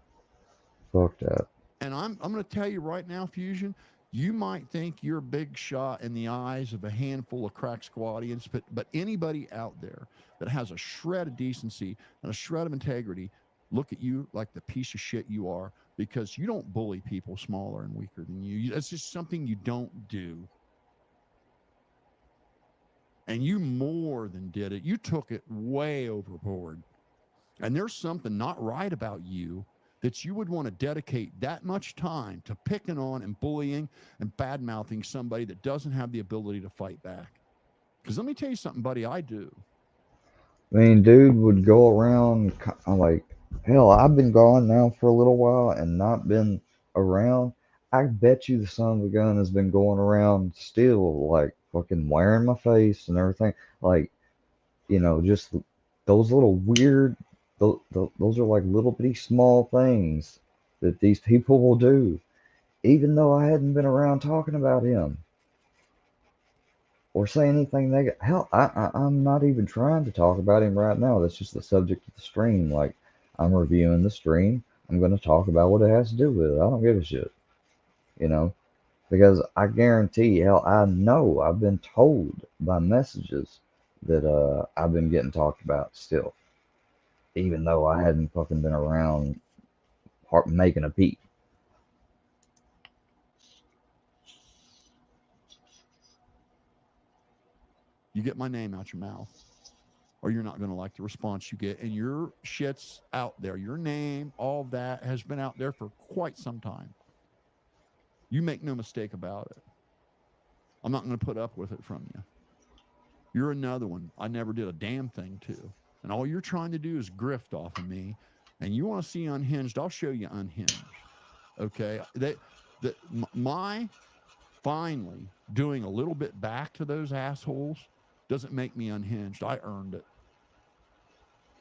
fuck that. And I'm going to tell you right now, Fusion, you might think you're a big shot in the eyes of a handful of crack squadians, but anybody out there that has a shred of decency and a shred of integrity, look at you like the piece of shit you are, because you don't bully people smaller and weaker than you. That's just something you don't do. And you more than did it. You took it way overboard. And there's something not right about you that you would want to dedicate that much time to picking on and bullying and bad-mouthing somebody that doesn't have the ability to fight back. Because let me tell you something, buddy, I do. I mean, dude would go around like, hell, I've been gone now for a little while and not been around. I bet you the son of a gun has been going around still, like, fucking wearing my face and everything. Like, you know, just those little weird, those are like little bitty small things that these people will do, even though I hadn't been around talking about him or say anything negative. Hell, I'm not even trying to talk about him right now. That's just the subject of the stream. Like, I'm reviewing the stream. I'm going to talk about what it has to do with it. I don't give a shit, you know, because I guarantee, hell, I know I've been told by messages that I've been getting talked about still, even though I hadn't fucking been around making a peep. You get my name out your mouth, or you're not going to like the response you get. And your shit's out there. Your name, all of that has been out there for quite some time. You make no mistake about it. I'm not going to put up with it from you. You're another one I never did a damn thing to. And all you're trying to do is grift off of me. And you want to see Unhinged, I'll show you Unhinged. Okay? My finally doing a little bit back to those assholes doesn't make me unhinged. I earned it.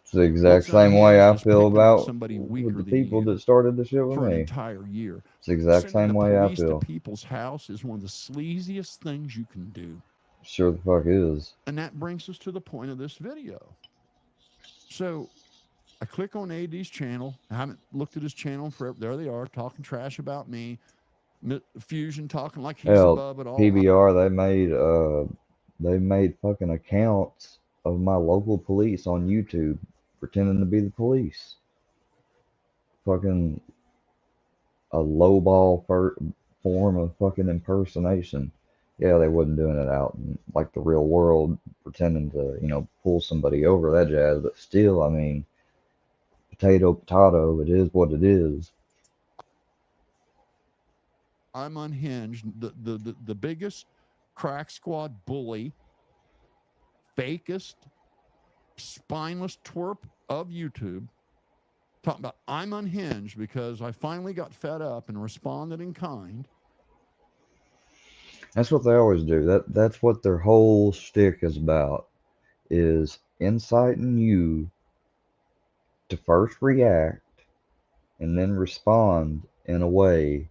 It's the exact same way I feel about with the people that started the shit with for an me. entire year. It's the exact Sending same the way I police feel. to people's house is one of the sleaziest things you can do. Sure the fuck is. And that brings us to the point of this video. So I click on AD's channel. I haven't looked at his channel forever. There they are talking trash about me. Fusion talking like he's Hell, above it all. PBR, they made fucking accounts of my local police on YouTube pretending to be the police. Fucking a lowball form of fucking impersonation. Yeah, they wasn't doing it out in like the real world, pretending to, you know, pull somebody over, that jazz, but still, I mean, potato, it is what it is. I'm unhinged. The biggest crack squad bully, fakest, spineless twerp of YouTube, talking about I'm unhinged because I finally got fed up and responded in kind. That's what they always do. That's what their whole shtick is about, is inciting you to first react and then respond in a way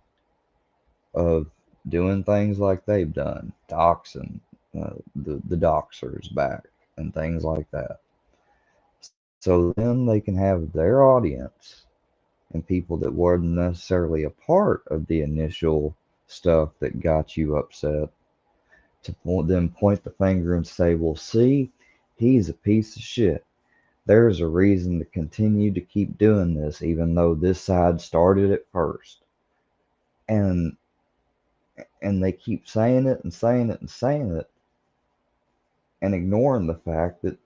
of doing things like they've done, doxing the doxers back and things like that. So then they can have their audience and people that weren't necessarily a part of the initial stuff that got you upset to then point the finger and say, well, see, he's a piece of shit. There's a reason to continue to keep doing this, even though this side started it first. And they keep saying it and saying it and saying it and ignoring the fact that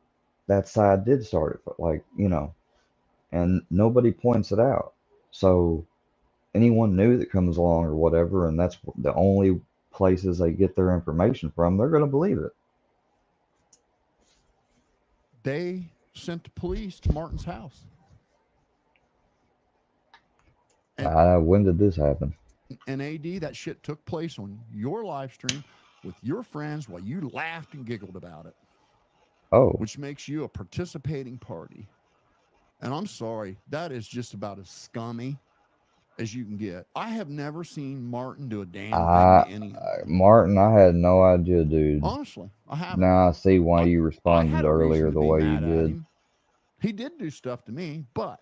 that side did start it, like, you know, and nobody points it out. So anyone new that comes along or whatever, and that's the only places they get their information from, they're going to believe it. They sent the police to Martin's house. When did this happen? And AD, that shit took place on your live stream with your friends while you laughed and giggled about it. Oh. Which makes you a participating party. And I'm sorry, that is just about as scummy as you can get. I have never seen Martin do a damn thing to any of them. Martin, I had no idea, dude. Honestly, I haven't. Now I see why you I responded had a reason earlier to the be way you mad at did. him. He did do stuff to me, but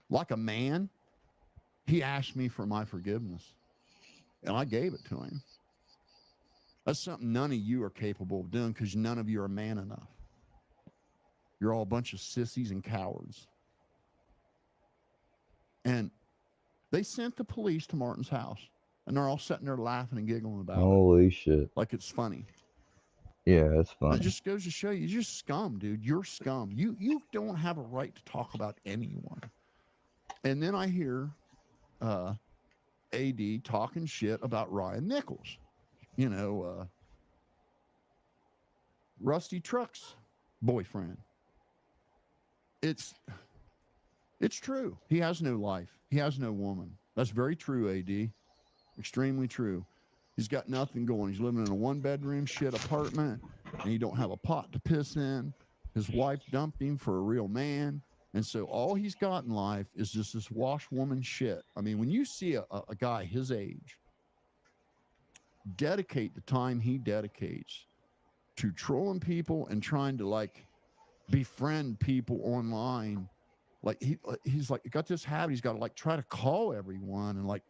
like a man, he asked me for my forgiveness, and I gave it to him. That's something none of you are capable of doing because none of you are man enough. You're all a bunch of sissies and cowards. And they sent the police to Martin's house, and they're all sitting there laughing and giggling about it. Holy shit. Like it's funny. Yeah, it's It funny. just goes to show you, you're just scum, dude. You're scum. You don't have a right to talk about anyone. And then I hear AD talking shit about Ryan Nichols. You know, Rusty Truck's boyfriend. It's true. He has no life. He has no woman. That's very true, AD. Extremely true. He's got nothing going. He's living in a one-bedroom shit apartment, and he don't have a pot to piss in. His wife dumped him for a real man, and so all he's got in life is just this washwoman shit. I mean, when you see a guy his age dedicate the time he dedicates to trolling people and trying to like befriend people online, like he's like got this habit. He's got to like try to call everyone and like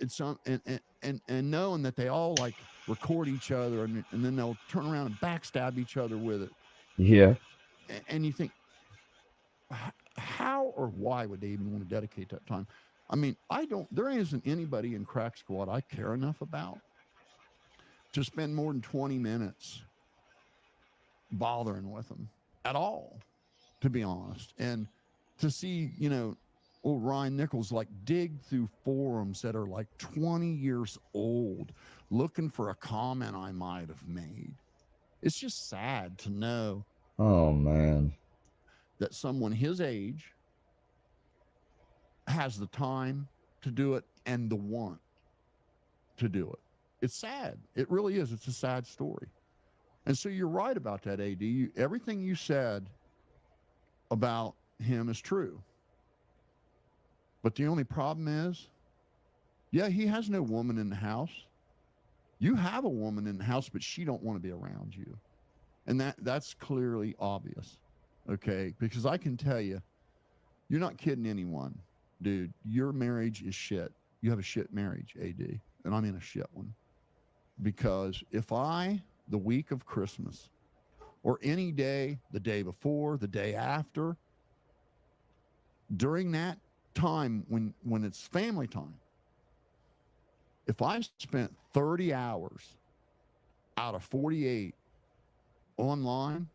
it's and knowing that they all like record each other and then they'll turn around and backstab each other with it. Yeah. And you think, how or why would they even want to dedicate that time? I mean, there isn't anybody in Crack Squad I care enough about to spend more than 20 minutes bothering with them at all, to be honest. And to see, you know, old Ryan Nichols like dig through forums that are like 20 years old looking for a comment I might have made. It's just sad to know. Oh, man. That someone his age has the time to do it and the want to do it. It's sad. It really is. It's a sad story. And so you're right about that, AD. Everything you said about him is true. But the only problem is, yeah, he has no woman in the house. You have a woman in the house, but she don't want to be around you. And that's clearly obvious. Okay? Because I can tell you, you're not kidding anyone. Dude, your marriage is shit. You have a shit marriage, AD. And I'm in a shit one. Because if the week of Christmas, or any day, the day before, the day after, during that time when it's family time, if I spent 30 hours out of 48 online,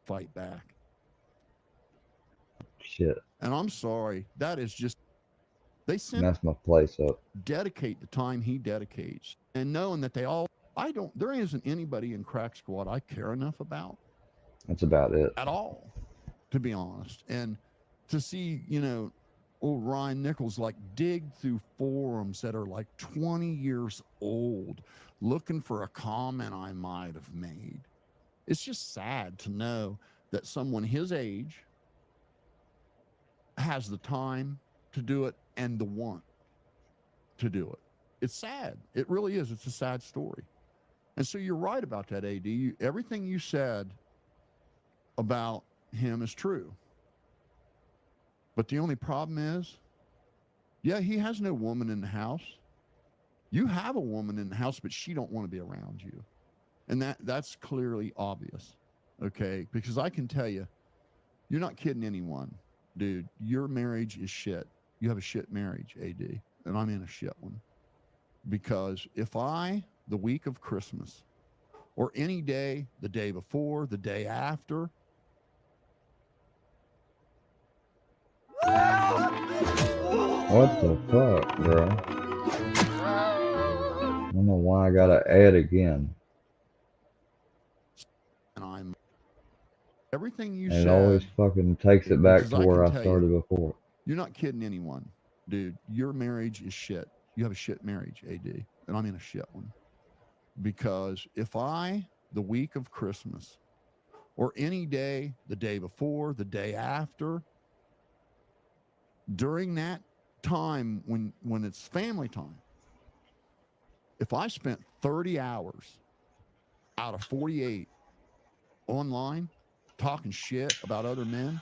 fight back. Shit. And I'm sorry, that is just, they sent Mess my place up. dedicate the time he dedicates, and knowing that there isn't anybody in Crack Squad I care enough about That's about it. at all, to be honest. And to see, you know, old Ryan Nichols like dig through forums that are like 20 years old looking for a comment I might have made. It's just sad to know that someone his age has the time to do it and the want to do it. It's sad. It really is. It's a sad story. And so you're right about that, AD. Everything you said about him is true. But the only problem is, yeah, he has no woman in the house. You have a woman in the house, but she don't want to be around you. And that's clearly obvious. Okay? Because I can tell you, you're not kidding anyone. Dude, your marriage is shit. You have a shit marriage, AD. And I'm in a shit one. Because if the week of Christmas, or any day, the day before, the day after, What the fuck, bro? I don't know why I gotta add again. and everything you And it said, always fucking takes it back because to I where can I tell started you, before. you're not kidding anyone. Dude, your marriage is shit. You have a shit marriage, AD. And I'm in a shit one. because if I, the week of Christmas, or any day, the day before, the day after, during that time when it's family time, if I spent 30 hours out of 48 online talking shit about other men,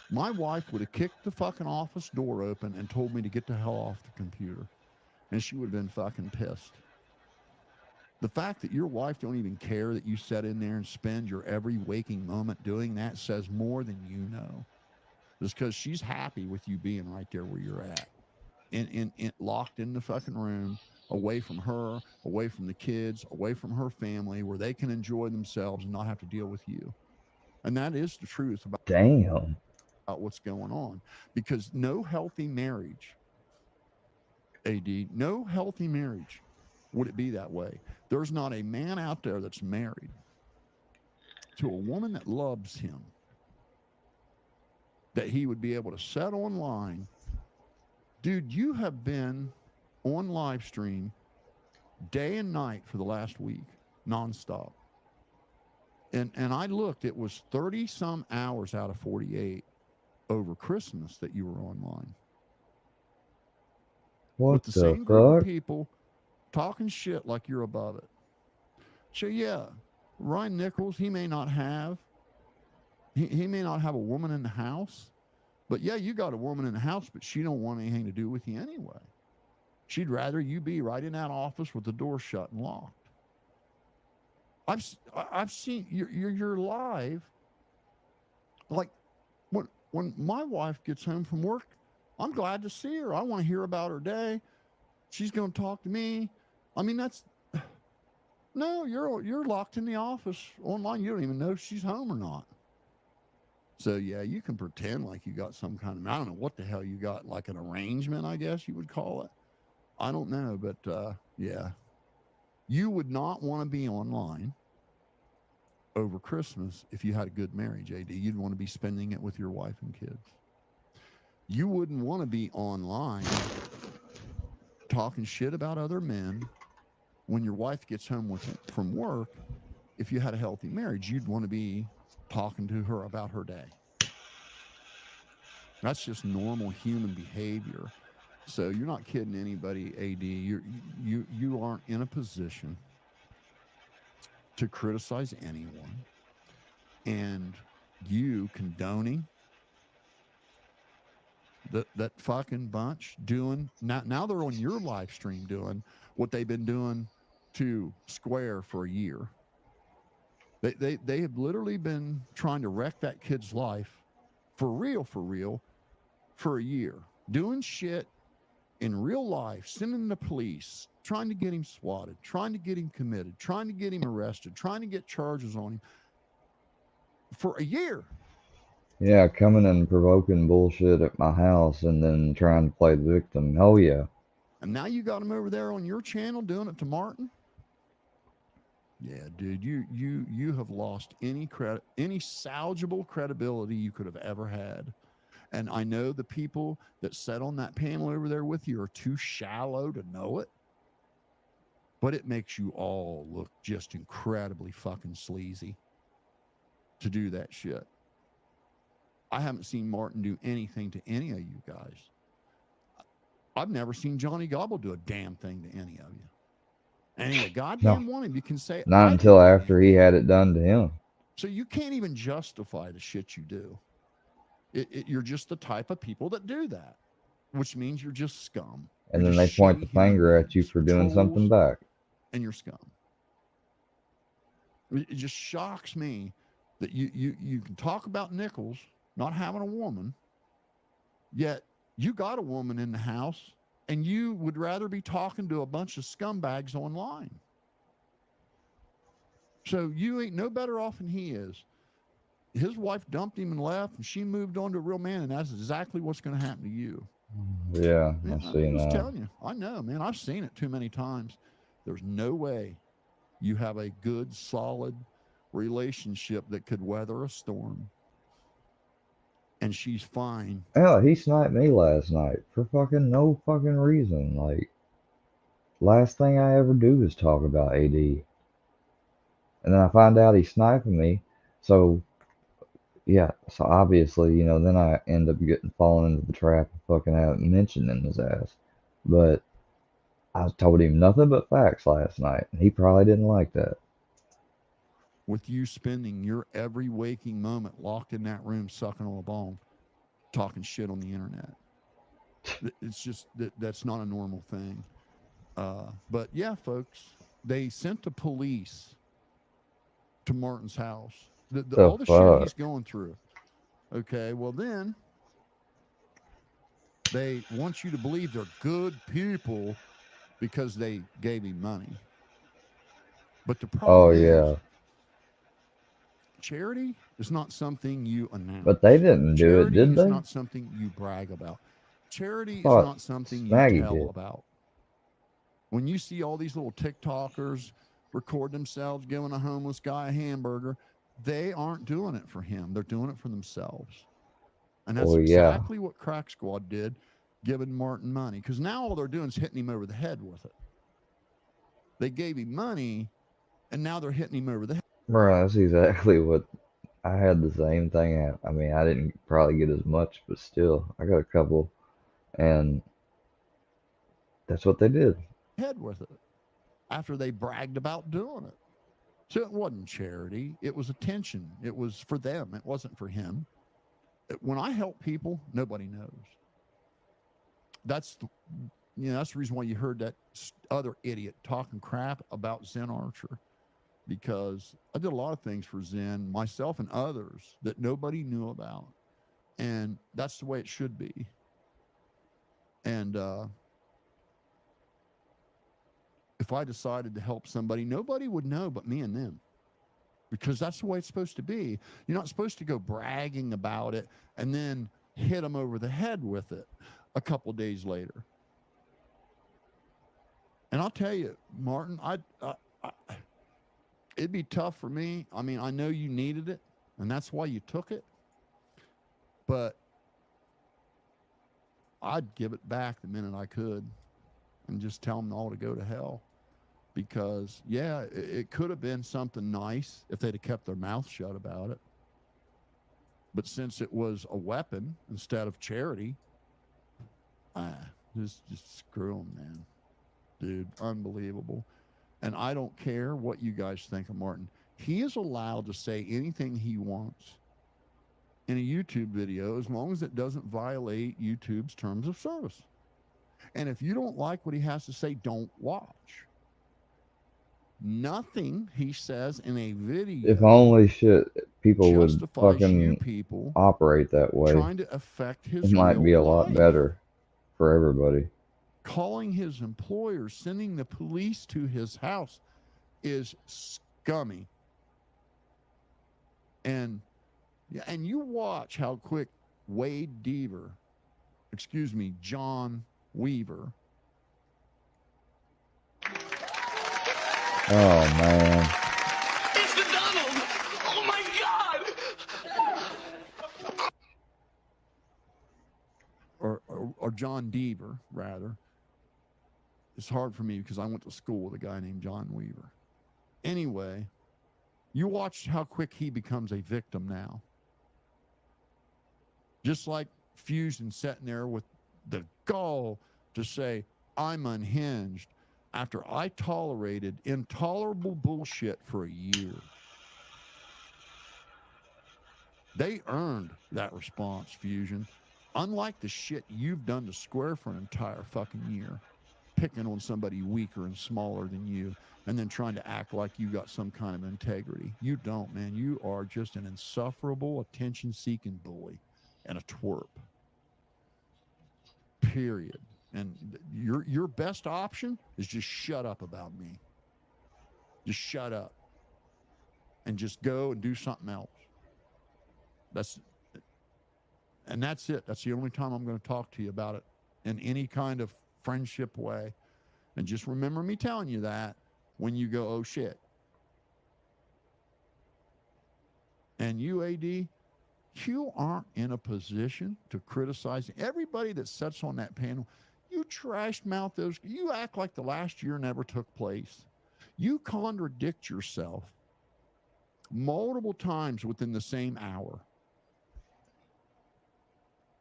my wife would have kicked the fucking office door open and told me to get the hell off the computer. And she would have been fucking pissed. The fact that your wife don't even care that you sit in there and spend your every waking moment doing that says more than you know. Just because she's happy with you being right there where you're at. In locked in the fucking room, away from her, away from the kids, away from her family, where they can enjoy themselves and not have to deal with you. And that is the truth about what's going on. Because no healthy marriage, AD, no healthy marriage would it be that way. There's not a man out there that's married to a woman that loves him that he would be able to set online. Dude, you have been on live stream day and night for the last week, nonstop. And I looked, it was 30 some hours out of 48 over Christmas that you were online. What with the the same group of fuck? people talking shit like you're above it. So yeah, Ryan Nichols, he may not have a woman in the house, but yeah, you got a woman in the house, but she don't want anything to do with you anyway. She'd rather you be right in that office with the door shut and locked. I've seen you're live. Like when my wife gets home from work, I'm glad to see her. I want to hear about her day. She's going to talk to me. I mean, no, you're locked in the office online. You don't even know if she's home or not. So yeah, you can pretend like you got some kind of, I don't know what the hell you got, like an arrangement, I guess you would call it. I don't know, but yeah, you would not want to be online over Christmas if you had a good marriage, AD. You'd want to be spending it with your wife and kids. You wouldn't want to be online talking shit about other men when your wife gets home from work. If you had a healthy marriage, you'd want to be talking to her about her day. That's just normal human behavior. So you're not kidding anybody, AD. You aren't in a position to criticize anyone, and you condoning that fucking bunch doing now they're on your live stream doing what they've been doing to Square for a year. They have literally been trying to wreck that kid's life for real for a year, doing shit in real life, sending the police, trying to get him swatted, trying to get him committed, trying to get him arrested, trying to get charges on him for a year. Yeah, coming and provoking bullshit at my house and then trying to play the victim. Oh yeah. And now you got him over there on your channel doing it to Martin? Yeah, dude, you have lost any salvageable credibility you could have ever had. And I know the people that sat on that panel over there with you are too shallow to know it. But it makes you all look just incredibly fucking sleazy to do that shit. I haven't seen Martin do anything to any of you guys. I've never seen Johnny Gobble do a damn thing to any of you. And a goddamn one of you can say it. Not until after he had it done to him. So you can't even justify the shit you do. You're just the type of people that do that, which means you're just scum. And then they point the finger at you for doing something back. And you're scum. It just shocks me that you can talk about Nichols not having a woman, yet you got a woman in the house and you would rather be talking to a bunch of scumbags online. So you ain't no better off than he is. His wife dumped him and left, and she moved on to a real man, and that's exactly what's going to happen to you. Yeah, I'm seeing I'm just that. telling you. I know, man. I've seen it too many times. There's no way you have a good, solid relationship that could weather a storm. And she's fine. Hell, he sniped me last night for fucking no fucking reason. Like, last thing I ever do is talk about AD. And then I find out he's sniping me. So, yeah, so obviously, you know, then I end up falling into the trap of fucking having mentioning his ass. But I told him nothing but facts last night, and he probably didn't like that. With you spending your every waking moment locked in that room sucking on a bone, talking shit on the internet. It's just that's not a normal thing. But yeah, folks, they sent the police to Martin's house. All the shit he's going through. Okay, well then they want you to believe they're good people because they gave him money. But the problem is, charity is not something you announce. But they didn't do it, Charity did is they? not something you brag about. Charity is Thought not something you Maggie tell did. about. When you see all these little TikTokers record themselves giving a homeless guy a hamburger, they aren't doing it for him. They're doing it for themselves. And that's exactly what Crack Squad did, giving Martin money. Because now all they're doing is hitting him over the head with it. They gave him money, and now they're hitting him over the head. Bro, that's exactly what I had. The same thing happen. I mean, I didn't probably get as much, but still, I got a couple, and that's what they did. Head with it after they bragged about doing it. So it wasn't charity. It was attention. It was for them. It wasn't for him. When I help people, nobody knows. That's that's the reason why you heard that other idiot talking crap about Zen Archer, because I did a lot of things for Zen, myself and others, that nobody knew about. And that's the way it should be. And if I decided to help somebody, nobody would know but me and them, because that's the way it's supposed to be. You're not supposed to go bragging about it and then hit them over the head with it a couple days later. And I'll tell you, Martin, it'd be tough for me. I mean, I know you needed it, and that's why you took it. But I'd give it back the minute I could and just tell them all to go to hell. Because, yeah, it could have been something nice if they'd have kept their mouth shut about it. But since it was a weapon instead of charity, just screw them, man. Dude, unbelievable. And I don't care what you guys think of Martin. He is allowed to say anything he wants in a YouTube video as long as it doesn't violate YouTube's terms of service. And if you don't like what he has to say, don't watch. Nothing he says in a video. If only people would justifies you fucking people operate that way, trying to affect his it might be a real lot life. better for everybody. Calling his employer, sending the police to his house is scummy. And you watch how quick John Weaver. Oh man. It's the Donald! Oh my God! Or John Deaver, rather. It's hard for me because I went to school with a guy named John Weaver. Anyway, you watch how quick he becomes a victim now. Just like Fusion sitting there with the gall to say, I'm unhinged, after I tolerated intolerable bullshit for a year. They earned that response, Fusion. Unlike the shit you've done to Square for an entire fucking year, picking on somebody weaker and smaller than you, and then trying to act like you got some kind of integrity. You don't, man. You are just an insufferable, attention-seeking bully and a twerp. Period. And your best option is just shut up about me. Just shut up. And just go and do something else. That's it. That's the only time I'm going to talk to you about it in any kind of friendship way. And just remember me telling you that when you go, oh shit. And you, AD, you aren't in a position to criticize everybody that sits on that panel. You trash mouth those. You act like the last year never took place. You contradict yourself multiple times within the same hour.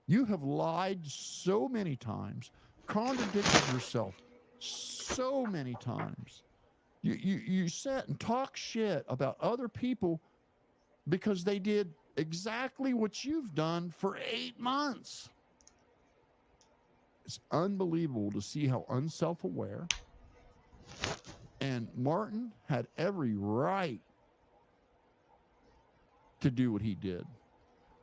You have lied so many times, contradicted yourself so many times. You sit and talk shit about other people because they did exactly what you've done for 8 months. It's unbelievable to see how unself-aware. And Martin had every right to do what he did.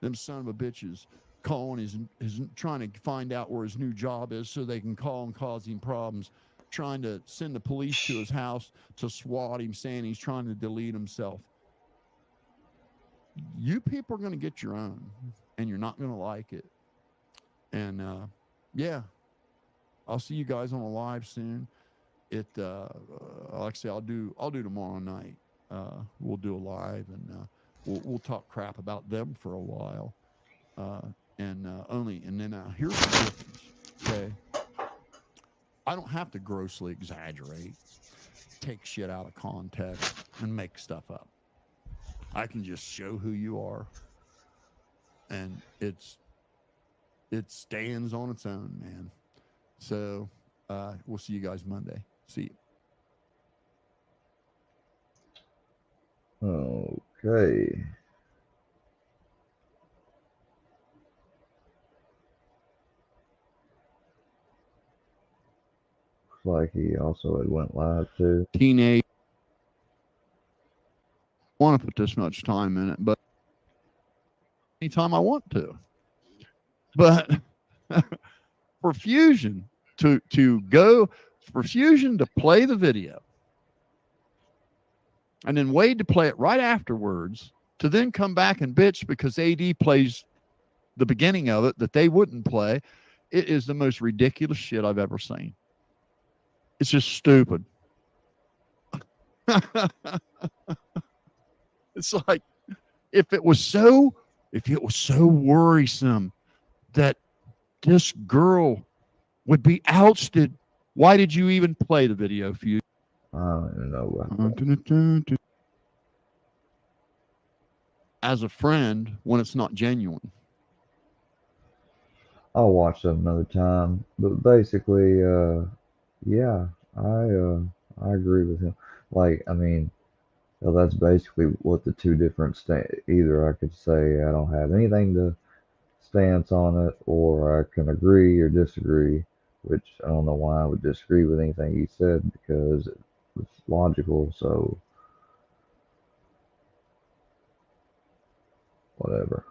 Them son of a bitches calling his trying to find out where his new job is so they can call and cause him problems, trying to send the police to his house to swat him, saying he's trying to delete himself. You people are going to get your own, and you're not going to like it. And yeah, I'll see you guys on a live soon. Like I say, I'll do tomorrow night. We'll do a live, and we'll talk crap about them for a while. And then here's the difference. Okay, I don't have to grossly exaggerate, take shit out of context, and make stuff up. I can just show who you are, and it stands on its own, man. So we'll see you guys Monday. See you. Okay. Looks like he also had went live too. Teenage. I want to put this much time in it, but anytime I want to. But for Fusion to play the video, and then Wade to play it right afterwards, to then come back and bitch because AD plays the beginning of it that they wouldn't play, it is the most ridiculous shit I've ever seen. It's just stupid. It's like, if it was so worrisome that this girl would be ousted, why did you even play the video, Fusion? I don't even know. As a friend, when it's not genuine. I'll watch that another time. But basically, yeah, I agree with him. Like, I mean, well, that's basically what the two different either I could say I don't have anything to stance on it, or I can agree or disagree, which I don't know why I would disagree with anything he said because it's logical, so whatever.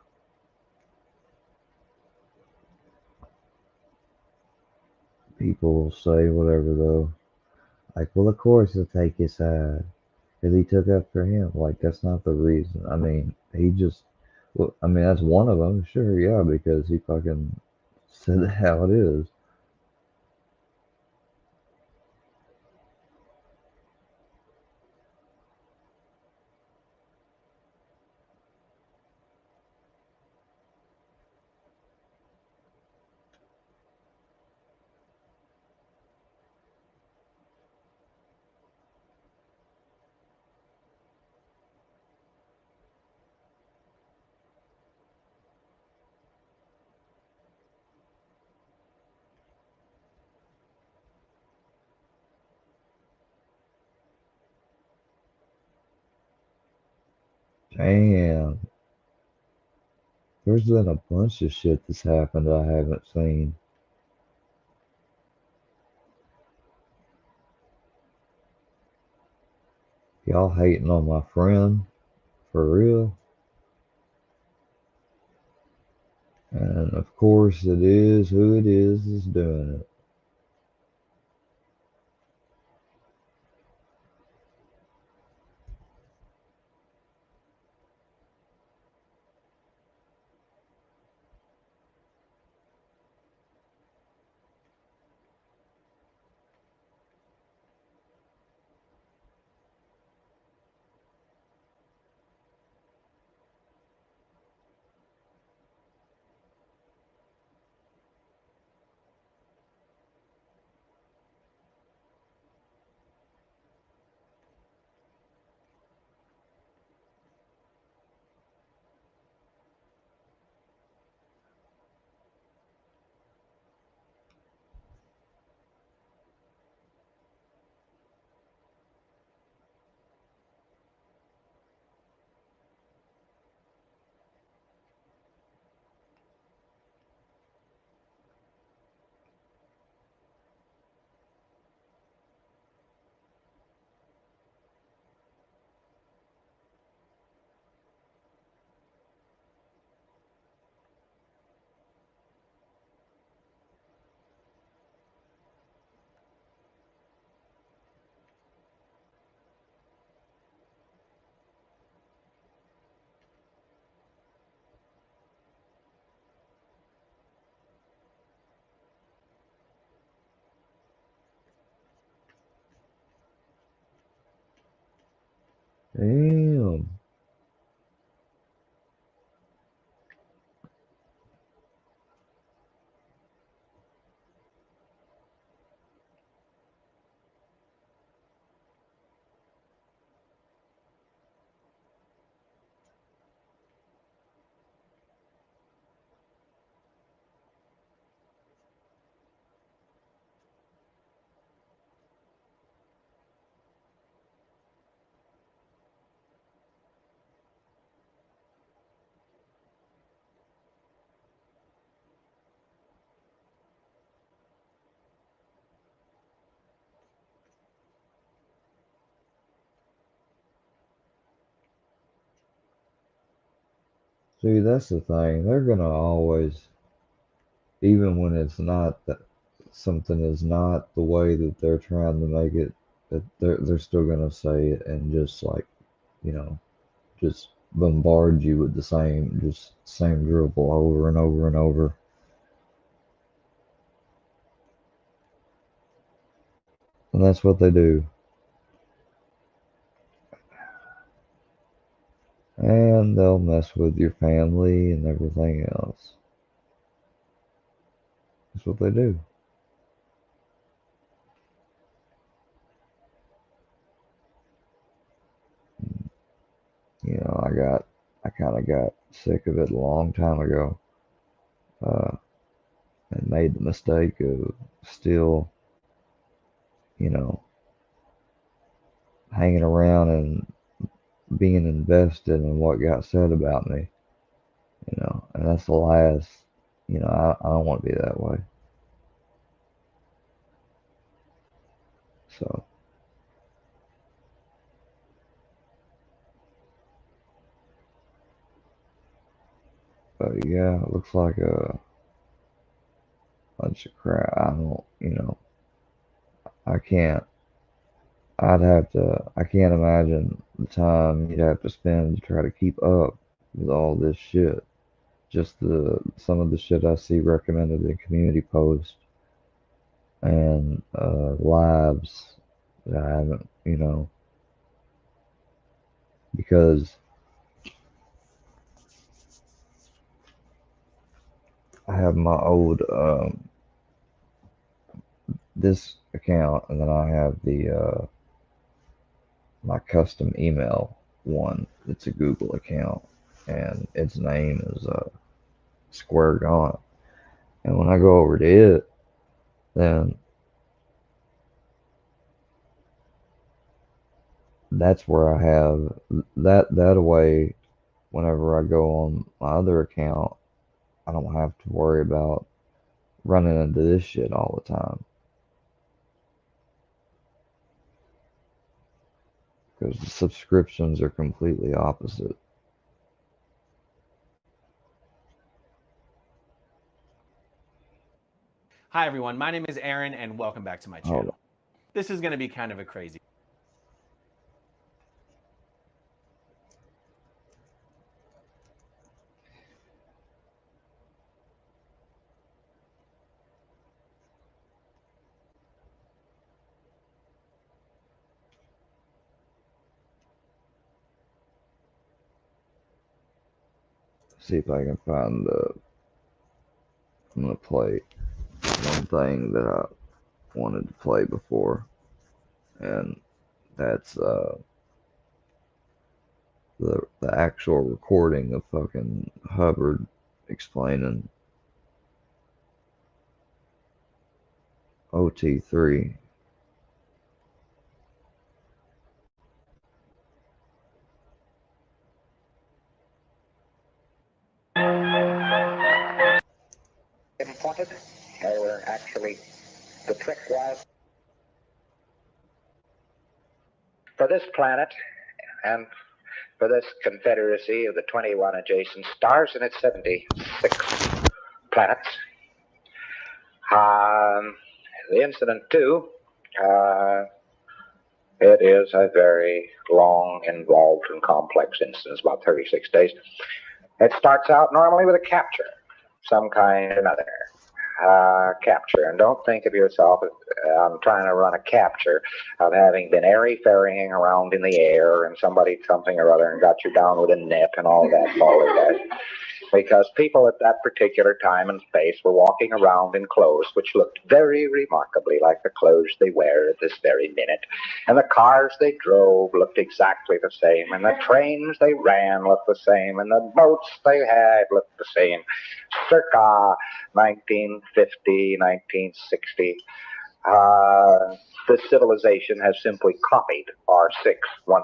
People say whatever though. Like, well, of course he'll take his side because he took up for him. Like, that's not the reason. I mean, he just, well, I mean, that's one of them, sure, yeah, because he fucking said how it is. Damn. There's been a bunch of shit that's happened I haven't seen. Y'all hating on my friend? For real? And of course it is who it is doing it. Damn. See, that's the thing. They're gonna always, even when it's not that something is not the way that they're trying to make it, that they're still gonna say it and just like, you know, just bombard you with the same dribble over and over and over. And that's what they do. And they'll mess with your family and everything else. That's what they do. You know, I kind of got sick of it a long time ago, and made the mistake of still, you know, hanging around and being invested in what got said about me, you know, and that's the last, you know, I don't want to be that way. So, but yeah, it looks like a bunch of crap. I don't, you know, I can't, I can't imagine the time you'd have to spend to try to keep up with all this shit. Just some of the shit I see recommended in community posts and lives that I haven't, you know, because I have my old this account, and then I have the my custom email one. It's a Google account, and its name is Square Gaunt. And when I go over to it, then that's where I have that way. Whenever I go on my other account, I don't have to worry about running into this shit all the time. Because the subscriptions are completely opposite. Hi everyone, my name is Aaron and welcome back to my channel. Hold on. This is going to be kind of a crazy. See if I can find I'm gonna play one thing that I wanted to play before, and that's the actual recording of fucking Hubbard explaining OT3. Imported. They were actually, the trick was for this planet and for this confederacy of the 21 adjacent stars and its 76 planets. The incident too, it is a very long, involved, and complex incident. It's about 36 days. It starts out normally with a capture, some kind or another. capture. And don't think of yourself as I'm trying to run a capture of having been airy-fairying around in the air and somebody something or other and got you down with a net and all that balderdash. Because people at that particular time and space were walking around in clothes which looked very remarkably like the clothes they wear at this very minute. And the cars they drove looked exactly the same, and the trains they ran looked the same, and the boats they had looked the same. Circa 1950, 1960, this civilization has simply copied our 6 100%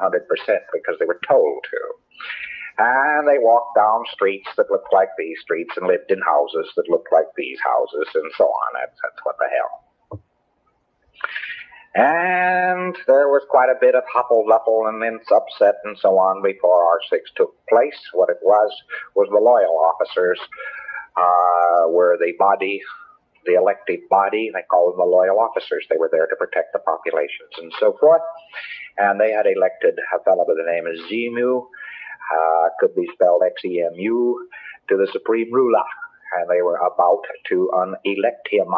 because they were told to. And they walked down streets that looked like these streets and lived in houses that looked like these houses and so on. That's what the hell. And there was quite a bit of huffle-luffle and upset and so on before R6 took place. What it was the loyal officers were the body, the elected body. They called them the loyal officers. They were there to protect the populations and so forth. And they had elected a fellow by the name of Xemu, could be spelled Xemu, to the supreme ruler. And they were about to unelect him.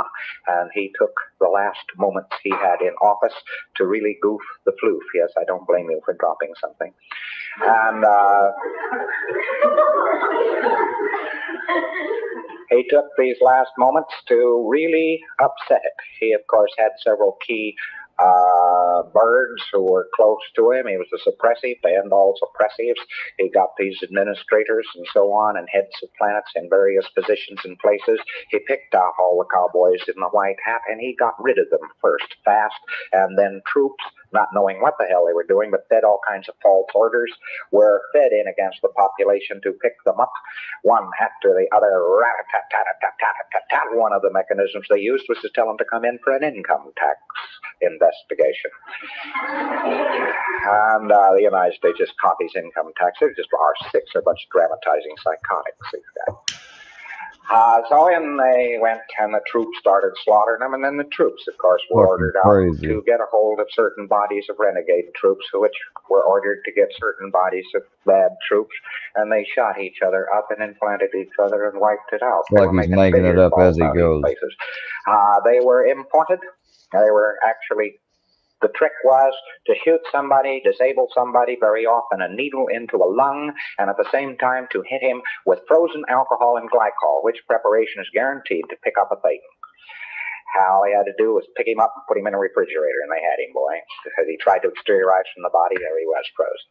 And he took the last moments he had in office to really goof the floof. Yes, I don't blame you for dropping something. And he took these last moments to really upset it. He, of course, had several key birds who were close to him. He was a suppressive, and all suppressives. He got these administrators and so on, and heads of planets in various positions and places. He picked out all the cowboys in the white hat, and he got rid of them first, fast, and then troops, not knowing what the hell they were doing, but fed all kinds of false orders, were fed in against the population to pick them up, one after the other. Rat-a-tat-tat-tat-tat-tat-tat. One of the mechanisms they used was to tell them to come in for an income tax investigation. And the United States just copies income tax. They're just R6, they're a bunch of dramatizing psychotics, these guys. So in they went, and the troops started slaughtering them, and then the troops, of course, were ordered out to get a hold of certain bodies of renegade troops, which were ordered to get certain bodies of bad troops, and they shot each other up and implanted each other and wiped it out. Like he's making it up as he goes. They were imported. They were actually, the trick was to shoot somebody, disable somebody, very often a needle into a lung, and at the same time to hit him with frozen alcohol and glycol, which preparation is guaranteed to pick up a Thetan. All he had to do was pick him up and put him in a refrigerator, and they had him, boy. Because he tried to exteriorize from the body, there he was, frozen.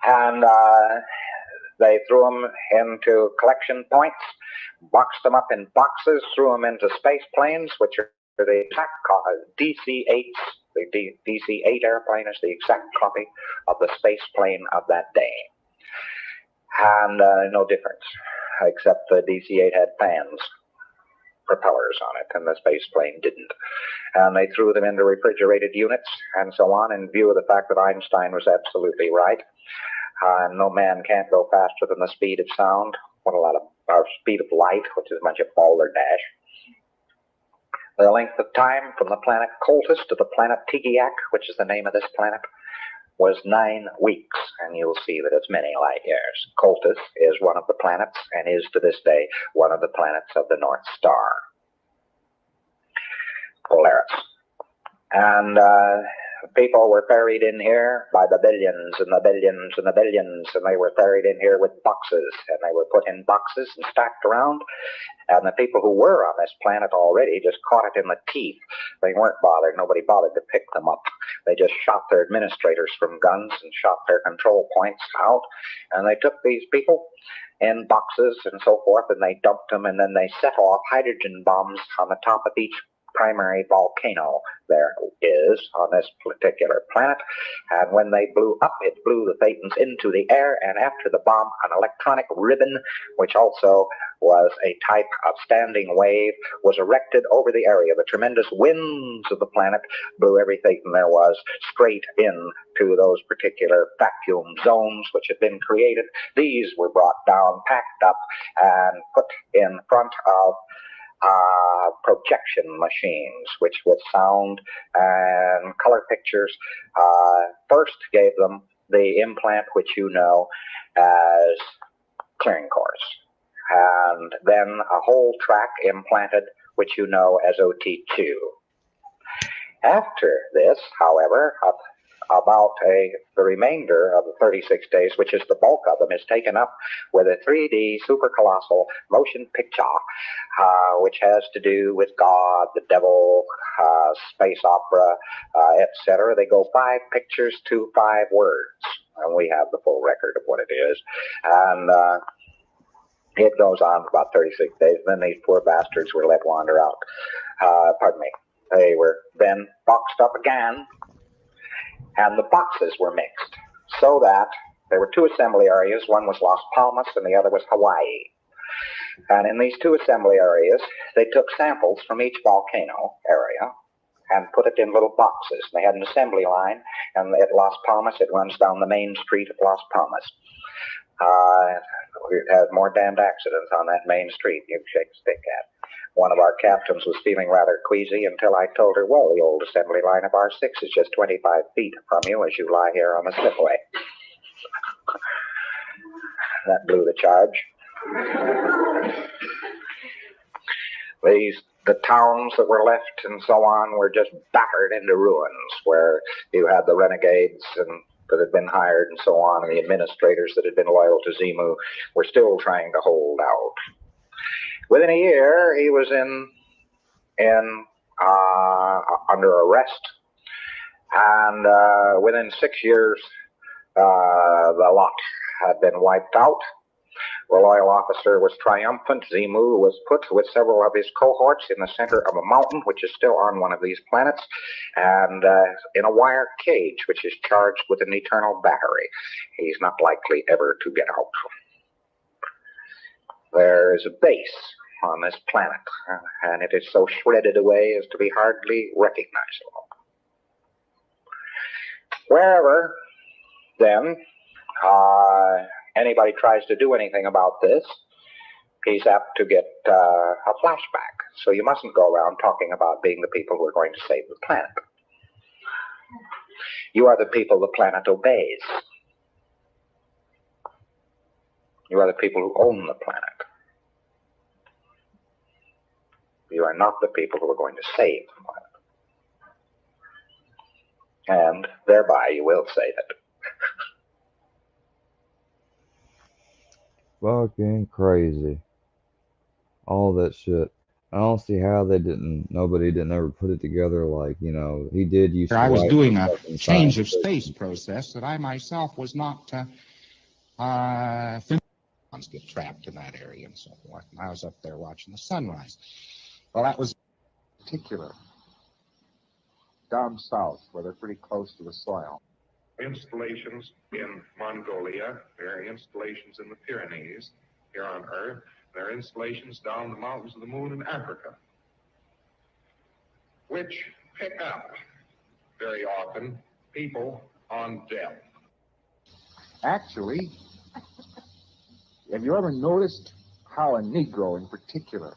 And they threw him into collection points, boxed them up in boxes, threw them into space planes, which are the exact DC-8s. The DC-8 airplane is the exact copy of the space plane of that day. And no difference, except the DC-8 had fans, propellers on it, and the space plane didn't. And they threw them into refrigerated units and so on, in view of the fact that Einstein was absolutely right. No man can't go faster than the speed of sound, or speed of light, which is a bunch of balderdash. The length of time from the planet Coltis to the planet Tigiak, which is the name of this planet, was 9 weeks, and you'll see that it's many light years. Coltis is one of the planets, and is to this day one of the planets of the North Star, Polaris. And people were buried in here by the billions and the billions and the billions, and they were buried in here with boxes, and they were put in boxes and stacked around. And the people who were on this planet already just caught it in the teeth. They weren't bothered. Nobody bothered to pick them up. They just shot their administrators from guns and shot their control points out. And they took these people in boxes and so forth, and they dumped them, and then they set off hydrogen bombs on the top of each primary volcano there is on this particular planet. And when they blew up, it blew the Thetans into the air, and after the bomb, an electronic ribbon, which also was a type of standing wave, was erected over the area. The tremendous winds of the planet blew every Thetan there was straight into those particular vacuum zones which had been created. These were brought down, packed up, and put in front of projection machines, which with sound and color pictures first gave them the implant which you know as clearing course. and then a whole track implanted, which you know as OT2. After this, however, about the remainder of the 36 days, which is the bulk of them, is taken up with a 3D super colossal motion picture, which has to do with God, the devil, space opera, etc. They go 5 pictures to 5 words, and we have the full record of what it is. And it goes on for about 36 days, and then these poor bastards were let wander out. Pardon me. They were then boxed up again, and the boxes were mixed, so that there were 2 assembly areas. One was Las Palmas, and the other was Hawaii. And in these 2 assembly areas, they took samples from each volcano area and put it in little boxes. They had an assembly line, and at Las Palmas, it runs down the main street of Las Palmas. We had more damned accidents on that main street you'd shake a stick at. One of our captains was feeling rather queasy until I told her, well, the old assembly line of R6 is just 25 feet from you as you lie here on the slipway. That blew the charge. The towns that were left and so on were just battered into ruins, where you had the renegades that had been hired and so on, and the administrators that had been loyal to Zimu were still trying to hold out. Within a year, he was under arrest, and within 6 years, the lot had been wiped out. The loyal officer was triumphant. Zimu was put with several of his cohorts in the center of a mountain, which is still on one of these planets, and in a wire cage, which is charged with an eternal battery. He's not likely ever to get out. There is a base on this planet, and it is so shredded away as to be hardly recognizable. Wherever, then, anybody tries to do anything about this, he's apt to get a flashback. So you mustn't go around talking about being the people who are going to save the planet. You are the people the planet obeys. You are the people who own the planet. You are not the people who are going to save the planet. And thereby you will save it. Fucking crazy. All that shit. I don't see how nobody didn't ever put it together like, you know, he did use I was doing a fucking change of science space fiction. process that I myself was not get trapped in that area and so forth. And I was up there watching the sunrise. Well, that was particular. Down south, where they're pretty close to the soil. Installations in Mongolia, there are installations in the Pyrenees here on Earth, there are installations down the mountains of the moon in Africa, which pick up very often people on death. Actually, have you ever noticed how a Negro in particular,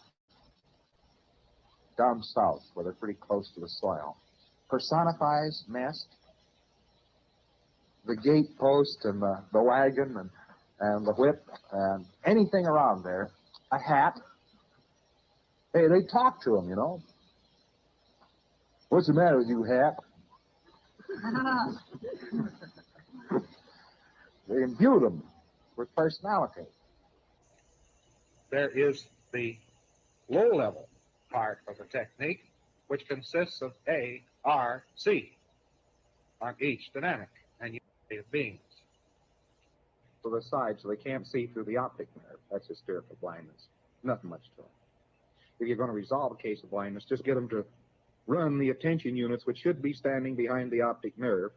down south, where they're pretty close to the soil, personifies mess? The gate post and the wagon and the whip and anything around there, a hat. Hey, they talk to him, you know. What's the matter with you, hat? They imbue them with personality. There is the low-level part of the technique, which consists of A, R, C on each dynamic and unity of beings. To the side so they can't see through the optic nerve. That's hysterical blindness. Nothing much to it. If you're going to resolve a case of blindness, just get them to run the attention units, which should be standing behind the optic nerve.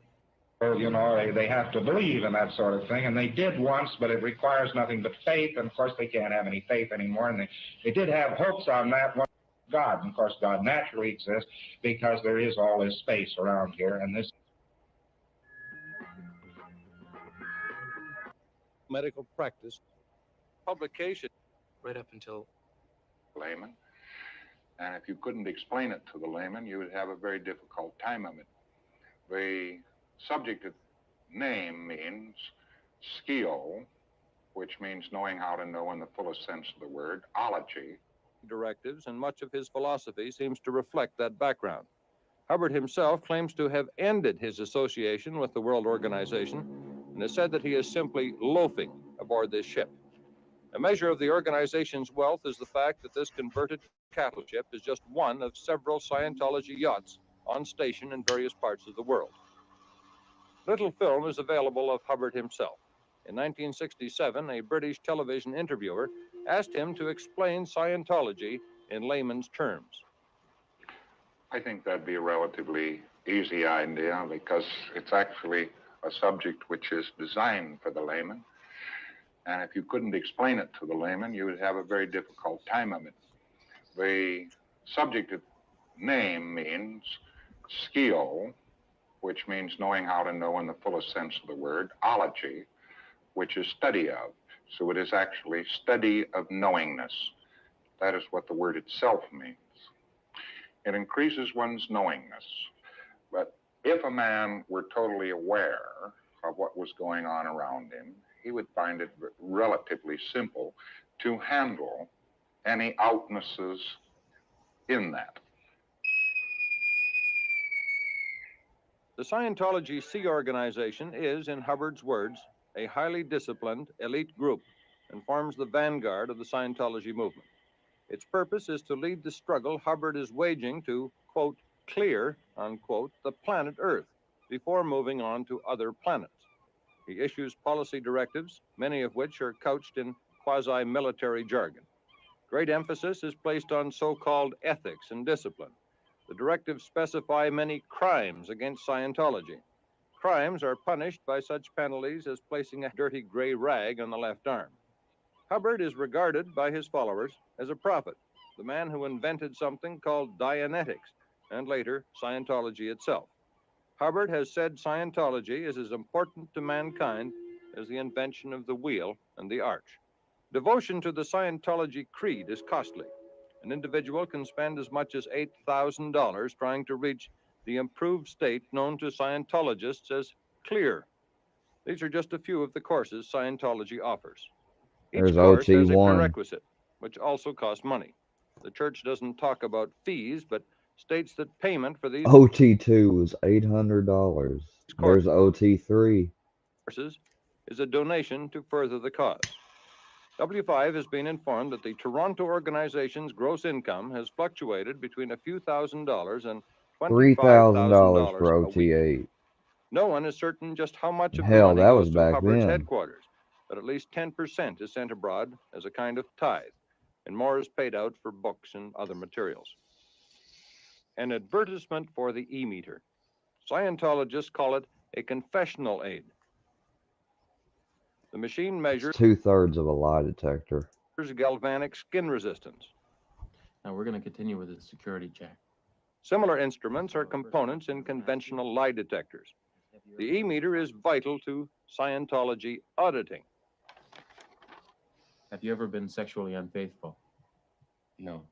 You know, they have to believe in that sort of thing, and they did once, but it requires nothing but faith, and of course they can't have any faith anymore, and they did have hopes on that one. God, and of course God naturally exists because there is all this space around here, and this Medical practice, publication, right up until layman. And if you couldn't explain it to the layman, you would have a very difficult time of it. The subject of name means skill which means knowing how to know in the fullest sense of the word. Ology. Directives, and much of his philosophy seems to reflect that background. Hubbard himself claims to have ended his association with the World Organization and has said that he is simply loafing aboard this ship. A measure of the organization's wealth is the fact that this converted cattle ship is just one of several Scientology yachts on station in various parts of the world. Little film is available of Hubbard himself. In 1967, a British television interviewer asked him to explain Scientology in layman's terms. I think that'd be a relatively easy idea because it's actually a subject which is designed for the layman. And if you couldn't explain it to the layman, you would have a very difficult time of it. The subject name means skio, which means knowing how to know in the fullest sense of the word. Ology, which is study of. So it is actually study of knowingness. That is what the word itself means. It increases one's knowingness. But if a man were totally aware of what was going on around him, he would find it relatively simple to handle any outnesses in that. The Scientology Sea Organization is, in Hubbard's words, a highly disciplined elite group and forms the vanguard of the Scientology movement. Its purpose is to lead the struggle Hubbard is waging to, quote, clear, unquote, the planet Earth before moving on to other planets. He issues policy directives, many of which are couched in quasi-military jargon. Great emphasis is placed on so-called ethics and discipline. The directives specify many crimes against Scientology. Crimes are punished by such penalties as placing a dirty gray rag on the left arm. Hubbard is regarded by his followers as a prophet, the man who invented something called Dianetics, and later Scientology itself. Hubbard has said Scientology is as important to mankind as the invention of the wheel and the arch. Devotion to the Scientology creed is costly. An individual can spend as much as $8,000 trying to reach the improved state known to Scientologists as clear. These are just a few of the courses Scientology offers. Each There's course has a OT1. prerequisite, which also costs money. The church doesn't talk about fees, but states that payment for these OT2 was $800. There's OT3. courses is a donation to further the cause. W5 has been informed that the Toronto organization's gross income has fluctuated between a few $1,000s and $3,000 for $25,000 a week. OT8. No one is certain just how much of the Hell, money that goes was to back Hubbard's then. headquarters, but at least 10% is sent abroad as a kind of tithe, and more is paid out for books and other materials. An advertisement for the e-meter. Scientologists call it a confessional aid. The machine measures It's 2/3 of a lie detector. galvanic skin resistance. Now we're going to continue with the security check. Similar instruments are components in conventional lie detectors. The e-meter is vital to Scientology auditing. Have you ever been sexually unfaithful? No.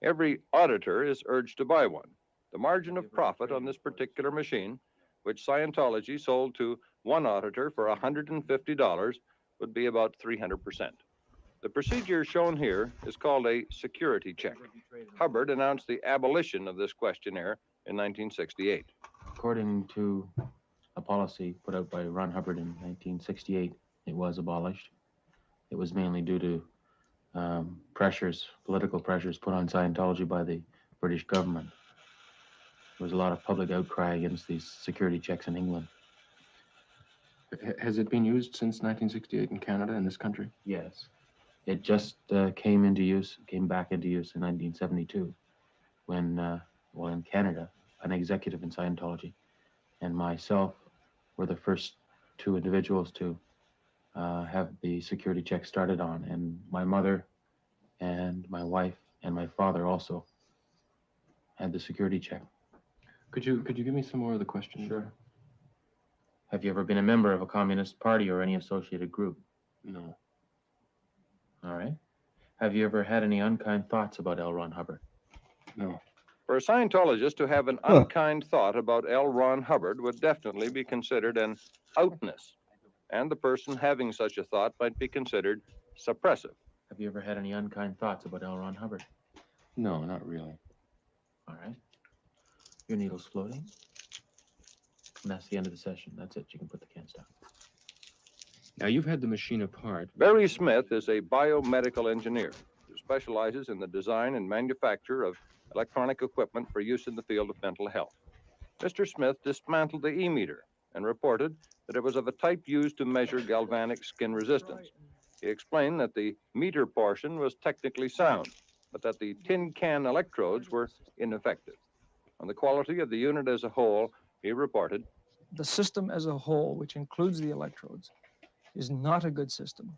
Every auditor is urged to buy one. The margin of profit on this particular machine, which Scientology sold to one auditor for $150, would be about 300%. The procedure shown here is called a security check. Hubbard announced the abolition of this questionnaire in 1968. According to a policy put out by Ron Hubbard in 1968, it was abolished. It was mainly due to political pressures put on Scientology by the British government. There was a lot of public outcry against these security checks in England. Has it been used since 1968 in Canada, in this country? Yes. It just came back into use in 1972 when, in Canada, an executive in Scientology and myself were the first two individuals to have the security check started on. And my mother and my wife and my father also had the security check. Could you give me some more of the question? Sure. Have you ever been a member of a communist party or any associated group? No. All right. Have you ever had any unkind thoughts about L. Ron Hubbard? No. For a Scientologist to have an unkind thought about L. Ron Hubbard would definitely be considered an outness. and the person having such a thought might be considered suppressive. Have you ever had any unkind thoughts about L. Ron Hubbard? No, not really. All right. Your needle's floating. And that's the end of the session. That's it. You can put the cans down. Now, you've had the machine apart. Barry Smith is a biomedical engineer who specializes in the design and manufacture of electronic equipment for use in the field of mental health. Mr. Smith dismantled the E-meter and reported that it was of a type used to measure galvanic skin resistance. He explained that the meter portion was technically sound, but that the tin can electrodes were ineffective. On the quality of the unit as a whole, he reported, The system as a whole, which includes the electrodes, is not a good system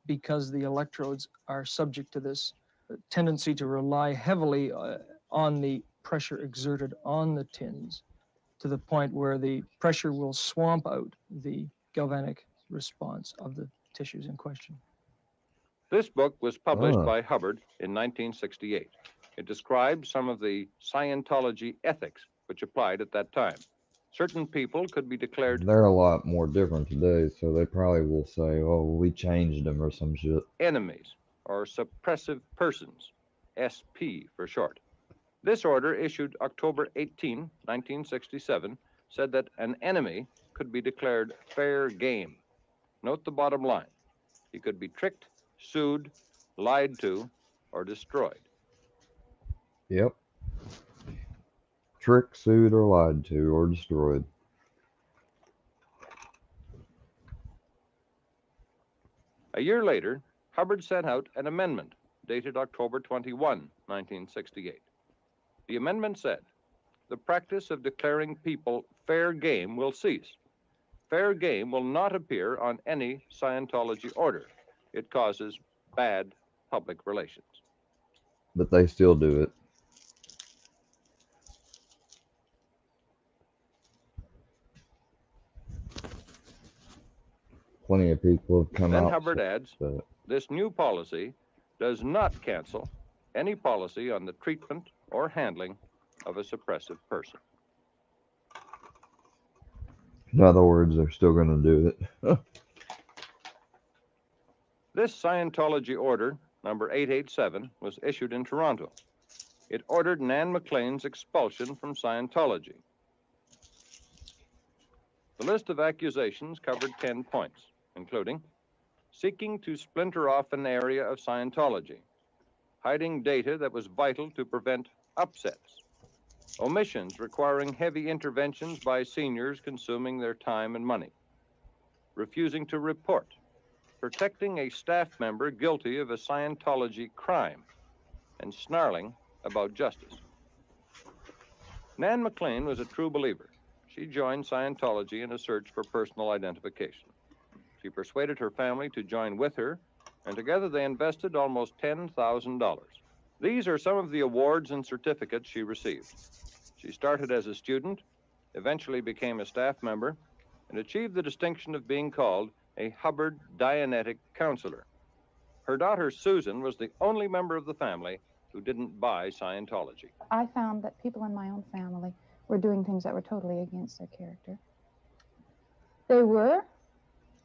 because the electrodes are subject to this tendency to rely heavily on the pressure exerted on the tins to the point where the pressure will swamp out the galvanic response of the tissues in question. This book was published by Hubbard in 1968. It describes some of the Scientology ethics which applied at that time. Certain people could be declared They're a lot more different today, so they probably will say, "Oh, we changed them" or some shit. enemies or suppressive persons, SP for short. This order, issued October 18, 1967, said that an enemy could be declared fair game. Note the bottom line. He could be tricked, sued, lied to, or destroyed. Yep. Tricked, sued, or lied to, or destroyed. A year later, Hubbard sent out an amendment dated October 21, 1968. The amendment said, the practice of declaring people fair game will cease. Fair game will not appear on any Scientology order. It causes bad public relations. But they still do it. Plenty of people have come Then out. Hubbard adds, this new policy does not cancel any policy on the treatment or handling of a suppressive person. In other words, they're still going to do it. This Scientology order, number 887, was issued in Toronto. It ordered Nan McLean's expulsion from Scientology. The list of accusations covered 10 points, including seeking to splinter off an area of Scientology, hiding data that was vital to prevent upsets, omissions requiring heavy interventions by seniors consuming their time and money, refusing to report, protecting a staff member guilty of a Scientology crime, and snarling about justice. Nan McLean was a true believer. She joined Scientology in a search for personal identification. She persuaded her family to join with her, and together they invested almost $10,000. These are some of the awards and certificates she received. She started as a student, eventually became a staff member, and achieved the distinction of being called a Hubbard Dianetic Counselor. Her daughter Susan was the only member of the family who didn't buy Scientology. I found that people in my own family were doing things that were totally against their character. They were,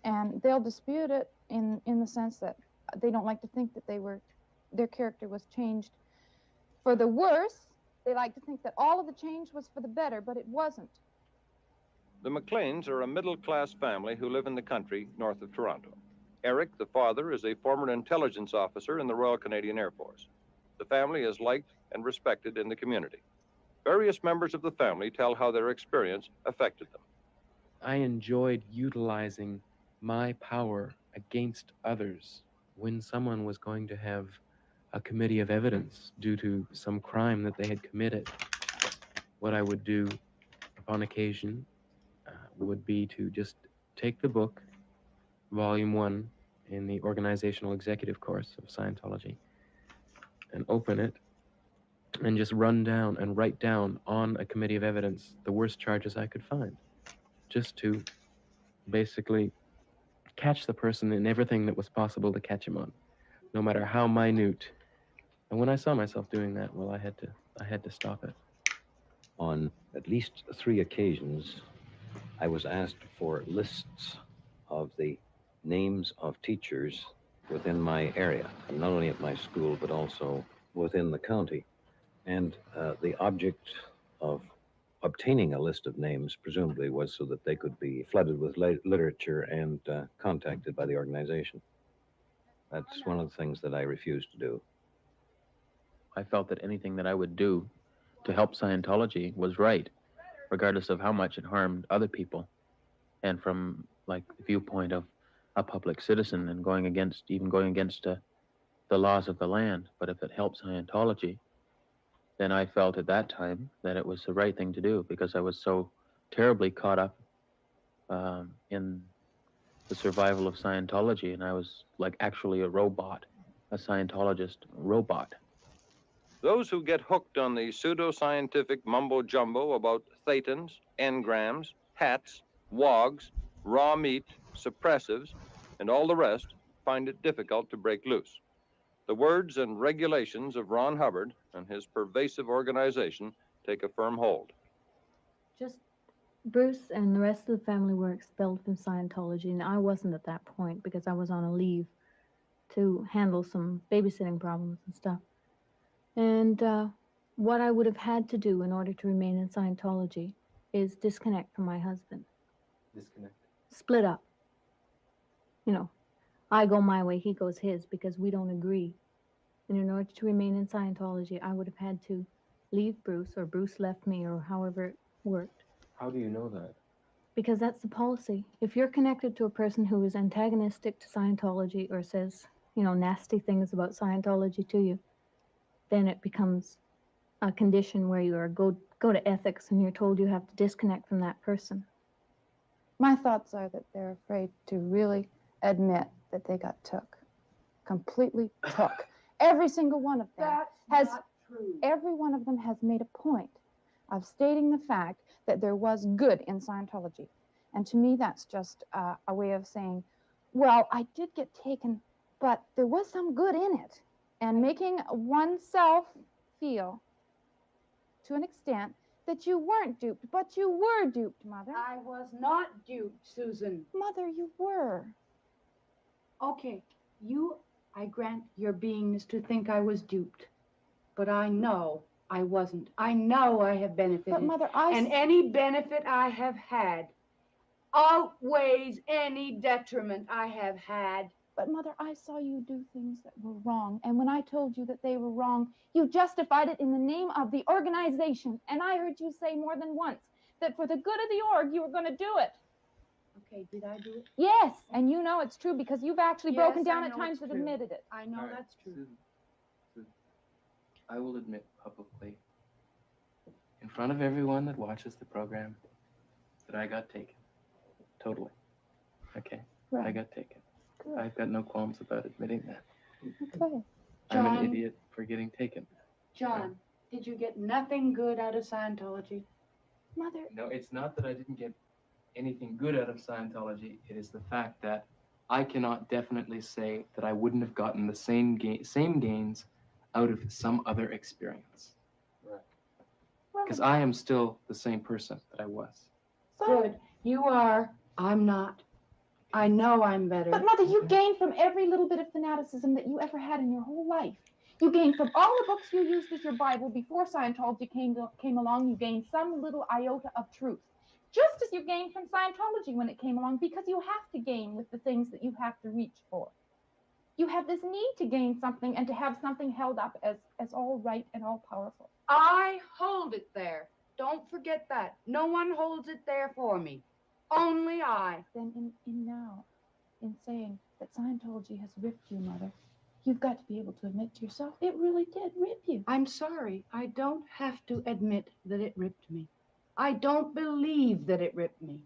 and they'll dispute it in the sense that they don't like to think that their character was changed for the worse. They like to think that all of the change was for the better, but it wasn't. The McLeans are a middle-class family who live in the country north of Toronto. Eric, the father, is a former intelligence officer in the Royal Canadian Air Force. The family is liked and respected in the community. Various members of the family tell how their experience affected them. I enjoyed utilizing my power against others. When someone was going to have a committee of evidence due to some crime that they had committed, what I would do upon occasion would be to just take the book, Volume 1, in the Organizational Executive course of Scientology, and open it and just run down and write down on a committee of evidence the worst charges I could find, just to basically catch the person in everything that was possible to catch him on, no matter how minute. And when I saw myself doing that, well, I had to stop it. On at least 3 occasions, I was asked for lists of the names of teachers within my area, and not only at my school, but also within the county. And the object of obtaining a list of names, presumably, was so that they could be flooded with literature and contacted by the organization. That's one of the things that I refused to do. I felt that anything that I would do to help Scientology was right, regardless of how much it harmed other people. And from like the viewpoint of a public citizen and going against the laws of the land. But if it helped Scientology, then I felt at that time that it was the right thing to do, because I was so terribly caught up in the survival of Scientology, and I was like actually a robot, a Scientologist robot. Those who get hooked on the pseudoscientific mumbo-jumbo about thetans, engrams, hats, wogs, raw meat, suppressives, and all the rest find it difficult to break loose. The words and regulations of Ron Hubbard and his pervasive organization take a firm hold. Just Bruce and the rest of the family were expelled from Scientology, and I wasn't at that point because I was on a leave to handle some babysitting problems and stuff. And what I would have had to do in order to remain in Scientology is disconnect from my husband. Disconnect. Split up. You know, I go my way, he goes his, because we don't agree. And in order to remain in Scientology, I would have had to leave Bruce, or Bruce left me, or however it worked. How do you know that? Because that's the policy. If you're connected to a person who is antagonistic to Scientology or says, you know, nasty things about Scientology to you, then it becomes a condition where you are go to ethics and you're told you have to disconnect from that person. My thoughts are that they're afraid to really admit that they got took. Completely took. Every single one of them every one of them has made a point of stating the fact that there was good in Scientology. And to me, that's just a way of saying, well, I did get taken, but there was some good in it. And making oneself feel, to an extent, that you weren't duped, but you were duped, Mother. I was not duped, Susan. Mother, you were. Okay, I grant your beingness to think I was duped. But I know I wasn't. I know I have benefited. But Mother, and any benefit I have had outweighs any detriment I have had. But Mother, I saw you do things that were wrong. And when I told you that they were wrong, you justified it in the name of the organization. And I heard you say more than once that for the good of the org, you were going to do it. Okay, did I do it? Yes, and you know it's true because you've actually Yes, broken down I at know times it's that true. admitted it. I know All right, that's true. Susan, I will admit publicly, in front of everyone that watches the program, that I got taken. Totally. Okay? Right. I got taken. Good. I've got no qualms about admitting that. Okay. I'm an John. idiot for getting taken. John, did you get nothing good out of Scientology? Mother. No, it's not that I didn't get anything good out of Scientology. It is the fact that I cannot definitely say that I wouldn't have gotten the same gains out of some other experience. Right. Because I am still the same person that I was. Good. You are. I'm not. I know I'm better. But Mother, you gained from every little bit of fanaticism that you ever had in your whole life. You gained from all the books you used as your Bible before Scientology came along. You gained some little iota of truth. Just as you gained from Scientology when it came along, because you have to gain with the things that you have to reach for. You have this need to gain something and to have something held up as all right and all powerful. I hold it there. Don't forget that. No one holds it there for me. Only I. Then in saying that Scientology has ripped you, Mother, you've got to be able to admit to yourself, it really did rip you. I'm sorry. I don't have to admit that it ripped me. I don't believe that it ripped me.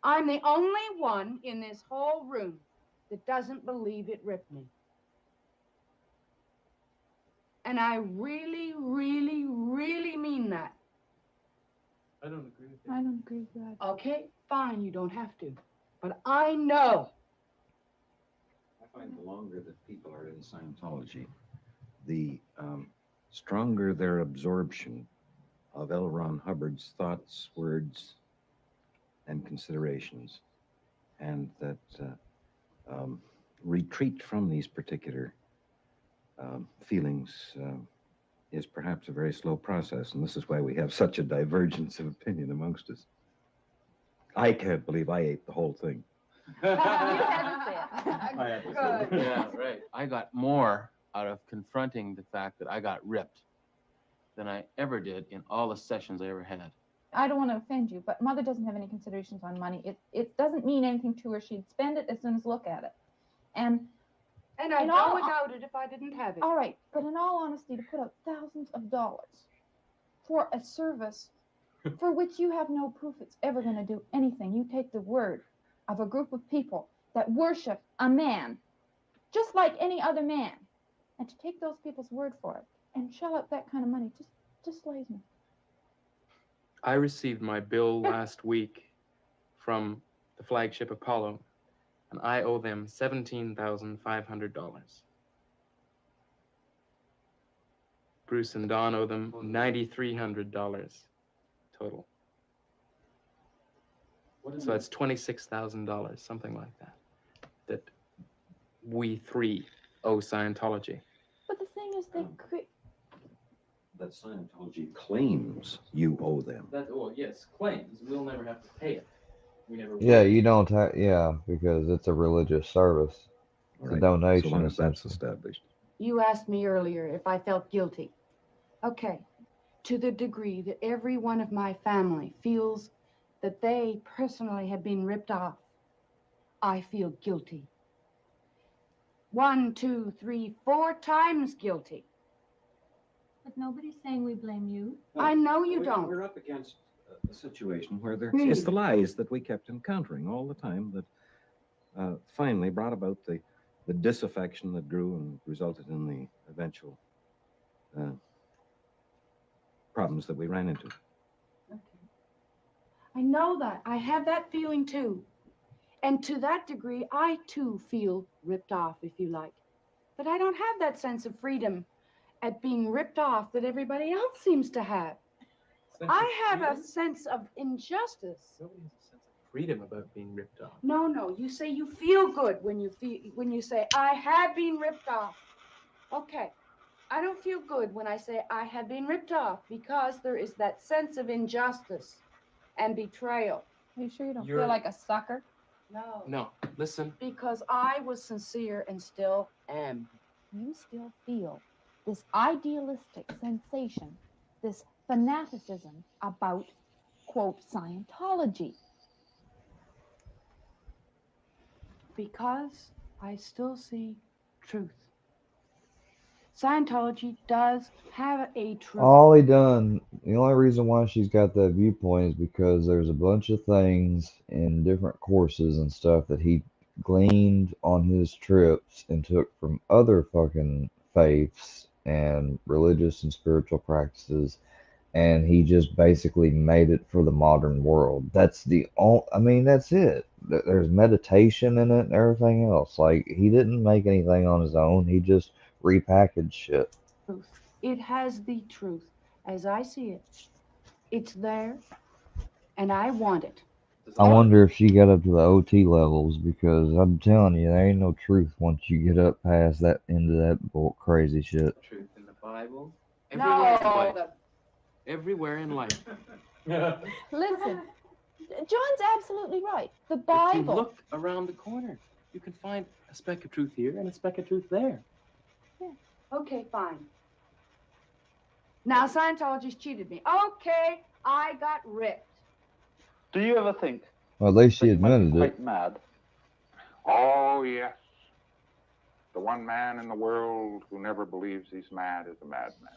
I'm the only one in this whole room that doesn't believe it ripped me. And I really, really, really mean that. I don't agree with you. I don't agree with that. Okay, fine, you don't have to. But I know. I find the longer that people are in Scientology, the stronger their absorption of L. Ron Hubbard's thoughts, words, and considerations. and that retreat from these particular feelings is perhaps a very slow process, and this is why we have such a divergence of opinion amongst us. I can't believe I ate the whole thing. Yeah, right. I got more out of confronting the fact that I got ripped than I ever did in all the sessions I ever had. I don't want to offend you, but Mother doesn't have any considerations on money. It doesn't mean anything to her. She'd spend it as soon as look at it. And I'd go without it if I didn't have it. all right, but in all honesty, to put up thousands of dollars for a service for which you have no proof it's ever going to do anything. You take the word of a group of people that worship a man just like any other man, and to take those people's word for it and shell out that kind of money just slays me. I received my bill last week from the flagship Apollo, and I owe them $17,500. Bruce and Don owe them $9,300 total. So that's $26,000, something like that, that we three owe Scientology. But the thing is, That Scientology claims you owe them. Yes, claims. We'll never have to pay it. We never Yeah, you don't have, yeah, because it's a religious service. It's a donation. So long as that's essentially. established. You asked me earlier if I felt guilty. Okay. To the degree that every one of my family feels that they personally have been ripped off, I feel guilty. 1, 2, 3, 4 times guilty. But nobody's saying we blame you. I know you don't. We're up against a situation where Really? it's the lies that we kept encountering all the time that finally brought about the disaffection that grew and resulted in the eventual problems that we ran into. I know that. I have that feeling too. And to that degree, I too feel ripped off, if you like. But I don't have that sense of freedom at being ripped off that everybody else seems to have. I have a sense of injustice. Nobody has a sense of freedom about being ripped off. No. You say you feel good when you say I have been ripped off. Okay. I don't feel good when I say I have been ripped off because there is that sense of injustice and betrayal. Are you sure you don't You're- feel like a sucker? No. No, listen. Because I was sincere and still am. You still feel this idealistic sensation, this fanaticism about, quote, Scientology. Because I still see truth. Scientology does have a truth. All he done, the only reason why she's got that viewpoint is because there's a bunch of things in different courses and stuff that he gleaned on his trips and took from other fucking faiths and religious and spiritual practices, and he just basically made it for the modern world. That's the only, I mean, that's it. There's meditation in it and everything else. Like, he didn't make anything on his own. He just repackaged shit. Truth. It has the truth as I see it. It's there, and I want it. I wonder if she got up to the OT levels, because I'm telling you, there ain't no truth once you get up past that into that crazy shit. Truth in the Bible. Everywhere in No, life. Everywhere in life. Listen, John's absolutely right. The If you Bible. look around the corner, you can find a speck of truth here and a speck of truth there. Okay, fine. Now Scientology's cheated me. Okay, I got ripped. Do you ever think Well, at least she admitted it. quite mad? Oh, yes. The one man in the world who never believes he's mad is a madman.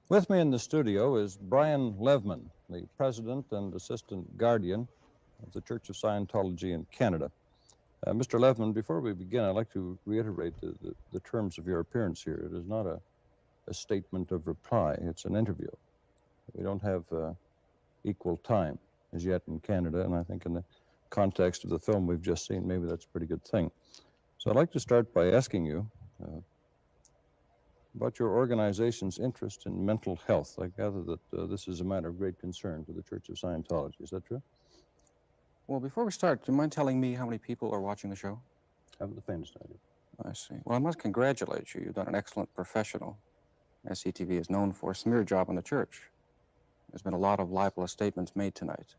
With me in the studio is Brian Levman, the president and assistant guardian of the Church of Scientology in Canada. Mr. Levman, before we begin, I'd like to reiterate the terms of your appearance here. It is not a statement of reply. It's an interview. We don't have equal time as yet in Canada, and I think in the context of the film we've just seen, maybe that's a pretty good thing. So I'd like to start by asking you about your organization's interest in mental health. I gather that this is a matter of great concern to the Church of Scientology. Is that true? Well, before we start, do you mind telling me how many people are watching the show? I haven't the faintest idea. I see. Well, I must congratulate you. You've done an excellent professional, as CTV is known for, smear job on the church. There's been a lot of libelous statements made tonight.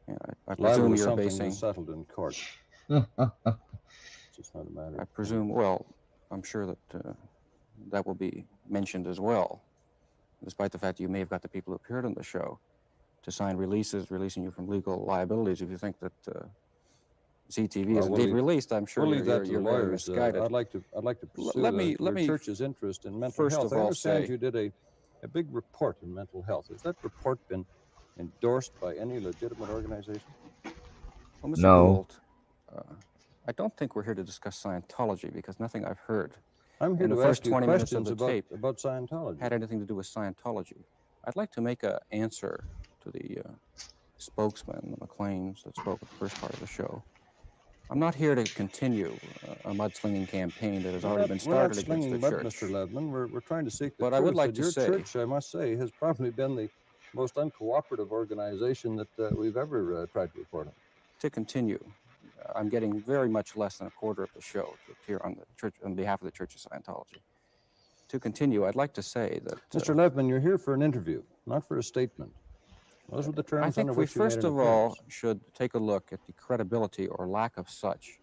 Yeah, I presume Libel is you're something basing... that's settled in court. It's just not a matter. I presume, well, I'm sure that that will be mentioned as well, despite the fact that you may have got the people who appeared on the show to sign releases releasing you from legal liabilities. If you think that CTV is indeed released, I'm sure we'll leave that to you're the very lawyers. misguided. I'd like to pursue let me your church's interest in mental first health. of I all understand say- you did a big report in mental health. Has that report been endorsed by any legitimate organization? Well, Mr. No. Gould, I don't think we're here to discuss Scientology because nothing I've heard I'm here in the to first ask you 20 minutes of questions the tape about Scientology. had anything to do with Scientology. I'd like to make an answer to the spokesman, the McLeans, that spoke at the first part of the show. I'm not here to continue a mudslinging campaign that has already been started against the slinging mud, church. Mr. Ledman. We're trying to seek the But truth. I would like And to your say- church, I must say, has probably been the most uncooperative organization that we've ever tried to report on. To continue, I'm getting very much less than a quarter of the show to appear on the church on behalf of the Church of Scientology. To continue, I'd like to say that Mr. Levman, you're here for an interview, not for a statement. Those were the terms I think under we which you made first an of all appearance. should take a look at the credibility or lack of such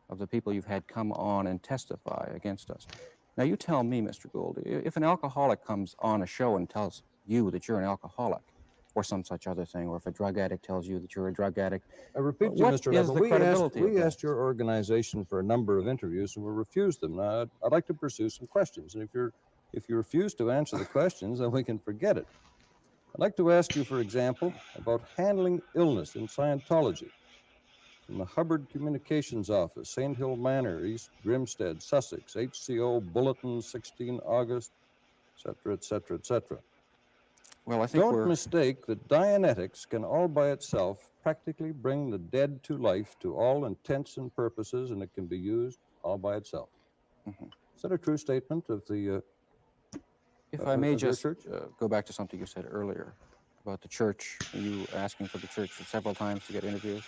of the people you've had come on and testify against us. Now, you tell me, Mr. Gould, if an alcoholic comes on a show and tells you that you're an alcoholic, or some such other thing, or if a drug addict tells you that you're a drug addict, I repeat to you, what Mr. is Levman, the credibility of we that? asked your organization for a number of interviews and we refused them. Now, I'd like to pursue some questions, and if you refuse to answer the questions, then we can forget it. I'd like to ask you, for example, about handling illness in Scientology. From the Hubbard Communications Office, St. Hill Manor, East Grimstead, Sussex, HCO Bulletin, 16 August, etc., etc., etc. Well, I think Don't we're... mistake that Dianetics can all by itself practically bring the dead to life to all intents and purposes, and it can be used all by itself. Is that a true statement of the If I may of your just church? go back to something you said earlier about the church, you asking for the church several times to get interviews.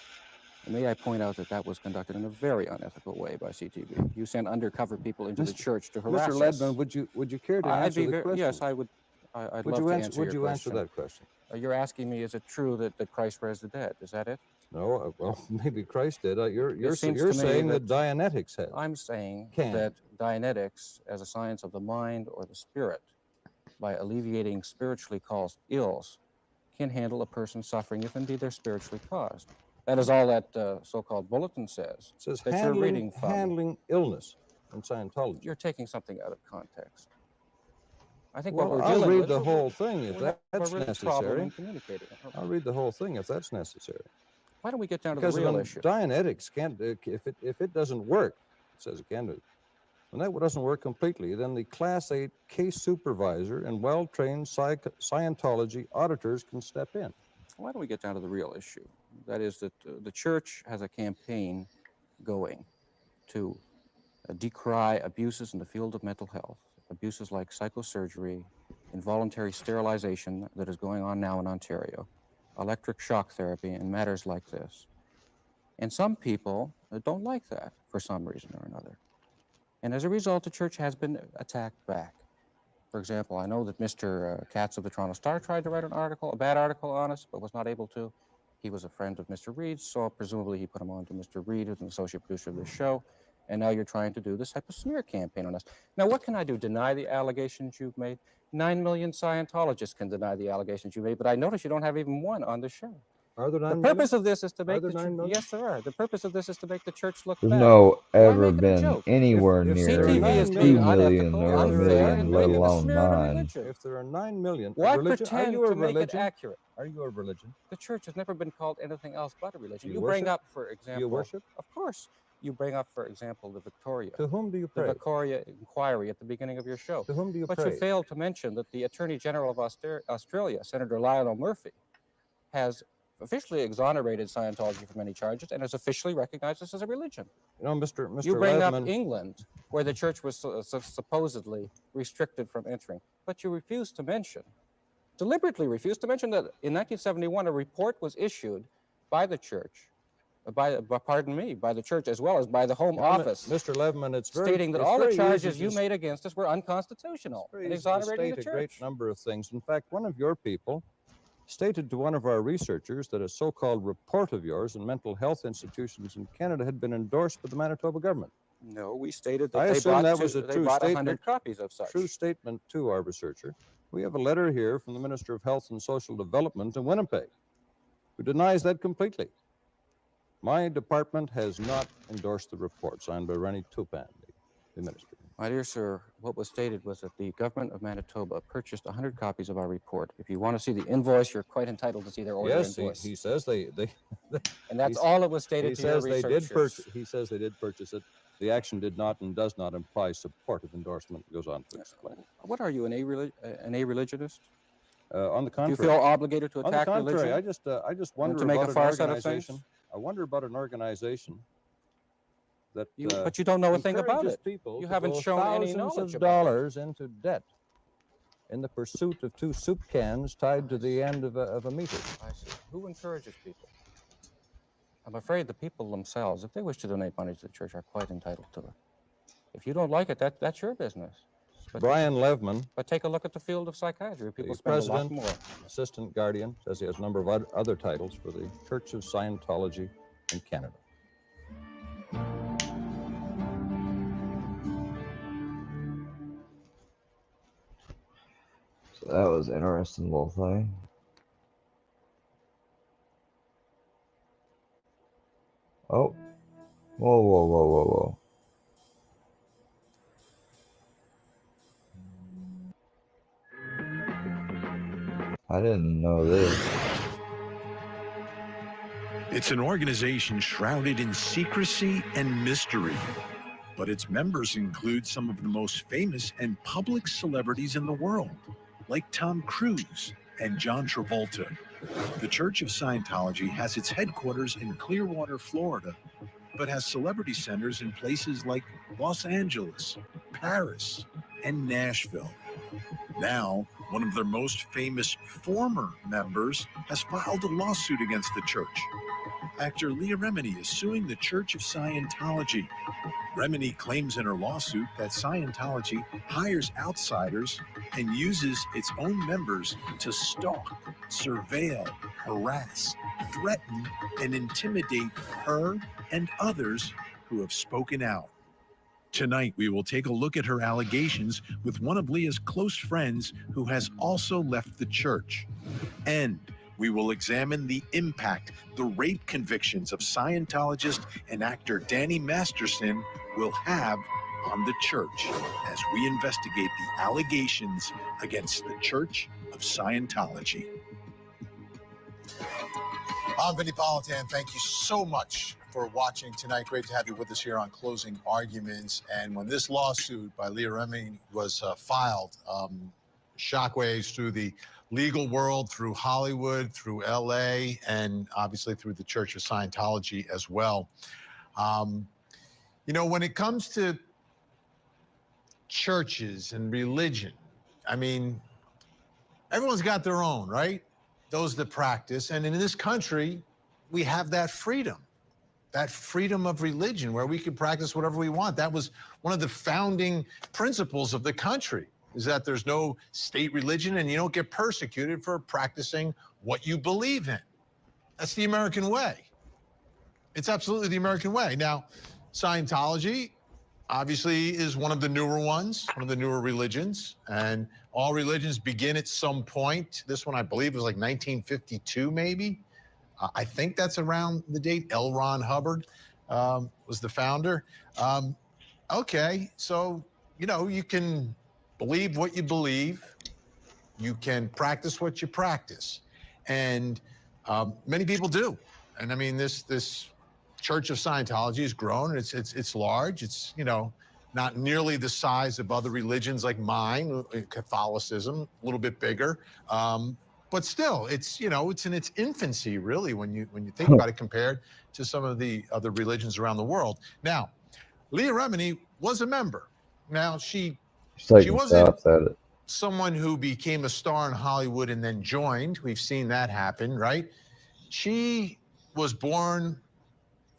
And may I point out that that was conducted in a very unethical way by CTV. You sent undercover people into the church to harass Mr. us. Ledman, would you care to I'd answer be the very, question? yes, I would. I'd Would love you to answer- answer would your you answer question. that question? You're asking me, is it true that Christ raised the dead? Is that it? No, well, maybe Christ did. You're It seems to me saying that Dianetics has. I'm saying Can. that Dianetics, as a science of the mind or the spirit, by alleviating spiritually caused ills, can handle a person suffering if indeed they're spiritually caused. That is all that so-called bulletin says. It says that you're reading from. handling illness in Scientology. You're taking something out of context. I think Well, what we're I'll dealing read with, the whole thing if we have a that's real problem necessary. in communicating. I'll read the whole thing if that's necessary. Why don't we get down to Because the real when issue? Dianetics can't, if it doesn't work, it says it can do. When that doesn't work completely, then the Class 8 case supervisor and well-trained Scientology auditors can step in. Why don't we get down to the real issue? That is that the church has a campaign going to decry abuses in the field of mental health, abuses like psychosurgery, involuntary sterilization that is going on now in Ontario, electric shock therapy, and matters like this. And some people don't like that for some reason or another. And as a result, the church has been attacked back. For example, I know that Mr. Katz of the Toronto Star tried to write an article, a bad article on us, but was not able to. He was a friend of Mr. Reed's, so presumably he put him on to Mr. Reed, who's an associate producer of this show. And now you're trying to do this type of smear campaign on us. Now, what can I do? Deny the allegations you've made? 9 million Scientologists can deny the allegations you made, but I notice you don't have even one on the show. Are there 9 The million? purpose of this is to make Are there the 9 million? yes, there are. The purpose of this is to make the church look There's bad. no Why ever make it a been joke? anywhere If near CTV is 2 being million unethical, or a unfair, million, and let making a alone smear of a 9. religion. If there are 9 million, Why religion, are pretend you a to make it religion? accurate? Are you a religion? The church has never been called anything else but a religion. Do You you bring worship? up, for example, Do you worship? Of course, you bring up, for example, the Victoria. To whom do you The pray? Victoria Inquiry at the beginning of your show. To whom do you But pray? you failed to mention that the Attorney General of Australia, Senator Lionel Murphy, has officially exonerated Scientology from any charges and has officially recognized this as a religion. You know, Mr. You bring up Ledman, England, where the church was supposedly restricted from entering, but you refuse to mention, deliberately refused to mention that in 1971 a report was issued by the church pardon me, by the church as well as by the Home No, Office, Mr. Levman, it's very stating that it's all the very easy charges to you made against us were unconstitutional very and easy to exonerating state the a great church. number of things. In fact, one of your people stated to one of our researchers that a so-called report of yours in mental health institutions in Canada had been endorsed by the Manitoba government. No, we stated that I they assume bought, that was a they true bought statement. 100 copies of such. True statement to our researcher. We have a letter here from the Minister of Health and Social Development in Winnipeg, who denies that completely. My department has not endorsed the report signed by Rennie Toupin, the minister. My dear sir, what was stated was that the government of Manitoba purchased 100 copies of our report. If you want to see the invoice, you're quite entitled to see their order Yes, invoice. he says they and that's all that was stated to your researchers. He says they did purchase it. The action did not and does not imply support of endorsement. It goes on to explain. What are you, an a-religionist? On the contrary. Do you feel obligated to On the attack contrary, religion? I just wonder to make about a an farce out of organization. things? I wonder about an organization that But you don't know a thing about encourages it. people You to haven't go shown any thousands knowledge of about it. dollars into debt in the pursuit of 2 soup cans tied to the end of a meter. I see. Who encourages people? I'm afraid the people themselves, if they wish to donate money to the church, are quite entitled to it. If you don't like it, that's your business. But Brian Levman, But take a look at the field of psychiatry. People the spend a president, lot more. assistant guardian, says he has a number of other titles for the Church of Scientology in Canada. So that was an interesting little thing. Oh. Whoa, whoa, whoa, whoa, whoa. I didn't know this. It's an organization shrouded in secrecy and mystery, but its members include some of the most famous and public celebrities in the world, like Tom Cruise and John Travolta. The Church of Scientology has its headquarters in Clearwater, Florida, but has celebrity centers in places like Los Angeles, Paris, and Nashville. Now, one of their most famous former members has filed a lawsuit against the church. Actor Leah Remini is suing the Church of Scientology. Remini claims in her lawsuit that Scientology hires outsiders and uses its own members to stalk, surveil, harass, threaten, and intimidate her and others who have spoken out. Tonight, we will take a look at her allegations with one of Leah's close friends who has also left the church. And we will examine the impact the rape convictions of Scientologist and actor Danny Masterson will have on the church as we investigate the allegations against the Church of Scientology. I'm Vinny Politan. Thank you so much for watching tonight. Great to have you with us here on Closing Arguments. And when this lawsuit by Leah Remini was filed, shockwaves through the legal world, through Hollywood, through LA, and obviously through the Church of Scientology as well. You know, when it comes to churches and religion, I mean, everyone's got their own, right? Those that practice. And in this country, we have that freedom of religion where we can practice whatever we want. That was one of the founding principles of the country, is that there's no state religion and you don't get persecuted for practicing what you believe in. That's the American way. It's absolutely the American way. Now, Scientology obviously is one of the newer ones, one of the newer religions, and all religions begin at some point. This one, I believe, was like 1952, maybe. I think that's around the date. L. Ron Hubbard was the founder. Okay, so, you know, you can believe what you believe. You can practice what you practice. And many people do. And I mean, this Church of Scientology has grown. It's large. It's, you know, not nearly the size of other religions like mine, Catholicism, a little bit bigger. But still, it's, you know, it's in its infancy, really, when you think about it compared to some of the other religions around the world. Now, Leah Remini was a member. Now, she wasn't someone who became a star in Hollywood and then joined. We've seen that happen, right? She was born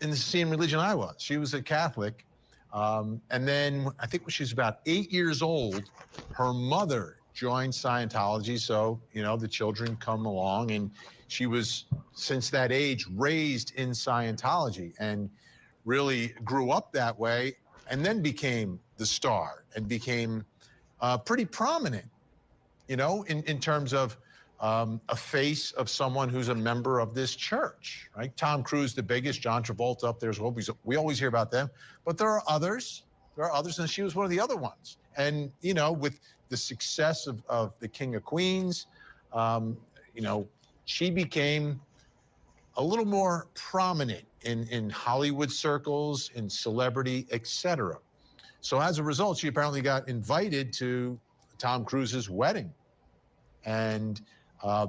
in the same religion I was. She was a Catholic. And then I think when she was about 8 years old, her mother joined Scientology. So, you know, the children come along, and she was, since that age, raised in Scientology and really grew up that way, and then became the star and became pretty prominent, you know, in terms of a face of someone who's a member of this church, right? Tom Cruise, the biggest, John Travolta up there as well. We always hear about them, but there are others. There are others, and she was one of the other ones. And, you know, with the success of the King of Queens, you know, she became a little more prominent in Hollywood circles, in celebrity, etc. So as a result, she apparently got invited to Tom Cruise's wedding. And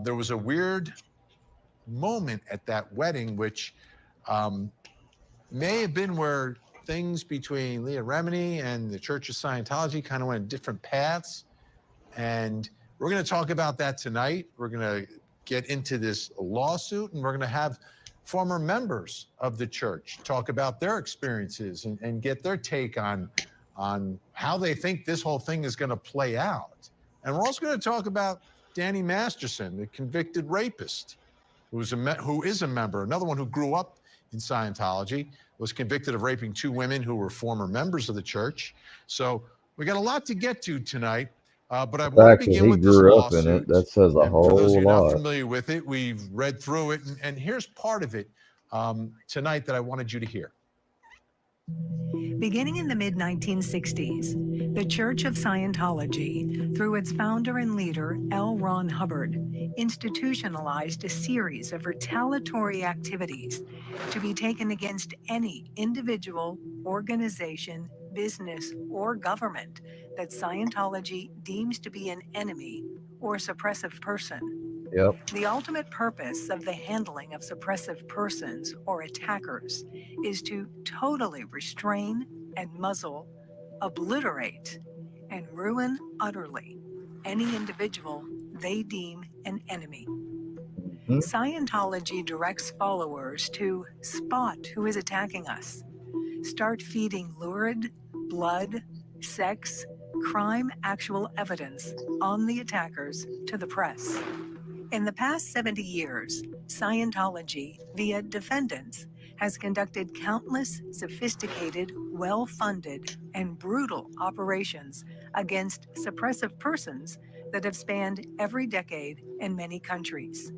there was a weird moment at that wedding, which may have been where things between Leah Remini and the Church of Scientology kind of went different paths. And we're going to talk about that tonight. We're going to get into this lawsuit, and we're going to have former members of the church talk about their experiences and get their take on how they think this whole thing is going to play out. And we're also going to talk about Danny Masterson, the convicted rapist, who is a member, another one who grew up in Scientology, was convicted of raping 2 women who were former members of the church. So we got a lot to get to tonight, but I want to begin He with this grew up lawsuit. in it. That says a And for those of whole you not lot. familiar with it, we've read through it, and here's part of it tonight that I wanted you to hear. Beginning in the mid-1960s, the Church of Scientology, through its founder and leader, L. Ron Hubbard, institutionalized a series of retaliatory activities to be taken against any individual, organization, business, or government that Scientology deems to be an enemy or suppressive person. Yep. The ultimate purpose of the handling of suppressive persons or attackers is to totally restrain and muzzle, obliterate, and ruin utterly any individual they deem an enemy. Scientology directs followers to spot who is attacking us, start feeding lurid, blood, sex, crime actual evidence on the attackers to the press. In the past 70 years, Scientology, via defendants, has conducted countless sophisticated, well-funded, and brutal operations against suppressive persons that have spanned every decade in many countries.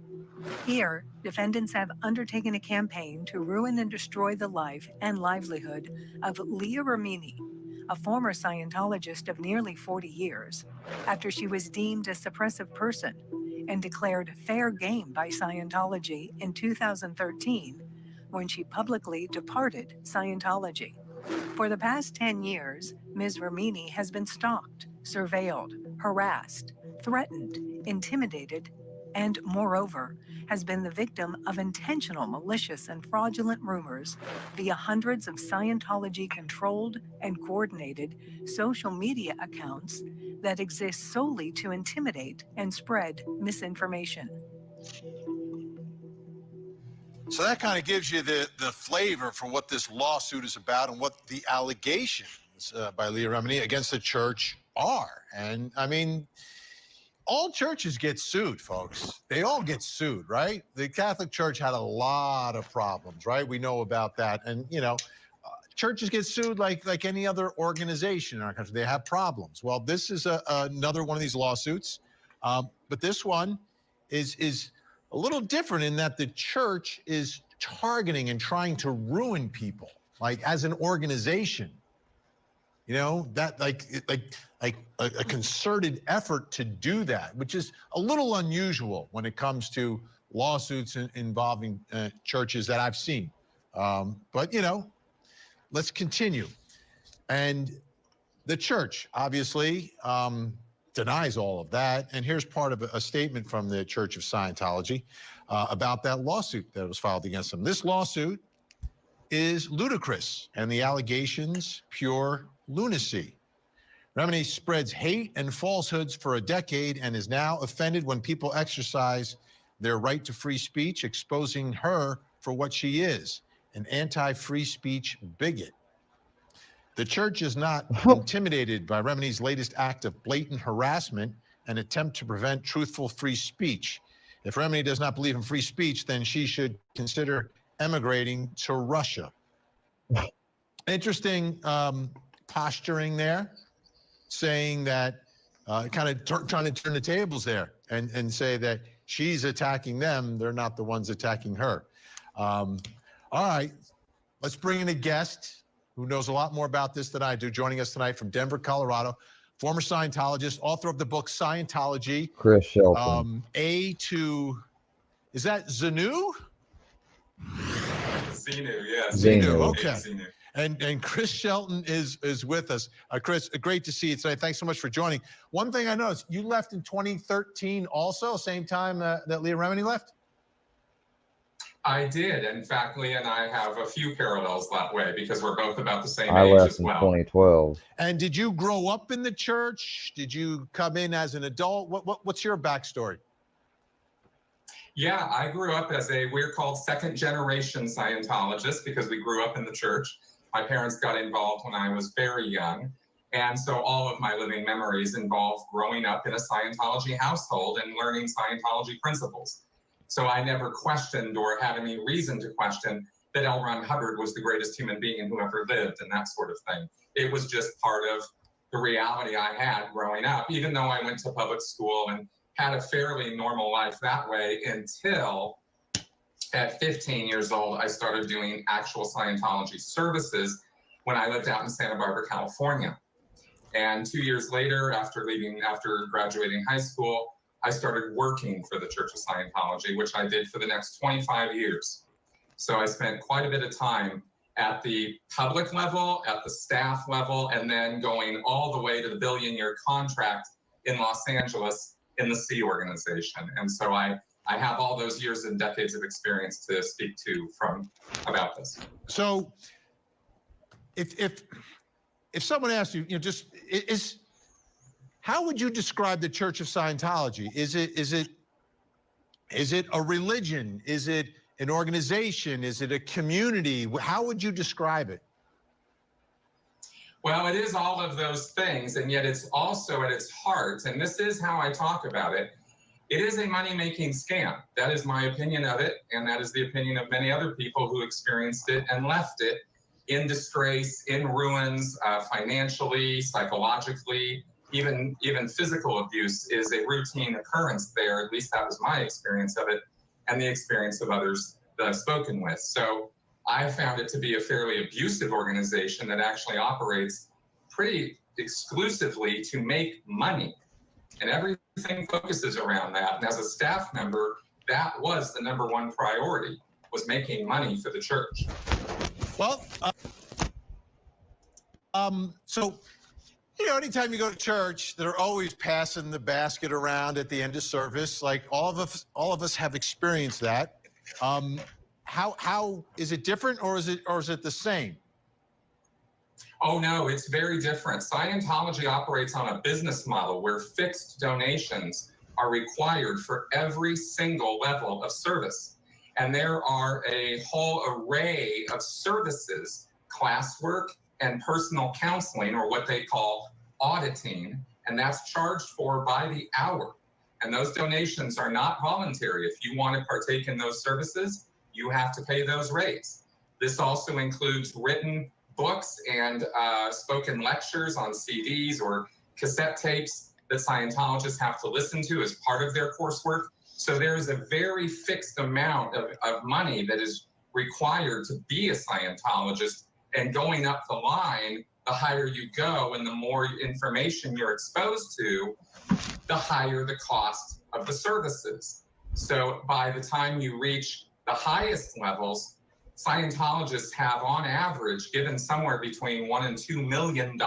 Here, defendants have undertaken a campaign to ruin and destroy the life and livelihood of Leah Remini, a former Scientologist of nearly 40 years, after she was deemed a suppressive person and declared fair game by Scientology in 2013 when she publicly departed Scientology. For the past 10 years, Ms. Remini has been stalked, surveilled, harassed, threatened, intimidated, and moreover, has been the victim of intentional malicious and fraudulent rumors via hundreds of Scientology-controlled and coordinated social media accounts that exist solely to intimidate and spread misinformation. So that kind of gives you the flavor for what this lawsuit is about and what the allegations by Leah Remini against the church are. And I mean, all churches get sued, folks. They all get sued, right? The Catholic Church had a lot of problems, right? We know about that. And, you know, churches get sued like any other organization in our country. They have problems. Well, this is another one of these lawsuits. But this one is a little different in that the church is targeting and trying to ruin people, like as an organization. You know, that like a concerted effort to do that, which is a little unusual when it comes to lawsuits involving churches that I've seen. But, you know, let's continue. And the church, obviously, denies all of that. And here's part of a statement from the Church of Scientology about that lawsuit that was filed against them. This lawsuit is ludicrous, and the allegations pure lunacy. Remini spreads hate and falsehoods for a decade and is now offended when people exercise their right to free speech, exposing her for what she is, an anti-free speech bigot. The church is not intimidated by Remini's latest act of blatant harassment and attempt to prevent truthful free speech. If Remini does not believe in free speech, then she should consider emigrating to Russia. Interesting posturing there, saying that, kind of trying to turn the tables there and say that she's attacking them, they're not the ones attacking her. All right, let's bring in a guest who knows a lot more about this than I do, joining us tonight from Denver, Colorado, former Scientologist, author of the book Scientology. Chris Shelton. Is that Xenu? Xenu, yes. Xenu, okay. And Chris Shelton is with us. Chris, great to see you today. Thanks so much for joining. One thing I noticed, you left in 2013 also, same time that Leah Remini left? I did. In fact, Leah and I have a few parallels that way because we're both about the same I age left as in well. 2012. And did you grow up in the church? Did you come in as an adult? What's your backstory? Yeah, I grew up as we're called second generation Scientologists because we grew up in the church. My parents got involved when I was very young. And so all of my living memories involve growing up in a Scientology household and learning Scientology principles. So I never questioned or had any reason to question that L. Ron Hubbard was the greatest human being who ever lived and that sort of thing. It was just part of the reality I had growing up, even though I went to public school and had a fairly normal life that way until at 15 years old, I started doing actual Scientology services when I lived out in Santa Barbara, California. And 2 years later, after graduating high school, I started working for the Church of Scientology, which I did for the next 25 years. So I spent quite a bit of time at the public level, at the staff level, and then going all the way to the billion-year contract in Los Angeles in the Sea organization. And so I have all those years and decades of experience to speak to about this. So if someone asked you, how would you describe the Church of Scientology? Is it a religion? Is it an organization? Is it a community? How would you describe it? Well, it is all of those things, and yet it's also at its heart, and this is how I talk about it. It is a money-making scam. That is my opinion of it, and that is the opinion of many other people who experienced it and left it in disgrace, in ruins, financially, psychologically, even physical abuse is a routine occurrence there. At least that was my experience of it and the experience of others that I've spoken with. So I found it to be a fairly abusive organization that actually operates pretty exclusively to make money. And everything focuses around that. And as a staff member, that was the number one priority, was making money for the church. Well, so, anytime you go to church, they're always passing the basket around at the end of service. Like all of us have experienced that. How is it different, or is it the same? Oh, no, it's very different. Scientology operates on a business model where fixed donations are required for every single level of service. And there are a whole array of services, classwork and personal counseling, or what they call auditing, and that's charged for by the hour. And those donations are not voluntary. If you want to partake in those services, you have to pay those rates. This also includes written books and spoken lectures on CDs or cassette tapes that Scientologists have to listen to as part of their coursework. So there's a very fixed amount of money that is required to be a Scientologist, and going up the line, the higher you go and the more information you're exposed to, the higher the cost of the services. So by the time you reach the highest levels, Scientologists have on average given somewhere between $1 and $2 million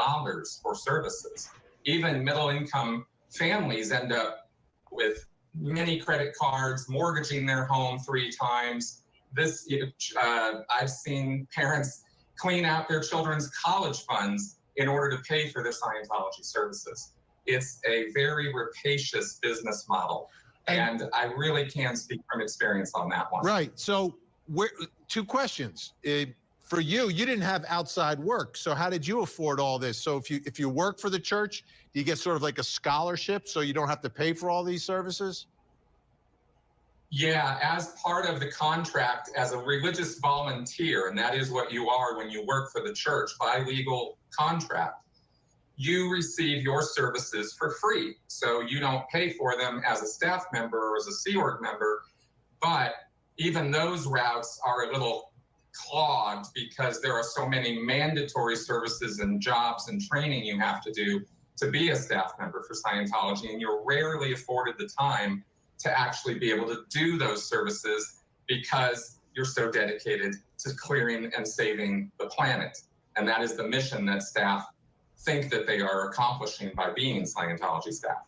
for services. Even middle income families end up with many credit cards, mortgaging their home 3 times. I've seen parents clean out their children's college funds in order to pay for their Scientology services. It's a very rapacious business model, and I really can speak from experience on that one. Right. So two questions. For you, you didn't have outside work, so how did you afford all this? So if you work for the church, do you get sort of like a scholarship so you don't have to pay for all these services? Yeah, as part of the contract as a religious volunteer, and that is what you are when you work for the church by legal contract, you receive your services for free. So you don't pay for them as a staff member or as a Sea Org member, but even those routes are a little clogged because there are so many mandatory services and jobs and training you have to do to be a staff member for Scientology, and you're rarely afforded the time to actually be able to do those services because you're so dedicated to clearing and saving the planet. And that is the mission that staff think that they are accomplishing by being Scientology staff.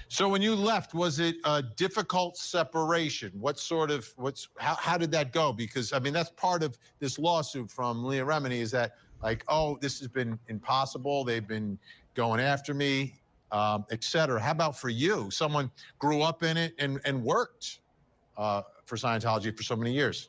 So when you left, was it a difficult separation? How did that go? Because, I mean, that's part of this lawsuit from Leah Remini is that, like, oh, this has been impossible. They've been going after me, et cetera. How about for you? Someone grew up in it and worked for Scientology for so many years.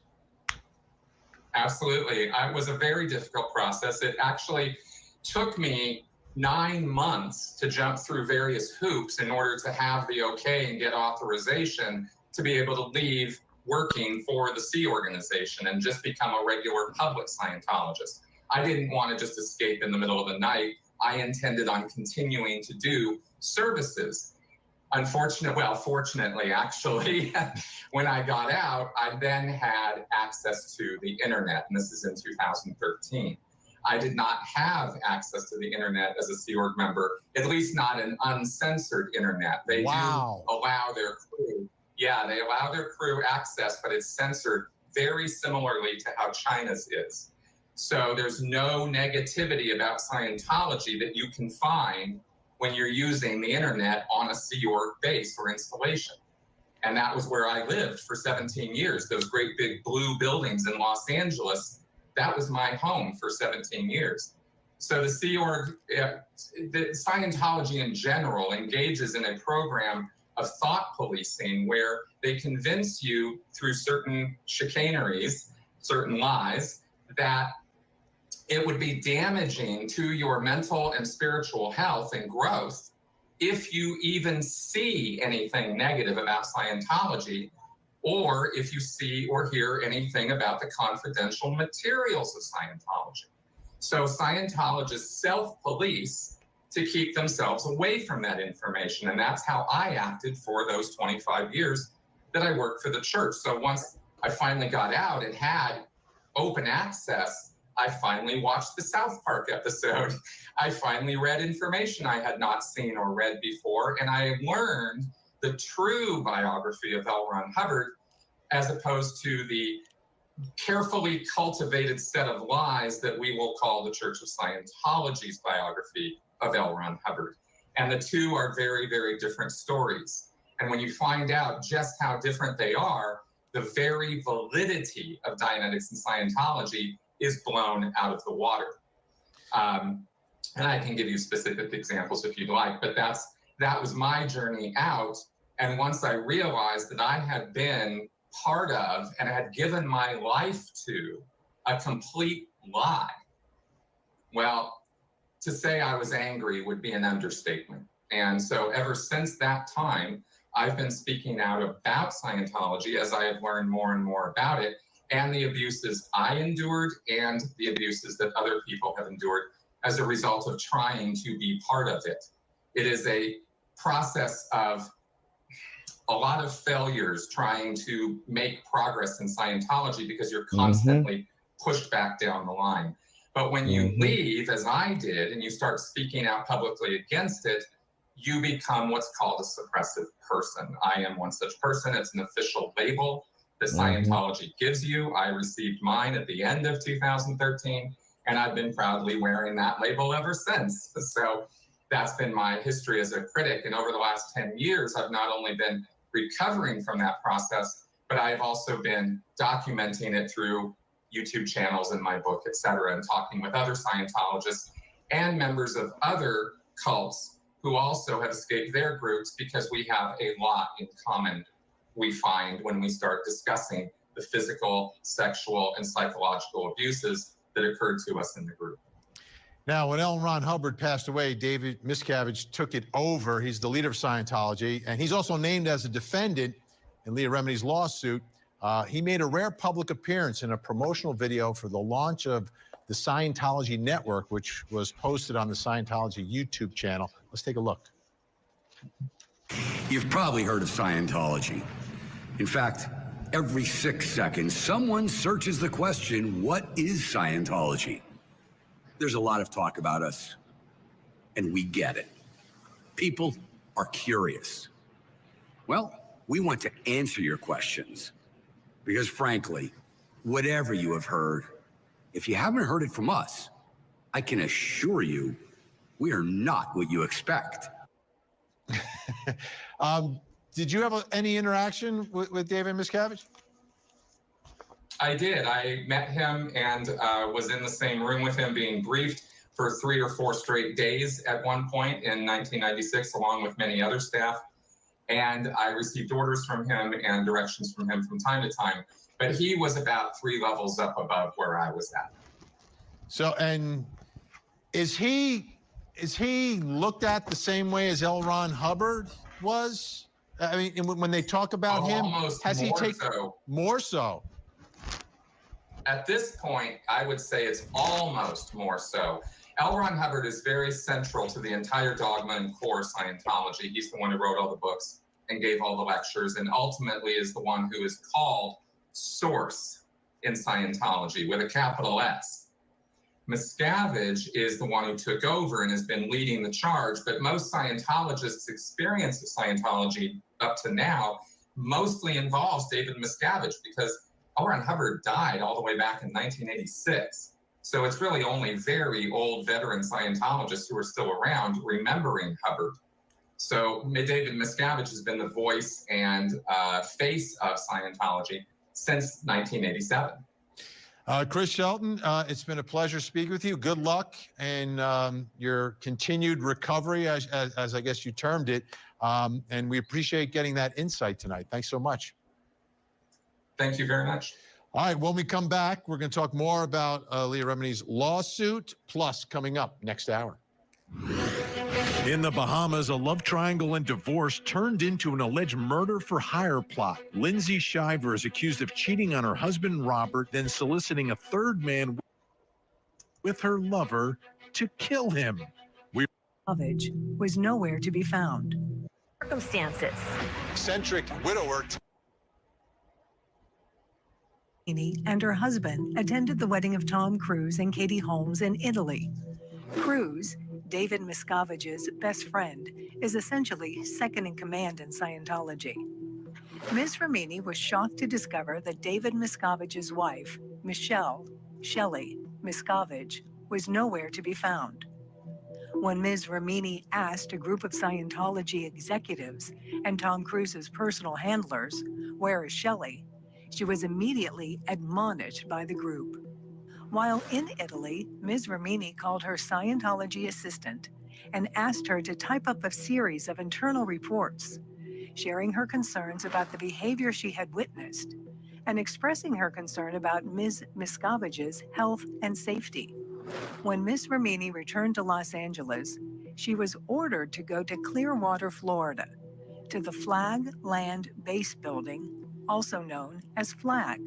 Absolutely. It was a very difficult process. It actually took me 9 months to jump through various hoops in order to have the okay and get authorization to be able to leave working for the Sea Organization and just become a regular public Scientologist. I didn't want to just escape in the middle of the night. I intended on continuing to do services. Fortunately, actually, when I got out, I then had access to the internet, and this is in 2013. I did not have access to the internet as a Sea Org member, at least not an uncensored internet. They do allow their crew. Yeah, they allow their crew access, but it's censored very similarly to how China's is. So there's no negativity about Scientology that you can find when you're using the internet on a Sea Org base or installation. And that was where I lived for 17 years. Those great big blue buildings in Los Angeles, that was my home for 17 years. So the Sea Org, the Scientology in general engages in a program of thought policing where they convince you through certain chicaneries, certain lies, that it would be damaging to your mental and spiritual health and growth if you even see anything negative about Scientology, or if you see or hear anything about the confidential materials of Scientology. So Scientologists self-police to keep themselves away from that information. And that's how I acted for those 25 years that I worked for the church. So once I finally got out and had open access, I finally watched the South Park episode. I finally read information I had not seen or read before, and I learned the true biography of L. Ron Hubbard, as opposed to the carefully cultivated set of lies that we will call the Church of Scientology's biography of L. Ron Hubbard. And the two are very, very different stories. And when you find out just how different they are, the very validity of Dianetics and Scientology is blown out of the water. And I can give you specific examples if you'd like, but that was my journey out. And once I realized that I had been part of and had given my life to a complete lie, well, to say I was angry would be an understatement. And so ever since that time, I've been speaking out about Scientology as I have learned more and more about it, and the abuses I endured and the abuses that other people have endured as a result of trying to be part of it. It is a process of a lot of failures trying to make progress in Scientology because you're constantly pushed back down the line. But when you leave, as I did, and you start speaking out publicly against it, you become what's called a suppressive person. I am one such person. It's an official label that Scientology gives you. I received mine at the end of 2013, and I've been proudly wearing that label ever since. So that's been my history as a critic. And over the last 10 years, I've not only been recovering from that process, but I've also been documenting it through YouTube channels and my book, et cetera, and talking with other Scientologists and members of other cults who also have escaped their groups, because we have a lot in common, we find, when we start discussing the physical, sexual, and psychological abuses that occurred to us in the group. Now, when L. Ron Hubbard passed away, David Miscavige took it over. He's the leader of Scientology, and he's also named as a defendant in Leah Remini's lawsuit. He made a rare public appearance in a promotional video for the launch of the Scientology Network, which was posted on the Scientology YouTube channel. Let's take a look. You've probably heard of Scientology. In fact, every 6 seconds, someone searches the question, what is Scientology? There's a lot of talk about us, and we get it. People are curious. Well, we want to answer your questions because, frankly, whatever you have heard, if you haven't heard it from us, I can assure you we are not what you expect. Did you have any interaction with David Miscavige? I did. I met him and was in the same room with him being briefed for 3 or 4 straight days at one point in 1996, along with many other staff. And I received orders from him and directions from him from time to time. But he was about 3 levels up above where I was at. So, and is he looked at the same way as L. Ron Hubbard was? I mean, when they talk about him, has he taken more so? At this point, I would say it's almost more so. L. Ron Hubbard is very central to the entire dogma and core of Scientology. He's the one who wrote all the books and gave all the lectures, and ultimately is the one who is called source in Scientology with a capital S. Miscavige is the one who took over and has been leading the charge, but most Scientologists' experience of Scientology up to now mostly involves David Miscavige because L. Ron Hubbard died all the way back in 1986. So it's really only very old veteran Scientologists who are still around remembering Hubbard. So David Miscavige has been the voice and face of Scientology since 1987. Chris Shelton, it's been a pleasure speaking with you. Good luck in your continued recovery, as I guess you termed it. And we appreciate getting that insight tonight. Thanks so much. Thank you very much. All right, when we come back, we're going to talk more about Leah Remini's lawsuit, plus coming up next hour. In the Bahamas, a love triangle and divorce turned into an alleged murder-for-hire plot. Lindsay Shiver is accused of cheating on her husband, Robert, then soliciting a third man with her lover to kill him. Miscavige was nowhere to be found. Circumstances. Eccentric widower. And her husband attended the wedding of Tom Cruise and Katie Holmes in Italy. Cruise, David Miscavige's best friend, is essentially second in command in Scientology. Ms. Remini was shocked to discover that David Miscavige's wife, Shelley Miscavige, was nowhere to be found. When Ms. Remini asked a group of Scientology executives and Tom Cruise's personal handlers, "Where is Shelley?" she was immediately admonished by the group. While in Italy, Ms. Remini called her Scientology assistant and asked her to type up a series of internal reports, sharing her concerns about the behavior she had witnessed and expressing her concern about Ms. Miscavige's health and safety. When Ms. Remini returned to Los Angeles, she was ordered to go to Clearwater, Florida, to the Flag Land Base Building, also known as FLAG.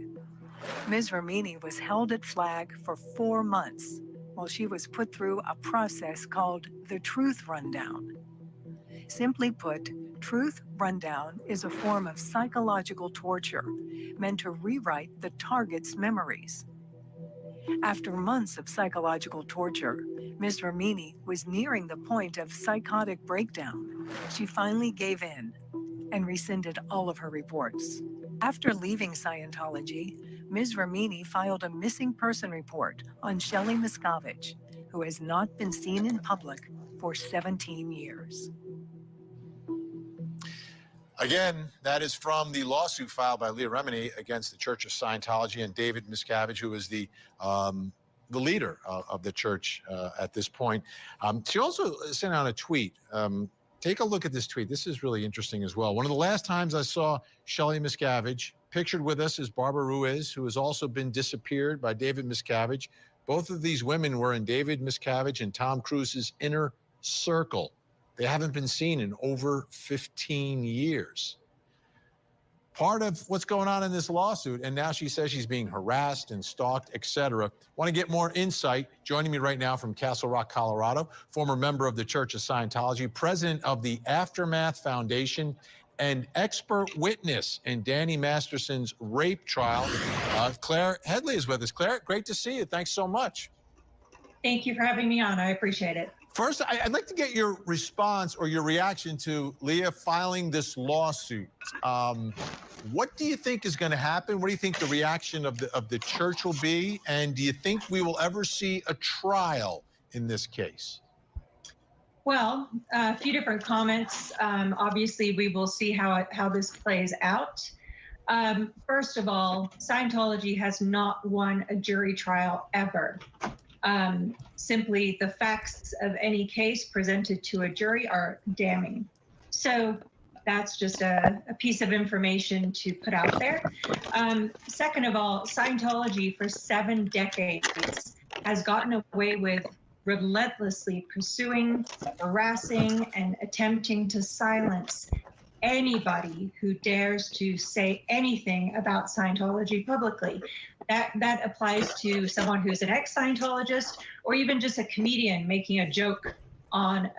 Ms. Remini was held at FLAG for 4 months while she was put through a process called the Truth Rundown. Simply put, Truth Rundown is a form of psychological torture meant to rewrite the target's memories. After months of psychological torture, Ms. Remini was nearing the point of psychotic breakdown. She finally gave in and rescinded all of her reports. After leaving Scientology, Ms. Remini filed a missing person report on Shelley Miscavige, who has not been seen in public for 17 years. Again, that is from the lawsuit filed by Leah Remini against the Church of Scientology and David Miscavige, who is the leader of the church at this point. She also sent out a tweet. Take a look at this tweet. This is really interesting as well. One of the last times I saw Shelley Miscavige pictured with us is Barbara Ruiz, who has also been disappeared by David Miscavige. Both of these women were in David Miscavige and Tom Cruise's inner circle. They haven't been seen in over 15 years. Part of what's going on in this lawsuit, and now she says she's being harassed and stalked, etc. Want to get more insight? Joining me right now from Castle Rock, Colorado, former member of the Church of Scientology, president of the Aftermath Foundation, and expert witness in Danny Masterson's rape trial. Claire Headley is with us. Claire, great to see you. Thanks so much. Thank you for having me on. I appreciate it. First, I'd like to get your response or your reaction to Leah filing this lawsuit. What do you think is going to happen? What do you think the reaction of the church will be? And do you think we will ever see a trial in this case? Well, a few different comments. Obviously, we will see how this plays out. First of all, Scientology has not won a jury trial ever. Simply the facts of any case presented to a jury are damning. So that's just a piece of information to put out there. Second of all, Scientology for 7 decades has gotten away with relentlessly pursuing, harassing, and attempting to silence anybody who dares to say anything about Scientology publicly. That applies to someone who's an ex-Scientologist or even just a comedian making a joke on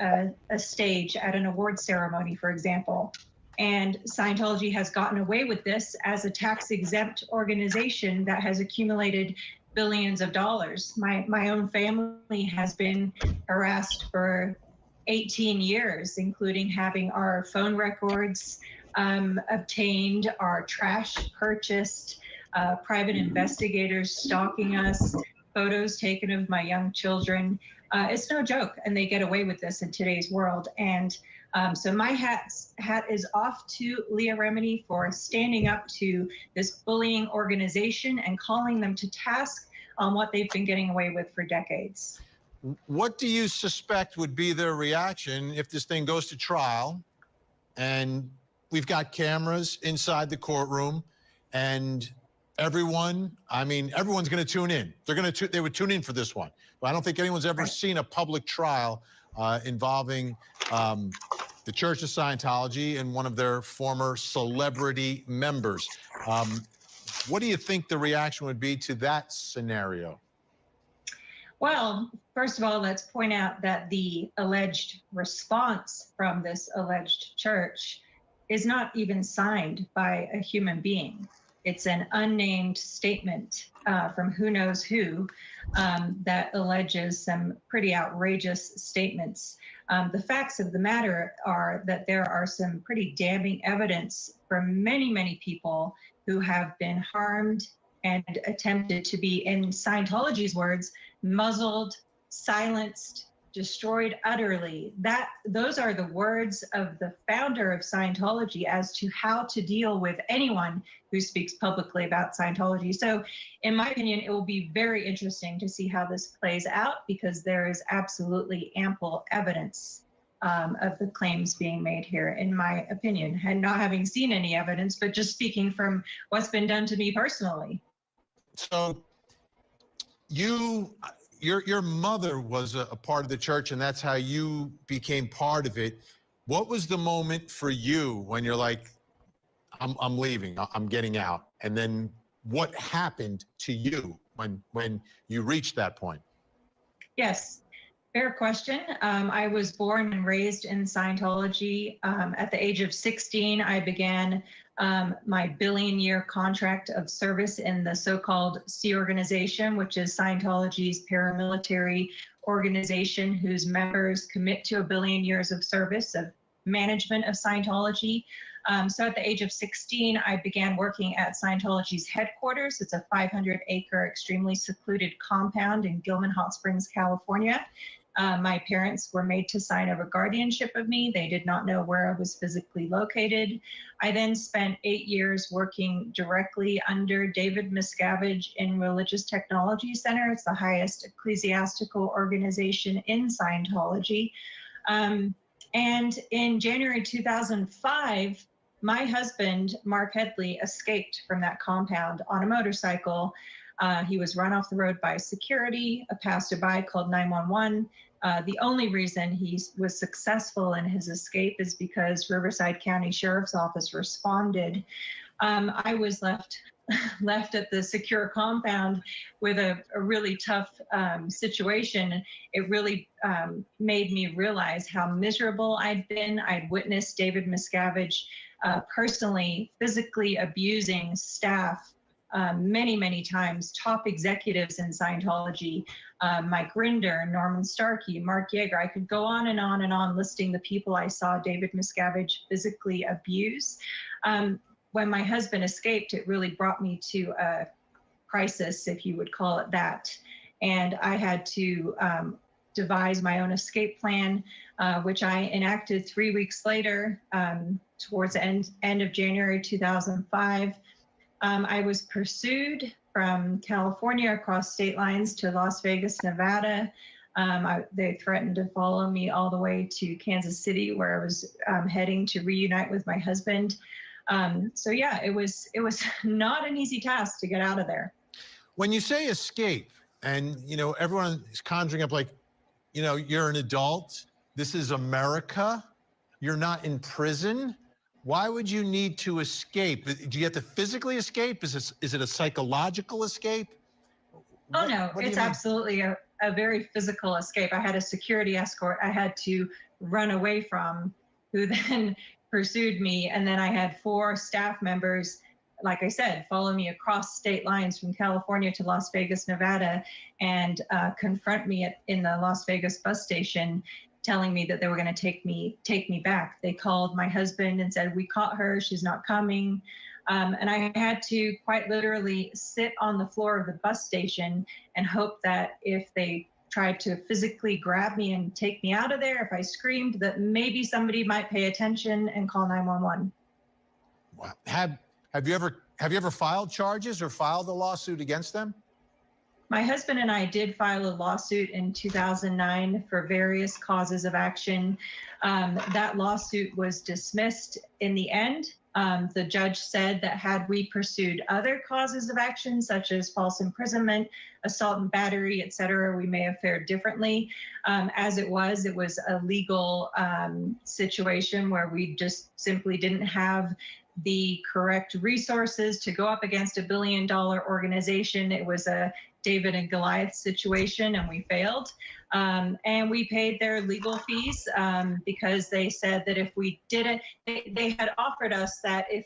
a stage at an award ceremony, for example. And Scientology has gotten away with this as a tax-exempt organization that has accumulated billions of dollars. My own family has been harassed for 18 years, including having our phone records obtained, our trash purchased, private investigators stalking us, photos taken of my young children. It's no joke, and they get away with this in today's world. And so my hat is off to Leah Remini for standing up to this bullying organization and calling them to task on what they've been getting away with for decades. What do you suspect would be their reaction if this thing goes to trial and we've got cameras inside the courtroom and everyone's going to tune in. They would tune in for this one. But I don't think anyone's ever seen a public trial involving the Church of Scientology and one of their former celebrity members. What do you think the reaction would be to that scenario? Well, first of all, let's point out that the alleged response from this alleged church is not even signed by a human being. It's an unnamed statement from who knows who that alleges some pretty outrageous statements. The facts of the matter are that there are some pretty damning evidence from many, many people who have been harmed and attempted to be, in Scientology's words, muzzled, silenced, destroyed utterly. Those are the words of the founder of Scientology as to how to deal with anyone who speaks publicly about Scientology. So in my opinion, it will be very interesting to see how this plays out, because there is absolutely ample evidence of the claims being made here, in my opinion, and not having seen any evidence, but just speaking from what's been done to me personally. So your mother was a part of the church, and that's how you became part of it. What was the moment for you when you're like, I'm leaving, I'm getting out? And then what happened to you when you reached that point? Yes, fair question. I was born and raised in Scientology. At the age of 16, I began my billion-year contract of service in the so-called Sea Organization, which is Scientology's paramilitary organization whose members commit to 1 billion years of service of management of Scientology. So at the age of 16, I began working at Scientology's headquarters. It's a 500-acre, extremely secluded compound in Gilman Hot Springs, California. My parents were made to sign over guardianship of me. They did not know where I was physically located. I then spent 8 years working directly under David Miscavige in Religious Technology Center. It's the highest ecclesiastical organization in Scientology. And in January 2005, My husband, Mark Headley, escaped from that compound on a motorcycle. He was run off the road by security. A passerby called 911. The only reason he was successful in his escape is because Riverside County Sheriff's Office responded. I was left at the secure compound with a really tough situation. It really made me realize how miserable I'd been. I'd witnessed David Miscavige personally, physically abusing staff many, many times, top executives in Scientology, Mike Rinder, Norman Starkey, Mark Yeager. I could go on and on and on listing the people I saw David Miscavige physically abuse. When my husband escaped, it really brought me to a crisis, if you would call it that. And I had to devise my own escape plan, which I enacted 3 weeks later, towards the end of January 2005. I was pursued from California across state lines to Las Vegas, Nevada. They threatened to follow me all the way to Kansas City, where I was heading to reunite with my husband. So yeah, it was not an easy task to get out of there. When you say escape, and everyone is conjuring up like, you're an adult. This is America. You're not in prison. Why would you need to escape? Do you have to physically escape? Is it a psychological escape? Oh no, it's absolutely a very physical escape. I had a security escort I had to run away from, who then pursued me. And then I had 4 staff members, like I said, follow me across state lines from California to Las Vegas, Nevada, and confront me in the Las Vegas bus station, telling me that they were going to take me back. They called my husband and said, "We caught her, she's not coming." And I had to quite literally sit on the floor of the bus station and hope that if they tried to physically grab me and take me out of there, if I screamed, that maybe somebody might pay attention and call 911. Wow. Have you ever filed charges or filed a lawsuit against them? My husband and I did file a lawsuit in 2009 for various causes of action. That lawsuit was dismissed in the end. The judge said that had we pursued other causes of action, such as false imprisonment, assault and battery, et cetera, we may have fared differently. As it was a legal situation where we just simply didn't have the correct resources to go up against $1 billion organization. It was a David and Goliath situation, and we failed. And we paid their legal fees because they said that if we didn't, they had offered us that if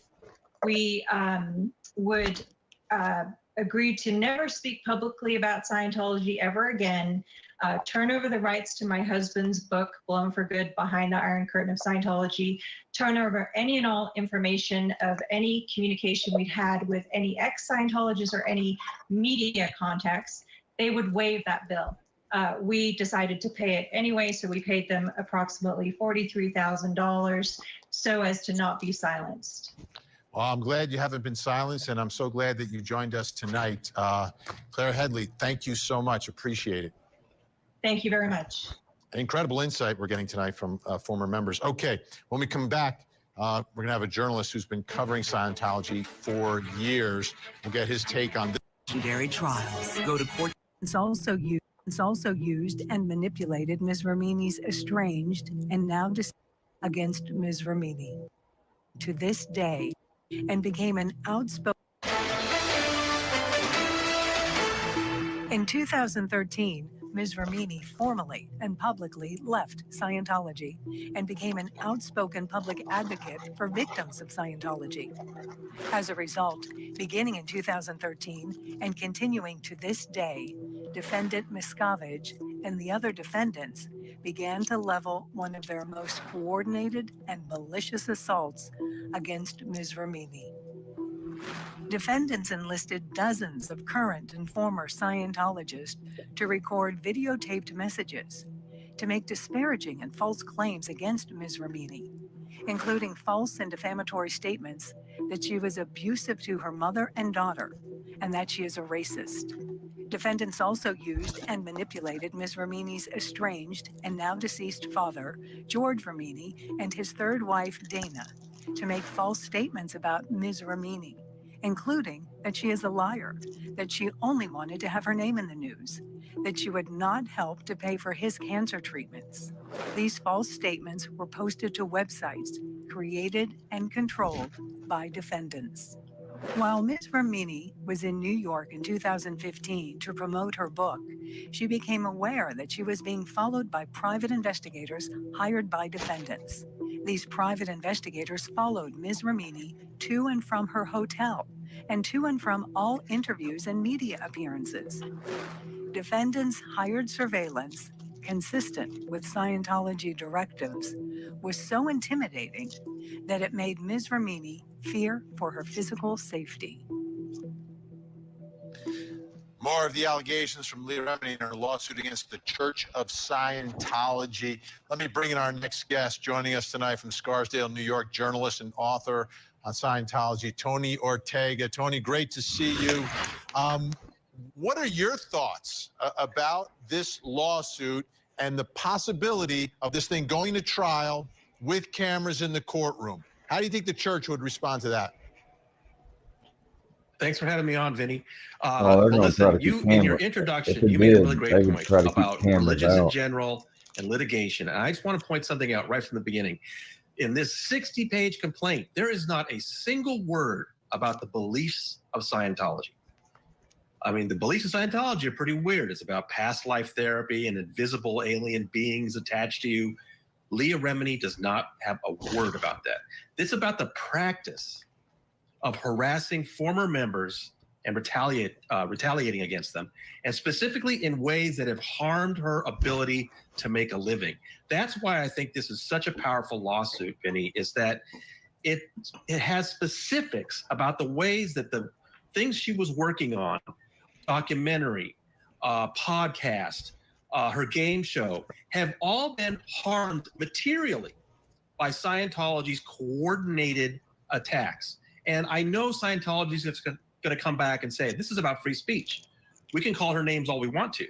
we would agree to never speak publicly about Scientology ever again, turn over the rights to my husband's book, Blown for Good, Behind the Iron Curtain of Scientology, turn over any and all information of any communication we'd had with any ex-Scientologists or any media contacts, they would waive that bill. We decided to pay it anyway, so we paid them approximately $43,000 so as to not be silenced. Well, I'm glad you haven't been silenced, and I'm so glad that you joined us tonight. Claire Headley, thank you so much. Appreciate it. Thank you very much. Incredible insight we're getting tonight from former members. Okay, when we come back, we're going to have a journalist who's been covering Scientology for years. We'll get his take on this. Legendary trials go to court. It's also used and manipulated Ms. Ramini's estranged and now deceased against Ms. Ramini to this day, and became an outspoken. In 2013, Ms. Ramini formally and publicly left Scientology and became an outspoken public advocate for victims of Scientology. As a result, beginning in 2013 and continuing to this day, defendant Miscavige and the other defendants began to level one of their most coordinated and malicious assaults against Ms. Ramini. Defendants enlisted dozens of current and former Scientologists to record videotaped messages, to make disparaging and false claims against Ms. Ramini, including false and defamatory statements that she was abusive to her mother and daughter, and that she is a racist. Defendants also used and manipulated Ms. Ramini's estranged and now deceased father, George Ramini, and his third wife, Dana, to make false statements about Ms. Ramini, including that she is a liar, that she only wanted to have her name in the news, that she would not help to pay for his cancer treatments. These false statements were posted to websites created and controlled by defendants. While Ms. Ramini was in New York in 2015 to promote her book, she became aware that she was being followed by private investigators hired by defendants. These private investigators followed Ms. Ramini to and from her hotel and to and from all interviews and media appearances. Defendants hired surveillance consistent with Scientology directives was so intimidating that it made Ms. Ramini fear for her physical safety. More of the allegations from Leah Remini in her lawsuit against the Church of Scientology. Let me bring in our next guest, joining us tonight from Scarsdale, New York, journalist and author on Scientology, Tony Ortega. Tony, great to see you. What are your thoughts about this lawsuit and the possibility of this thing going to trial with cameras in the courtroom? How do you think the church would respond to that? Thanks for having me on, Vinny. Oh, they're gonna listen, try to you keep in your cameras. introduction, If it you made a did, really they great would point try to keep about cameras religions in out. general and litigation. And I just want to point something out right from the beginning. In this 60-page complaint, there is not a single word about the beliefs of Scientology. I mean, the beliefs of Scientology are pretty weird. It's about past life therapy and invisible alien beings attached to you. Leah Remini does not have a word about that. It's about the practice of harassing former members and retaliating against them, and specifically in ways that have harmed her ability to make a living. That's why I think this is such a powerful lawsuit, Vinny, is that it has specifics about the ways that the things she was working on, documentary, podcast, her game show, have all been harmed materially by Scientology's coordinated attacks. And I know Scientology is going to come back and say, this is about free speech. We can call her names all we want to.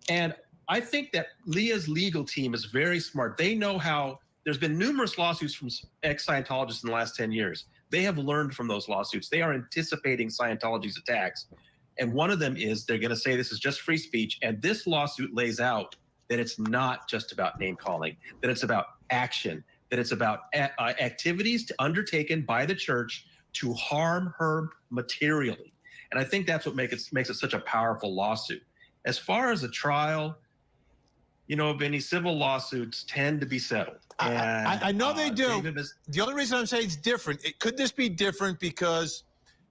And I think that Leah's legal team is very smart. They know how there's been numerous lawsuits from ex-Scientologists in the last 10 years. They have learned from those lawsuits. They are anticipating Scientology's attacks. And one of them is they're going to say this is just free speech. And this lawsuit lays out that it's not just about name calling, that it's about action, that it's about activities undertaken by the church to harm her materially. And I think that's what makes it such a powerful lawsuit. As far as a trial, you know, Vinny, civil lawsuits tend to be settled. I know they do. The only reason I'm saying it's different, could this be different because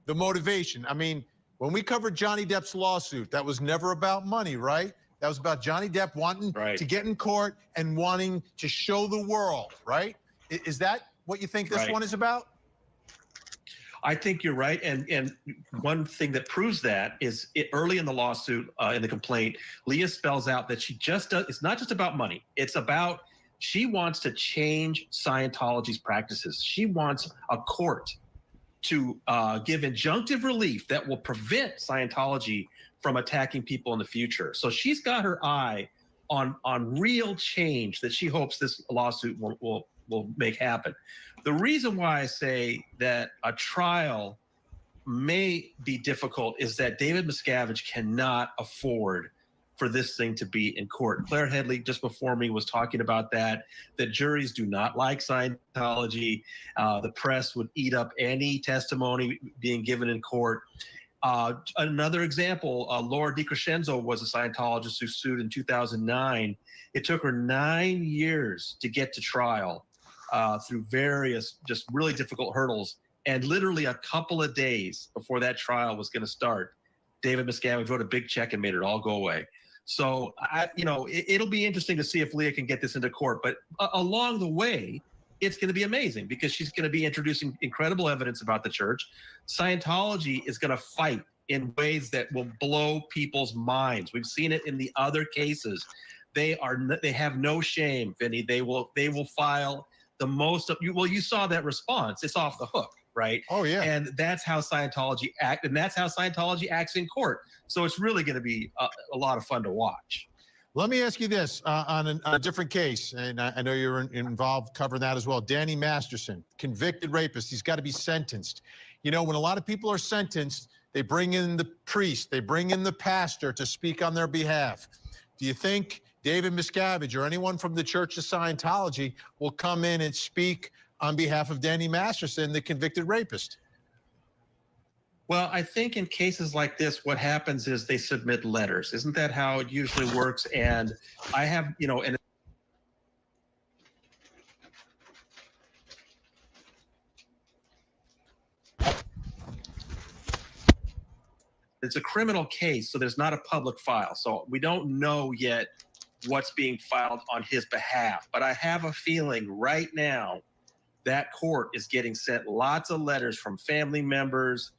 the motivation? I mean, when we covered Johnny Depp's lawsuit, that was never about money, right? That was about Johnny Depp wanting to get in court and wanting to show the world, right? Is that what you think this one is about? I think you're right. And one thing that proves that is early in the lawsuit, in the complaint, Leah spells out that she just does, it's not just about money. It's about, she wants to change Scientology's practices. She wants a court to give injunctive relief that will prevent Scientology from attacking people in the future. So she's got her eye on real change that she hopes this lawsuit will make happen. The reason why I say that a trial may be difficult is that David Miscavige cannot afford for this thing to be in court. Claire Headley, just before me, was talking about that juries do not like Scientology. The press would eat up any testimony being given in court. Another example, Laura DiCrescenzo was a Scientologist who sued in 2009. It took her 9 years to get to trial through various just really difficult hurdles. And literally a couple of days before that trial was going to start, David Miscavige wrote a big check and made it all go away. So, it'll be interesting to see if Leah can get this into court. But along the way, it's going to be amazing because she's going to be introducing incredible evidence about the church. Scientology is going to fight in ways that will blow people's minds. We've seen it in the other cases. They have no shame, Vinny. They will file the most of you. Well, you saw that response. It's off the hook, right? Oh yeah. And that's how Scientology acts in court. So it's really going to be a lot of fun to watch. Let me ask you this on a different case, and I know you're involved covering that as well. Danny Masterson, convicted rapist. He's got to be sentenced. You know, when a lot of people are sentenced, they bring in the priest, they bring in the pastor to speak on their behalf. Do you think David Miscavige or anyone from the Church of Scientology will come in and speak on behalf of Danny Masterson, the convicted rapist? Well, I think in cases like this, what happens is they submit letters. Isn't that how it usually works? And I have, you know, and it's a criminal case, so there's not a public file. So we don't know yet what's being filed on his behalf. But I have a feeling right now that court is getting sent lots of letters from family members,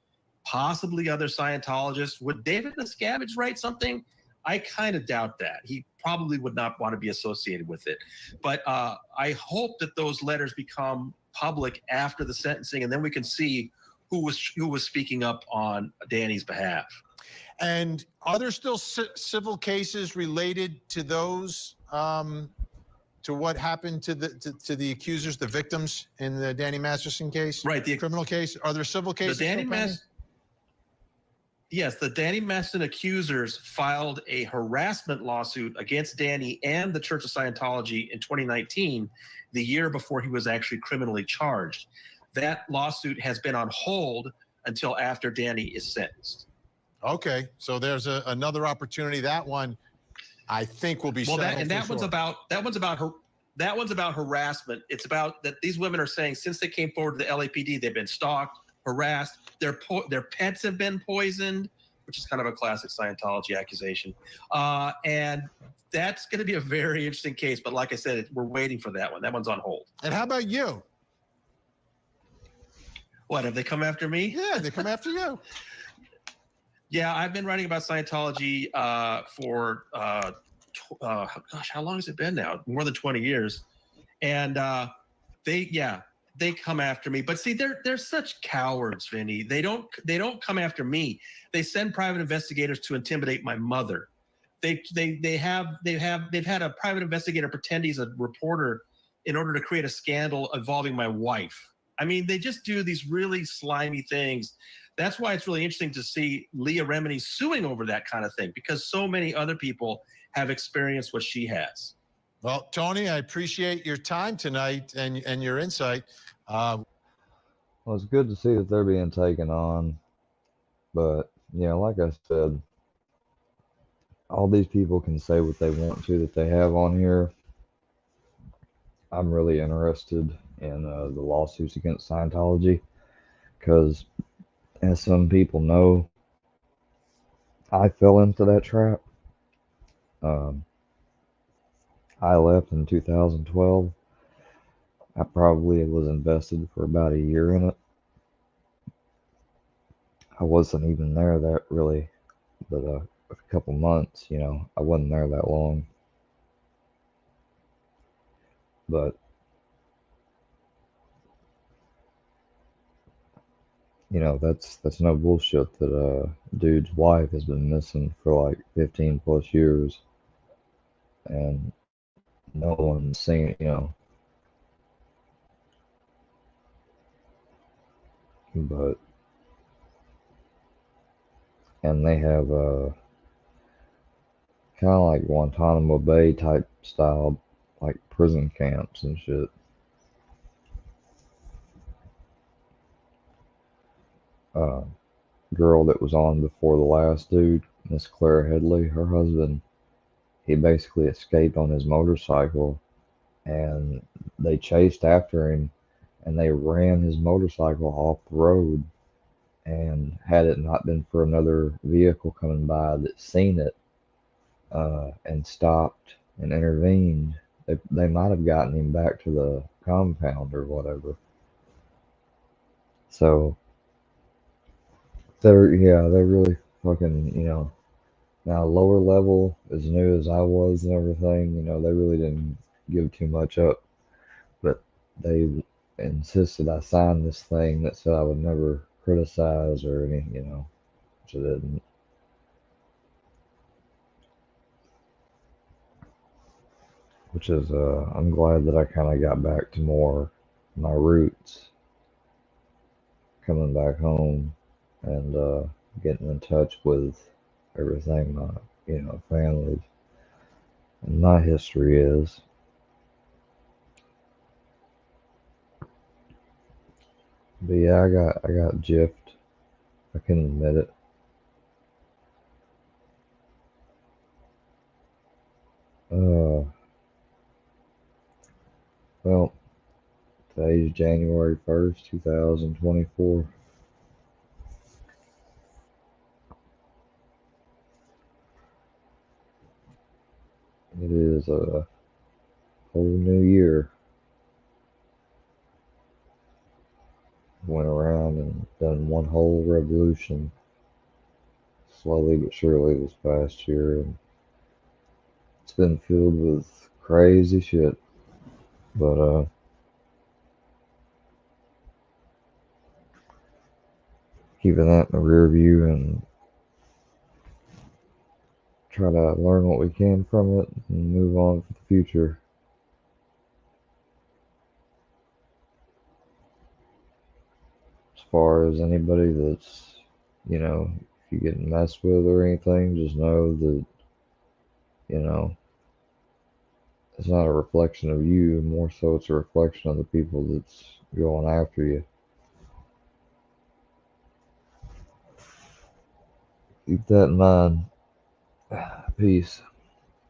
possibly other Scientologists. Would David Miscavige write something? I kind of doubt that. He probably would not want to be associated with it. But I hope that those letters become public after the sentencing, and then we can see who was speaking up on Danny's behalf. And are there still civil cases related to those, to what happened to the accusers, the victims in the Danny Masterson case? Right. The criminal case. Are there civil cases? Yes, the Danny Masterson accusers filed a harassment lawsuit against Danny and the Church of Scientology in 2019, the year before he was actually criminally charged. That lawsuit has been on hold until after Danny is sentenced. Okay, so there's another opportunity. That one, I think, will be settled. That one's about harassment. It's about that these women are saying since they came forward to the LAPD, they've been stalked, harassed, their pets have been poisoned, which is kind of a classic Scientology accusation. And that's going to be a very interesting case. But like I said, we're waiting for that one. That one's on hold. And how about you? What, have they come after me? Yeah, they come after you. Yeah, I've been writing about Scientology for, gosh, how long has it been now? More than 20 years. And they come after me. But see, they're such cowards, Vinny. They don't come after me. They send private investigators to intimidate my mother. They've had a private investigator pretend he's a reporter in order to create a scandal involving my wife. I mean, they just do these really slimy things. That's why it's really interesting to see Leah Remini suing over that kind of thing, because so many other people have experienced what she has. Well, Tony, I appreciate your time tonight and your insight. Well, it's good to see that they're being taken on. But, you know, like I said, all these people can say what they want to that they have on here. I'm really interested in the lawsuits against Scientology because, as some people know, I fell into that trap. I left in 2012. I probably was invested for about a year in it. I wasn't even there that really, but a couple months, you know, I wasn't there that long. But, you know, that's no bullshit that a dude's wife has been missing for like 15 plus years. And no one's seen, you know. But, and they have kind of like Guantanamo Bay type style, like prison camps and shit. Girl that was on before the last dude, Miss Claire Headley, her husband, he basically escaped on his motorcycle, and they chased after him, and they ran his motorcycle off the road. And had it not been for another vehicle coming by that seen it and stopped and intervened, they might have gotten him back to the compound or whatever. So they're really fucking, you know. Now lower level, as new as I was and everything, you know, they really didn't give too much up, but they insisted I sign this thing that said I would never criticize or any, you know, which I didn't. which is, I'm glad that I kind of got back to more my roots, coming back home and getting in touch with everything my, family and my history is. But yeah, I got gypped. I can admit it. Well, today's January 1st, 2024. It is a whole new year. Went around and done one whole revolution, slowly but surely, this past year, and it's been filled with crazy shit. But keeping that in the rear view and try to learn what we can from it and move on for the future. As far as anybody that's, if you get messed with or anything, just know that, it's not a reflection of you, more so it's a reflection of the people that's going after you. Keep that in mind. Peace.